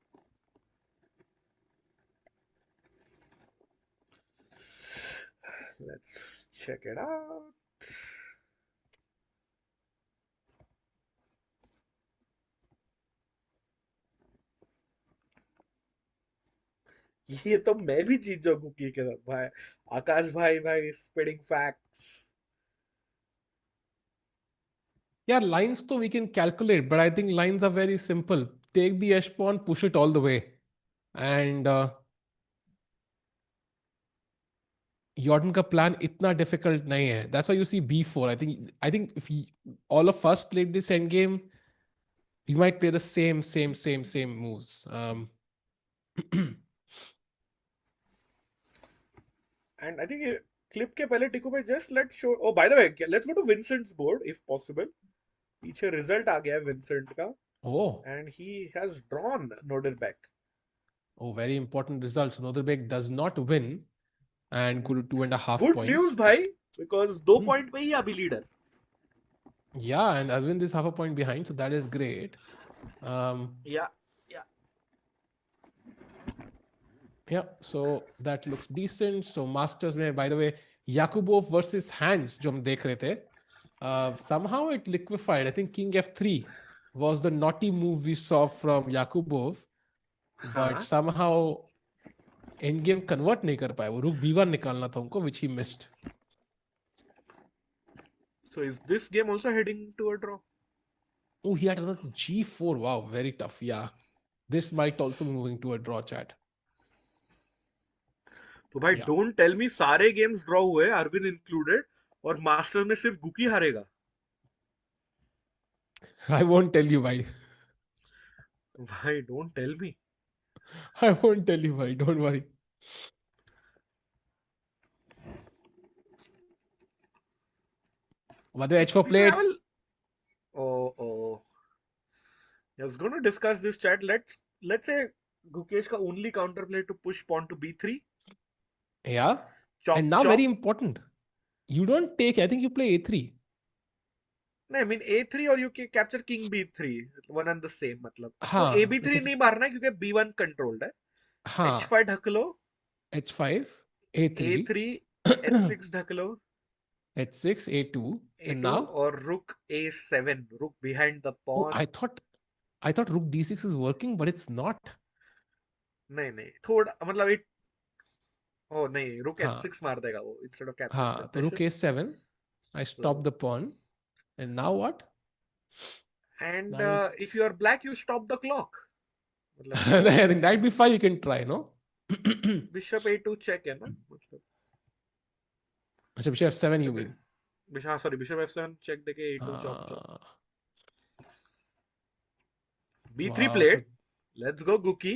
Let's check it out. ये तो मैं भी जीत जाऊं कुकी के साथ भाई। आकाश भाई भाई स्प्रेडिंग फैक्ट्स। यार लाइंस तो we can calculate but I think lines are very simple. Take the H pawn, push it all the way and Jordan का प्लान इतना डिफिकल्ट नहीं है. That's why you see B4. I think if all of us played this end game, we might play the same moves. And I think clip के पहले टिको भाई just let's show, oh by the way let's go to Vincent's board if possible. पीछे result आ गया है Vincent का, Oh, and he has drawn Nodirbek. oh, very important results. Nodirbek does not win and go to 2.5 good news points. भाई, because 2 point Hmm. पे ही अभी leader. Yeah, and Arvind is half a point behind, so that is great. Um, या या yeah, so that looks decent. So Masters में, by the way, Yakubov versus Hans जो हम देख रहे थे, somehow it liquefied. I think King F3 was the naughty move we saw from Yakubov, but हाँ। somehow endgame convert नहीं कर पाए. वो रुक B1 निकालना था उनको, which he missed. So is this game also heading to a draw? Oh, he had another G4. Wow, very tough. Yeah, this might also be moving to a draw, chat. तो भाई Yeah, don't tell मी सारे games draw हुए, Arvind included, और master में सिर्फ गुकी हारेगा। I won't tell you why. भाई don't tell me. I won't tell you why. Don't worry. By the way, H4 Tiku played. I will, Oh. I was going to discuss this chat. Let's say Gukesh ka only counterplay to push pawn to b3. Yeah. And Chop now very chop. important. You don't take, I think you play a3. नहीं, I mean a3 और you can capture king b3, one and the same. मतलब आपको a हाँ b3 जैसे नहीं मारना है क्योंकि b1 कंट्रोल्ड है. हाँ h5 ढक लो. h5 a3 a3 h6 ढक लो. h6 a2 and a2 now और rook a7, rook behind the oh pawn. I thought rook d6 is working but it's not. नहीं थोड़ा मतलब it. Oh नहीं, rook हाँ h6 मार देगा वो instead of capturing the हाँ तो rook bishop. a7 I stop So, the pawn and now what? and if Knight you are black you stop the clock. मतलब I think knight b5 you can try, no? bishop a2 check है ना मतलब. अच्छा bishop f7 you mean? हाँ sorry, bishop f7 check देके a2 chop chop. हाँ b3 वाह played. फिर Let's go Guki.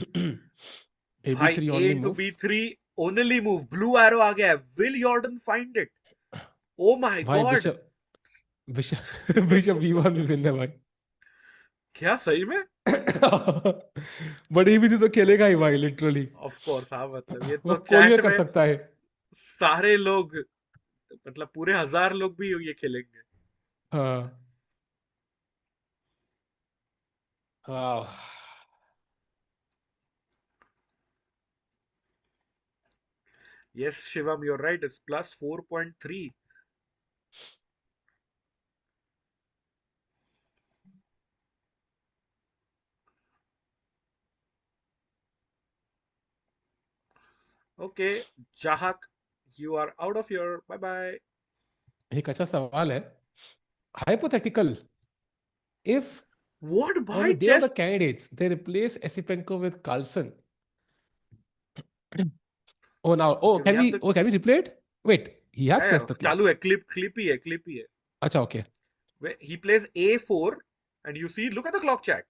भाई ab3 a only into move. b3 only move. Blue arrow आ गया है. Will Jordan find it? Oh my भाई god. Bishop bishop b1 भी win है भाई. क्या सही में? बड़ी भी थी तो खेलेगा ही भाई लिटरली. ऑफ कोर्स हाँ, मतलब ये वो तो कोरियर चैट कर में सकता है. सारे लोग, मतलब पूरे 1000 लोग भी ये खेलेंगे. हाँ हाँ Yes, Shivam, you're right. It's plus 4.3. Okay, Jahak, you are out of here. Bye bye. एक अच्छा सवाल है. Hypothetical, if What on the by day of the chess? candidates they replace Esipenko with Carlson. Oh now Okay, we have the. can we replay it? Wait, he has Yeah, pressed the चालू clock. है. Clip ही है. अच्छा okay. Where he plays a4, and you see, look at the clock chat.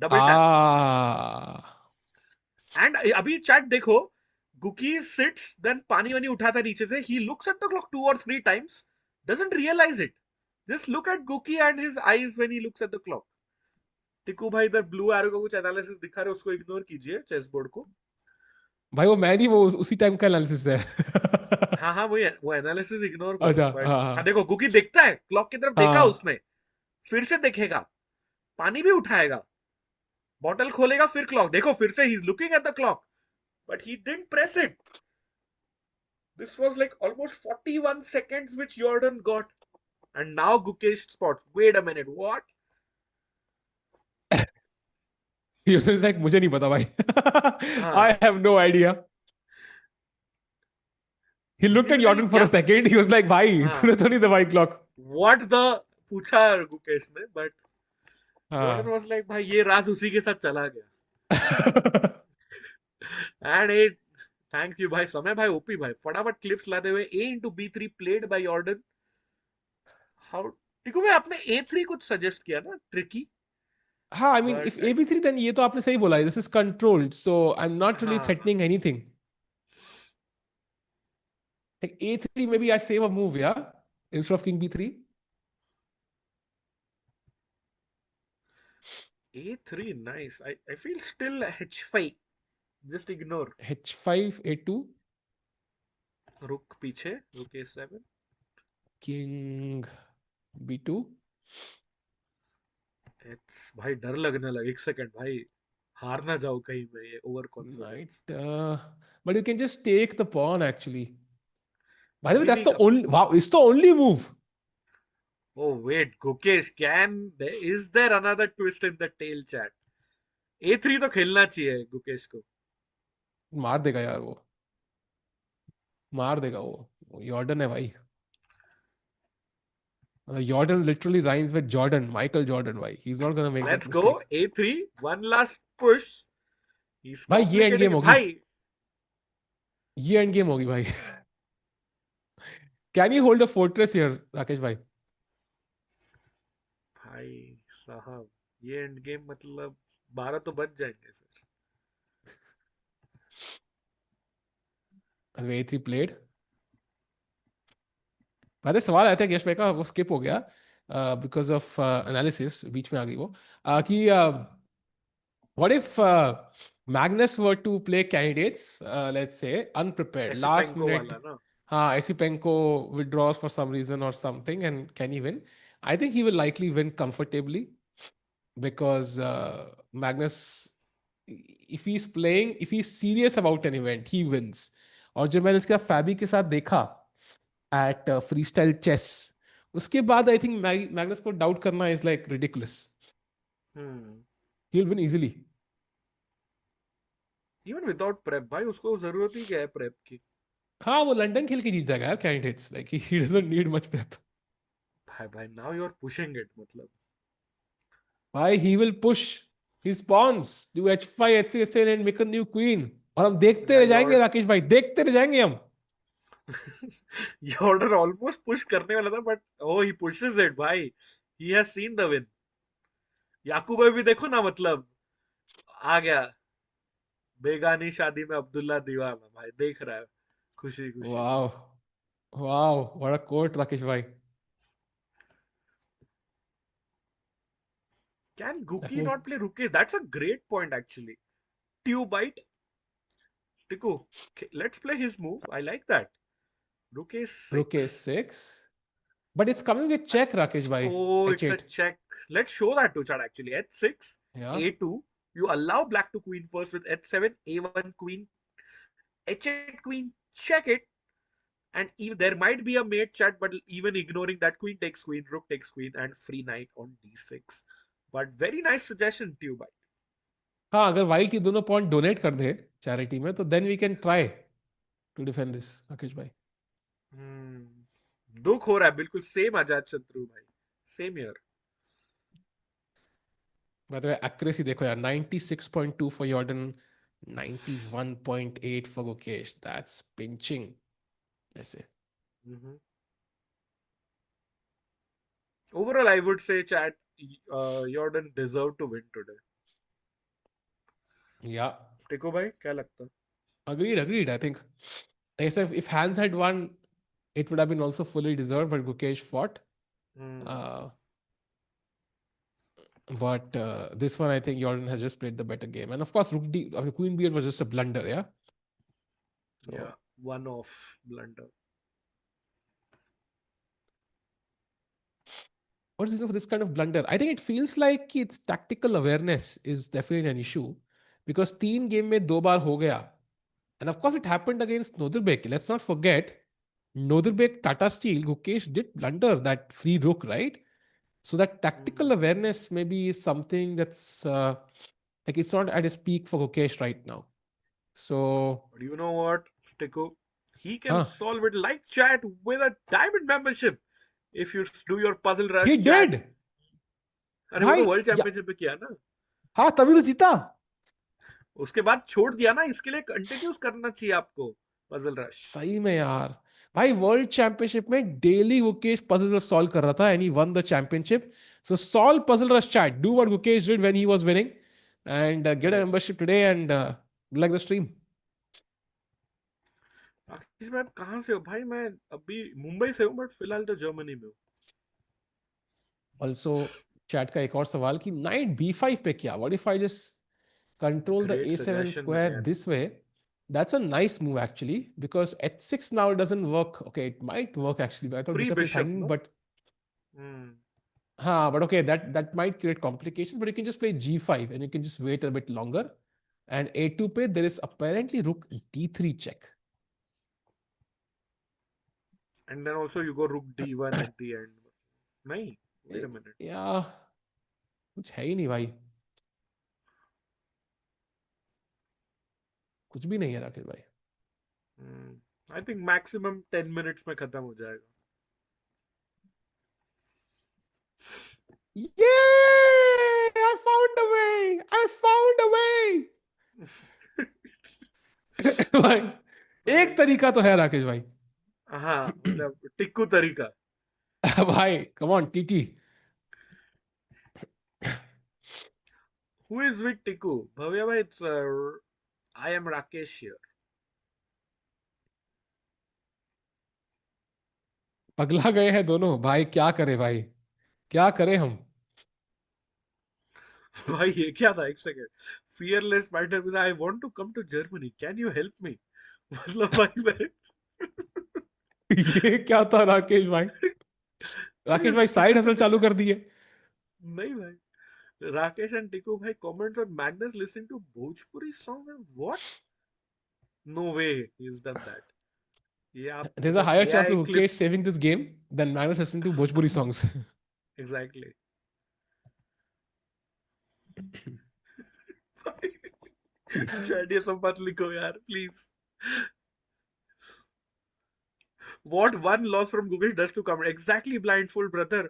Double tap. Ah And अभी chat देखो. Guki sits, then पानी वानी उठाता है नीचे से. He looks at the clock 2 or 3 times. Doesn't realize it. Just look at Guki and his eyes when he looks at the clock. टिकू भाई इधर ब्लू एरो का कुछ एनालिसिस दिखा रहे, उसको इग्नोर कीजिए चेस बोर्ड को. भाई वो मैं नहीं, वो उसी टाइम का एनालिसिस है. हाँ वो एनालिसिस इग्नोर करो. अच्छा बट हाँ हाँ हाँ देखो, गुकी देखता है, क्लॉक की तरफ देखा हाँ उसने, फिर से देखेगा, पानी भी उठाएगा, बॉटल खोलेगा, फिर क्लॉक देखो, फिर से he is looking at the clock, but he didn't press it. This was like almost 41 seconds which Jordan got, and now Gukesh spots. Wait a minute, what? like, मुझे नहीं पता भाई. हाँ, I have no idea. He looked गुकी at ने कहा ये Jordan for क्या. a second. He was like, भाई हाँ, तूने तो नहीं दबाई क्लॉक. व्हाट द पूछा गुकेश ने, बट जॉर्डन हाँ. वाज लाइक भाई ये राज उसी के साथ चला गया. And it. थैंक यू भाई, समय भाई, ओपी भाई फटाफट क्लिप्स लाते हुए. ए इंटू बी3 played by Jorden. How. Tiku भाई आपने ए3 कुछ सजेस्ट किया ना, ट्रिकी. हाँ, I mean, if but AB3 then ये तो आपने सही बोला. This is controlled, so I'm not really हाँ, threatening anything. Like A3 maybe I save a move, yeah, instead of King B3. A3 nice. I feel still h5, just ignore. H5 A2 रुक पीछे, रुक a7. King B2 भाई डर लगने लगा, एक second भाई, हार ना जाओ कहीं में ये over Knight. Confidence. But you can just take the pawn actually. By the way, अभी that's नहीं the कर only. सकते. Wow, it's the only move. Oh wait, Gukesh, is there another twist in the tail chat? A3 तो खेलना चाहिए गुकेश को. मार देगा यार वो. मार देगा वो जॉर्डन है भाई. Jordan literally rhymes with Jordan, Michael Jordan. Why? He's not gonna make that Let's go mistake. A3, one last push. He's भाई ये एंड गेम complicating होगी. भाई. ये एंड गेम होगी भाई. Can you hold a fortress here, Rakesh भाई? भाई साहब, ये एंड गेम मतलब 12 तो बच जाएंगे फिर. A3 played. अरे सवाल आया था यश भाई का, वो स्किप हो गया बिकॉज ऑफ एनालिसिस, बीच में आ गई वो, कि what if Magnus were to play candidates, let's say, unprepared, last Esipenko minute, वाला ना. Esipenko withdraws for some reason or something, and can he win? I think he will likely win comfortably because Magnus, if he's serious about an event, he wins. और जब मैंने इसका फैबी के साथ देखा eight free style chess, उसके बाद I think Magnus को डाउट करना is like ridiculous. Hmm. He will win easily. Even without prep भाई, उसको जरूरत ही क्या है प्रेप की. हाँ, वो लंदन खेल के जीत जाएगा यार candidates, like he doesn't need much prep. भाई भाई, now you are pushing it मतलब. भाई he will push his pawns to h5 h6 and make a new queen, और हम देखते रह भाई जाएंगे और राकेश भाई, देखते रह जाएंगे हम. यॉर्डन ऑलमोस्ट पुश करने वाला था, but oh he pushes it भाई. He has seen the win. Yakub भी देखो ना मतलब, आ गया. बेगानी शादी में अब्दुल्ला दीवाना भाई, देख रहा है खुशी खुशी. Wow, wow, what a quote Rakesh भाई. Can That Guki move. not play Ruke? That's a great point actually. Two bite, Tiku. Okay, let's play his move. I like that. Rook is Rook 6. a6, but it's coming with check Rakesh bhai. Oh, it's a h8. check. Let's show that to chat actually. H6, Yeah. A2. You allow black to queen first with H7, A1 queen, H8 queen. Check it. And even there might be a mate chat, but even ignoring that, queen takes queen, rook takes queen, and free knight on D6. But very nice suggestion, Tube. हाँ, अगर white ये दोनों point donate कर दे charity में, तो then we can try to defend this Rakesh भाई. दुख हो रहा है बिल्कुल सेम आजाद शत्रु भाई. Same year. By the way, accuracy देखो यार, 96.2 for Jordan, 91.8 for Gukesh. That's pinching. ऐसे. Overall, I would say, chat, Jordan deserved to win today. Yeah. टिको भाई क्या लगता है? Agreed. I think, like I said, if Hans had won, it would have been also fully deserved, but Gukesh fought. Uh, but this one, I think Jordan has just played the better game. And of course, Rook D, I mean, Queen Beard was just a blunder, yeah? So, Yeah, one off blunder. what's the reason for this kind of blunder? I think it feels like its tactical awareness is definitely an issue because teen game में दो बार हो गया. And of course, it happened against Nodirbek. Let's not forget, Nodirbek Tata Steel, Gukesh did blunder that free rook, right? So that tactical awareness maybe is something that's like it's not at its peak for Gukesh right now. So, But you know what, Tico? He can huh? solve it like chat with a diamond membership. If you do your puzzle rush He chat. did. अरे वो तो भाई world या, championship में किया ना. हाँ तभी तो जीता. उसके बाद छोड़ दिया ना, इसके लिए कंटिन्यूस करना चाहिए आपको पजल रश. सही में यार, भाई वर्ल्ड चैंपियनशिप में daily Gukesh puzzle rush solve कर रहा था and he one the championship. So solve puzzle rush chat, do what Gukesh did when he was winning and get a membership today and like the stream. Rakesh भाई, आप कहाँ से हो भाई? मैं अभी मुंबई से हूँ, बट फिलहाल तो जर्मनी में हूँ. ऑल्सो चैट का एक और सवाल कि नाइट b5 पे क्या, what if I just control the great a7 suggestion square man. this way? That's a nice move actually because h6 now doesn't work. Okay, it might work actually, but I thought free bishop is bishop hanging, no. but but okay, that might create complications, but you can just play g5 and you can just wait a bit longer. And a2 pe there is apparently rook d3 check. And then also you go rook d1 at the end. नहीं, wait a minute. Yeah, कुछ है ही नहीं भाई, कुछ भी नहीं है राकेश भाई. I think maximum 10 minutes में खत्म हो जाएगा. Yay! I found a way! I found a way! भाई एक तरीका तो है राकेश भाई. हाँ, मतलब टिक्कू तरीका. भाई come on TT. Who is with Tikku? Bhavya bhai, it's I am Rakesh here. पगला गए हैं दोनों भाई, क्या करे भाई, क्या करें हम। भाई ये क्या था, एक second. Fearless fighter, I want to come to Germany, can you help me? मतलब भाई मैं ये क्या था राकेश भाई, राकेश भाई साइड हसल चालू कर दिए। नहीं भाई, राकेश एंड टिकू भाई comments on Magnus listening to Bhojpuri song, and what? No way he's done that. ये आप There's a मतलब higher chance AI of clip। Mukesh saving this game than Magnus listening to Bhojpuri songs. Exactly. Chat ये सब मत लिखो यार please. What one loss from Gukesh does to come exactly, blindfold brother.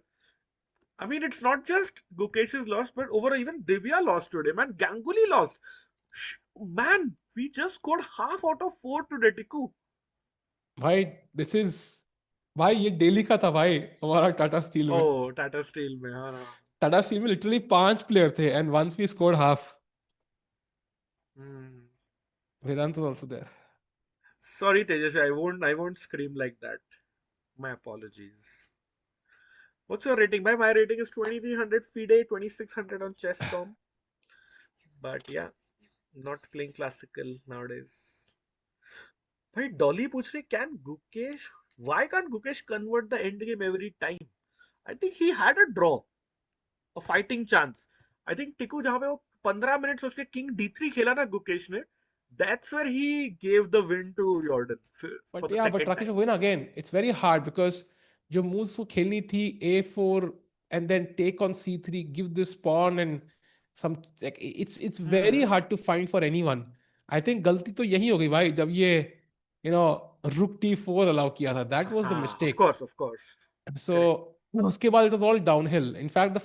I mean, it's not just Gukesh's loss, but over even Divya lost today, man. Ganguly lost. Man, we just scored half out of 4 today, Tiku. भाई this is, भाई ये daily का था भाई हमारा Tata Steel में। Oh, Tata Steel में, हाँ। टाटा स्टील में लिटरली 5 प्लेयर थे and once we scored half. Hmm. Vedant was also there. Sorry, Tejas, I won't scream like that. My apologies. What's your rating? My rating is 2300 FIDE, 2600 on Chesscom. But yeah, not playing classical nowadays. भाई Dolly पूछ रही, can Gukesh, why can't Gukesh convert the end game every time? I think he had a draw, a fighting chance. I think Tiku जहां पे वो 15 minute सोच के king D3 खेला ना गुकेश ने, that's where he gave the win to Jorden for but the yeah but second Rakesh time. Win again it's very hard because जो moves को खेलनी थी A4 and then take on C3 give this pawn and some, it's very hmm. Hard to find for anyone. I think गलती तो यही हो गई भाई जब ये यू नो रुक T4 अलाउ किया था, दैट वाज द हाँ, of mistake. Course of course. So correct. उसके बाद it was all downhill. In fact,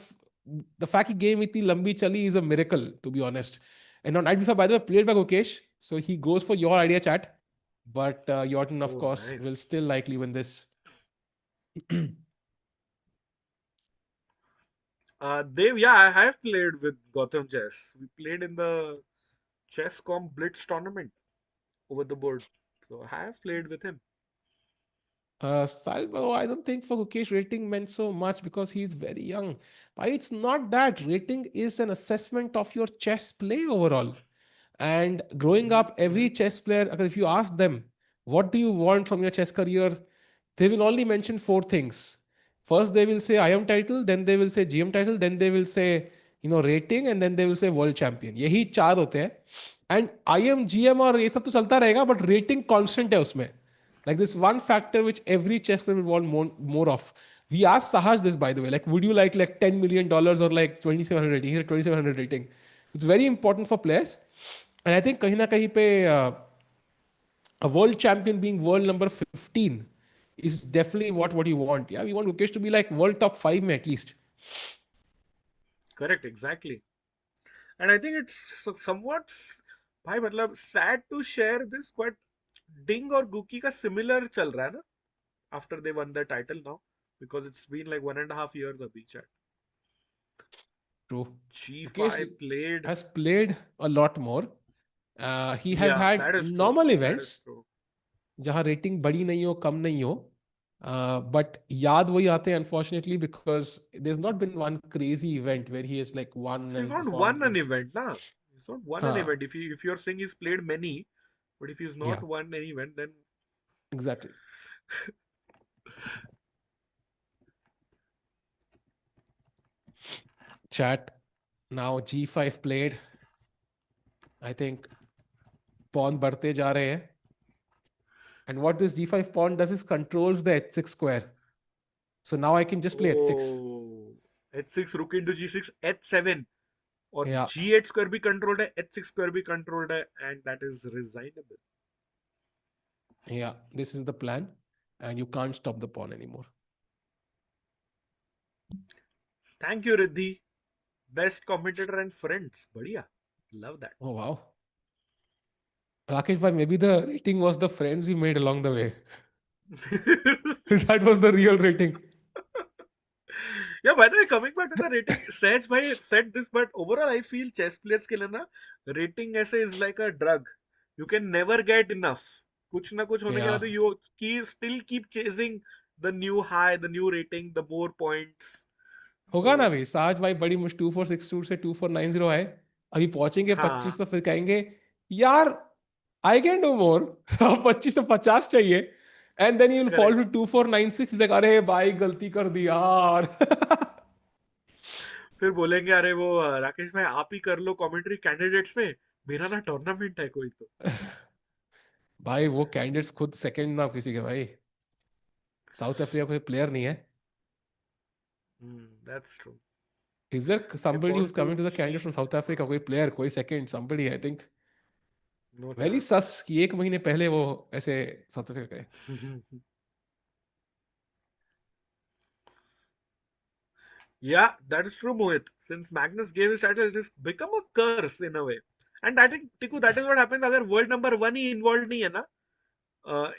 the fact कि game इतनी लंबी चली is a miracle, to be honest. And on night before, by the way, played by Gukesh, so he goes for your idea, chat. But Yorton, of oh course, will nice. still likely win this. Dev, yeah, I have played with Gotham Chess. We played in the Chesscom Blitz tournament over the board. So I have played with him. Salvo, I don't think for Gukesh rating meant so much because he's very young. But it's not that. Rating is an assessment of your chess play overall. And growing up, every Mm-hmm. chess player, if you ask them, what do you want from your chess career? They will only mention 4 things. First, they will say IM title, then they will say GM title, then they will say, rating, and then they will say world champion. यही 4 होते हैं. And IM, GM और ये सब तो चलता रहेगा, but rating constant है उसमें. Like this one factor which every chess player will want more of. We asked Sahaj this, by the way. Like, would you like $10 million or like 2700 rating? He said 2700 rating. It's very important for players. And I think कहीं ना कहीं पे a world champion being world number 15 is definitely what you want. Yeah, we want Gukesh to be like world top 5 में at least. Correct, exactly. And I think it's somewhat, भाई मतलब sad to share this, but Ding और Guki का similar चल रहा है ना, after they won the title now, because it's been like 1.5 years अभी chat. True. Gukesh G5 played. has played a lot more. He has Yeah, had that is true. normal That is events true. जहाँ rating बड़ी नहीं हो कम नहीं हो, but याद वही आते हैं unfortunately because there is not been one crazy event where he is like one He's and not perform won an against. event, nah. He's not won an हाँ, event. If you're saying he's played many, but if he's not या won an event, then exactly. Chat now G5 played, I think pawn बढ़ते जा रहे हैं and what this G5 pawn does is controls the H6 square, so now I can just play H6. oh, H6 rook into G6, H7, और Yeah, G8 square भी controlled है, H6 square भी controlled है, and that is resignable. yeah, this is the plan and you can't stop the pawn anymore. Thank you, Riddhi. Best commentator and friends. बढ़िया. Love that. Oh wow, Rakesh bhai, maybe the rating was the friends we made along the way. That was the real rating. Yeah, by the way, coming back to the rating, Sehaj bhai said this, but overall I feel chess players के लिए ना rating ऐसे is like a drug. You can never get enough. कुछ ना कुछ होने के Yeah, बाद you still keep chasing the new high, the new rating, the more points. होगा ना So भाई, साज भाई बड़ी मुश्किल 2462 से 2490 है, अभी पहुंचेंगे 25 हाँ, तो फिर कहेंगे यार आई कैन डू मोर। 25 तो 50 चाहिए, and then you will fall correct. To 2496, like अरे भाई गलती कर दी यार। फिर बोलेंगे अरे वो राकेश भाई आप ही कर लो कमेंट्री कैंडिडेट्स में, मेरा ना टूर्नामेंट है कोई तो। भाई वो कैंडिडेट्स खुद सेकंड ना किसी के भाई, साउथ अफ्रीका कोई प्लेयर नहीं है। That's true. Is there They somebody who's want coming to to the candidates cheat. from South Africa, कोई प्लेयर, कोई second, somebody I think No very chance. सस कि एक महीने पहले वो ऐसे साउथ अफ्रीका गए। Yeah, that is true, Mohit. Since Magnus gave his title, it has become a curse in a way. And I think, Tiku, that is what happens अगर world number one ही involved नहीं है ना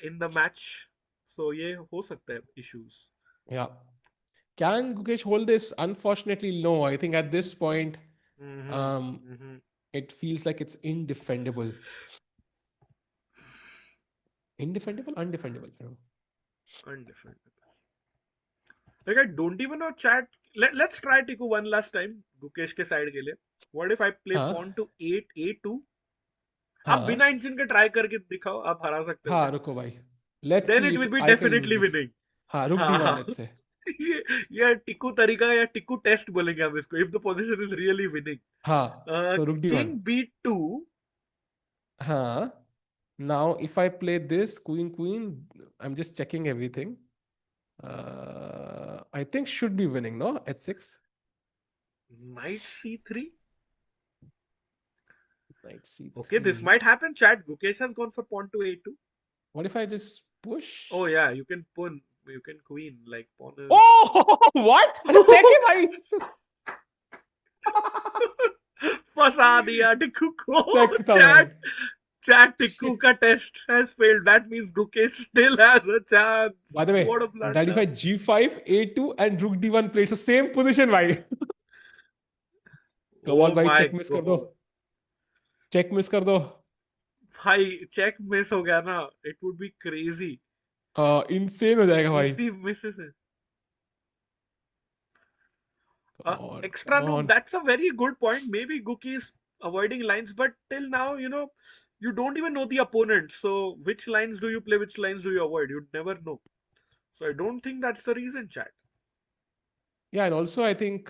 in the match. So ये हो सकता है issues. Yeah. Can Gukesh hold this? Unfortunately, no. I think at this point, Mm-hmm. um, Mm-hmm. it feels like it's indefendable. Indefendable? Undefendable. I don't know. Undefendable. Like I don't even know chat. Let's try Tiku one last time. Gukesh के side के लिए. What if I play हाँ pawn to 8 a2? आप हाँ बिना engine के try करके दिखाओ, आप हरा सकते हो क्या? हाँ, रुको भाई, let's Then see it if will be I can use definitely this. winning. हाँ, रुक डी वन हाँ, लेट्स से। ये टिकू तरीका या टिकू टेस्ट बोलेंगे हम इसको, if the position is really winning. हाँ, तो रुक D one. King B two. हाँ, now if I play this queen queen, I'm just checking everything. I think should be winning, no? H6, knight C three. knight okay, this c3. Might happen chat. Gukesh has gone for pawn to a2। What if I just oh push? yeah, you can pawn, you can queen, like pawn is Oh, what? Check it, भाई। फंसा दिया टिकू को। Check था भाई। Chat, chat Tiku Shit. का test has failed, that means Gukesh still has a chance. By the way, what a that if blunder. I g5, a2 and rook d1 played, so same position, भाई। Come on ओ भाई, my check miss कर दो, God check miss कर दो। भाई, check miss हो गया ना, it would be crazy insane हो जाएगा भाई। if he misses it. Come on, Extra come no, on। that's a very good point. Maybe Gookie is avoiding lines, but till now, you don't even know the opponent. So which lines do you play? Which lines do you avoid? You'd never know. So I don't think that's the reason, chat. Yeah, and also I think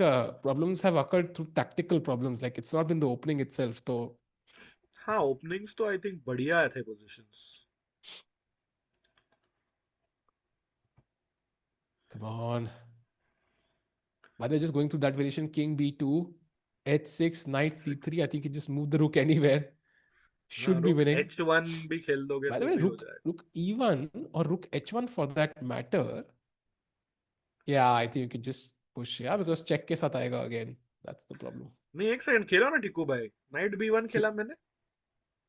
problems have occurred through tactical problems. Like it's not been the opening itself. So हाँ, openings तो I think बढ़िया थे positions. come on. By the way, just going through that variation, king b2, h6, knight c3. I think you just move the rook anywhere. हाँ, Should be रुक winning. H1 भी खेल दोगे By the तो way, भी हो rook e1 or rook h1 for that matter. Yeah, I think you could just push. Yeah, because check के साथ आएगा again. That's the problem. नहीं, एक सेकंड खेला ना टिकू भाई, नाइट B1 खेला मैंने।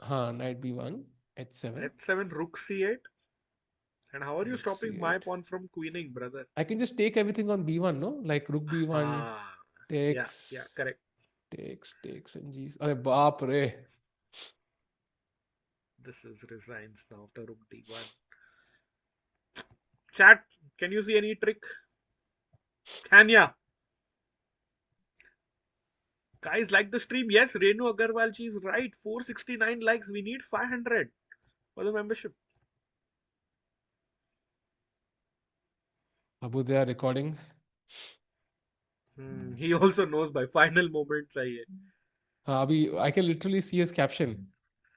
हाँ, knight b1, h7, H7, rook C8, and how are you rook stopping my c8. pawn from queening, brother? I can just take everything on b1, no? Like rook b1 हाँ, yeah, takes, correct. takes and g's. अरे बाप रे. This is resigns now after rook D1. Chat, can you see any trick? Kanya. Guys, like the stream? Yes, Renu Agarwal, she is right. 469 likes. We need 500 for the membership. Abu, they are recording. He also knows by final moments. Abhi, I can literally see his caption.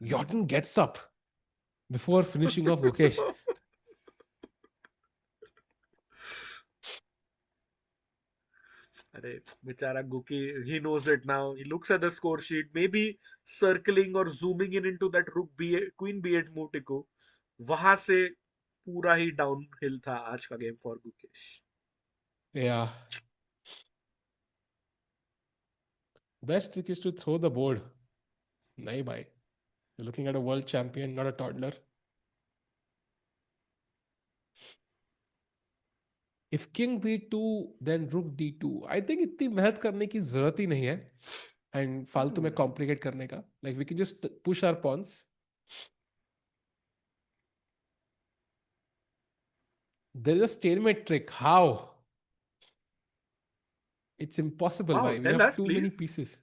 Jordan gets up before finishing off Gukesh. Arey, Bichara Guki, he knows it now. He looks at the score sheet, maybe circling or zooming in into that rook B8, queen B8 move टिको, वहां से पूरा ही downhill था आज का game for Gukesh. Yeah. Best trick is to throw the board. Nahi bhai. You're looking at a world champion, not a toddler. If king b2, then rook d2. I think इतनी मेहनत करने की जरूरत ही नहीं है. And फालतू में complicate करने का. Like we can just push our pawns. There is a stalemate trick. How? It's impossible. Wow, Why? We tell have us too many please. pieces.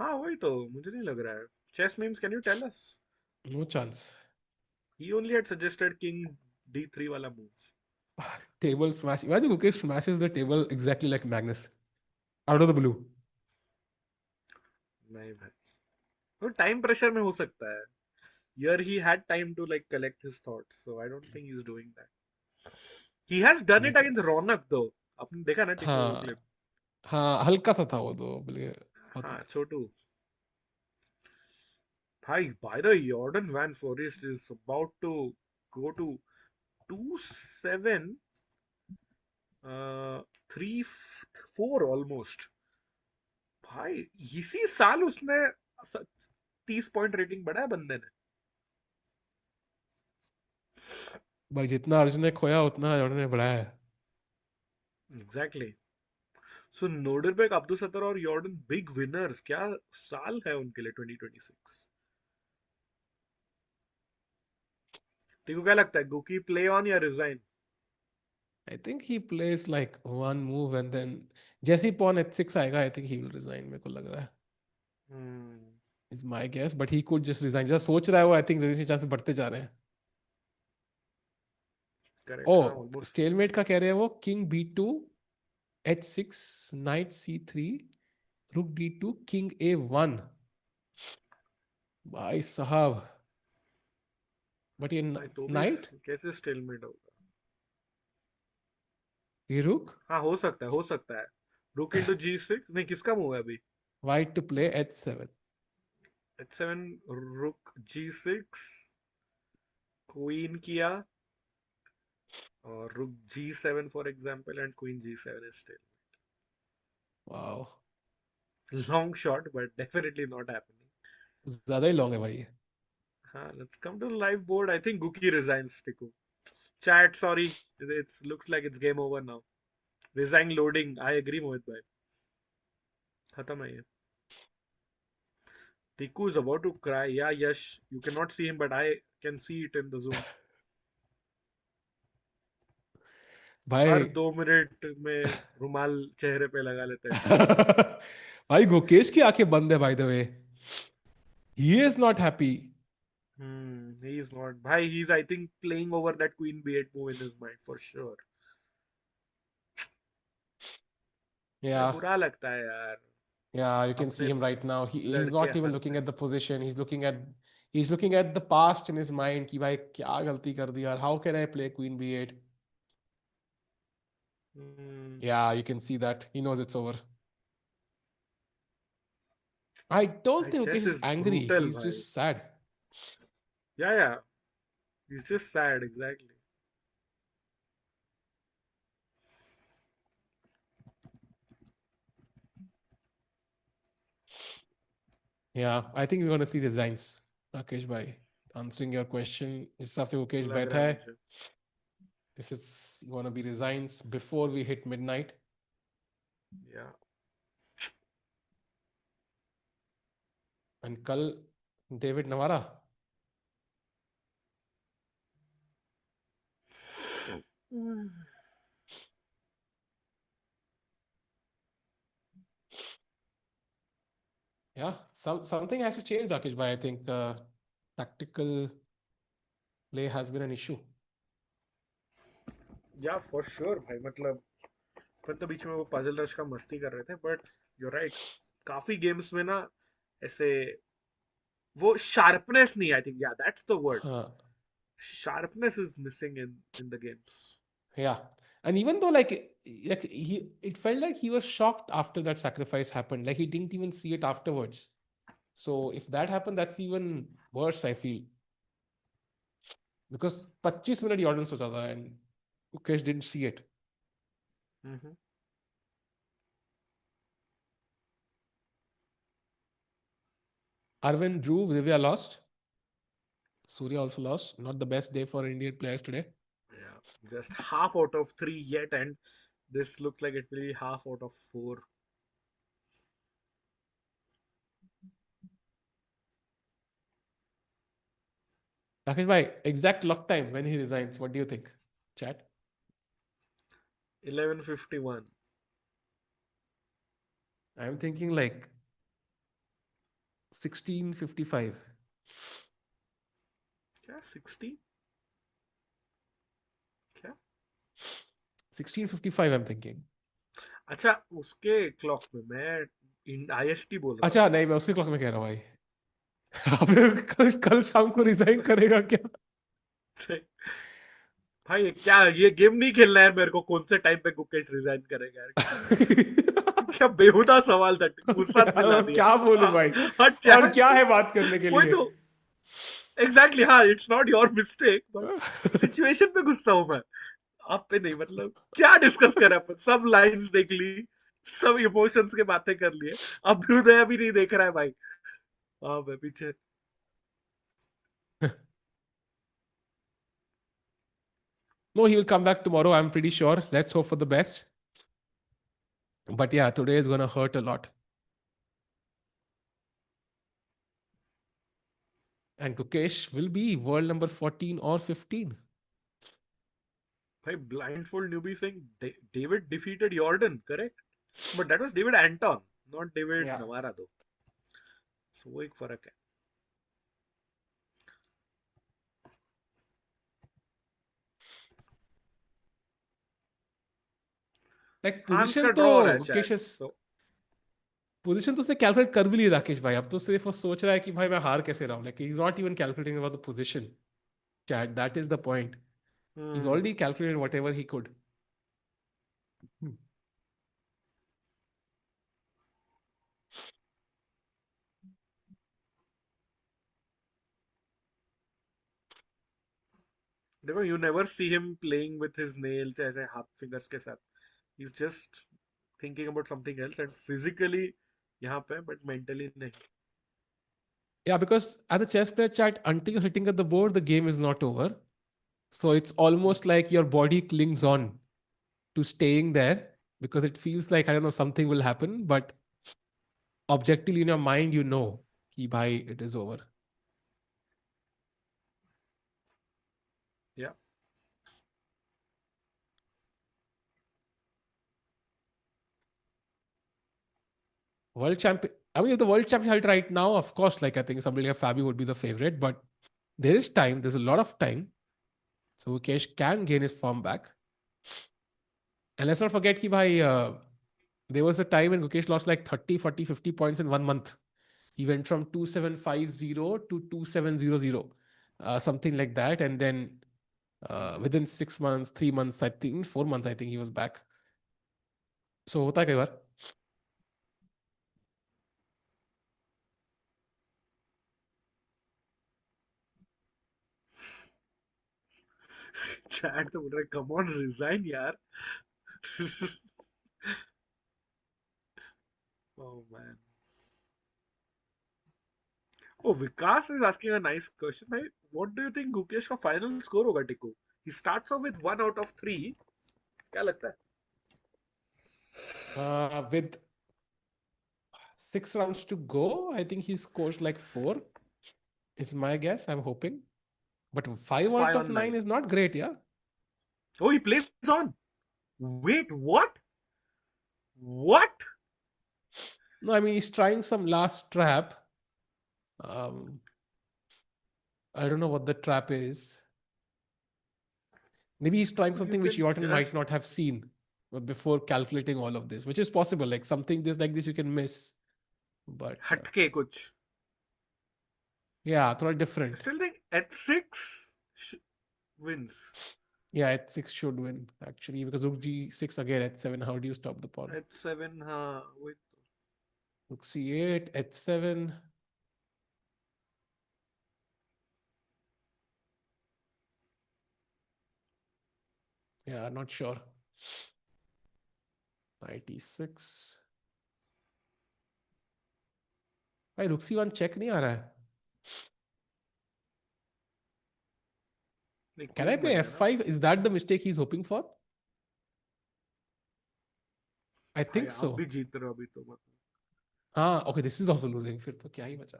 हाँ वही तो मुझे नहीं लग रहा है. Chess memes, can you tell us? No chance. He only had suggested king d3 वाला move. Table smash. Imagine Gukesh smashes the table exactly like Magnus. Out of the blue. नहीं भाई. तो time pressure में हो सकता है. Here he had time to like collect his thoughts, so I don't think he's doing that. He has done No it against chance. Ronak though. आपने देखा ना टिको वो हाँ clip? हाँ, हल्का सा था वो तो, बल्कि बहुत हाँ हल्का सा. छोटू. भाई, by the way, Jordan van Foreest is about to go to 2-7, 3-4 almost. भाई इसी साल उसने 30 पॉइंट रेटिंग बढ़ाया बंदे ने. भाई जितना अर्जुन ने खोया उतना अर्जुन ने बढ़ाया है. एग्जैक्टली. सो नोडरबेक अब्दुसत्तर और यॉर्डन बिग विनर्स. क्या साल है उनके लिए 2026. तेको क्या लगता है, गुकी प्ले ऑन या resign? I think he plays like one move and then जैसे ही pawn h6 आएगा, I think he will resign. मेरे को लग रहा है. Is my guess, but he could just resign. जैसा सोच रहा है वो, I think resignation chances बढ़ते जा रहे हैं. करेक्ट. हाँ Oh, ऑलमोस्ट. stalemate का कह रहे हैं वो. King b2, h6, knight c3, rook d2, king a1. भाई साहब. But ये भाई तो भी knight, कैसे स्टेलमेट होगा? ये rook, हाँ हो सकता है, हो सकता है. रुक इनटू g6. नहीं, किसका मूव है अभी? white to play h7. h7. रुक g6, क्वीन किया, और rook g7 for example, and queen g7 is still. Wow. Long shot but definitely not happening. ज्यादा ही लॉन्ग है भाई ये. हाँ, let's come to live board. I think Gukki resigns. Tiku chat, sorry, it looks like it's game over now. Resign loading. I agree, Mohit bhai. खत्म है ये. Tiku is about to cry. Yeah, Yash, you cannot see him, but I can see it in the Zoom. हर भाई 2 minute में रुमाल चेहरे पे लगा लेते हैं टिकू. भाई गुकेश की आंखें बंद है, bye the way. He is not happy. He is not. Bhai, he's I think playing over that queen b8 move in his mind for sure. भाई या बुरा लगता है यार. yeah, you can see अपने him right now. He's लड़के not even looking हारते at हैं. the position. He's looking at the past in his mind कि भाई क्या गलती कर दी यार. How can I play queen b8? Yeah, you can see that. He knows it's over. I don't भाई think Mukesh chess is is angry. brutal He's भाई. just sad. Yeah, he's just sad, exactly. Yeah, I think we're going to see resigns. Rakesh bhai, answering your question. जिस हिसाब से मुकेश लग बैठा रहा है है, मुझे. this is going to be resigns before we hit midnight. Yeah. And कल David Navara. Yeah, something has to change, Rakesh bhai. I think tactical play has been an issue. Yeah, for sure भाई. मतलब फिर तो बीच में वो puzzle rush का मस्ती कर रहे थे, बट यू राइट. काफी गेम्स में ना ऐसे वो शार्पनेस नहीं. आई थिंक, या दैट्स द वर्ड. हाँ. Sharpness is missing in the games. Yeah. And even though like it felt like he was shocked after that sacrifice happened. Like he didn't even see it afterwards. So if that happened, that's even worse, I feel. Because 25 minute Jordan socha tha and Mukesh didn't see it. Aravindh drew, Divya lost. Surya also lost. Not the best day for Indian players today. Yeah, just half out of 3 yet, and this looks like it will be half out of 4. Rakesh bhai, exact lock time when he resigns. What do you think? Chat. 11:51. I'm thinking like 16:55. क्या 60? क्या? 16:55 I'm thinking. अच्छा, उसके clock में मैं IST बोल रहा अच्छा नहीं, मैं उसके क्लॉक में कह रहा हूँ भाई। आपने कल शाम को रिजाइन करेगा क्या? हूँ। भाई ये गेम नहीं खेलना है मेरे को, कौन से टाइम पे गुकेश रिजाइन करेगा यार, क्या क्या बेहुदा सवाल था, गुस्सा यार दिला और दिया। क्या बोलूं हाँ, भाई? हाँ और चैट क्या तो है बात करने के वही लिए? तो एग्जैक्टली हाँ, it's not your mistake but situation पे गुस्सा हूं मैं, आप पे नहीं। मतलब क्या डिस्कस करें अपन, सब लाइंस देख ली, सब इमोशंस के बातें कर लिए, अब हृदय भी नहीं देख रहा है भाई। हाँ मैं पीछे। No, he will come back tomorrow. I'm pretty sure. Let's hope for the best. But yeah, today is gonna hurt a lot. And Gukesh will be world number 14 or 15. भाई blindfold newbie saying David defeated Jordan, correct? But that was David Anton, not David Yeah. Navara though. So वो एक फर्क है। Like France position का तो draw हो रहा है Gukesh चैट is तो। position तो उसने कैलकुलेट कर भी लिया राकेश भाई। अब तो सिर्फ वो सोच रहा है कि भाई मैं हार कैसे रहा हूँ। Like he's not even calculating about the position. Chat, that is the point. He's hmm. already calculated whatever he could. Hmm. देखो, you never see him playing with his nails ऐसे हाथ फिंगर्स के साथ, he's just thinking about something else and physically यहाँ पे, but mentally नहीं। Yeah, because at the chess player chat, until you're hitting at the board, the game is not over. So it's almost like your body clings on to staying there because it feels like, I don't know, something will happen. But objectively in your mind, you know, ki bhai, it is over. Yeah. World champion. I mean, if the world champion held right now, of course, like I think somebody like Fabi would be the favorite. But there is time. There's a lot of time. So Ukesh can gain his form back. And let's not forget ki bhai, there was a time when Gukesh lost like 30, 40, 50 points in 1 month. He went from 2750 to 2700, something like that. And then within 6 months, 3 months, I think 4 months, I think he was back. So होता है कई बार. Chat तो बोल रहा है come on resign यार। Oh man. Oh, Vikas is asking a nice question. भाई, what do you think Gukesh का फाइनल स्कोर होगा टिकू? He starts off with 1 out of 3. क्या लगता है? With 6 rounds to go, I think he scores like 4, is my guess. I'm hoping. But 5 out Five of on 9 nine. is not great, yeah? Oh, he plays on. Wait, what? What? No, I mean, he's trying some last trap. Um, I don't know what the trap is. Maybe he's trying You something which can Yorton might just not have seen before calculating all of this, which is possible. Like something this like this you can miss. But हटके कुछ. yeah, थोड़ा I different. still think h6 wins. Yeah, h6 should win actually because rook g6 again h7. How do you stop the pawn? h7 हाँ वही. Rook c8, h7. Yeah, not sure. Knight e6. भाई rook c1 check नहीं आ रहा है. नहीं Can I queen play बनेगा ना. f5? Is that the mistake he's hoping for? I भाई think आप भी so. जीत रहे हो अभी तो मतलब. हाँ, okay, this is also losing. फिर तो क्या ही बचा.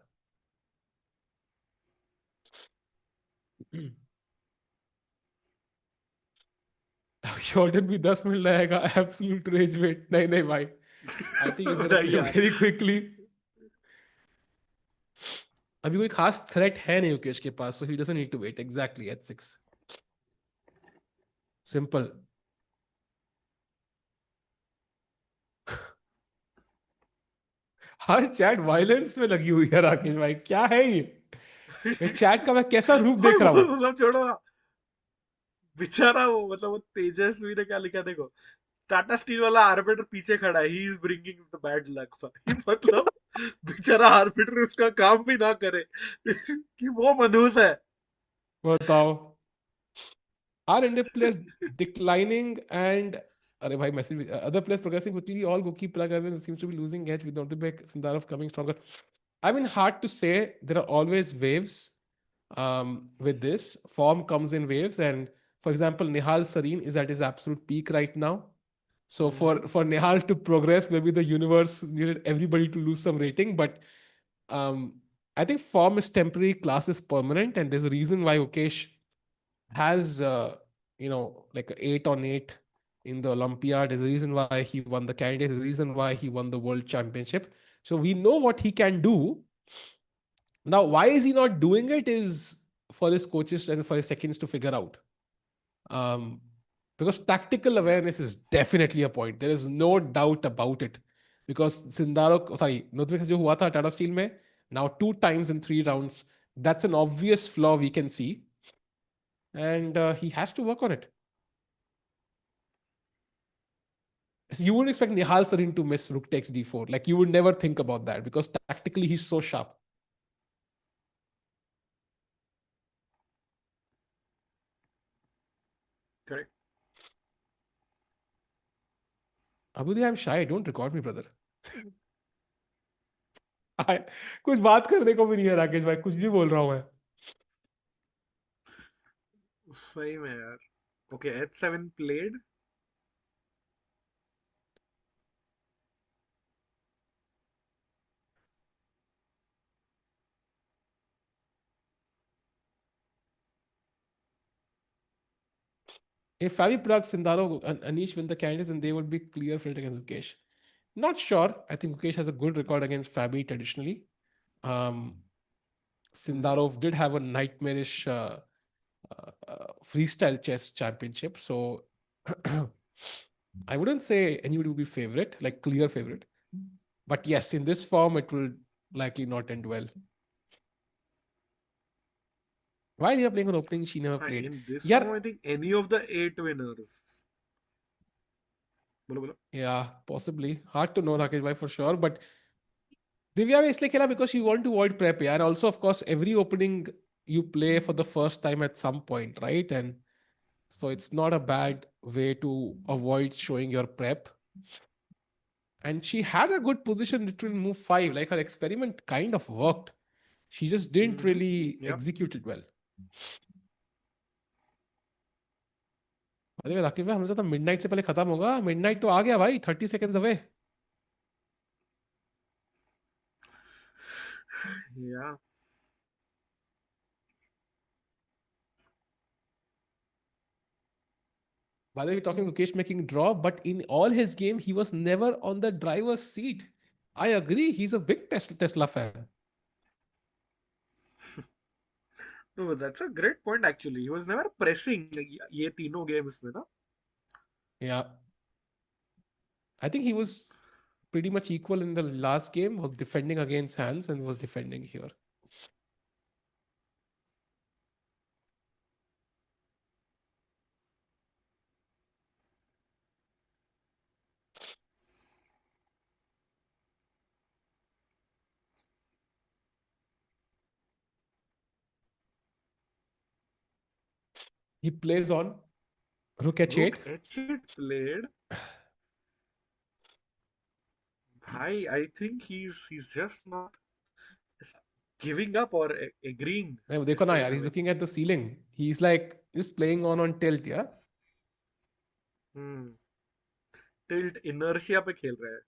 जॉर्डन भी 10 मिनट लगेगा, एब्सोल्यूट रेज वेट, नहीं नहीं भाई, आई थिंक इज गोना नहीं प्ले यार, वेरी क्विकली। अभी कोई खास थ्रेट है नहीं युकेश के पास, so he doesn't need to wait exactly at 6, simple. हर चैट वायलेंस में लगी हुई है राकेश भाई, क्या है ये चैट का मैं कैसा रूप भाई देख रहा वो हूँ। सब छोड़ो ना, बेचारा वो मतलब वो तेजस्वी ने क्या लिखा देखो, टाटा स्टील वाला आर्बिटर पीछे खड़ा है, he is bringing the bad luck भाई। मतलब बेचारा आर्बिटर उसका काम भी ना करे कि वो मनहूस है। बताओ, are Indian players declining and, अरे भाई message, other players progressing quickly, all goalkeeper Prague Irvin seems to be losing edge with Nodirbek Sindarov coming stronger. I mean, hard to say, there are always waves with this, form comes in waves, and for example Nihal Sarin is at his absolute peak right now, so hmm, for Nihal to progress, maybe the universe needed everybody to lose some rating, but um, I think form is temporary, class is permanent, and there's a reason why Ukesh has like 8 on 8 in the Olympiad. There's a reason why he won the candidates. There's a reason why he won the world championship. So we know what he can do. Now, why is he not doing it is for his coaches and for his seconds to figure out. Um, because tactical awareness is definitely a point. There is no doubt about it. Because Nodvik जो हुआ था Tata Steel में, now 2 times in 3 rounds, that's an obvious flaw we can see, and he has to work on it. You wouldn't expect Nihal Sarin to miss rook takes d4. Like, you would never think about that because tactically he's so sharp. Correct. Abudi, I'm shy. Don't record me, brother. I, कुछ बात करने को भी नहीं है राकेश भाई, कुछ भी बोल रहा हूँ मैं। सही में यार। Okay, H7 played. If Fabi Prag, Sindaro, and Anish win the candidates, then they would be clear favorite against Gukesh. Not sure. I think Gukesh has a good record against Fabi traditionally. Um, Sindarov did have a nightmarish freestyle chess championship, so I wouldn't say anybody would be favorite, like clear favorite. But yes, in this form, it will likely not end well. Why they are playing an opening she never played? In this Yeah, form I think any of the 8 winners. बोलो बोलो। yeah, possibly. Hard to know, Rakesh bhai, for sure. But Divya ne isliye khela because you want to avoid prep. Yeah. And also, of course, every opening you play for the first time at some point, right? And so it's not a bad way to avoid showing your prep. And she had a good position between move 5. Like, her experiment kind of worked. She just didn't really या execute it well. अरे राकेश भाई, हमने तो midnight से पहले खत्म होगा, midnight तो आ गया भाई, 30 seconds अवे। या By the way, talking Mukesh making draw, but in all his game, he was never on the driver's seat. I agree, he's a big Tesla fan. No, that's a great point actually. He was never pressing ये तीनों games में ना। Yeah, I think he was pretty much equal in the last game, was defending against Hans and was defending here. He plays on Rook H8. Rook H8 played. Bhai, I think he's just not giving up or agreeing नहीं, वो देखो ना यार, he's with looking at the ceiling. He's like just playing on tilt, yeah. hmm, tilt inertia पे खेल रहा है।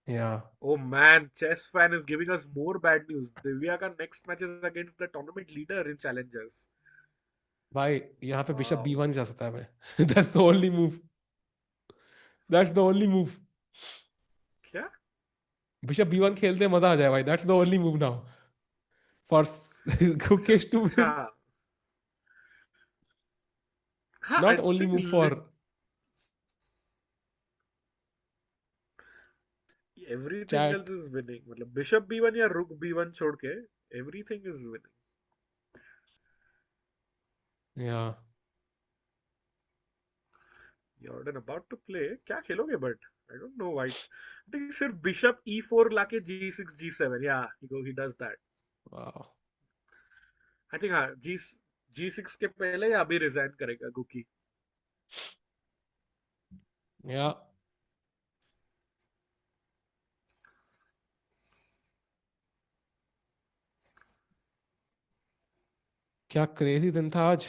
Yeah. Oh man, chess fan is giving us more bad news. Divya का next match is against the tournament leader in challengers. भाई यहाँ पे bishop Wow. B1 जा सकता है मैं that's the only move, that's the only move. क्या? Bishop B1 खेलते हैं, मजा आ जाए भाई, that's the only move now for Gukesh to अच्छा, विन, हाँ, I not only think move for. Everything chat, else is winning, मतलब बिशप B1 या रुक B1 छोड़ के everything is winning. Yeah Jordan about to play, क्या खेलोगे? But I don't know white. I think सिर्फ bishop E4 लाके G6 G7, yeah, he does that. वाह, I think हाँ, G6 के पहले या अभी रिजाइन करेगा गुकी। या क्या क्रेजी दिन था आज।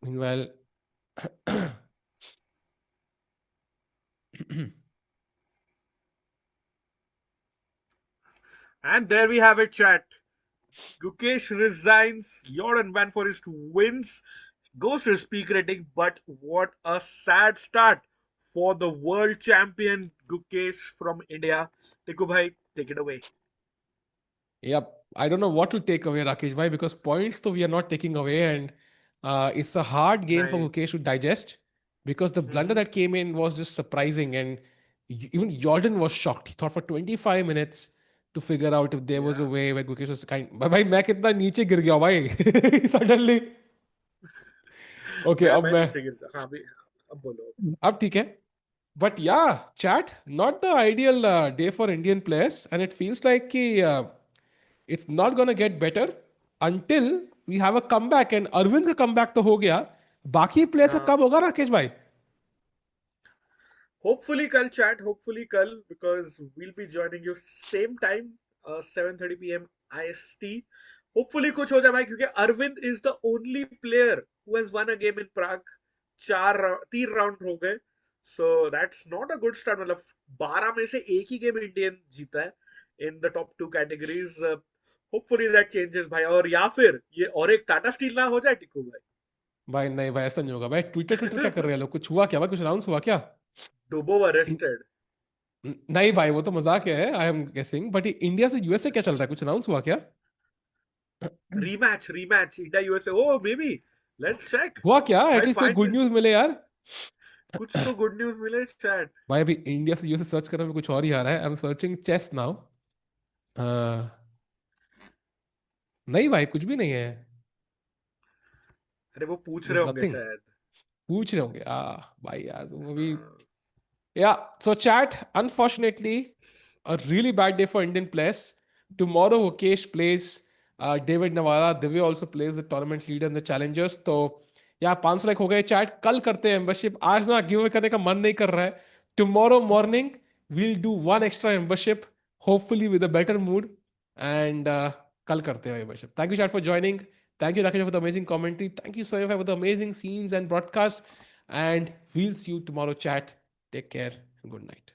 Meanwhile, And there we have it, chat. Gukesh resigns, Jordan van Foreest wins, goes to his peak rating, but what a sad start for the world champion Gukesh from India. Tikku bhai, take it away. yep, I don't know what to take away, Rakesh bhai, because points though we are not taking away, and it's a hard game for Right. Gukesh to digest because the blunder Mm-hmm. that came in was just surprising, and even Jordan was shocked. He thought for 25 minutes to figure out if there was a Yeah. way where Gukesh was kind. But भाई मैं कितना नीचे गिर गया भाई suddenly. Okay, मैं नीचे गिर सा, हाँ भी, अब बोलो। अब ठीक है. But yeah, chat, not the ideal day for Indian players, and it feels like it's not going to get better until we have a comeback. And Arvind का comeback तो हो गया, बाकी players का हाँ, कब होगा राकेश भाई? hopefully kal, chat, hopefully kal, because we'll be joining you same time, 7:30 p.m. IST. Hopefully कुछ हो जाए भाई, क्योंकि Arvind is the only player who has won a game in Prague. 3 round हो गए, so that's not a good start. मतलब 12 में से एक ही गेम इंडियन जीता है in the top 2 categories. Hopefully that changes भाई, और या फिर ये और एक टाटा स्टील ना हो जाए टिकू भाई नहीं भाई, ऐसा नहीं होगा भाई. ट्विटर ट्विटर क्या कर भाई। रहे हैं लोग? कुछ हुआ क्या भाई? कुछ राउंड्स हुआ क्या? डुबो अरेस्टेड। नहीं भाई, वो तो मजाक है, I am guessing. But India से यूएसए क्या चल रहा है? कुछ अनाउंस हुआ क्या? Rematch, rematch India USA, oh baby, let's check हुआ क्या? भाई, एटलीस्ट कोई फाइंड गुड न्यूज मिले यार. कुछ तो गुड न्यूज मिले चैट। भाई अभी इंडिया से यूएसए सर्च करने में कुछ और ही आ रहा है. I am searching chess now. नहीं भाई, कुछ भी नहीं है. अरे वो पूछ There's रहे होंगे nothing. शायद। पूछ रहे होंगे भाई यार तुम अभी. हाँ, Yeah, so chat, unfortunately, a really bad day for Indian players. Tomorrow, Mukesh plays David Navara. Divya also plays the tournament leader and the challengers. तो यार 500 लाइक हो गए. चैट कल करते हैं मेंबरशिप, आज ना गिव अवे करने का मन नहीं कर रहा है. Tomorrow morning we'll do one extra membership, hopefully with a better mood, and कल करते हैं membership. Thank you chat for joining. Thank you Rakesh for the amazing commentary. Thank you Surya for the amazing scenes and broadcast. And we'll see you tomorrow chat. Take care and good night.